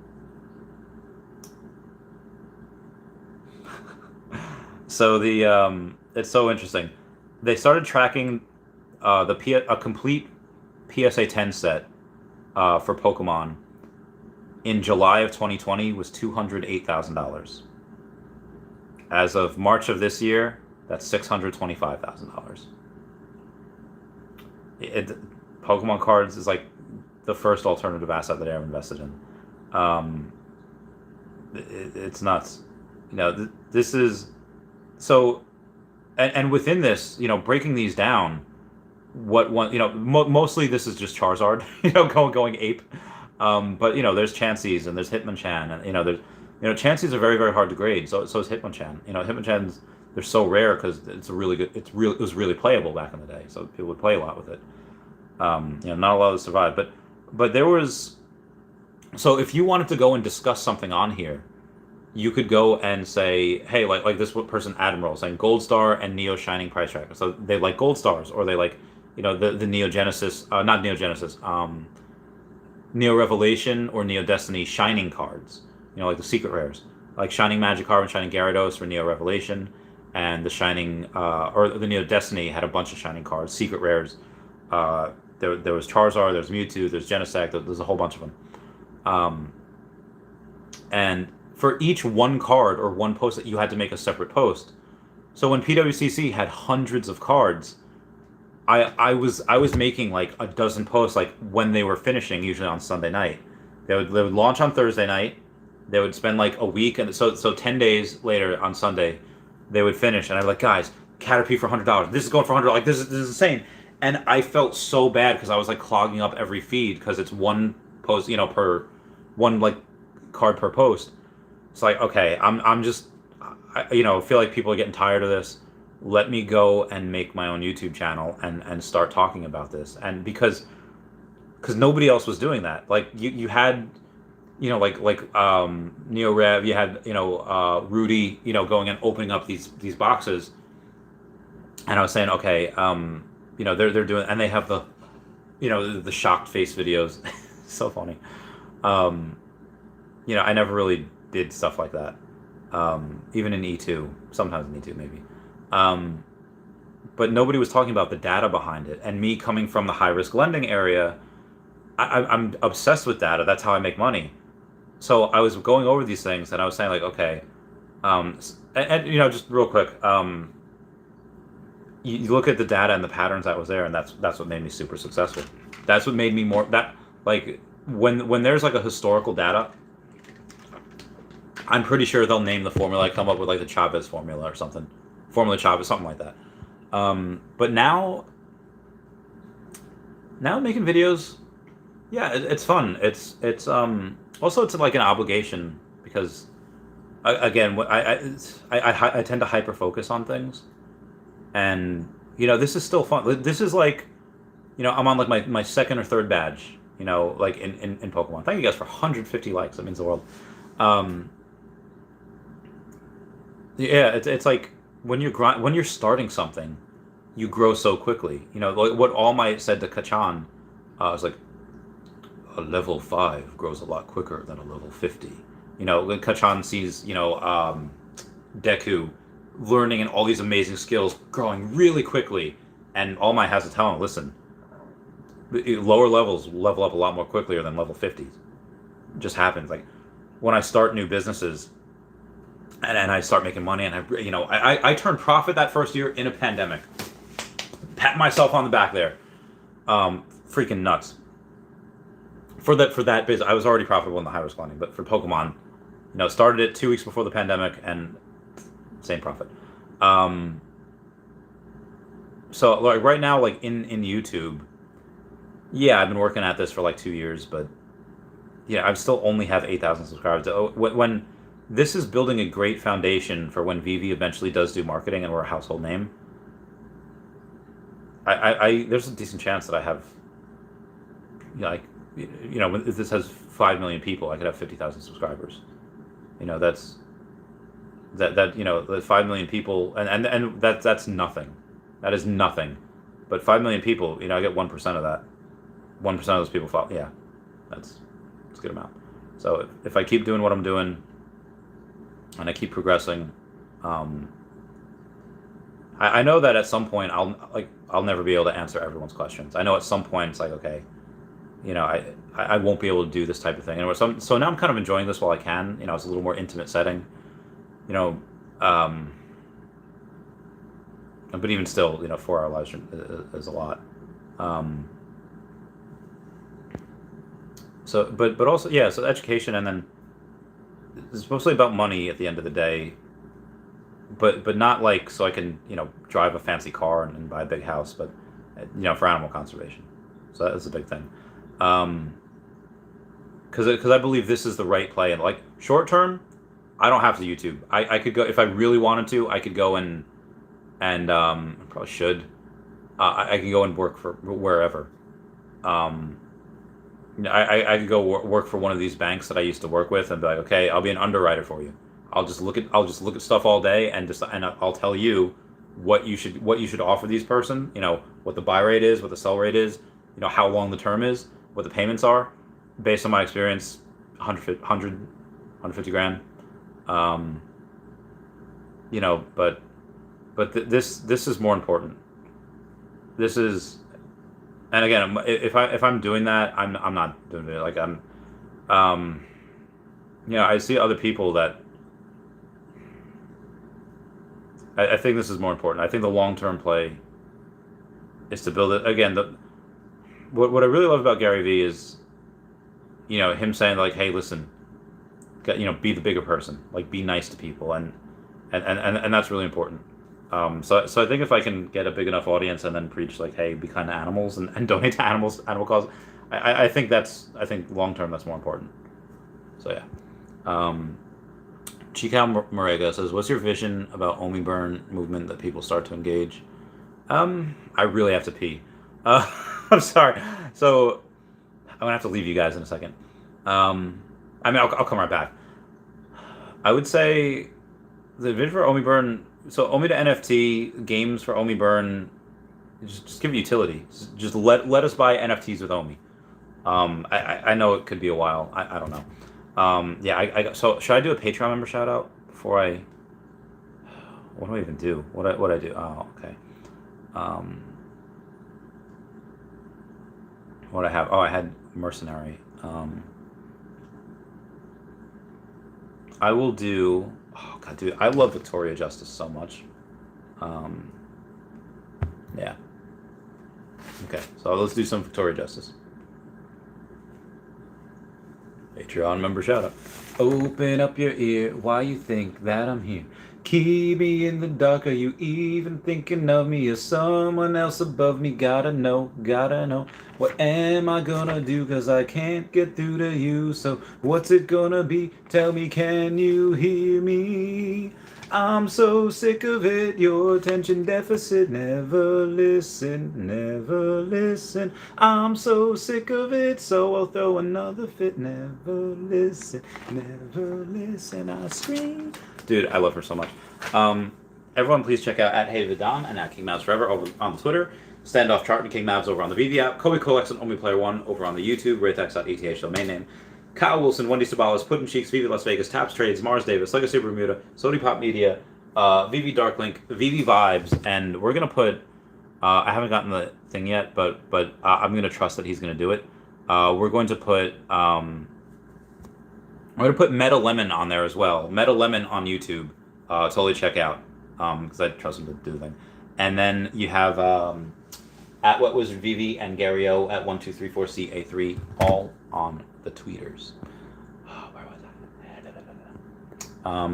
So it's so interesting. They started tracking a complete PSA 10 set for Pokemon in July of 2020 was $208,000. As of March of this year, that's $625,000. Pokemon cards is like the first alternative asset that I ever invested in. It's nuts. This is so, and within this, breaking these down, what one, mostly this is just Charizard, going ape. But there's Chanseys and there's Hitmonchan, and there's Chanseys are very, very hard to grade. So is Hitmonchan. Hitmonchan's, they're so rare because it was really playable back in the day. So people would play a lot with it. Not a lot of survive, but there was. So if you wanted to go and discuss something on here, you could go and say, hey, like this person Admiral saying Gold Star and Neo Shining price tracker. So they like Gold Stars, or they like the Neo Genesis, not Neo Genesis, Neo Revelation or Neo Destiny Shining cards. Like the secret rares, like Shining Magikarp and Shining Gyarados for Neo Revelation, and the Shining or the Neo Destiny had a bunch of Shining cards, secret rares. There was Charizard, there's Mewtwo, there's Genesect, there's a whole bunch of them. And for each one card or one post that you had to make a separate post. So when PWCC had hundreds of cards, I was making like a dozen posts like when they were finishing, usually on Sunday night. They would launch on Thursday night. They would spend like a week, and so 10 days later on Sunday, they would finish, and I'd be like, guys, Caterpie for $100. This is going for $100. Like this is insane. And I felt so bad because I was like clogging up every feed because it's one post, per one like card per post. It's like, okay, I'm just, feel like people are getting tired of this. Let me go and make my own YouTube channel and start talking about this. And because nobody else was doing that. Like you had, like Neo Rev, you had, Rudy, going and opening up these boxes. And I was saying, okay, they're doing, and they have the, the shocked face videos. So funny. I never really did stuff like that. Even in E2, sometimes in E2 maybe. But nobody was talking about the data behind it. And me coming from the high risk lending area, I'm obsessed with data. That's how I make money. So I was going over these things and I was saying like, okay, just real quick, you look at the data and the patterns that was there, and that's what made me super successful. That's what made me more that like when there's like a historical data, I'm pretty sure they'll name the formula. I come up with like the Chavez formula or something, formula Chavez, something like that. But now making videos, yeah, it's fun. It's also it's like an obligation because again, I tend to hyper focus on things. And this is still fun. This is like, I'm on like my second or third badge, like in Pokemon. Thank you guys for 150 likes. That means the world. Yeah, it's like when you're starting something, you grow so quickly. Like what All Might said to Kachan, was like, a level 5 grows a lot quicker than a level 50. When Kachan sees Deku learning and all these amazing skills, growing really quickly, and All Might has to tell him, listen, lower levels level up a lot more quickly than level 50s. It just happens. Like when I start new businesses and I start making money, and I turned profit that first year in a pandemic. Pat myself on the back there. Freaking nuts. For that business, I was already profitable in the high risk lending, but for Pokemon, started it 2 weeks before the pandemic and same profit. So like right now, like in YouTube, yeah, I've been working at this for like 2 years, but yeah, I still only have 8,000 subscribers. When this is building a great foundation for when VeVe eventually does do marketing and we're a household name, I there's a decent chance that I have, when this has 5 million people, I could have 50,000 subscribers. That's the 5 million people, and that's nothing. That is nothing. But 5 million people, I get 1% of that. 1% of those people follow. Yeah, that's a good amount. So if I keep doing what I'm doing, and I keep progressing, I know that at some point I'll never be able to answer everyone's questions. I know at some point it's like, okay, you know, I won't be able to do this type of thing. And so now I'm kind of enjoying this while I can. You know, it's a little more intimate setting. You know, but even still, you know, 4 hour live stream is a lot. So, but also, yeah, so education, and then it's mostly about money at the end of the day, but not like so I can, you know, drive a fancy car and buy a big house, but, you know, for animal conservation. So that's a big thing. Because I believe this is the right play. And like short term, I don't have to YouTube. I could go if I really wanted to. I could go and I probably should. I can go and work for wherever. I could go work for one of these banks that I used to work with and be like, okay, I'll be an underwriter for you. I'll just look at stuff all day and I'll tell you what you should offer these person. You know, what the buy rate is, what the sell rate is. You know, how long the term is, what the payments are, based on my experience. 150 grand. You know, but this is more important. This is, and again, if I'm doing that, I'm not doing it. Like I'm, you know, I see other people that. I think this is more important. I think the long-term play is to build it again. What I really love about Gary Vee is, you know, him saying like, hey, listen, you know, be the bigger person, like be nice to people, and that's really important. So I think if I can get a big enough audience and then preach like, hey, be kind to animals and donate to animal cause, I think long term that's more important. So yeah. Chikal Morega says, what's your vision about Omi Burn movement that people start to engage? I really have to pee. I'm sorry. So I'm gonna have to leave you guys in a second. I mean, I'll come right back. I would say the vision for Omi Burn. So Omi to NFT games for Omi Burn. Just give utility. Just let us buy NFTs with Omi. I know it could be a while. I don't know. Yeah. So should I do a Patreon member shout out before I? What do I even do? What I do? Oh, okay. What I have? Oh, I had Mercenary. I will do. Oh God, dude, I love Victoria Justice so much. Yeah. Okay, so let's do some Victoria Justice. Patreon member shout out. Open up your ear, why you think that I'm here? Keep me in the dark, are you even thinking of me or someone else above me? Gotta know, what am I gonna do, cause I can't get through to you, so what's it gonna be? Tell me, can you hear me? I'm so sick of it, your attention deficit, never listen. I'm so sick of it, so I'll throw another fit, never listen, I scream. Dude, I love her so much. Everyone please check out @HeyVidon and @KingMavsForever over on Twitter. Standoff Chart and King Mavs over on the VeVe app. Kobe Colex and OmiPlayer1 over on the YouTube. Raythex.eth domain name. Kyle Willson, Wendy Stibalis, Puddin' Cheeks, VeVe Las Vegas, Taps Trades, Mars Davis, Legacy Bermuda, Sony Pop Media, VeVe Darklink, VeVe Vibes, and we're gonna put. I haven't gotten the thing yet, but I'm gonna trust that he's gonna do it. We're going to put. I'm gonna put Meta Lemon on there as well. Meta Lemon on YouTube. Totally check out. Because I trust him to do the thing. And then you have @WhatWizardVeVe and Gary O @1234CA3 all on the tweeters. Oh, where was that?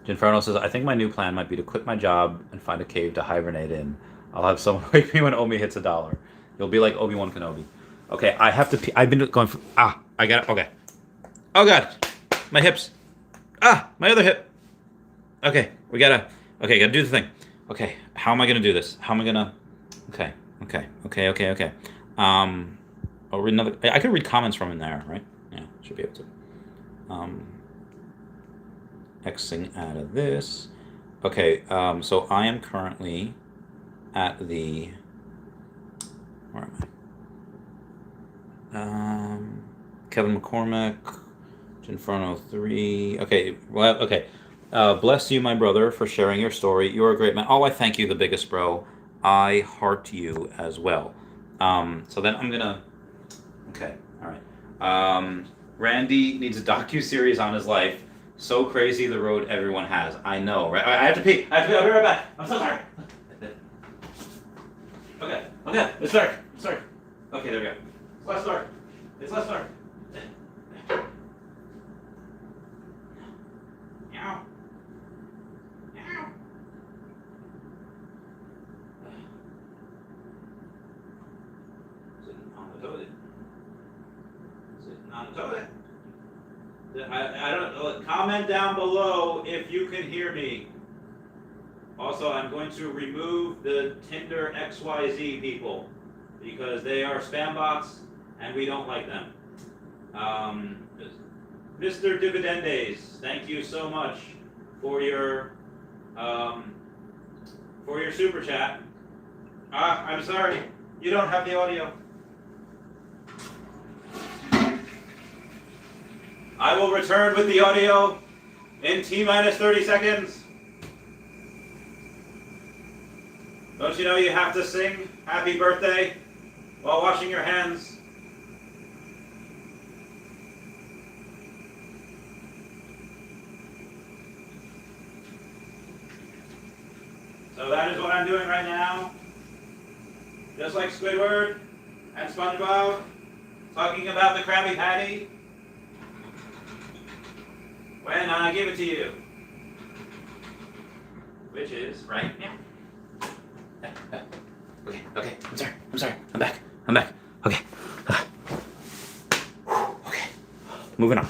Ginferno says, I think my new plan might be to quit my job and find a cave to hibernate in. I'll have someone wake me when Omi hits $1. You'll be like Obi-Wan Kenobi. Okay, I have to pee. I've been going for... I got it. Okay. Oh, God. My hips. My other hip. Okay, gotta do the thing. Okay, how am I gonna do this? How am I gonna... Okay. I'll read another... I could read comments from in there, right? Yeah, should be able to. Xing out of this. Okay, so I am currently at the... Where am I? Kevin McCormick, Inferno 3. Okay, well, okay. Bless you, my brother, for sharing your story. You're a great man. Oh, I thank you, the biggest bro. I heart you as well. So then I'm gonna. Okay, all right. Randy needs a docu-series on his life. So crazy the road everyone has. I know, right? I have to pee. I have to pee. I'll be right back. I'm so sorry. Okay. It's dark. It's dark. Okay, there we go. It's less dark. It's less dark. Meow. Meow. Sitting on the toilet. Sitting on the toilet. I don't know. Comment down below if you can hear me. Also, I'm going to remove the Tinder XYZ people because they are spam bots and we don't like them. Mr. Dividendes, thank you so much for your super chat. I'm sorry, you don't have the audio. I will return with the audio in T-minus 30 seconds. Don't you know you have to sing happy birthday while washing your hands? So that is what I'm doing right now. Just like Squidward and SpongeBob talking about the Krabby Patty when I give it to you. Which is right now. Okay. I'm sorry. I'm back. Okay. Okay. Moving on.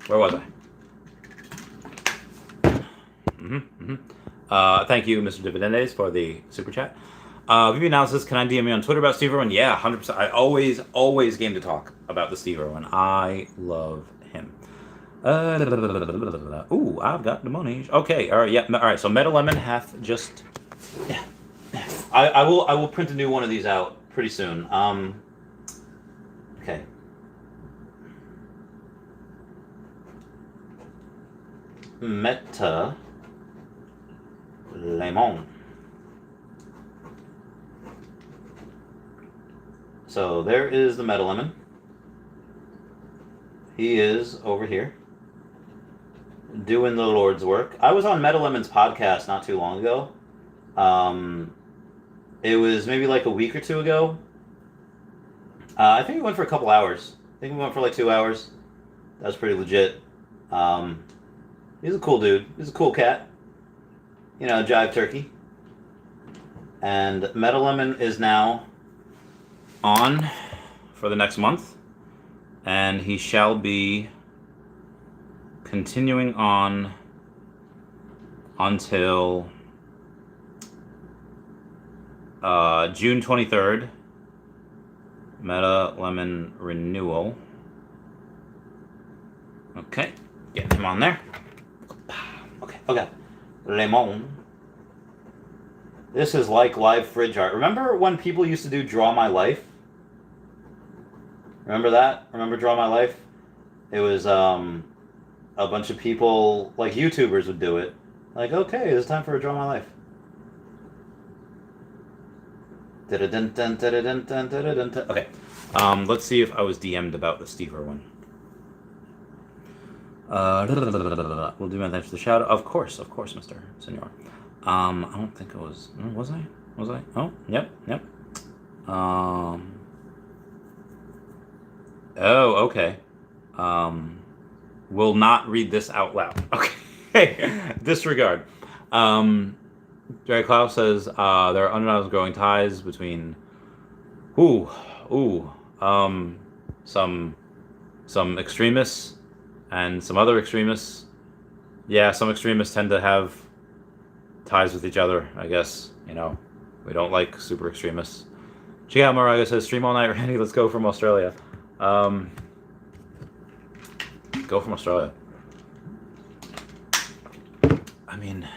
Where was I? Thank you, Mr. Dividendes, for the super chat. VeVe analysis, can I DM you on Twitter about Steve Irwin? Yeah, 100%. I always game to talk about the Steve Irwin. I love him. Ooh, I've got the money. Okay, all right, yeah, all right. So Meta Lemon hath just, yeah. I will print a new one of these out pretty soon. Okay. Meta Lemon. So there is the Meta Lemon. He is over here doing the Lord's work. I was on Meta Lemon's podcast not too long ago. It was maybe like a week or two ago. I think we went for a couple hours. I think we went for like 2 hours. That was pretty legit. He's a cool dude. He's a cool cat. You know, jive turkey. And Meta Lemon is now on for the next month. And he shall be continuing on until June 23rd. Meta Lemon renewal. Okay, get him on there. Okay. Lemon. This is like live fridge art. Remember when people used to do Draw My Life? Remember that? Remember Draw My Life? It was a bunch of people, like YouTubers would do it. Like, okay, it's time for a Draw My Life. Okay. Let's see if I was DM'd about the Steve Irwin. We'll do my thanks for the shout out. Of course, Mr. Senor. I don't think it was. Was I? Oh, yep. Oh, okay. Will not read this out loud. Okay. Disregard. Jerry Klaus says there are undeniable growing ties between some extremists and some other extremists. Yeah, some extremists tend to have ties with each other, I guess. You know, we don't like super extremists. Check out Moraga says stream all night, Randy. Let's go from Australia. Go from Australia. I mean,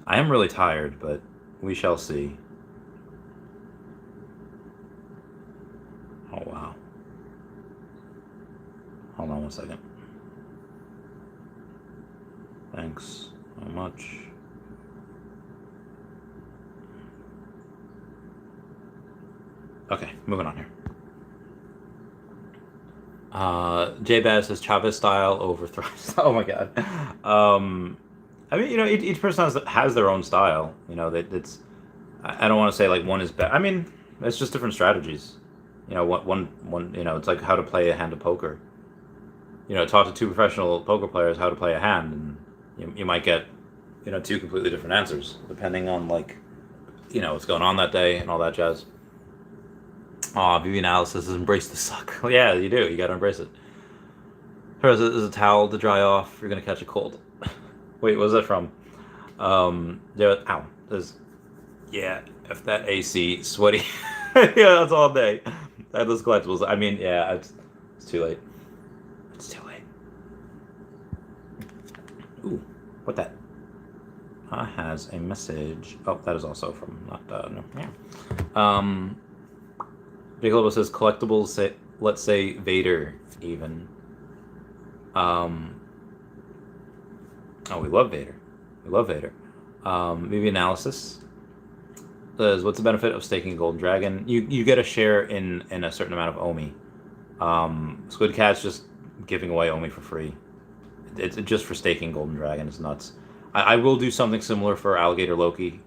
I am really tired, but we shall see. Oh, wow. Hold on one second. Thanks so much. Okay, moving on here. J-Baz says Chavez style overthrows. Oh my god. I mean, each person has their own style. It's. I don't want to say like one is better. I mean, it's just different strategies. One. It's like how to play a hand of poker. Talk to two professional poker players how to play a hand, and you might get, two completely different answers depending on like, what's going on that day and all that jazz. VeVe analysis is embrace the suck. Yeah, you do. You got to embrace it. There's a towel to dry off. You're gonna catch a cold. Wait, what was that from? If that AC sweaty. Yeah, that's all day. Those collectibles. I mean, yeah, it's too late. It's too late. Ooh, what that? Has a message. Oh, that is also from no. Yeah. Big Lobo says collectibles. Say, let's say Vader even. Oh, we love Vader. We love Vader. Maybe analysis says, what's the benefit of staking a golden dragon? You get a share in a certain amount of Omi. Squid Cat's just giving away Omi for free. It's just for staking golden dragon. It's nuts. I will do something similar for Alligator Loki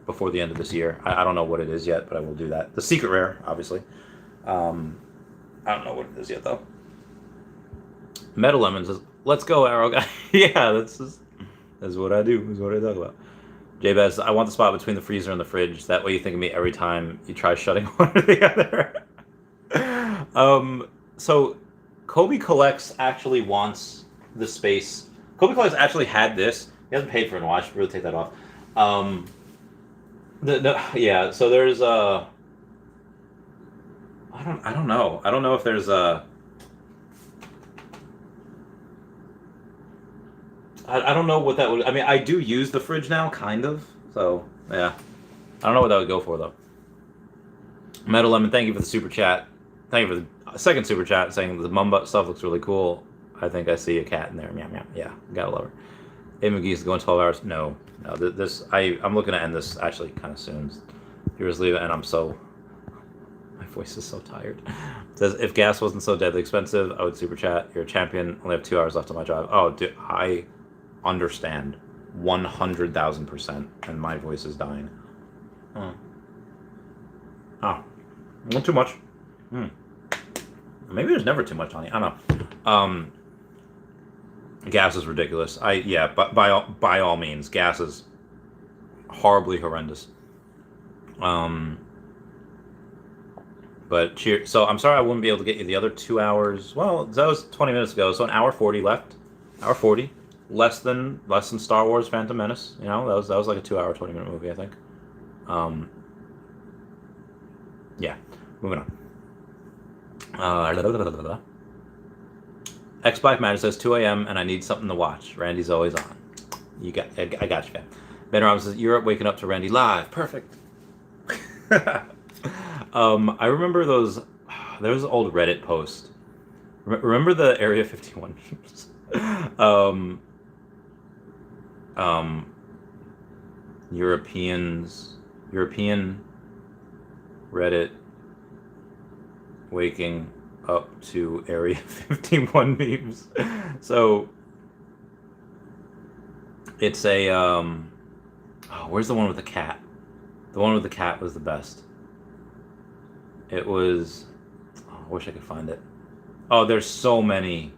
before the end of this year. I don't know what it is yet, but I will do that. The secret rare, obviously. I don't know what it is yet, though. Metal Lemon says, let's go, Arrow guy. Yeah, that's what I do. That's what I talk about. J-Baz, I want the spot between the freezer and the fridge. That way you think of me every time you try shutting one or the other. So Kobe Collects actually wants the space. Kobe Collects actually had this. He hasn't paid for it in a while. I should really take that off. Yeah, so there's I don't know. I don't know if there's I don't know what that would. I mean, I do use the fridge now, kind of. So yeah, I don't know what that would go for though. Metal Lemon, thank you for the super chat. Thank you for the second super chat saying the Mumbot stuff looks really cool. I think I see a cat in there. Meow meow. Yeah, gotta love her. Hey McGee's going 12 hours. No. I'm looking to end this actually kind of soon. Viewers leave it, and I'm so. My voice is so tired. It says if gas wasn't so deadly expensive, I would super chat. You're a champion. Only have 2 hours left on my drive. Oh, dude, I understand 100,000%, and my voice is dying. Not too much. Maybe there's never too much, honey. I don't know. Gas is ridiculous. But by all means, gas is horribly horrendous. But cheer. So I'm sorry I wouldn't be able to get you the other 2 hours. Well, that was 20 minutes ago, so an hour 40 left. Hour 40. Less than Star Wars Phantom Menace. That was like a 2 hour 20-minute movie, I think. Yeah, moving on. X-Bike Matter says 2 a.m. and I need something to watch. Randy's always on. I got you, man. Ben Robbins says you're up waking up to Randy live. Perfect. I remember those. There was an old Reddit post. Remember the Area 51 memes? European Reddit waking up to Area 51 memes. So it's a where's the one with the cat? The one with the cat was the best. It was I wish I could find it. Oh, there's so many.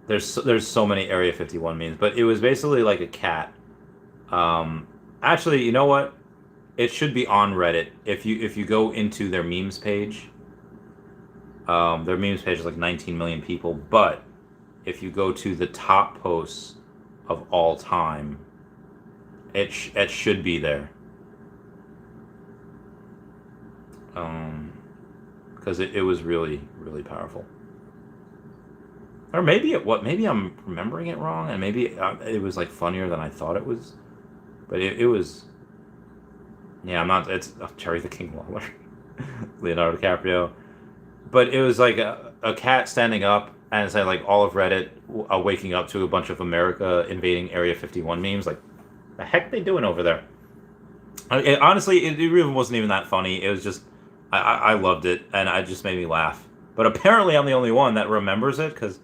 There's so many Area 51 memes, but it was basically like a cat. Actually, you know what? It should be on Reddit. If you go into their memes page, their memes page is like 19 million people. But if you go to the top posts of all time, it should be there. Because it was really, really powerful. Or maybe I'm remembering it wrong, and maybe it was like funnier than I thought it was. But it was. Yeah, I'm not. It's Cherry the King Lawler, Leonardo DiCaprio. But it was like a cat standing up, and say like all of Reddit waking up to a bunch of America invading Area 51 memes. Like, the heck they doing over there? Honestly, it really wasn't even that funny. It was just, I loved it, and it just made me laugh. But apparently I'm the only one that remembers it, because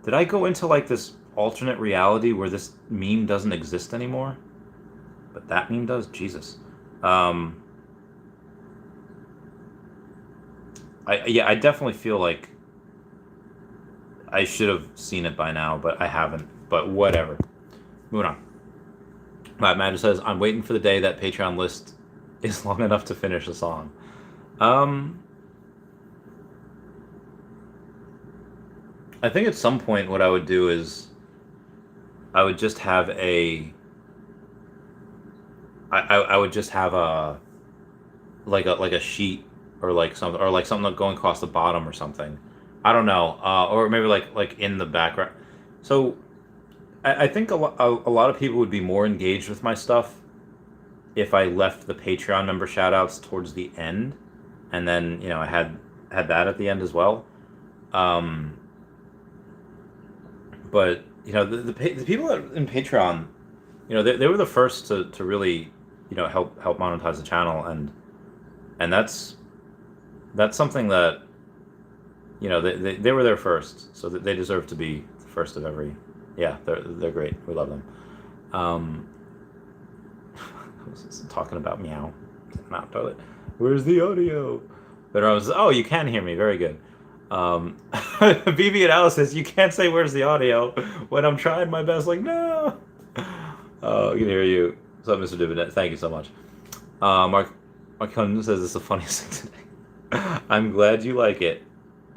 did I go into like this alternate reality where this meme doesn't exist anymore? But that meme does? Jesus. I definitely feel like I should have seen it by now, but I haven't. But whatever. Moving on. Matt just says, I'm waiting for the day that Patreon list is long enough to finish a song. I think at some point what I would do is I would just have a I would just have a like a sheet or like something going across the bottom or something. I don't know, or maybe like in the background. So I think a lot of people would be more engaged with my stuff if I left the Patreon member shoutouts towards the end, and then I had that at the end as well. But the people in Patreon, they were the first to really help monetize the channel, and that's something that they were there first, so that they deserve to be the first of every. Yeah, they're great. We love them. I was talking about meow. Not toilet. Where's the audio? But I was, oh, you can hear me. Very good. VeVe and Alice says, you can't say where's the audio when I'm trying my best. Like, no. Oh, I can hear you. What's up, Mr. Dividend? Thank you so much. Mark Cunningham says it's the funniest thing today. I'm glad you like it.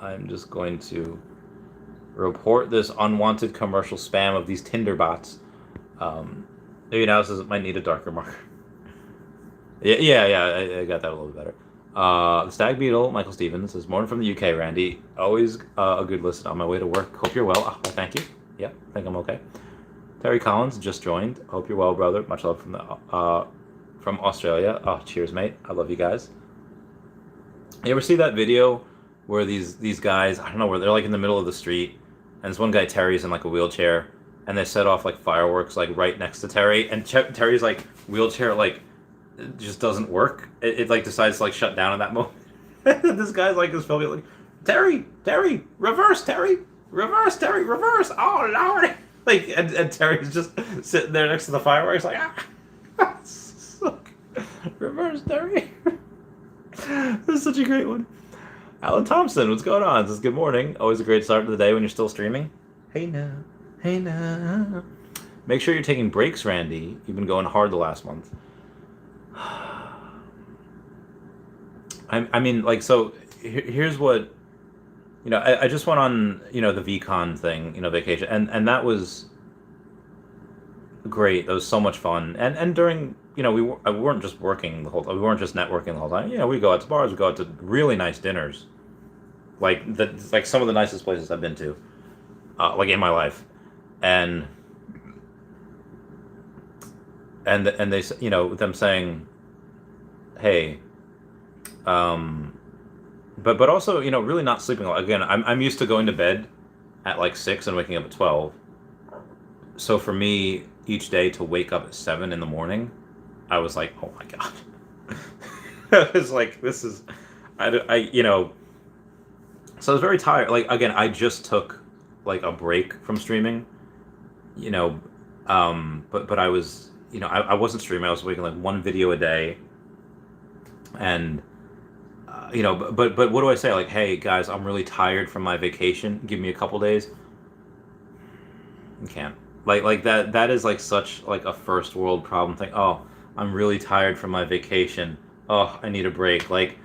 I'm just going to report this unwanted commercial spam of these Tinder bots. Maybe now says it might need a darker marker. Yeah, I got that a little bit better. The Stag Beetle, Michael Stevens, says, morning from the UK, Randy. Always a good listen on my way to work. Hope you're well. Oh, thank you. Yeah, I think I'm okay. Terry Collins just joined. Hope you're well, brother. Much love from Australia. Oh, cheers, mate. I love you guys. You ever see that video where these guys, I don't know, where they're like in the middle of the street, and this one guy, Terry's in like a wheelchair, and they set off like fireworks like right next to Terry, and Terry's like wheelchair like just doesn't work. It like decides to like shut down at that moment. This guy's like is filming like, Terry, reverse, Terry, reverse. Oh Lord! Like and Terry's just sitting there next to the fireworks like reverse, Terry. This is such a great one. Alan Thompson, what's going on? Says, good morning. Always a great start to the day when you're still streaming. Hey now. Make sure you're taking breaks, Randy. You've been going hard the last month. I mean, like, so here's what, I just went on, the VeCon thing, vacation, and that was great. That was so much fun. And during, we weren't just working the whole time. We weren't just networking the whole time. We go out to bars, we go out to really nice dinners. Like some of the nicest places I've been to, like in my life. And they, them saying, hey, but also, really not sleeping a lot. Again, I'm used to going to bed at like 6 and waking up at 12. So for me, each day to wake up at 7 in the morning, I was like, oh my God. I was like, this is, so I was very tired. Like, again, I just took like a break from streaming, but I was, I wasn't streaming. I was making like one video a day. And, but what do I say? Like, hey guys, I'm really tired from my vacation. Give me a couple days. You can't. Like that is like such like a first world problem thing. Oh, I'm really tired from my vacation. Oh, I need a break. Like,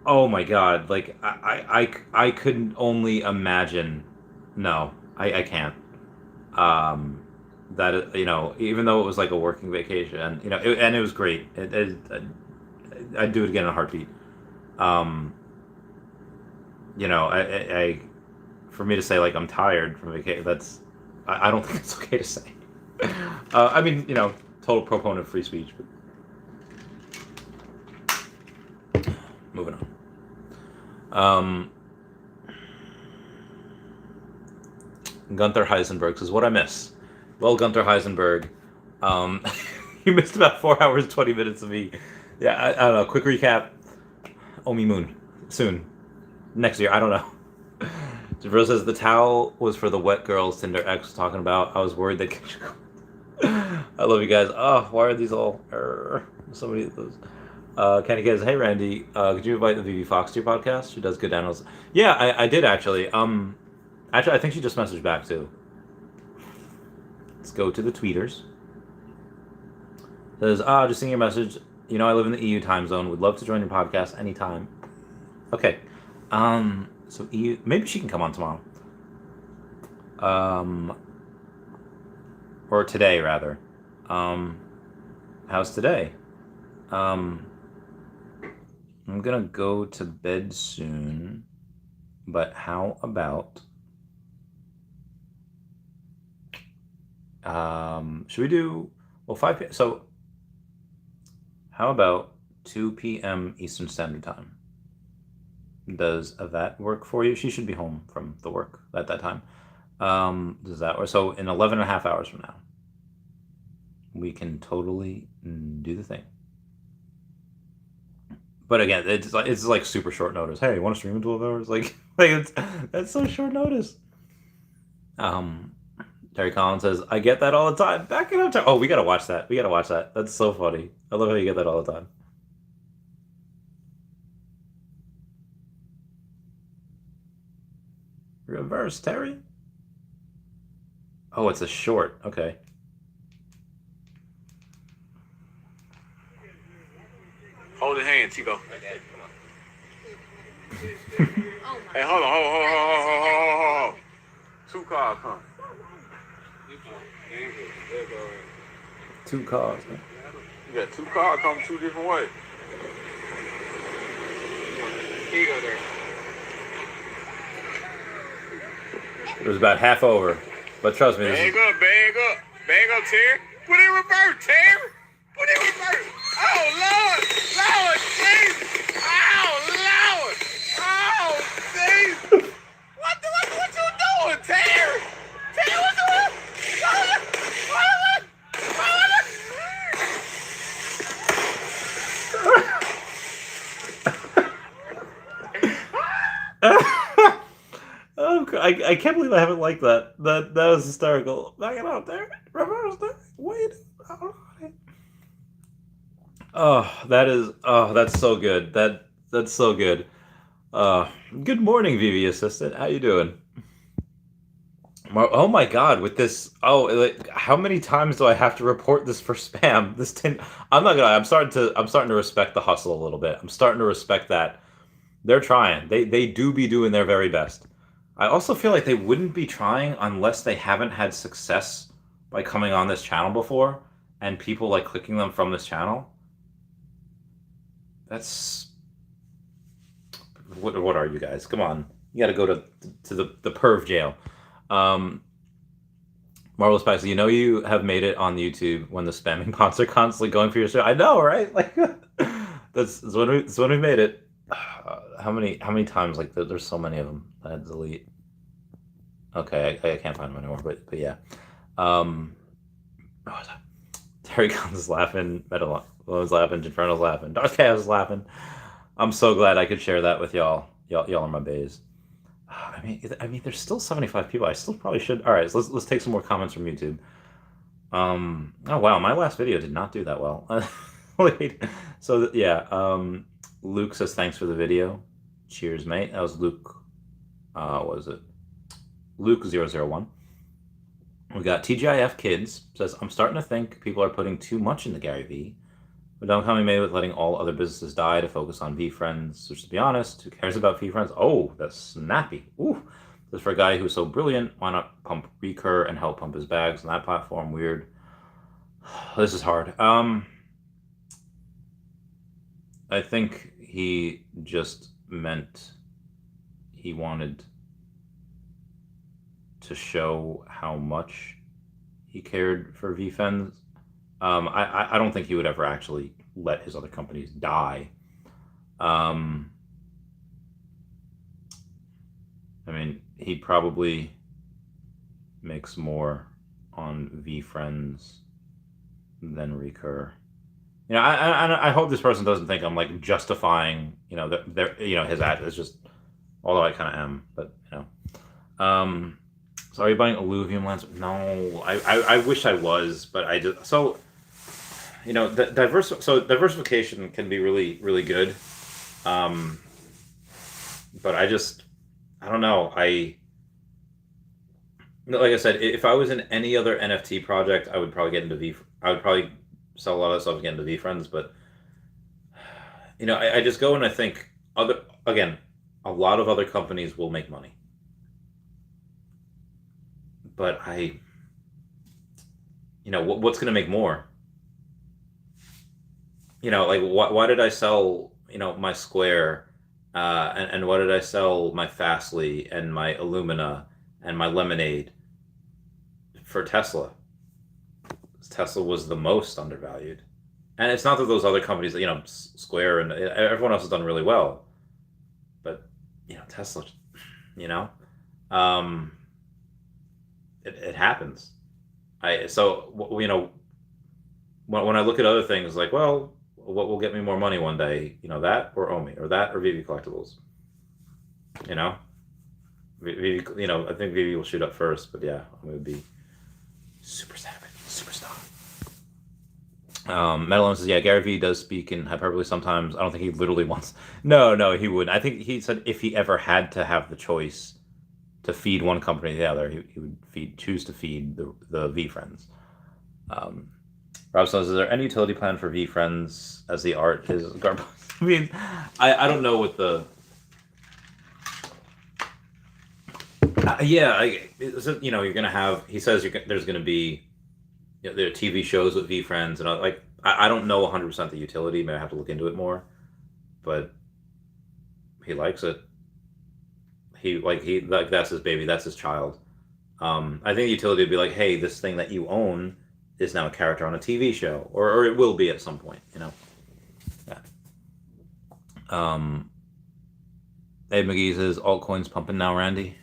oh my God. Like I couldn't only imagine. No, I can't. That, even though it was like a working vacation, and, and it was great. I'd do it again in a heartbeat. I for me to say like I'm tired from vacation, I don't think it's okay to say. I mean, total proponent of free speech. But moving on. Gunther Heisenberg says, what I miss? Well, Gunther Heisenberg, you missed about 4 hours, 20 minutes of me. Yeah, I don't know. Quick recap. Omi Moon. Soon. Next year. I don't know. Jabril says, the towel was for the wet girls Tinder X was talking about. I was worried that... I love you guys. Oh, why are these all... so many of those. Kenny says, hey, Randy, could you invite the VeVe Fox to your podcast? She does good analysis. Yeah, I did, actually. Actually, I think she just messaged back, too. Let's go to the tweeters. Says, just seeing your message. You know I live in the EU time zone. Would love to join your podcast anytime. Okay. So EU... Maybe she can come on tomorrow. Or today, rather. How's today? I'm gonna go to bed soon. But how about... should we do... Well, 5 p.m. So... How about 2 p.m. Eastern Standard Time? Does that work for you? She should be home from the work at that time. Does that work? So in 11 and a half hours from now, we can totally do the thing. But again, it's like super short notice. Hey, you want to stream in 12 hours? That's so short notice. Terry Collins says, I get that all the time. Back it up. Oh, we gotta watch that. That's so funny. I love how you get that all the time. Reverse, Terry. Oh, it's a short. Okay. Hold his hand, Chico. Hey, hold on. 2 cars, huh? 2 cars. Huh? You got 2 cars coming 2 different ways. Here you go there. It was about half over, but trust me. Bag up, Terry. Put in reverse, Terry. Put in reverse. Oh, Lord, Jesus. Oh, Lord. Oh, Jesus. What you doing, Terry? Terry, what you doing? Oh, I can't believe I haven't liked that. That was hysterical. Back it up there. Reverse there. Wait. That's so good. That's so good. Good morning, VeVe assistant. How you doing? Oh my God! With this, how many times do I have to report this for spam? I'm not gonna. I'm starting to respect the hustle a little bit. I'm starting to respect that. They're trying. They do be doing their very best. I also feel like they wouldn't be trying unless they haven't had success by coming on this channel before and people like clicking them from this channel. That's what are you guys? Come on. You got to go to the perv jail. Marvelous Paxi, you know you have made it on YouTube when the spamming bots are constantly going for your show. I know, right? Like that's when we made it. How many times? Like there's so many of them. I had to delete. Okay, I can't find them anymore. But yeah. Terry Collins is laughing. Metal was laughing. Inferno's laughing. Darth Chaos is laughing. I'm so glad I could share that with y'all. Y'all are my bays. I mean, there's still 75 people. I still probably should. All right, so let's take some more comments from YouTube. Oh wow, my last video did not do that well. Wait. So yeah. Luke says thanks for the video. Cheers, mate. That was Luke. What was it? Luke001. We got TGIF Kids says, I'm starting to think people are putting too much in the Gary V. But don't come made with letting all other businesses die to focus on VeeFriends, which to be honest, who cares about VeeFriends? Oh, that's snappy. Ooh. This for a guy who's so brilliant, why not pump Recur and help pump his bags on that platform? Weird. This is hard. I think he just meant he wanted to show how much he cared for VeeFriends. I don't think he would ever actually let his other companies die. I mean, he probably makes more on VeeFriends than recur. You know, I hope this person doesn't think I'm like justifying, you know, his ad. It's just, although I kind of am, but you know. So are you buying alluvium lands? No, I wish I was, but I just so. You know, diversification can be really, really good. But I don't know. Like I said, if I was in any other NFT project, I would probably get into I would probably sell a lot of stuff to get into VeeFriends. But you know, I just go and I think a lot of other companies will make money. But you know, what's going to make more? You know, like why did I sell, you know, my Square, and why did I sell my Fastly and my Illumina and my Lemonade for Tesla? Tesla was the most undervalued, and it's not that those other companies, you know, Square and everyone else has done really well, but you know, Tesla, you know, it happens. You know, when I look at other things, like, well, what will get me more money one day? You know, that or Omi, or that or VeVe Collectibles. You know, VeVe, you know, I think VeVe will shoot up first, but yeah, Omi would be super savage, superstar. Metal says, yeah, Gary Vee does speak in hyperbole sometimes. I don't think he literally wants. No, he wouldn't. I think he said if he ever had to have the choice to feed one company or the other, he would choose to feed the VeeFriends. Rob says, is there any utility plan for VeeFriends as the art is garbage? I mean, I don't know what the... yeah, you know, you're going to have... He says there's going to be, you know, there are TV shows with VeeFriends, and I don't know 100% the utility. Maybe I have to look into it more. But he likes it. That's his baby. That's his child. I think the utility would be like, hey, this thing that you own is now a character on a TV show, or it will be at some point, you know. Yeah. Abe McGee says altcoins pumping now, Randy.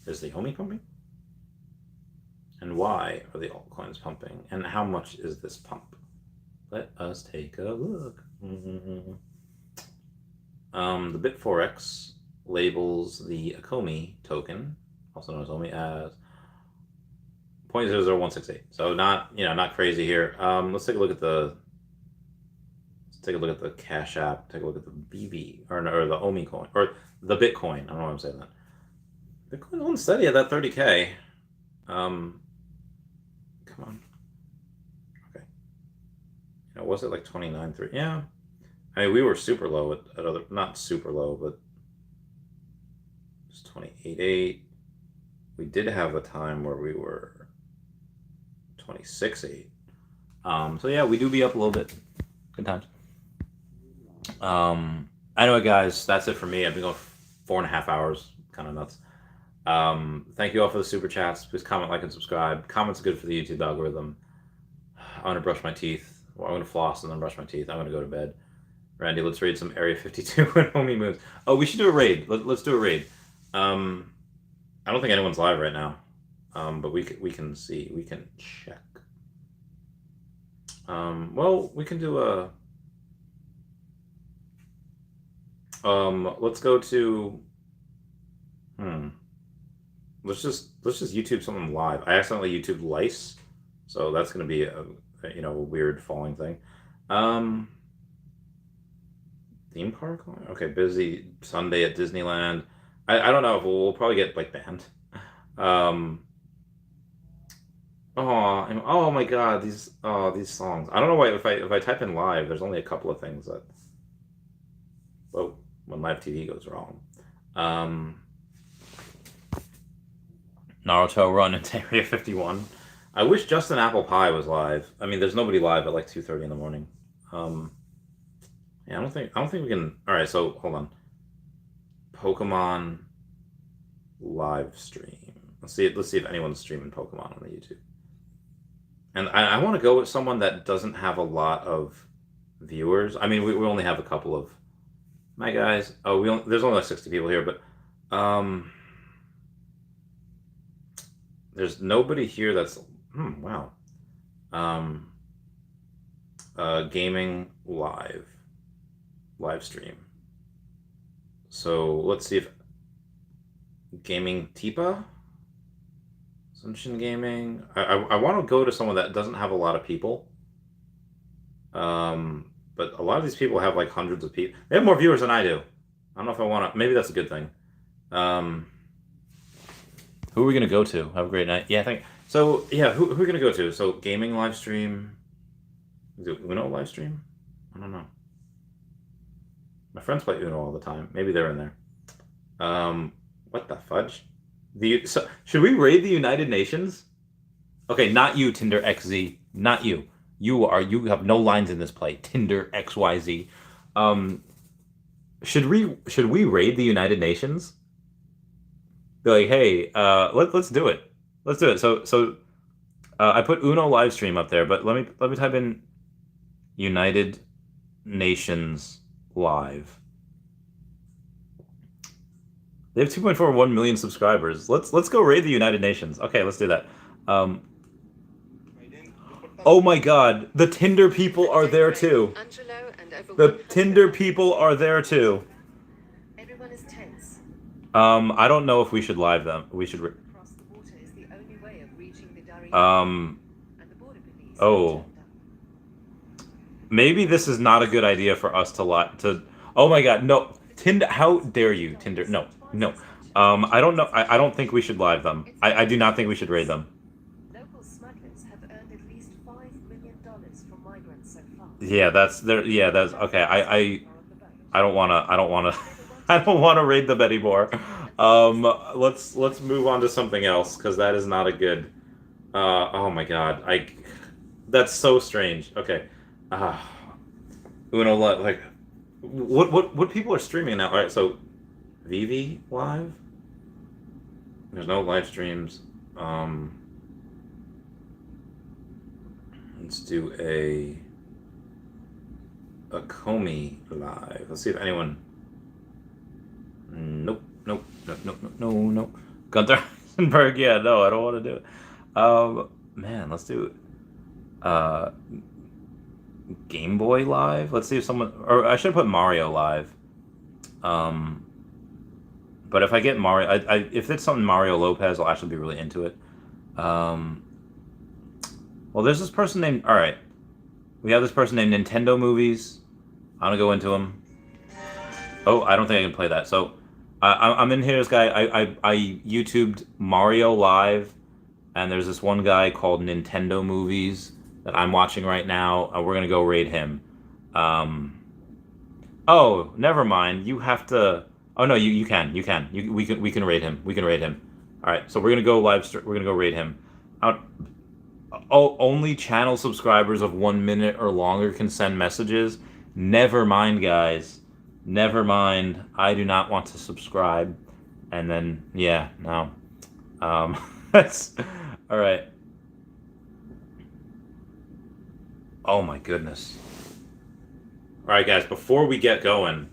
Is the homie pumping? And why are the altcoins pumping? And how much is this pump? Let us take a look. The Bit4X labels the Akomi token, also known as Omi, as 0.00168. So not crazy here. Let's take a look at the Cash App. Take a look at the VeVe or the Omi coin or the Bitcoin. I don't know why I'm saying that. Bitcoin's holding steady at that 30K. Come on. Okay. You know, was it like 29.3? Yeah. I mean, we were super low at other, not super low, but it's 28.8. We did have a time where we were 26.8. So yeah, we do be up a little bit. Good times. Anyway, guys, that's it for me. I've been going 4.5 hours. Kind of nuts. Thank you all for the super chats. Please comment, like, and subscribe. Comments are good for the YouTube algorithm. I'm going to brush my teeth. Well, I'm going to floss and then brush my teeth. I'm going to go to bed. Randy, let's raid some Area 52 when Homie moves. Oh, we should do a raid. Let's do a raid. I don't think anyone's live right now. But we can see. We can check. Well, we can do a... let's go to... Let's just YouTube something live. I accidentally YouTubed lice, so that's going to be a weird falling thing. Theme park? Okay, busy Sunday at Disneyland. I don't know if we'll probably get like banned. Oh my God, these songs. I don't know why if I type in live, there's only a couple of things that when live TV goes wrong. Naruto Run into Area 51. I wish Justin Apple Pie was live. I mean, there's nobody live at like 2:30 in the morning. Yeah, I don't think we can. All right, so hold on. Pokemon live stream. Let's see if anyone's streaming Pokemon on the YouTube. And I want to go with someone that doesn't have a lot of viewers. I mean, we only have a couple of. My guys. Oh, there's only like 60 people here, but There's nobody here that's wow. Gaming live stream. So let's see if gaming Tipa, Sunshin Gaming. I want to go to someone that doesn't have a lot of people. But a lot of these people have like hundreds of people. They have more viewers than I do. I don't know if I want to. Maybe that's a good thing. Who are we gonna go to? Have a great night. Yeah, thank. So yeah, who are we gonna go to? So gaming live stream. Is it Uno live stream? I don't know. My friends play Uno all the time. Maybe they're in there. What the fudge? Should we raid the United Nations? Okay, not you, Tinder XZ. Not you. You have no lines in this play. Tinder XYZ. Should we raid the United Nations? Be like, hey, let's do it. Let's do it. So I put Uno live stream up there, but let me type in United Nations live. They have 2.41 million subscribers. Let's go raid the United Nations. Okay, let's do that. Oh my God, the Tinder people are there too. The Tinder people are there too. Everyone is tense. I don't know if we should live them. We should. Cross the water is the only way of reaching the Dari. And the border police. Oh. Maybe this is not a good idea for us to lie to. Oh my God, no, Tinder! How dare you, Tinder? No. I don't know. I don't think we should live them. I do not think we should raid them. Local smugglers have earned at least $5 million from migrants so far. Yeah, that's okay. I don't wanna I don't wanna raid them anymore. Let's move on to something else because that is not a good. Oh my God, that's so strange. Okay. Uno like what people are streaming now? All right, so VeVe live. There's no live streams. Let's do a Comey live. Let's see if anyone. Nope. Gunther Heisenberg. Yeah, no, I don't want to do it. Man, let's do Game Boy live. Let's see if someone, or I should put Mario live. But if I get Mario, if it's something Mario Lopez, I'll actually be really into it. Well, there's this person named. All right, we have this person named Nintendo Movies. I'm gonna go into him. Oh, I don't think I can play that. So, I'm in here. This guy, I YouTubed Mario live, and there's this one guy called Nintendo Movies that I'm watching right now. We're gonna go raid him. Oh, never mind. You have to. Oh no, you can. We can raid him. We can raid him. All right, so we're gonna go we're gonna go raid him. Only channel subscribers of 1 minute or longer can send messages. Never mind, guys. Never mind. I do not want to subscribe. And then yeah, no. That's all right. Oh my goodness. All right, guys. Before we get going.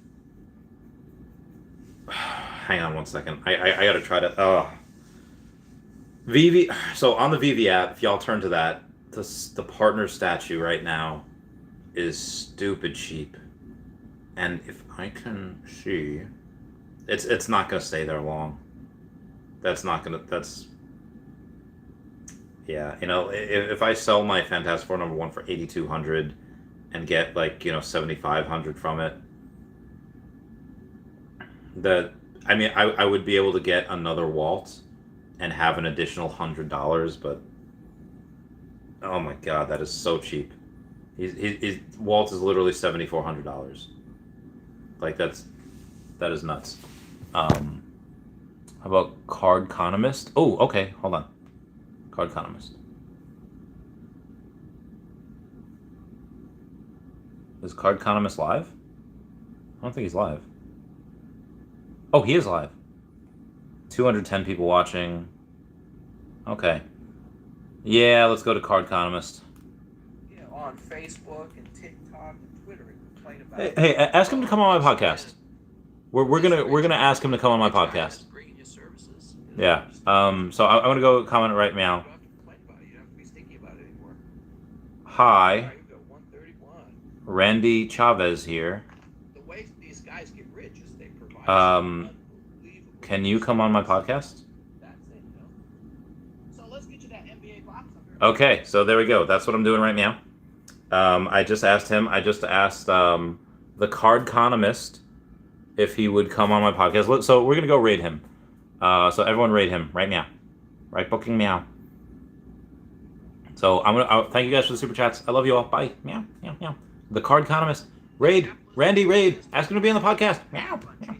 Hang on one second. I gotta try to. VeVe. So on the VeVe app, if y'all turn to that, the partner statue right now is stupid cheap, and if I can see, it's not gonna stay there long. That's not gonna. That's yeah. You know, if I sell my Fantastic Four #1 for 8,200 and get like 7,500 from it. I would be able to get another Walt and have an additional $100, but oh my God, that is so cheap. His Walt is literally $7,400. Like that is nuts. How about Card Economist? Oh, okay, hold on. Card Economist. Is Card Economist live? I don't think he's live. Oh, he is live. 210 people watching. Okay. Yeah, let's go to Card Economist. Yeah, on Facebook and TikTok and Twitter and complain about Hey, ask him to come on my podcast. We're gonna ask him to come on my podcast. Yeah. So I'm gonna go comment right now. You don't have to complain about it. You don't have to be sticky about it anymore. Hi, Alright, you go 131. Randy Chavez here. The way these guys get rich is they provide Um, unbelievable Can you come on my podcast? That's it, you know? So let's get you that NBA box up here. Okay, so there we go. That's what I'm doing right now. I just asked him. I just asked the Card Economist if he would come on my podcast. So we're gonna go raid him. So everyone raid him right now. Right, booking meow. So thank you guys for the super chats. I love you all. Bye. Meow, meow, meow. The Card Economist. Raid. Randy, raid. Ask him to be on the podcast. Meow, meow.